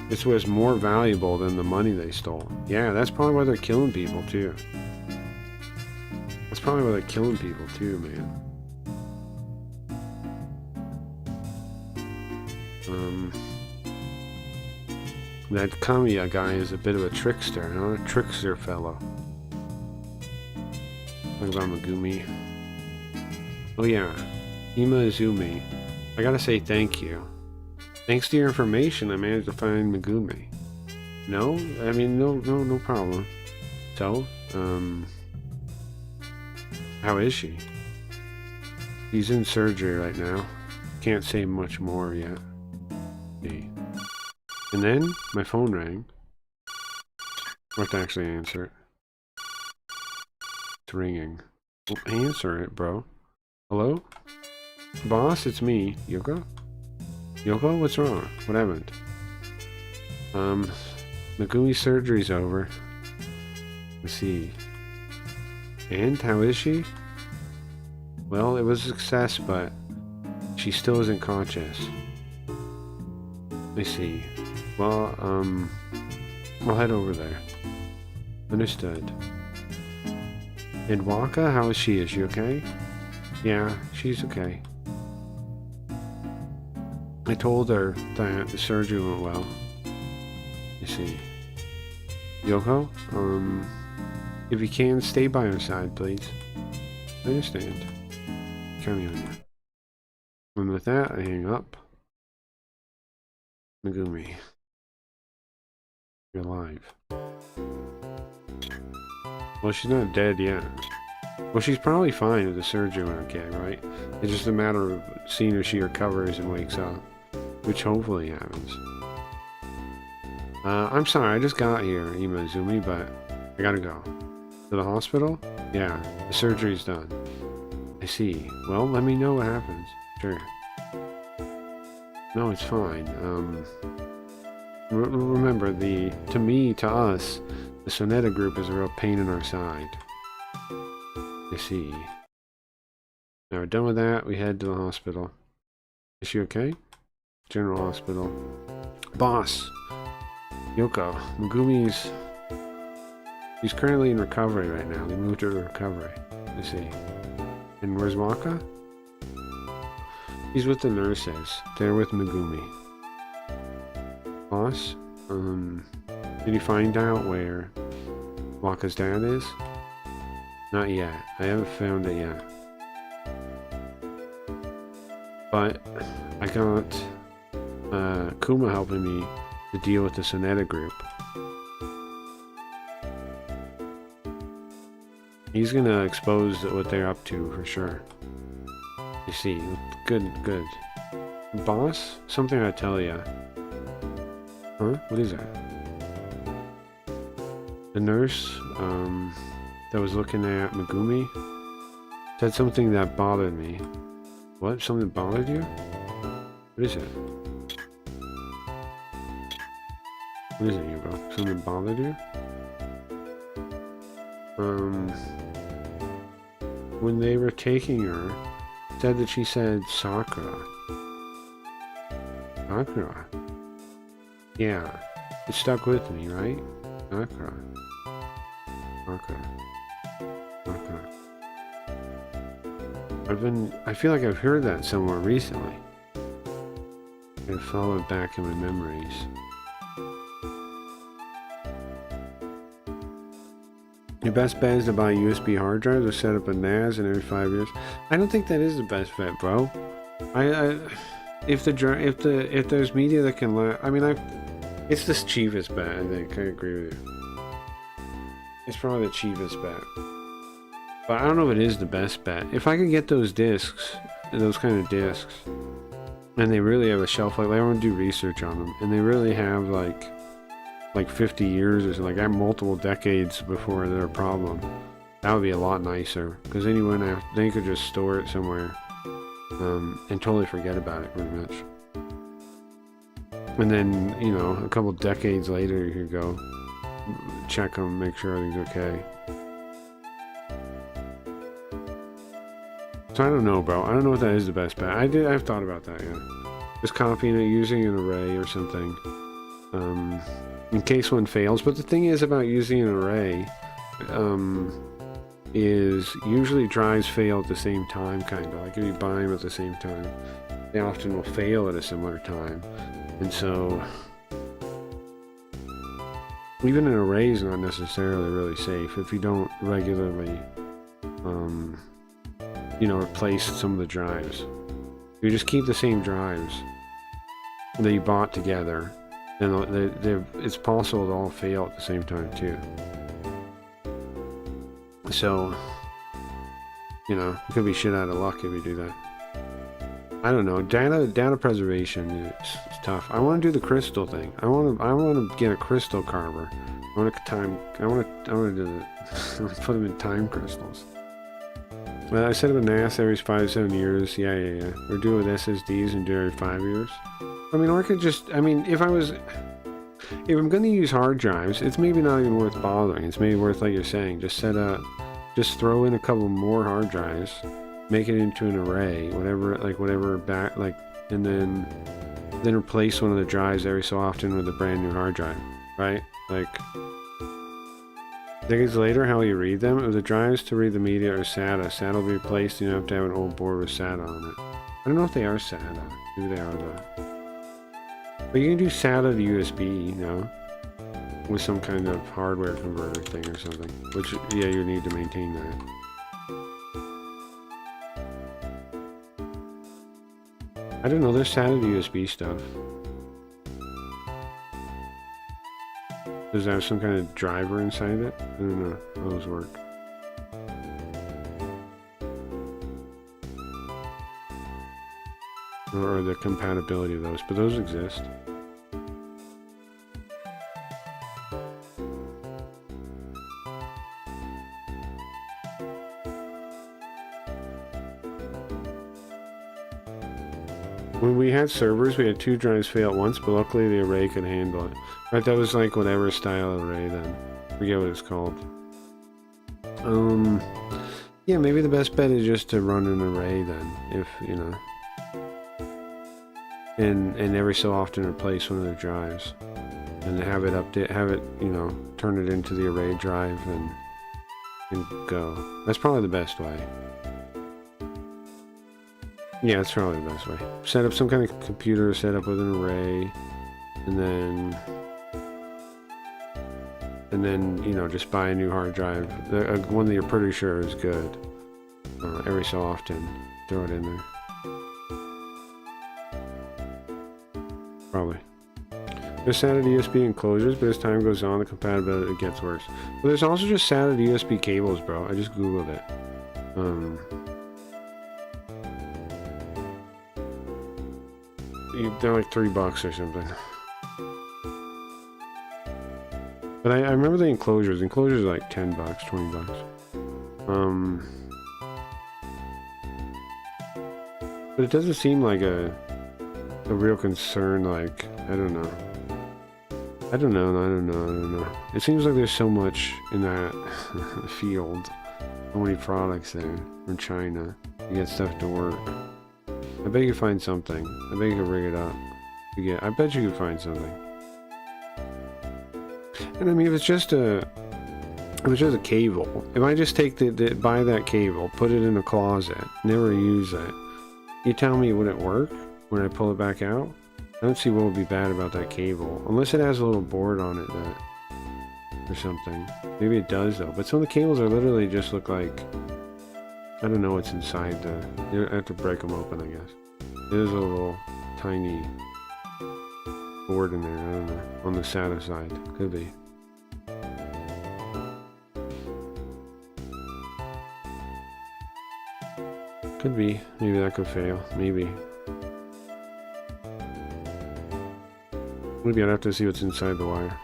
This was more valuable than the money they stole. Yeah, that's probably why they're killing people too. Man. That Kamiya guy is a bit of a trickster, huh? A trickster fellow. Talk about Megumi. Oh yeah, Ima-Izumi. I gotta say thank you. Thanks to your information, I managed to find Megumi. No? I mean, no problem. So, how is she? She's in surgery right now. Can't say much more yet. See. And then, my phone rang. I have to actually answer it. It's ringing. Well, answer it, bro. Hello? Boss, it's me. Yoko? Yoko, what's wrong? What happened? Megumi's surgery's over. Let's see. And how is she? Well, it was a success, but she still isn't conscious. Let me see. Well, I'll head over there. Understood. And Waka, how is she? Is she okay? Yeah, she's okay. I told her that the surgery went well. You see. Yoko? If you can, stay by our side, please. I understand. Counting on you. And with that, I hang up. Megumi. You're alive. Well, she's not dead yet. Well, she's probably fine if the surgery went okay, right? It's just a matter of seeing if she recovers and wakes up. Which hopefully happens. I'm sorry, I just got here, Imazumi, but I gotta go. To the hospital? Yeah, the surgery's done. I see. Well, let me know what happens. Sure. No, it's fine. Remember, to us, the Sonetta group is a real pain in our side. I see. Now we're done with that, we head to the hospital. Is she okay? General Hospital. Boss! Yoko, Megumi's... She's currently in recovery right now. They moved her to recovery. I see. And where's Waka? He's with the nurses. They're with Megumi. Boss? Did you find out where Waka's dad is? Not yet. I haven't found it yet. But I got Kuma helping me to deal with the Sonetta group. He's gonna expose what they're up to for sure. You see, good, good. Boss, something I tell ya. Huh? What is that? The nurse, that was looking at Megumi said something that bothered me. What? Something bothered you? What is it? What is it, Hugo? Something bothered you? When they were taking her, said that she said Sakura. Sakura? Yeah, it stuck with me, right? Sakura. Sakura. Sakura. I feel like I've heard that somewhere recently. I've followed back in my memories. Your best bet is to buy USB hard drives or set up a NAS in every 5 years. I don't think that is the best bet, bro. If there's media that can it's the cheapest bet. I think I agree with you. It's probably the cheapest bet, but I don't know if it is the best bet. If I could get those discs, those kind of discs, and they really have a shelf life, I want to do research on them, and they really have like 50 years or something, like multiple decades before they're a problem. That would be a lot nicer, because then you could just store it somewhere and totally forget about it pretty much. And then, you know, a couple decades later you could go check them, make sure everything's okay. So I don't know, bro. I don't know if that is the best bet. I've thought about that, yeah. Just copying it, using an array or something. In case one fails. But the thing is about using an array, is usually drives fail at the same time, kind of. Like if you buy them at the same time, they often will fail at a similar time. And so, even an array is not necessarily really safe if you don't regularly, you know, replace some of the drives. If you just keep the same drives that you bought together, then it's possible to all fail at the same time too. So, you know, it could be shit out of luck if you do that. I don't know. Data preservation is tough. I want to do the crystal thing. I want to get a crystal carver. I want to put them in time crystals. Well, I set up a NAS every 5 to 7 years. Yeah. We're doing with SSDs and do every 5 years. I mean, or I could just, if I'm going to use hard drives, it's maybe not even worth bothering. It's maybe worth, like you're saying, just throw in a couple more hard drives, make it into an array, and then replace one of the drives every so often with a brand new hard drive, right? Like, decades later, how will you read them? If the drives to read the media are SATA, SATA will be replaced, and you have to have an old board with SATA on it. I don't know if they are SATA. Maybe they are though. But you can do SATA to USB, you know? with some kind of hardware converter thing or something. Which, yeah, you need to maintain that. I don't know, there's SATA to USB stuff. Does it have some kind of driver inside it? I don't know how those work. Or the compatibility of those, but those exist. When we had servers, we had 2 drives fail at once, but luckily the array could handle it. Right, that was like whatever style array then. Forget what it's called. Yeah, maybe the best bet is just to run an array then, if, you know. And every so often replace one of the drives. And have it update, have it, you know, turn it into the array drive and go. That's probably the best way. Yeah, that's probably the best way. Set up some kind of computer set up with an array, and then you know, just buy a new hard drive, one that you're pretty sure is good. Every so often, throw it in there. Probably. There's SATA to USB enclosures, but as time goes on, the compatibility gets worse. But there's also just SATA to USB cables, bro. I just googled it. They're like $3 or something. But I remember the enclosures. Enclosures are like $10, $20. But it doesn't seem like a real concern. Like, I don't know. I don't know. It seems like there's so much in that field. So many products there from China to get stuff to work. I bet you could find something. I bet you could rig it up. I bet you could find something. And I mean, if it's just a cable, if I just take buy that cable, put it in a closet, never use it, you tell me, would it work when I pull it back out? I don't see what would be bad about that cable, unless it has a little board on it or something. Maybe it does though. But some of the cables are literally just look like, I don't know what's inside you have to break them open, I guess. There's a little tiny board in there, I don't know, on the SATA side. Could be. Could be. Maybe that could fail. Maybe. Maybe I'd have to see what's inside the wire.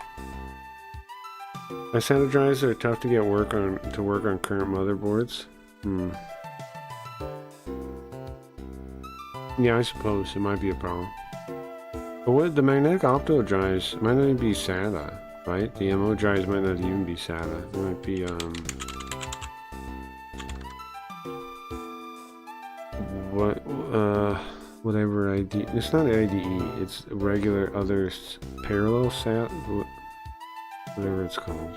My SATA drives are tough to get to work on current motherboards. Yeah, I suppose it might be a problem. But what the magnetic optical drives might not even be SATA, right? The MO drives might not even be SATA. It might be whatever IDE. It's not IDE. It's regular other parallel SAT. Whatever it's called.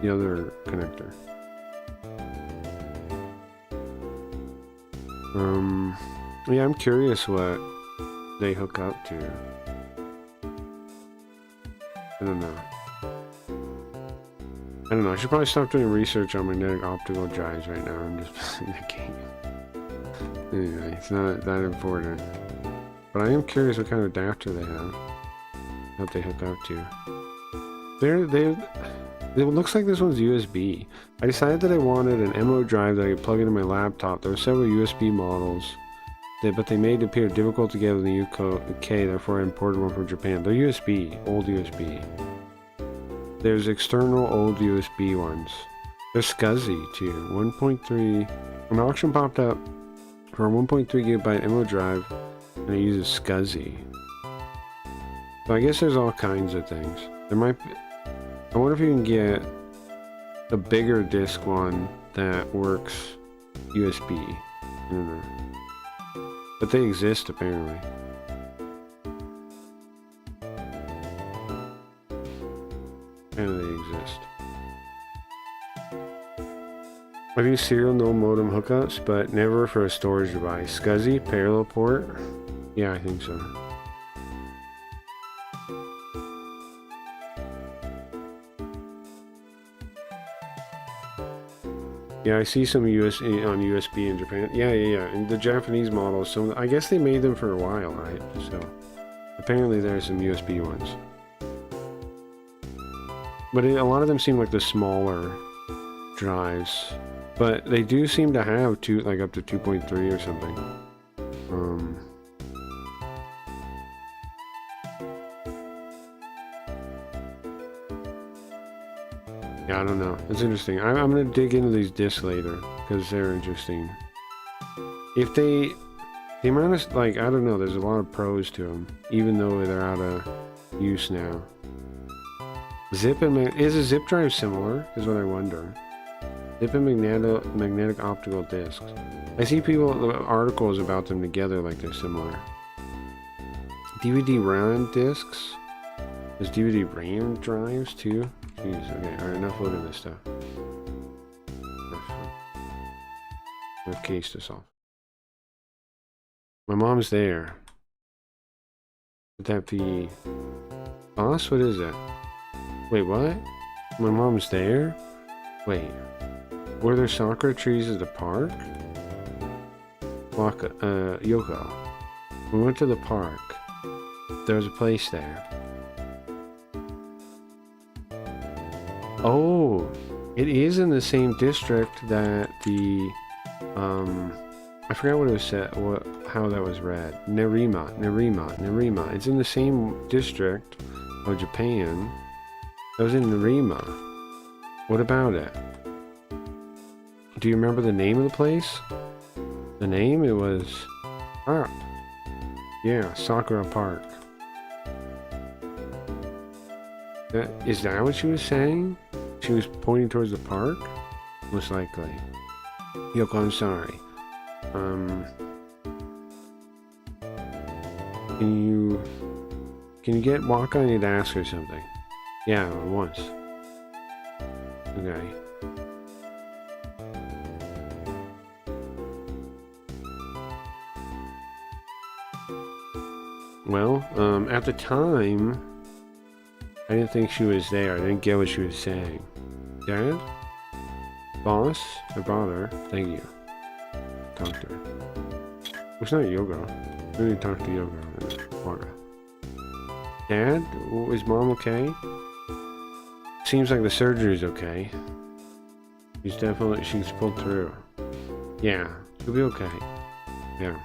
The other connector. Yeah, I'm curious what they hook up to. I don't know. I should probably stop doing research on magnetic optical drives right now and just playing the game. Anyway, it's not that important. But I am curious what kind of adapter they have that they hook up to. It looks like this one's USB. I decided that I wanted an MO drive that I could plug into my laptop. There were several USB models, but they made it appear difficult to get in the UK, therefore I imported one from Japan. They're USB, old USB. There's external old USB ones. They're SCSI too. 1.3. An auction popped up for a 1.3 gigabyte MO drive, and it uses SCSI. So I guess there's all kinds of things. There might be. I wonder if you can get a bigger disc one that works USB. I don't know. But they exist apparently. Apparently they exist. I've used serial no modem hookups, but never for a storage device. SCSI, parallel port? Yeah, I think so. Yeah, I see some USB on USB in Japan. Yeah. And the Japanese models, so I guess they made them for a while, right? So apparently there's some USB ones. But a lot of them seem like the smaller drives. But they do seem to have up to 2.3 or something. Yeah, I don't know. It's interesting. I'm gonna dig into these discs later because they're interesting. If the amount of I don't know. There's a lot of pros to them, even though they're out of use now. Zip and is a zip drive similar? Is what I wonder. Zip and magnetic optical discs. I see articles about them together like they're similar. DVD RAM discs. There's DVD RAM drives too. Jeez, okay, alright, enough looking at this stuff. I've cased this off. My mom's there. Would that be... Boss? What is that? Wait, what? My mom's there? Wait. Were there sakura trees at the park? Yoko. We went to the park. There was a place there. Oh, it is in the same district that the, I forgot what it was said, how that was read. Nerima. It's in the same district of Japan. That was in Nerima. What about it? Do you remember the name of the place? The name? It was, yeah, Sakura Park. Is that what she was saying? She was pointing towards the park? Most likely. Yoko, I'm sorry. Can you get Waka? I need to ask her something. Yeah, once. Okay. Well, at the time, I didn't think she was there. I didn't get what she was saying. Dad? Boss? I brought her. Thank you. Talk to her. It's not Yoga. We need to talk to Yoga and Waka. Dad? Is Mom okay? Seems like the surgery's okay. She's pulled through. Yeah, she'll be okay. Yeah.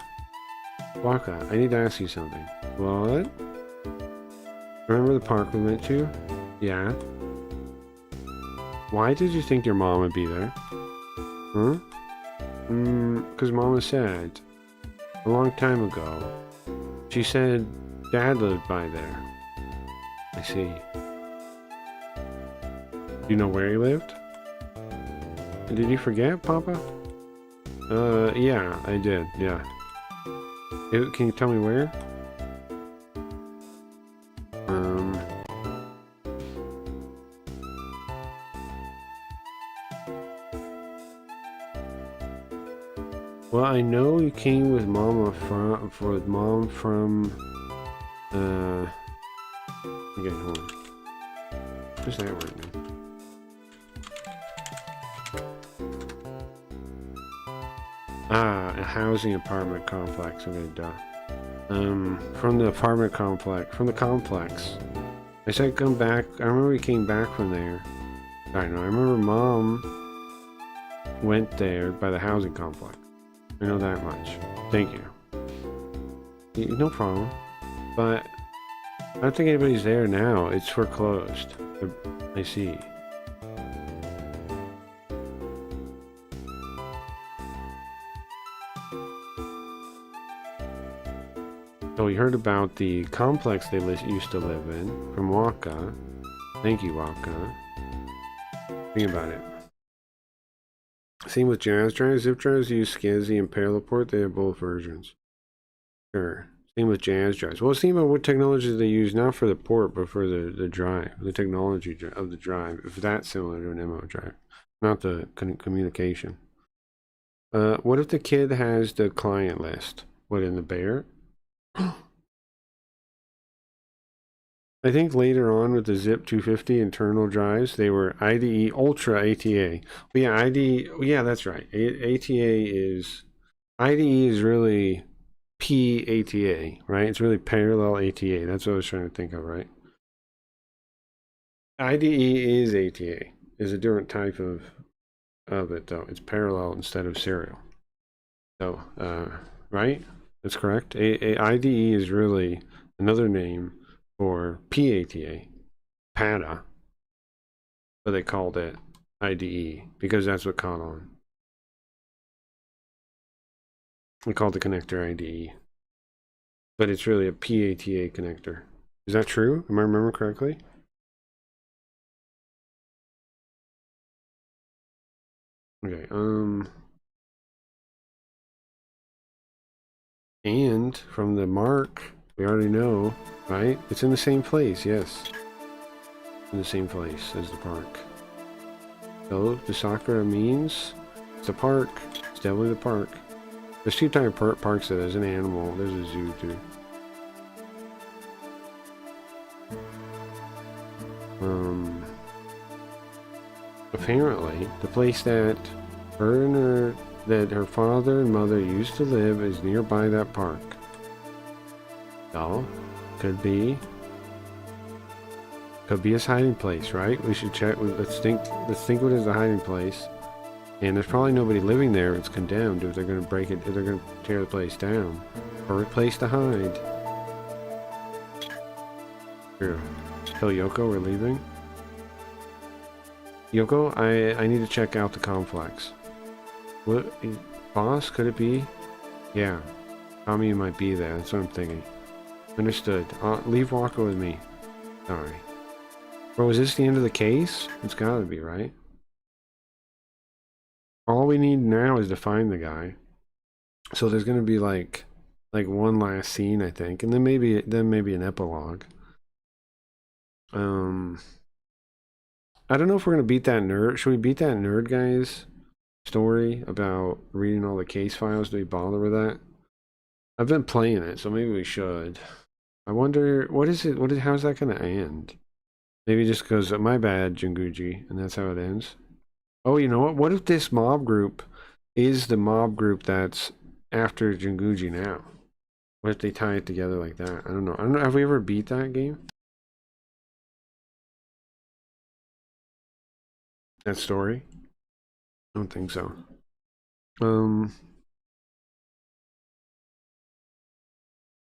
Waka, I need to ask you something. What? Remember the park we went to? Yeah. Why did you think your mom would be there? Huh? Because Mama said, a long time ago, she said Dad lived by there. I see. Do you know where he lived? Did you forget, Papa? Yeah, I did, yeah. Can you tell me where? Well, I know you came with Mom from, okay, hold on. What's that word, man? A housing apartment complex. Okay, duh. From the apartment complex. From the complex. I said come back. I remember we came back from there. I know. I remember Mom went there by the housing complex. I know that much. Thank you. No problem. But I don't think anybody's there now. It's foreclosed. I see. So we heard about the complex they used to live in from Waka. Thank you, Waka. Think about it. Same with Jazz Drives. Zip drives use SCSI and Parallelport. They have both versions. Sure. Same with Jazz Drives. Well, see about what technology they use, not for the port, but for the drive, the technology of the drive. If that's similar to an MO drive, not the communication. What if the kid has the client list? What, in the bear? I think later on with the Zip 250 internal drives, they were IDE Ultra ATA. But yeah, IDE, yeah, that's right. IDE is really PATA, right? It's really parallel ATA. That's what I was trying to think of, right? IDE is ATA, is a different type of it though. It's parallel instead of serial. So, right? That's correct. IDE is really another name for PATA, PATA, but they called it IDE because that's what caught on. We called the connector IDE, but it's really a PATA connector. Is that true? Am I remembering correctly? Okay, and from the mark, we already know, right? It's in the same place, yes. In the same place as the park. So, the Sakura means it's a park. It's definitely the park. There's two types of parks that there's an animal. There's a zoo, too. Apparently, the place that her father and mother used to live is nearby that park. So, could be his hiding place, right? We should check. Let's think of it as a hiding place. And there's probably nobody living there. It's condemned. If they're going to break it, if they're going to tear the place down, perfect place to hide. Here, tell Yoko we're leaving. Yoko, I need to check out the complex. What, boss? Could it be? Yeah, Tommy might be there. That's what I'm thinking. Understood. Leave Walker with me. Sorry. Bro, is this the end of the case? It's gotta be, right? All we need now is to find the guy. So there's gonna be like one last scene, I think, and then maybe an epilogue. I don't know if we're gonna beat that nerd. Should we beat that nerd guy's story about reading all the case files? Do we bother with that? I've been playing it, so maybe we should. I wonder what is it? How's that gonna end? Maybe just goes, my bad, Jinguji, and that's how it ends. Oh, you know what? What if this mob group is the mob group that's after Jinguji now? What if they tie it together like that? I don't know. Have we ever beat that game? That story? I don't think so.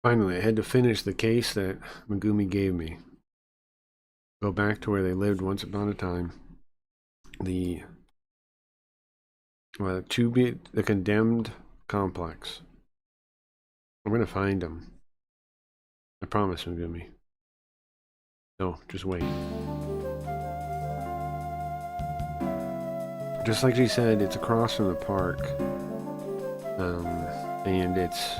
Finally, I had to finish the case that Megumi gave me. Go back to where they lived once upon a time. The condemned complex. I'm gonna find them. I promise, Megumi. No, just wait. Just like she said, it's across from the park. And it's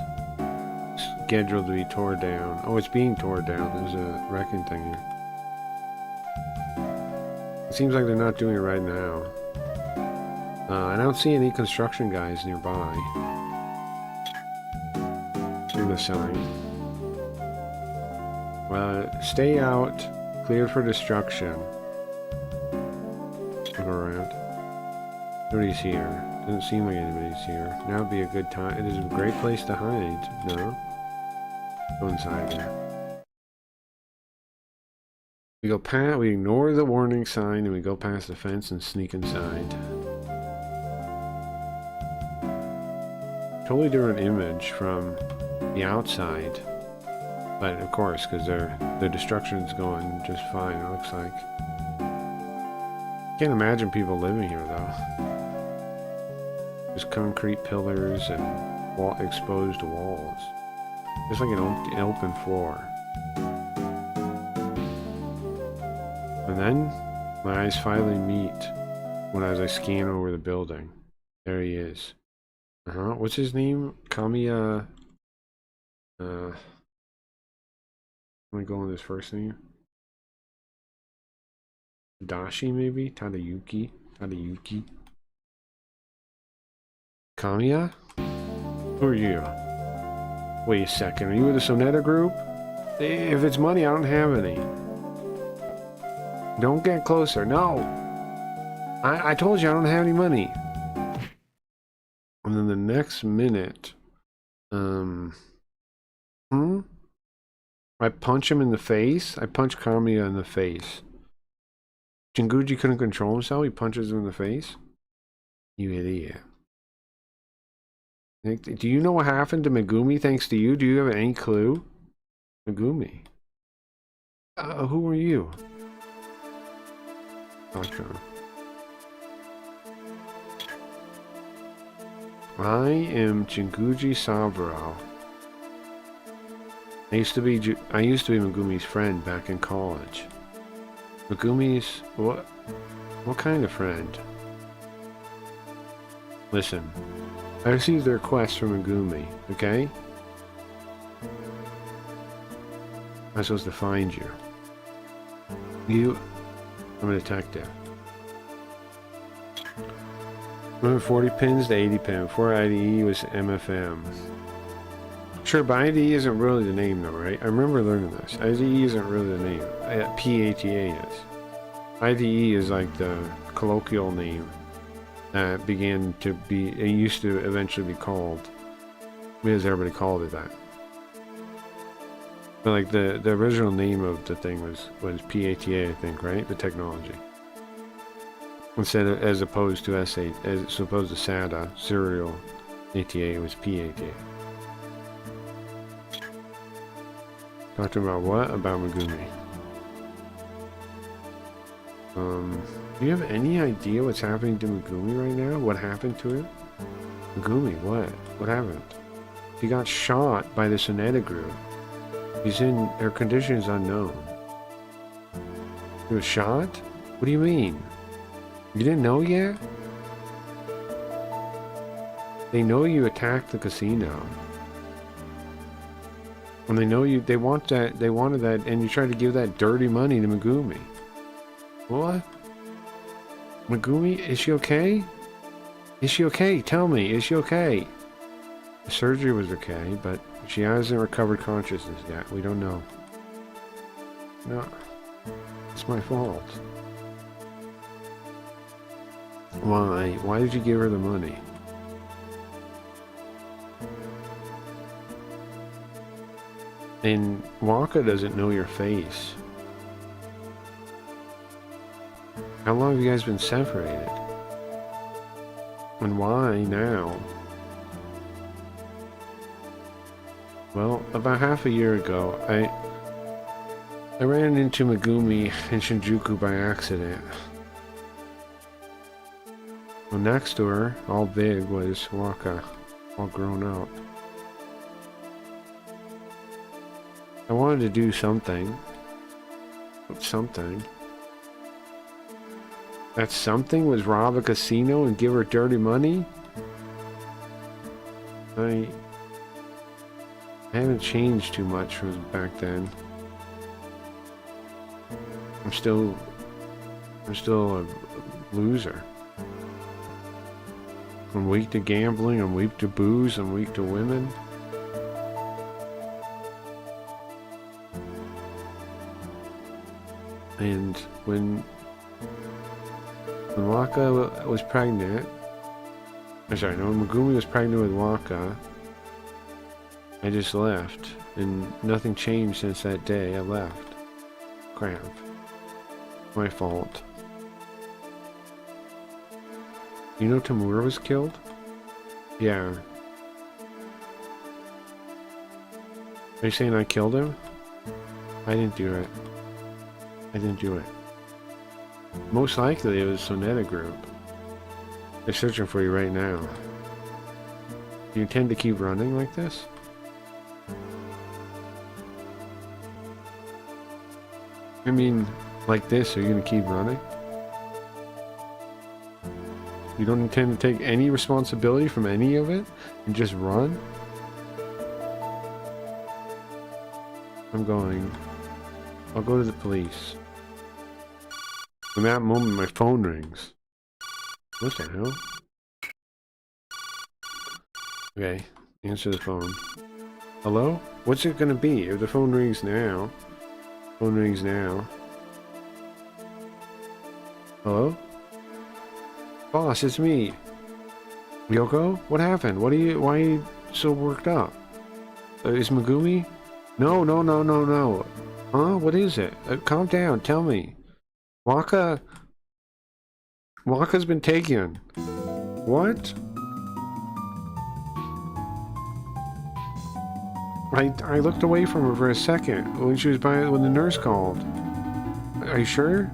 scheduled to be torn down. Oh, it's being torn down. There's a wrecking thing here. It seems like they're not doing it right now. I don't see any construction guys nearby. In the sign. Stay out. Cleared for destruction. Look around. Nobody's here. Doesn't seem like anybody's here. Now would be a good time. It is a great place to hide. No? Go inside there. We go past. We ignore the warning sign and we go past the fence and sneak inside. Totally different image from the outside, but of course, because their destruction's going just fine. It looks like. Can't imagine people living here though. Just concrete pillars and exposed walls. Just like an open floor. And then my eyes finally meet as I scan over the building. There he is. What's his name? Kamiya. Let me go on his first name. Dashi, maybe? Tadayuki. Kamiya? Who are you? Wait a second, are you with the Sonetta group? If it's money, I don't have any. Don't get closer. No. I told you I don't have any money. And then the next minute, I punch him in the face. I punch Kamiya in the face. Jinguji couldn't control himself. He punches him in the face. You idiot. Do you know what happened to Megumi thanks to you? Do you have any clue? Megumi. Who are you? Okay. I am Jinguji Saburo. I used to be Megumi's friend back in college. Megumi's what kind of friend? Listen, I received a request from Megumi, okay? I'm supposed to find you. I'm a detective. Remember 40 pins to 80 pin. Before IDE was MFM. Sure, but IDE isn't really the name though, right? I remember learning this. IDE isn't really the name. PATA is. IDE is like the colloquial name that began to be, it used to eventually be called, because everybody called it that. But like the original name of the thing was PATA, I think, right? The technology. Instead of, as opposed to S8, as opposed to SATA, serial ATA, it was PATA. Talking about what? About Megumi. Do you have any idea what's happening to Megumi right now? What happened to him? Megumi, what? What happened? He got shot by the Soneta group. Her condition is unknown. He was shot? What do you mean? You didn't know yet? They know you attacked the casino. And they know you, they wanted that, and you tried to give that dirty money to Megumi. What? Megumi, is she okay? Is she okay? Tell me, is she okay? The surgery was okay, but she hasn't recovered consciousness yet. We don't know. No. It's my fault. Why? Why did you give her the money? And Waka doesn't know your face. How long have you guys been separated? And why now? Well, about half a year ago, I ran into Megumi in Shinjuku by accident. Well, next to her, all big, was Waka, all grown up. I wanted to do something. Something. That something was rob a casino and give her dirty money? I haven't changed too much from back then. I'm still a loser. I'm weak to gambling, I'm weak to booze, I'm weak to women. And when Waka was pregnant, when Megumi was pregnant with Waka, I just left, and nothing changed since that day. I left. Crap. My fault. You know Tamura was killed? Yeah. Are you saying I killed him? I didn't do it. I didn't do it. Most likely it was Soneta Group. They're searching for you right now. Do you intend to keep running like this? I mean, like this, are you gonna keep running? You don't intend to take any responsibility from any of it and just run? I'll go to the police. In that moment, my phone rings. What the hell? Okay, answer the phone. Hello? What's it gonna be? If the phone rings now. Phone rings now. Hello? Boss, it's me. Yoko? What happened? Why are you so worked up? Is Megumi? No. Huh? What is it? Calm down, tell me. Waka's been taken. What? I looked away from her for a second when when the nurse called. Are you sure?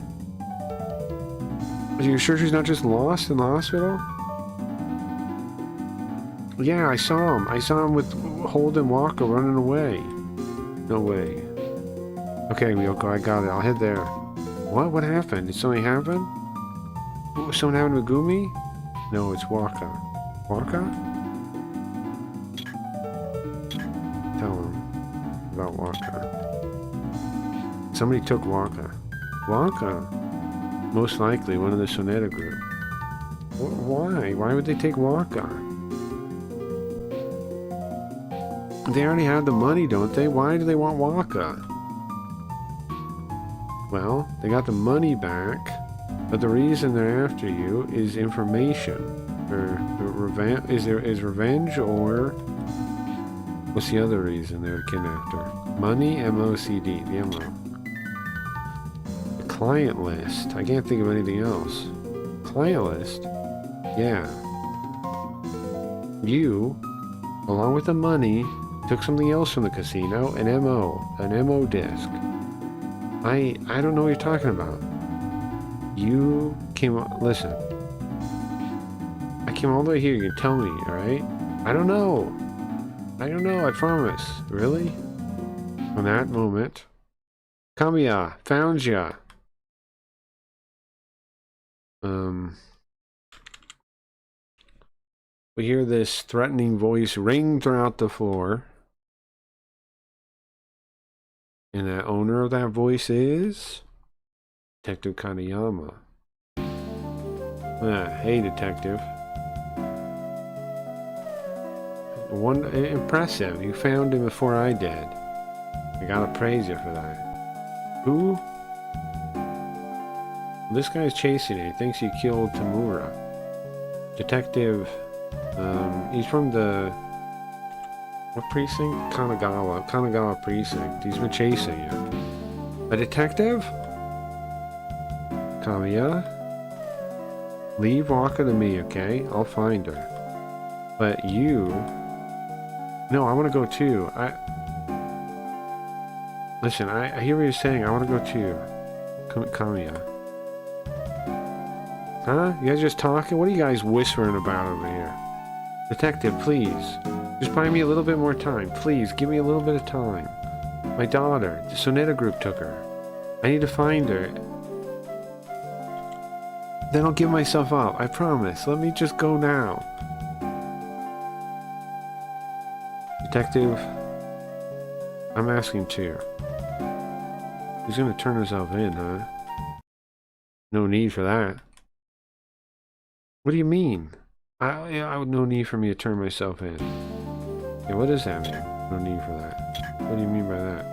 Are you sure she's not just lost in the hospital? Yeah, I saw him. I saw him with Holden Walker running away. No way. Okay, Ryoko, I got it. I'll head there. What? What happened? Did something happen? Something happened to Megumi? No, it's Waka. Waka? Tell him about Waka. Somebody took Waka. Waka? Most likely one of the Sonata group. Why? Why would they take Waka? They already have the money, don't they? Why do they want Waka? Well, they got the money back, but the reason they're after you is information. Is revenge, or what's the other reason they're kidnapped her? Money, MOCD, the MO. The client list. I can't think of anything else. Client list? Yeah. You, along with the money, took something else from the casino, an MO disc. I don't know what you're talking about. You came, listen. I came all the way here, you can tell me, alright? I don't know, I promise. Really? From that moment. Kamiya, found ya. We hear this threatening voice ring throughout the floor. And the owner of that voice is Detective Kaneyama. Hey, Detective. Impressive. You found him before I did. I gotta praise you for that. Who? This guy's chasing you. He thinks you killed Tamura. Detective. He's from the... What precinct? Kanagawa precinct. He's been chasing you. A detective? Kamiya? Leave Waka to me, okay? I'll find her. But you... No, I want to go too. Listen, I hear what you're saying. I want to go too. Kamiya. Huh? You guys just talking? What are you guys whispering about over here? Detective, please. Just buy me a little bit more time. Please, give me a little bit of time. My daughter, the Sonata group took her. I need to find her. Then I'll give myself up. I promise. Let me just go now. Detective, I'm asking too. He's gonna turn himself in, huh? No need for that. What do you mean? I would no need for me to turn myself in. Yeah, what does that mean? No need for that. What do you mean by that?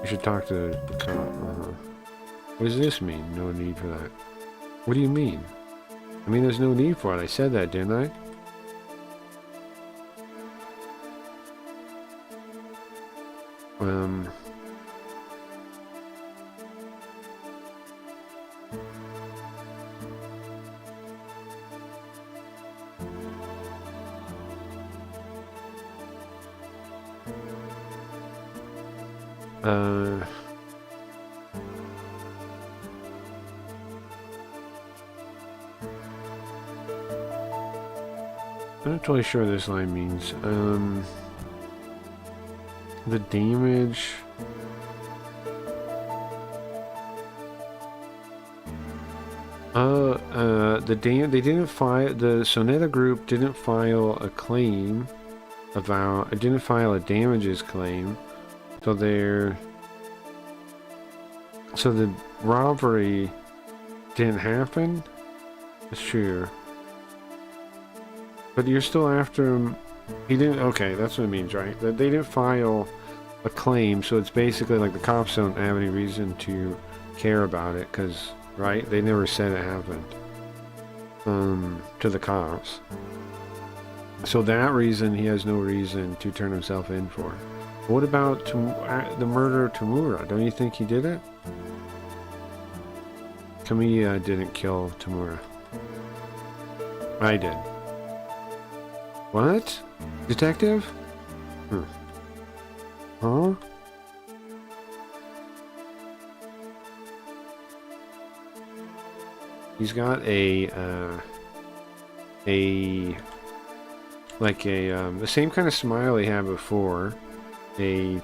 You should talk to the cop. What does this mean? No need for that. What do you mean? I mean, there's no need for it. I said that, didn't I? I'm not totally sure what this line means. The damage... they didn't file, the Sonata group didn't file a claim about, it didn't file a damages claim, so the robbery didn't happen? Sure. But you're still after him, He didn't. Okay, that's what it means, right? That they didn't file a claim, so it's basically like the cops don't have any reason to care about it, because right, they never said it happened. To the cops. So that reason, he has no reason to turn himself in for. What about the murder of Tamura? Don't you think he did it? Kamiya didn't kill Tamura. I did. What? Detective? Huh? He's got the same kind of smile he had before. A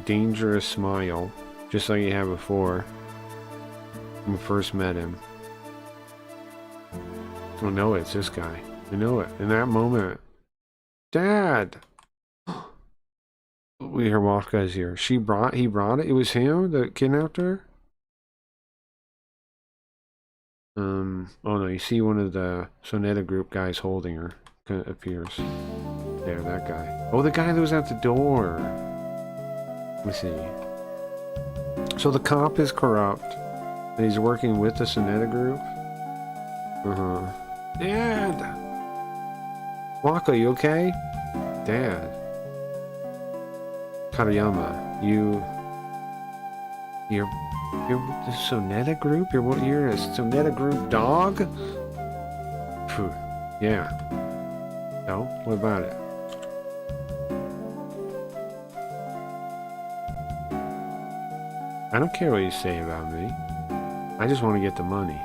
dangerous smile, just like he had before when we first met him. Oh no, it's this guy. I know it. In that moment, Dad. We hear Wafka's here. He brought it. It was him that kidnapped her. Oh no, you see one of the Soneta group guys holding her. Appears. There, that guy. Oh, the guy that was at the door. Let me see. So the cop is corrupt, and he's working with the Soneta group? Dad! Waka, you okay? Dad. Karayama, you're with the Soneta group? You're a Soneta group dog? Phew, yeah. No? What about it? I don't care what you say about me. I just want to get the money.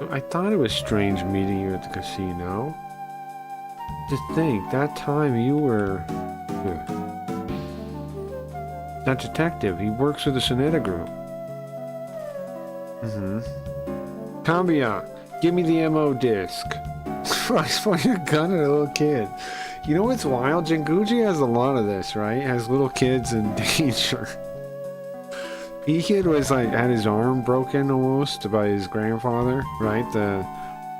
I thought it was strange meeting you at the casino. Just think, that time you were... That detective, he works with the Soneta group. Kambia, give me the MO disc. He's pointing a gun at a little kid. You know what's wild? Jinguji has a lot of this, right? Has little kids in danger. P-Kid was like, had his arm broken almost by his grandfather, right?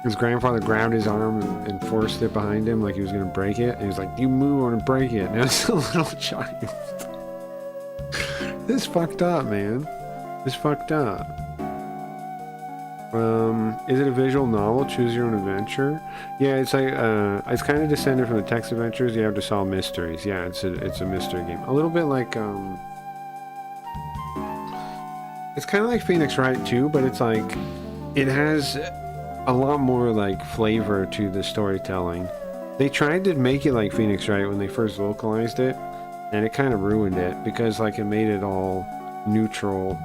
His grandfather grabbed his arm and forced it behind him like he was gonna break it. And he was like, you move, I'm gonna break it. And it's a little child. This fucked up, man. This fucked up. Is it a visual novel? Choose your own adventure? Yeah, it's like, it's kind of descended from the text adventures. You have to solve mysteries. Yeah, it's a mystery game. A little bit like, it's kind of like Phoenix Wright too, but it's like, it has a lot more like flavor to the storytelling. They tried to make it like Phoenix Wright when they first localized it, and it kind of ruined it because like it made it all neutral.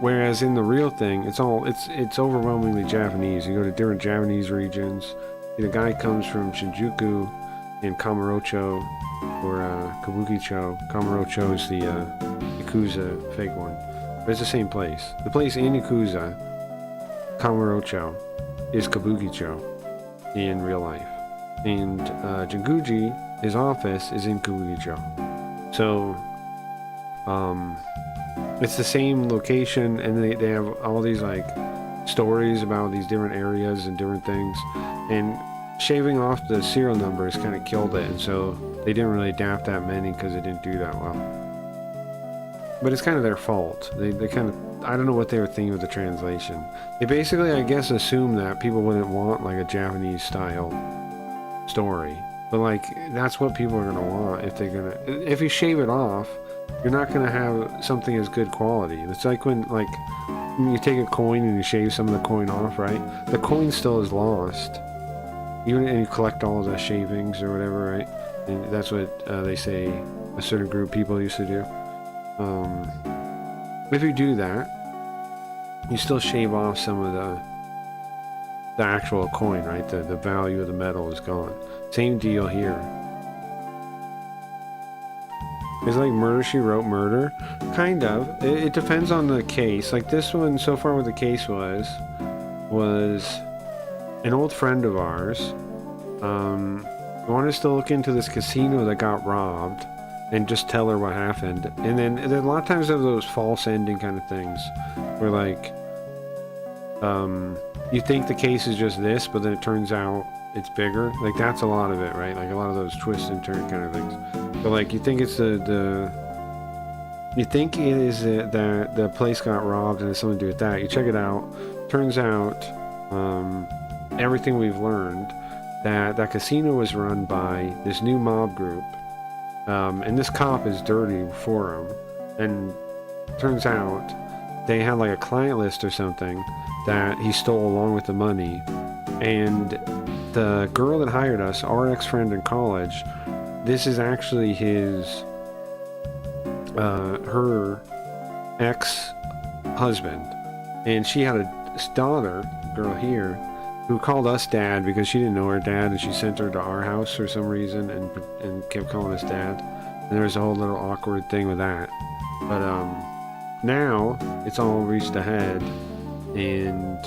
Whereas in the real thing, it's overwhelmingly Japanese. You go to different Japanese regions. The guy comes from Shinjuku in Kamurocho, or Kabukicho. Kamurocho is the Yakuza fake one. But it's the same place. The place in Yakuza, Kamurocho, is Kabukicho in real life. And Jinguji, his office, is in Kabukicho. So, it's the same location, and they have all these like stories about these different areas and different things, and shaving off the serial numbers kind of killed it, and so they didn't really adapt that many because it didn't do that well. But it's kind of their fault. They kind of, I don't know what they were thinking with the translation. They basically, I guess, assumed that people wouldn't want like a Japanese style story, but like that's what people are gonna want if you shave it off. You're not going to have something as good quality. It's like when you take a coin and you shave some of the coin off, right? The coin still is lost. And you collect all the shavings or whatever, right? And that's what they say a certain group of people used to do. If you do that, you still shave off some of the actual coin, right? The value of the metal is gone. Same deal here. It's like Murder, She Wrote Murder. Kind of. It depends on the case. Like this one, so far what the case was an old friend of ours wanted us to look into this casino that got robbed and just tell her what happened. And then a lot of times there are those false ending kind of things where like You think the case is just this, but then it turns out it's bigger. Like, that's a lot of it, right? Like, a lot of those twist and turn kind of things. But, like, you think it's you think it is that the place got robbed and it's something to do with that. You check it out. Turns out, everything we've learned, that casino was run by this new mob group. And this cop is dirty for him. And turns out they had like a client list or something that he stole along with the money. And the girl that hired us, our ex-friend in college, this is actually his her ex-husband, and she had a daughter, girl here, who called us dad because she didn't know her dad, and she sent her to our house for some reason and kept calling us dad. And there was a whole little awkward thing with that. But now it's all reached a head, and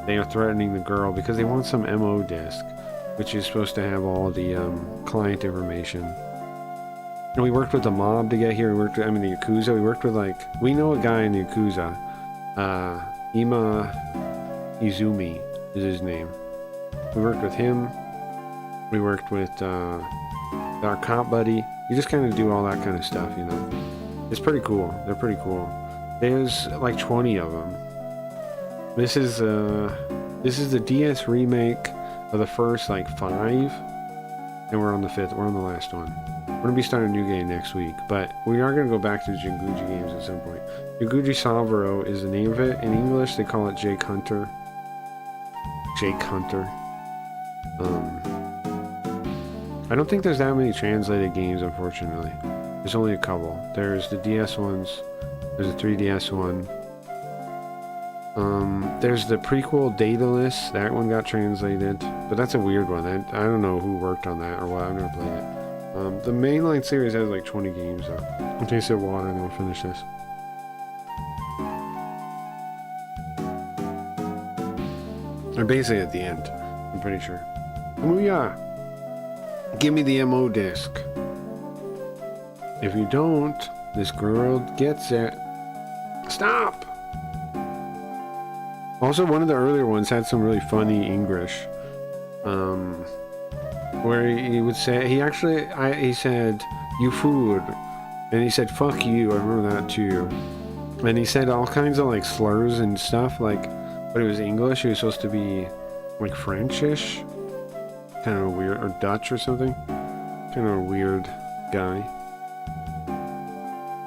they are threatening the girl because they want some MO disk, which is supposed to have all the client information. And we worked with the mob to get here. We worked with, the Yakuza. We worked with, we know a guy in the Yakuza. Ima Izumi is his name. We worked with him. We worked with our cop buddy. You just kind of do all that kind of stuff, you know. It's pretty cool. They're pretty cool. There's like 20 of them. This is the DS remake of the first 5, and we're on the 5th. We're on the last one. We're gonna be starting a new game next week, but we are gonna go back to the Jinguji games at some point. Jinguji Savaro is the name of it. In English, they call it Jake Hunter. Jake Hunter. I don't think there's that many translated games, unfortunately. There's only a couple. There's the DS ones. There's a 3DS one. There's the prequel Daedalus. That one got translated, but that's a weird one. I don't know who worked on that or what. I've never played it. The mainline series has 20 games though. I'll taste of water and then we'll finish this. They're basically at the end, I'm pretty sure. Booyah! Give me the MO disc. If you don't, this girl gets it. Stop! Also, one of the earlier ones had some really funny English. Where he would say, he said, "You food," and he said, "Fuck you." I remember that too. And he said all kinds of slurs and stuff, but it was English. He was supposed to be Frenchish, kind of weird, or Dutch or something. Kind of a weird guy.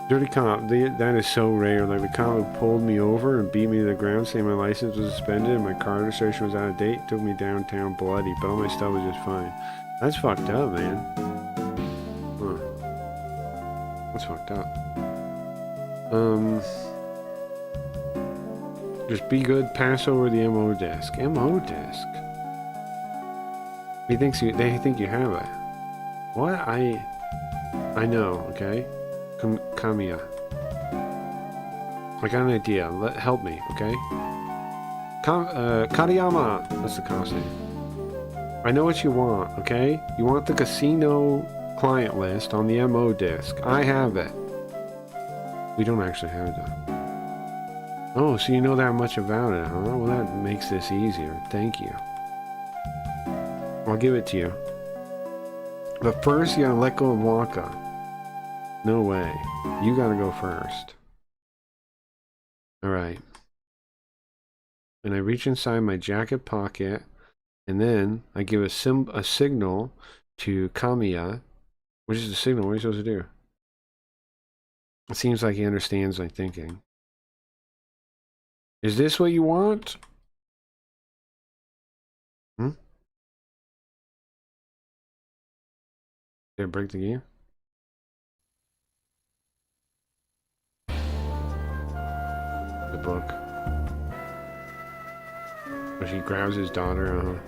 Dirty cop. That is so rare. The cop who pulled me over and beat me to the ground, saying my license was suspended and my car registration was out of date, took me downtown bloody, but all my stuff was just fine. That's fucked up, man. Huh. That's fucked up. Just be good, pass over the MO disc. MO disc? They think you have it. What? I know, okay? Kamiya. I got an idea. Help me, okay? Kariyama! That's the cop's name. I know what you want, okay? You want the casino client list on the MO disc. I have it. We don't actually have it though. Oh, so you know that much about it, huh? Well, that makes this easier. Thank you. I'll give it to you. But first, you gotta let go of Waka. No way. You gotta go first. Alright. And I reach inside my jacket pocket, and then I give a signal to Kamiya. Which is the signal? What are you supposed to do? It seems like he understands my thinking. Is this what you want? Did I break the game? The book. But he grabs his daughter,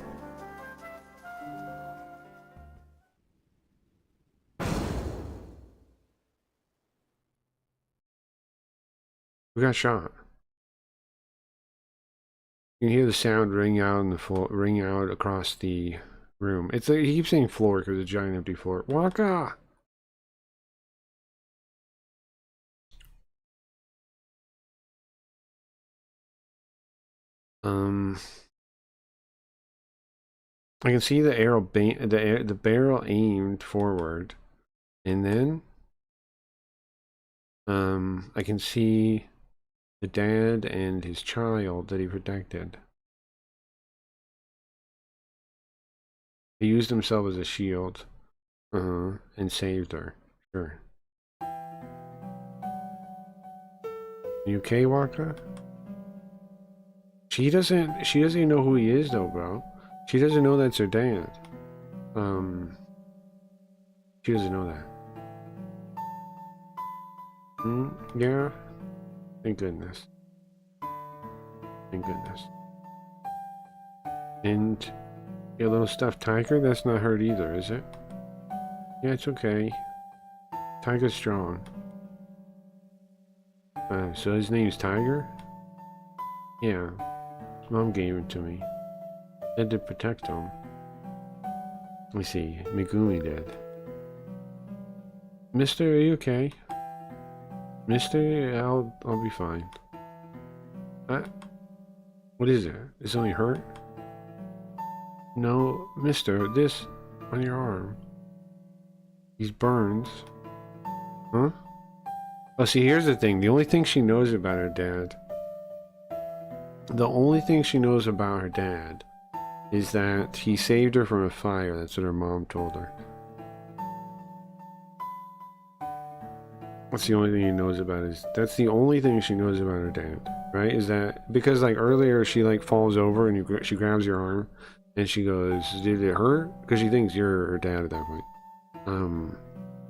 Who got shot? You can hear the sound ring out on the floor, ring out across the room. He keeps saying floor because it's a giant empty floor. Waka! I can see the arrow, the barrel aimed forward, and then I can see the dad and his child that he protected. He used himself as a shield, and saved her. Sure. You okay, Waka? She doesn't even know who he is though, bro. She doesn't know that's her dad. She doesn't know that. Yeah. Thank goodness. Thank goodness. And your little stuffed tiger, that's not hurt either, is it? Yeah, it's okay. Tiger's strong. So his name's Tiger? Yeah. Mom gave it to me. Had to protect him. Let me see. Megumi did. Mister, are you okay? Mister, I'll be fine. What is it? Is only hurt? No, Mister, this on your arm. These burns. Huh? Oh, see, here's the thing. The only thing she knows about her dad. The only thing she knows about her dad is that he saved her from a fire. That's what her mom told her. That's the only thing he knows about that's the only thing she knows about her dad, right? Is that because like earlier she like falls over and she grabs your arm and she goes, "Did it hurt?" Because she thinks you're her dad at that point.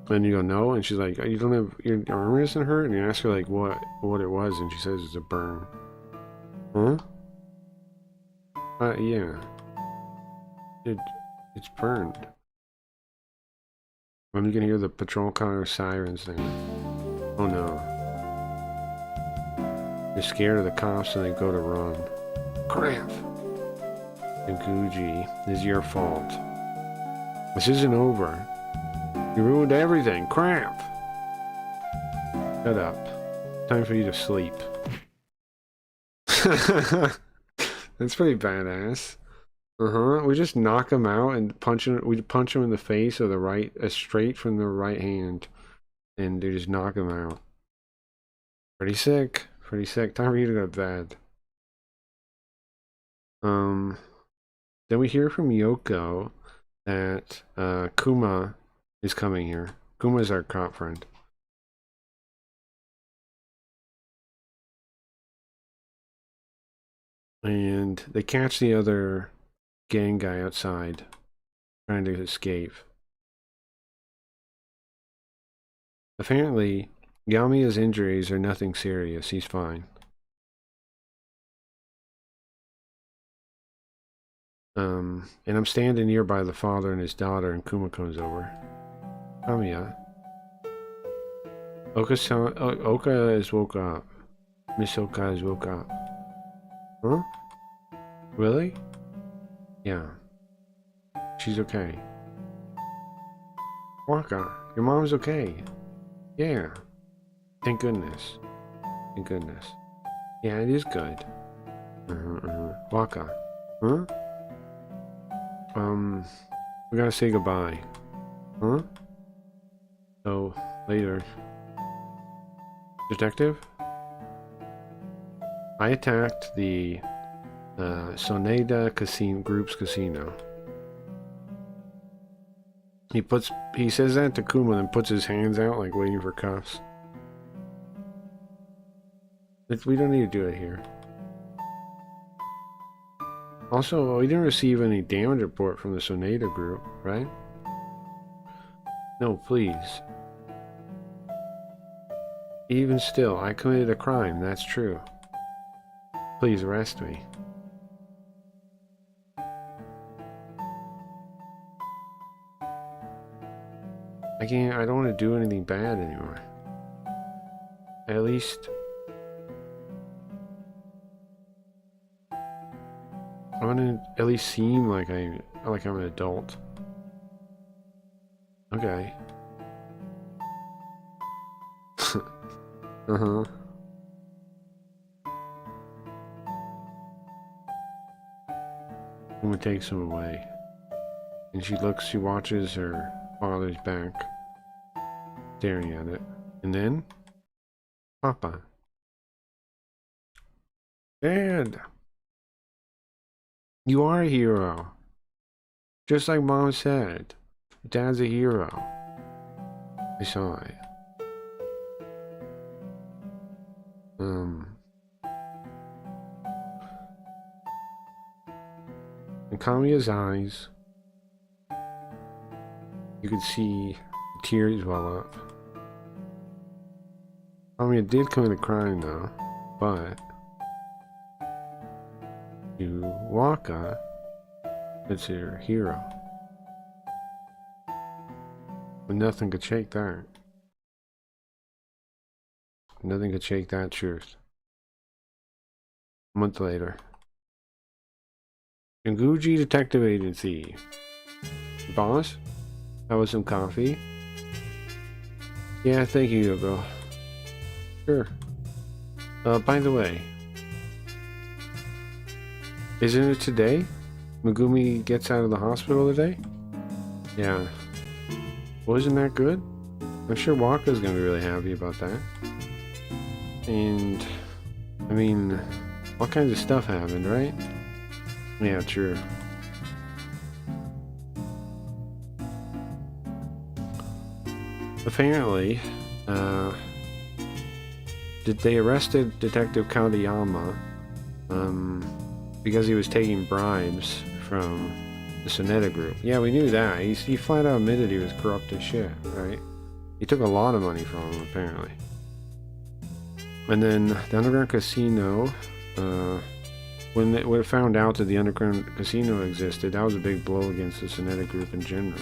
And you go, "No," and she's like, "You don't have your arm isn't hurt?" And you ask her like what it was, and she says it's a burn. Huh? Yeah. It's burned. When you can hear the patrol car sirens then. Oh no. They're scared of the cops and they go to run. Crap! Noguchi, this is your fault. This isn't over. You ruined everything. Crap! Shut up. Time for you to sleep. That's pretty badass. We just knock him out and punch him. We punch him in the face with straight from the right hand, and they just knock him out. Pretty sick. Pretty sick. Time for you to go to bed. Then we hear from Yoko that Kuma is coming here. Kuma's our cop friend. And they catch the other gang guy outside trying to escape. Apparently, Yamiya's injuries are nothing serious. He's fine. And I'm standing nearby the father and his daughter, and Kuma comes over. Yamiya. Oka is woke up. Miss Oka is woke up. Huh? Really? Yeah. She's okay. Waka, your mom's okay. Yeah. Thank goodness. Thank goodness. Yeah, it is good. Waka. Huh? We gotta say goodbye. Huh? So, later. Detective? I attacked the Soneda Group's casino. He says that to Kuma and puts his hands out like waiting for cuffs. We don't need to do it here. Also, we didn't receive any damage report from the Soneda Group, right? No, please. Even still, I committed a crime, that's true. Please arrest me. I don't want to do anything bad anymore. At least I want to at least seem like I'm an adult. Okay. Woman takes him away. And she watches her father's back, staring at it. And then, Papa. Dad! You are a hero. Just like Mom said. Dad's a hero. I saw it. In Kamiya's eyes, you could see tears well up. Kamiya did commit a crime though, but to Waka, it's her hero. But nothing could shake that. Nothing could shake that truth. A month later. Nguji Detective Agency. Boss? How was some coffee? Yeah, thank you, Yoko. Sure. By the way, isn't it today? Megumi gets out of the hospital today? Yeah. Wasn't that good? I'm sure Waka's gonna be really happy about that. And, I mean, all kinds of stuff happened, right? Yeah, true. Apparently, they arrested Detective Kageyama because he was taking bribes from the Soneta group. Yeah, we knew that. He flat out admitted he was corrupt as shit, right? He took a lot of money from him, apparently. And then the underground casino, when it found out that the underground casino existed, that was a big blow against the Soneta group in general.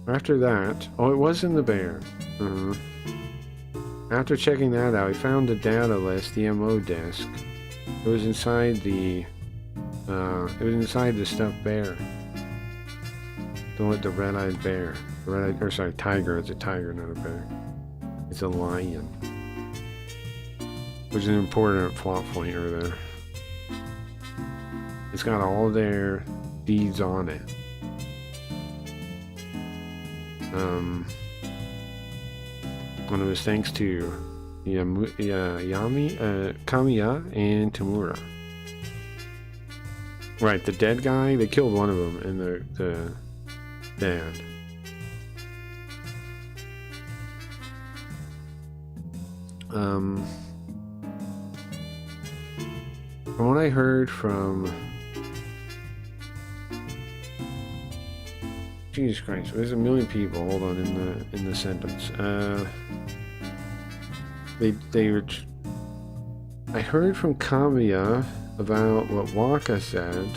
After that, oh, it was in the bear. After checking that out, he found the data list, the MO disk. It was inside the stuffed bear. The red-eyed bear. Tiger. It's a tiger, not a bear. It's a lion. Which is an important plot point right there. It's got all their deeds on it. And it was thanks to Kamiya and Tamura. Right, the dead guy, they killed one of them, and the dad. From what I heard from... Jesus Christ, there's a million people, hold on, in the sentence. I heard from Kamiya about what Waka said,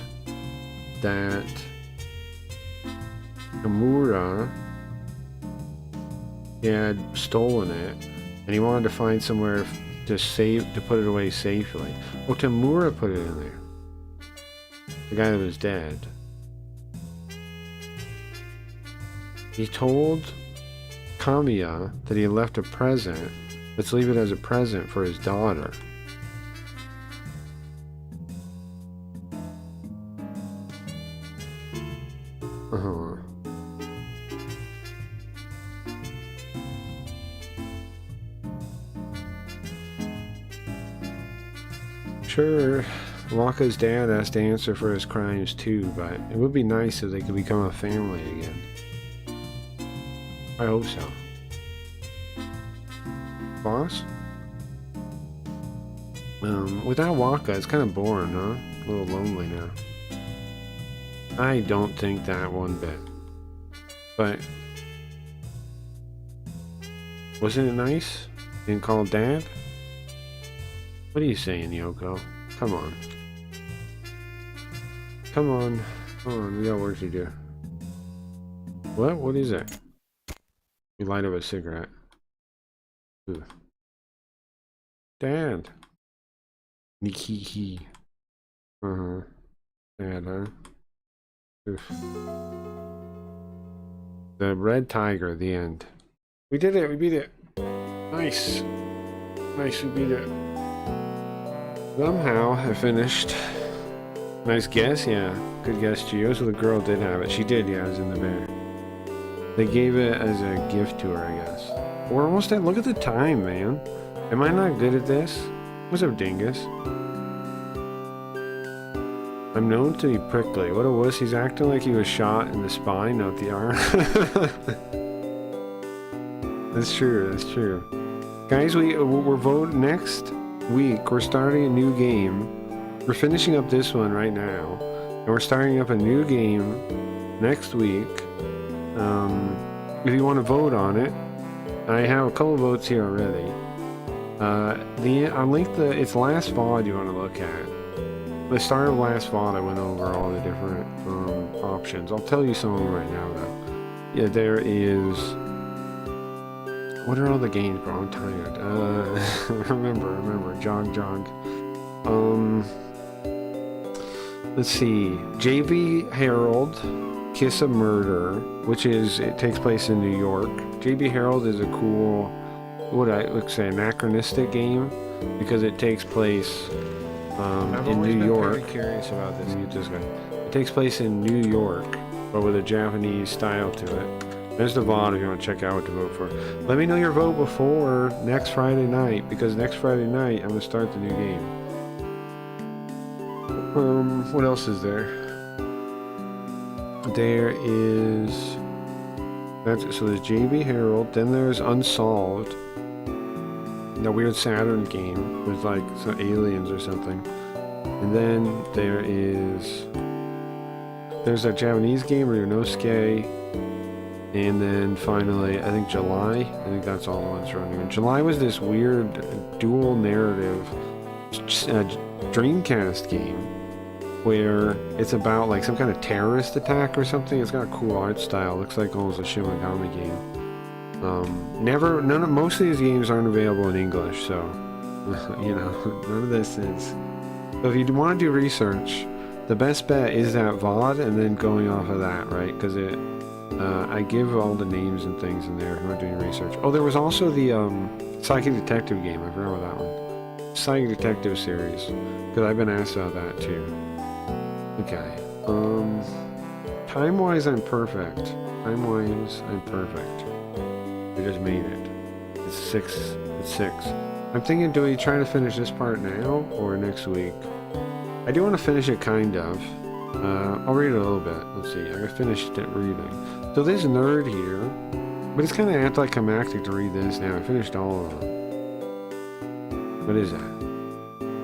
that Tamura had stolen it, and he wanted to find somewhere to put it away safely. Oh, Tamura put it in there. The guy that was dead. He told Kamiya that he left a present. Let's leave it as a present for his daughter. Sure, Waka's dad has to answer for his crimes too, but it would be nice if they could become a family again. I hope so. Boss? Without Waka, it's kind of boring, huh? A little lonely now. I don't think that one bit. But... wasn't it nice? Being called Dad? What are you saying, Yoko? Come on. Come on. Come on, we got work to do. What? What is it? You light up a cigarette. Ooh. Dad. Nikihi. Dad, huh? Oof. The red tiger, the end. We did it, we beat it. Nice. Nice, we beat it. Somehow I finished Nice guess, yeah. Good guess, Gio. So the girl did have it. She did, yeah, it was in the bear. They gave it as a gift to her, I guess. We're almost at, look at the time, man. Am I not good at this? What's up, Dingus? I'm known to be prickly. What a wuss, he's acting like he was shot in the spine, not the arm. That's true, that's true. Guys, we're voting next week. We're starting a new game. We're finishing up this one right now. And we're starting up a new game next week. If you want to vote on it, I have a couple votes here already. I'll link it's last VOD you want to look at. The start of last VOD, I went over all the different options. I'll tell you some of them right now, though. Yeah, there is... What are all the games, bro? I'm tired. Remember. Jog. Let's see. JB Harold, Kiss of Murder, which it takes place in New York. JB Harold is a cool, what I would say, anachronistic game, because it takes place in New York. I'm very curious about this. Mute this guy. It takes place in New York, but with a Japanese style to it. There's the VOD if you want to check out what to vote for. Let me know your vote before next Friday night, because next Friday night I'm going to start the new game. What else is there? There is... So there's JB Harold, then there's Unsolved. The weird Saturn game with like some aliens or something. And then there's a Japanese game, Ryunosuke. And then finally, I think July. I think that's all the ones running. And July was this weird dual narrative Dreamcast game where it's about like some kind of terrorist attack or something. It's got a cool art style. Looks like almost a Shin Megami game. Most of these games aren't available in English, so you know, none of this is. So if you want to do research, the best bet is that VOD and then going off of that, right? Because I give all the names and things in there if you're doing research. Oh, there was also the Psychic Detective game. I forgot about that one. Psychic Detective series, because I've been asked about that too. Okay. Time-wise, I'm perfect. I just made it. It's 6. I'm thinking, do we try to finish this part now or next week? I do want to finish it, kind of. I'll read it a little bit. Let's see. I finished it reading. So there's Nerd here, but it's kind of anticlimactic to read this now. I finished all of them. What is that?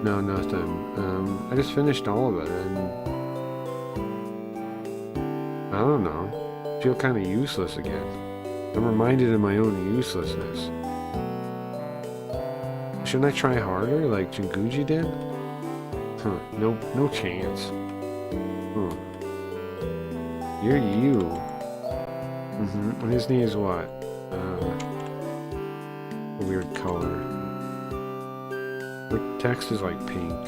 No, nothing. I just finished all of it, and I don't know. I feel kind of useless again. I'm reminded of my own uselessness. Shouldn't I try harder, like Jinguji did? Huh? No chance. Huh? You're you. And his knee is what? A weird color. The text is like pink,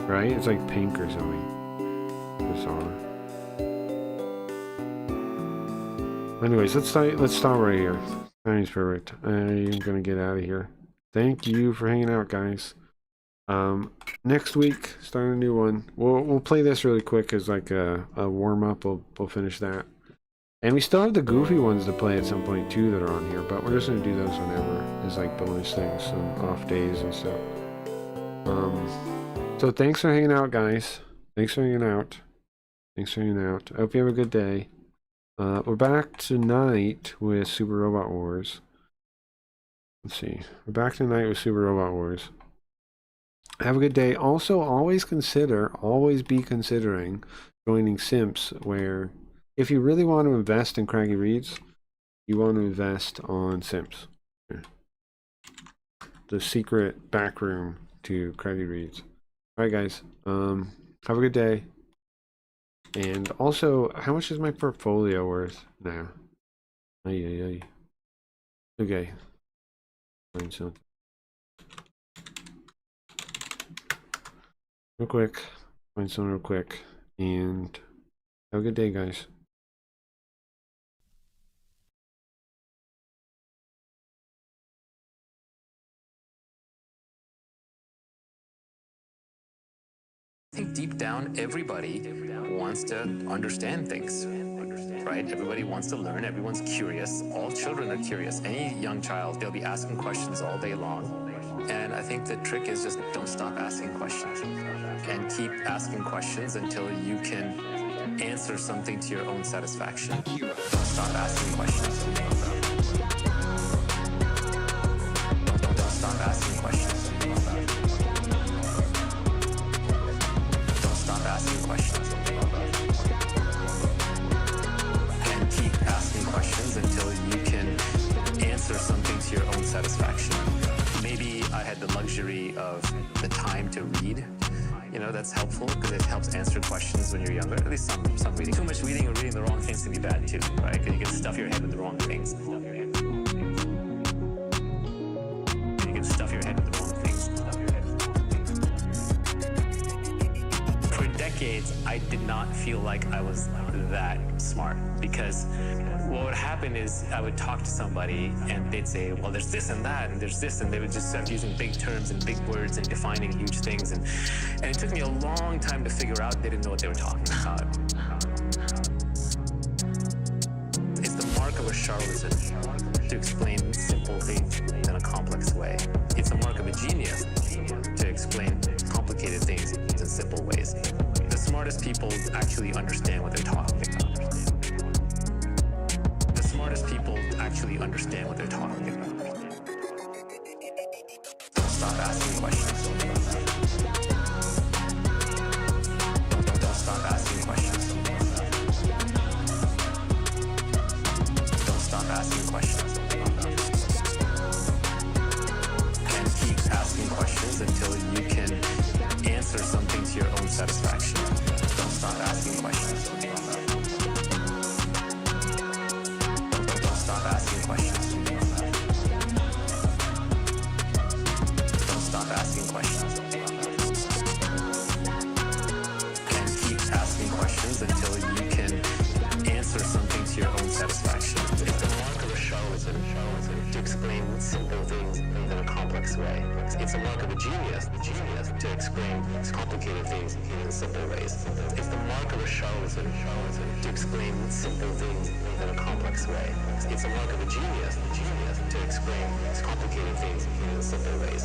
right? It's like pink or something. Bizarre. Anyways, let's stop right here. Timing's perfect. I'm gonna get out of here. Thank you for hanging out, guys. Next week, starting a new one. We'll play this really quick as like a warm up. We'll finish that. And we still have the goofy ones to play at some point too that are on here, but we're just gonna do those whenever as like bonus things and off days and stuff. So thanks for hanging out, guys. Thanks for hanging out. I hope you have a good day. We're back tonight with Super Robot Wars. Let's see. We're back tonight with Super Robot Wars. Have a good day. Also, always be considering joining Simps, where if you really want to invest in Craggy Reads, you want to invest on Simps. The secret back room to Craggy Reads. Alright guys, have a good day. And also, how much is my portfolio worth now? Okay. Find something. Real quick. Find something real quick. And have a good day, guys. I think deep down, everybody wants to understand things, right? Everybody wants to learn. Everyone's curious. All children are curious. Any young child, they'll be asking questions all day long. And I think the trick is just don't stop asking questions and keep asking questions until you can answer something to your own satisfaction. Don't stop asking questions. Don't stop asking questions. Don't stop asking questions. And keep asking questions until you can answer something to your own satisfaction. Maybe I had the luxury of the time to read. You know, that's helpful because it helps answer questions when you're younger. At least some reading. Too much reading or reading the wrong things can be bad too, right? Because you can stuff your head with the wrong things. You can stuff your head with the wrong things. For decades, I did not feel like I was that smart because what would happen is I would talk to somebody and they'd say, well, there's this and that, and there's this, and they would just start using big terms and big words and defining huge things. And it took me a long time to figure out they didn't know what they were talking about. It's the mark of a charlatan to explain simple things in a complex way. It's the mark of a genius to explain complicated things in simple ways. The smartest people actually understand what they're talking about. The smartest people actually understand what they're talking about. Don't stop asking questions. Don't stop asking questions. Don't stop asking questions. And keep asking questions until you can answer something to your own satisfaction. Don't stop asking questions. Don't stop asking questions. Don't stop asking questions. And keep asking questions until you can answer something to your own satisfaction. It's the mark of a charlatan to explain simple things in a complex way. It's the mark of a genius to explain complicated things in simple ways. It's the mark of a charlatan to explain simple things in a complex way. It's the mark of a genius to explain complicated things in simple ways.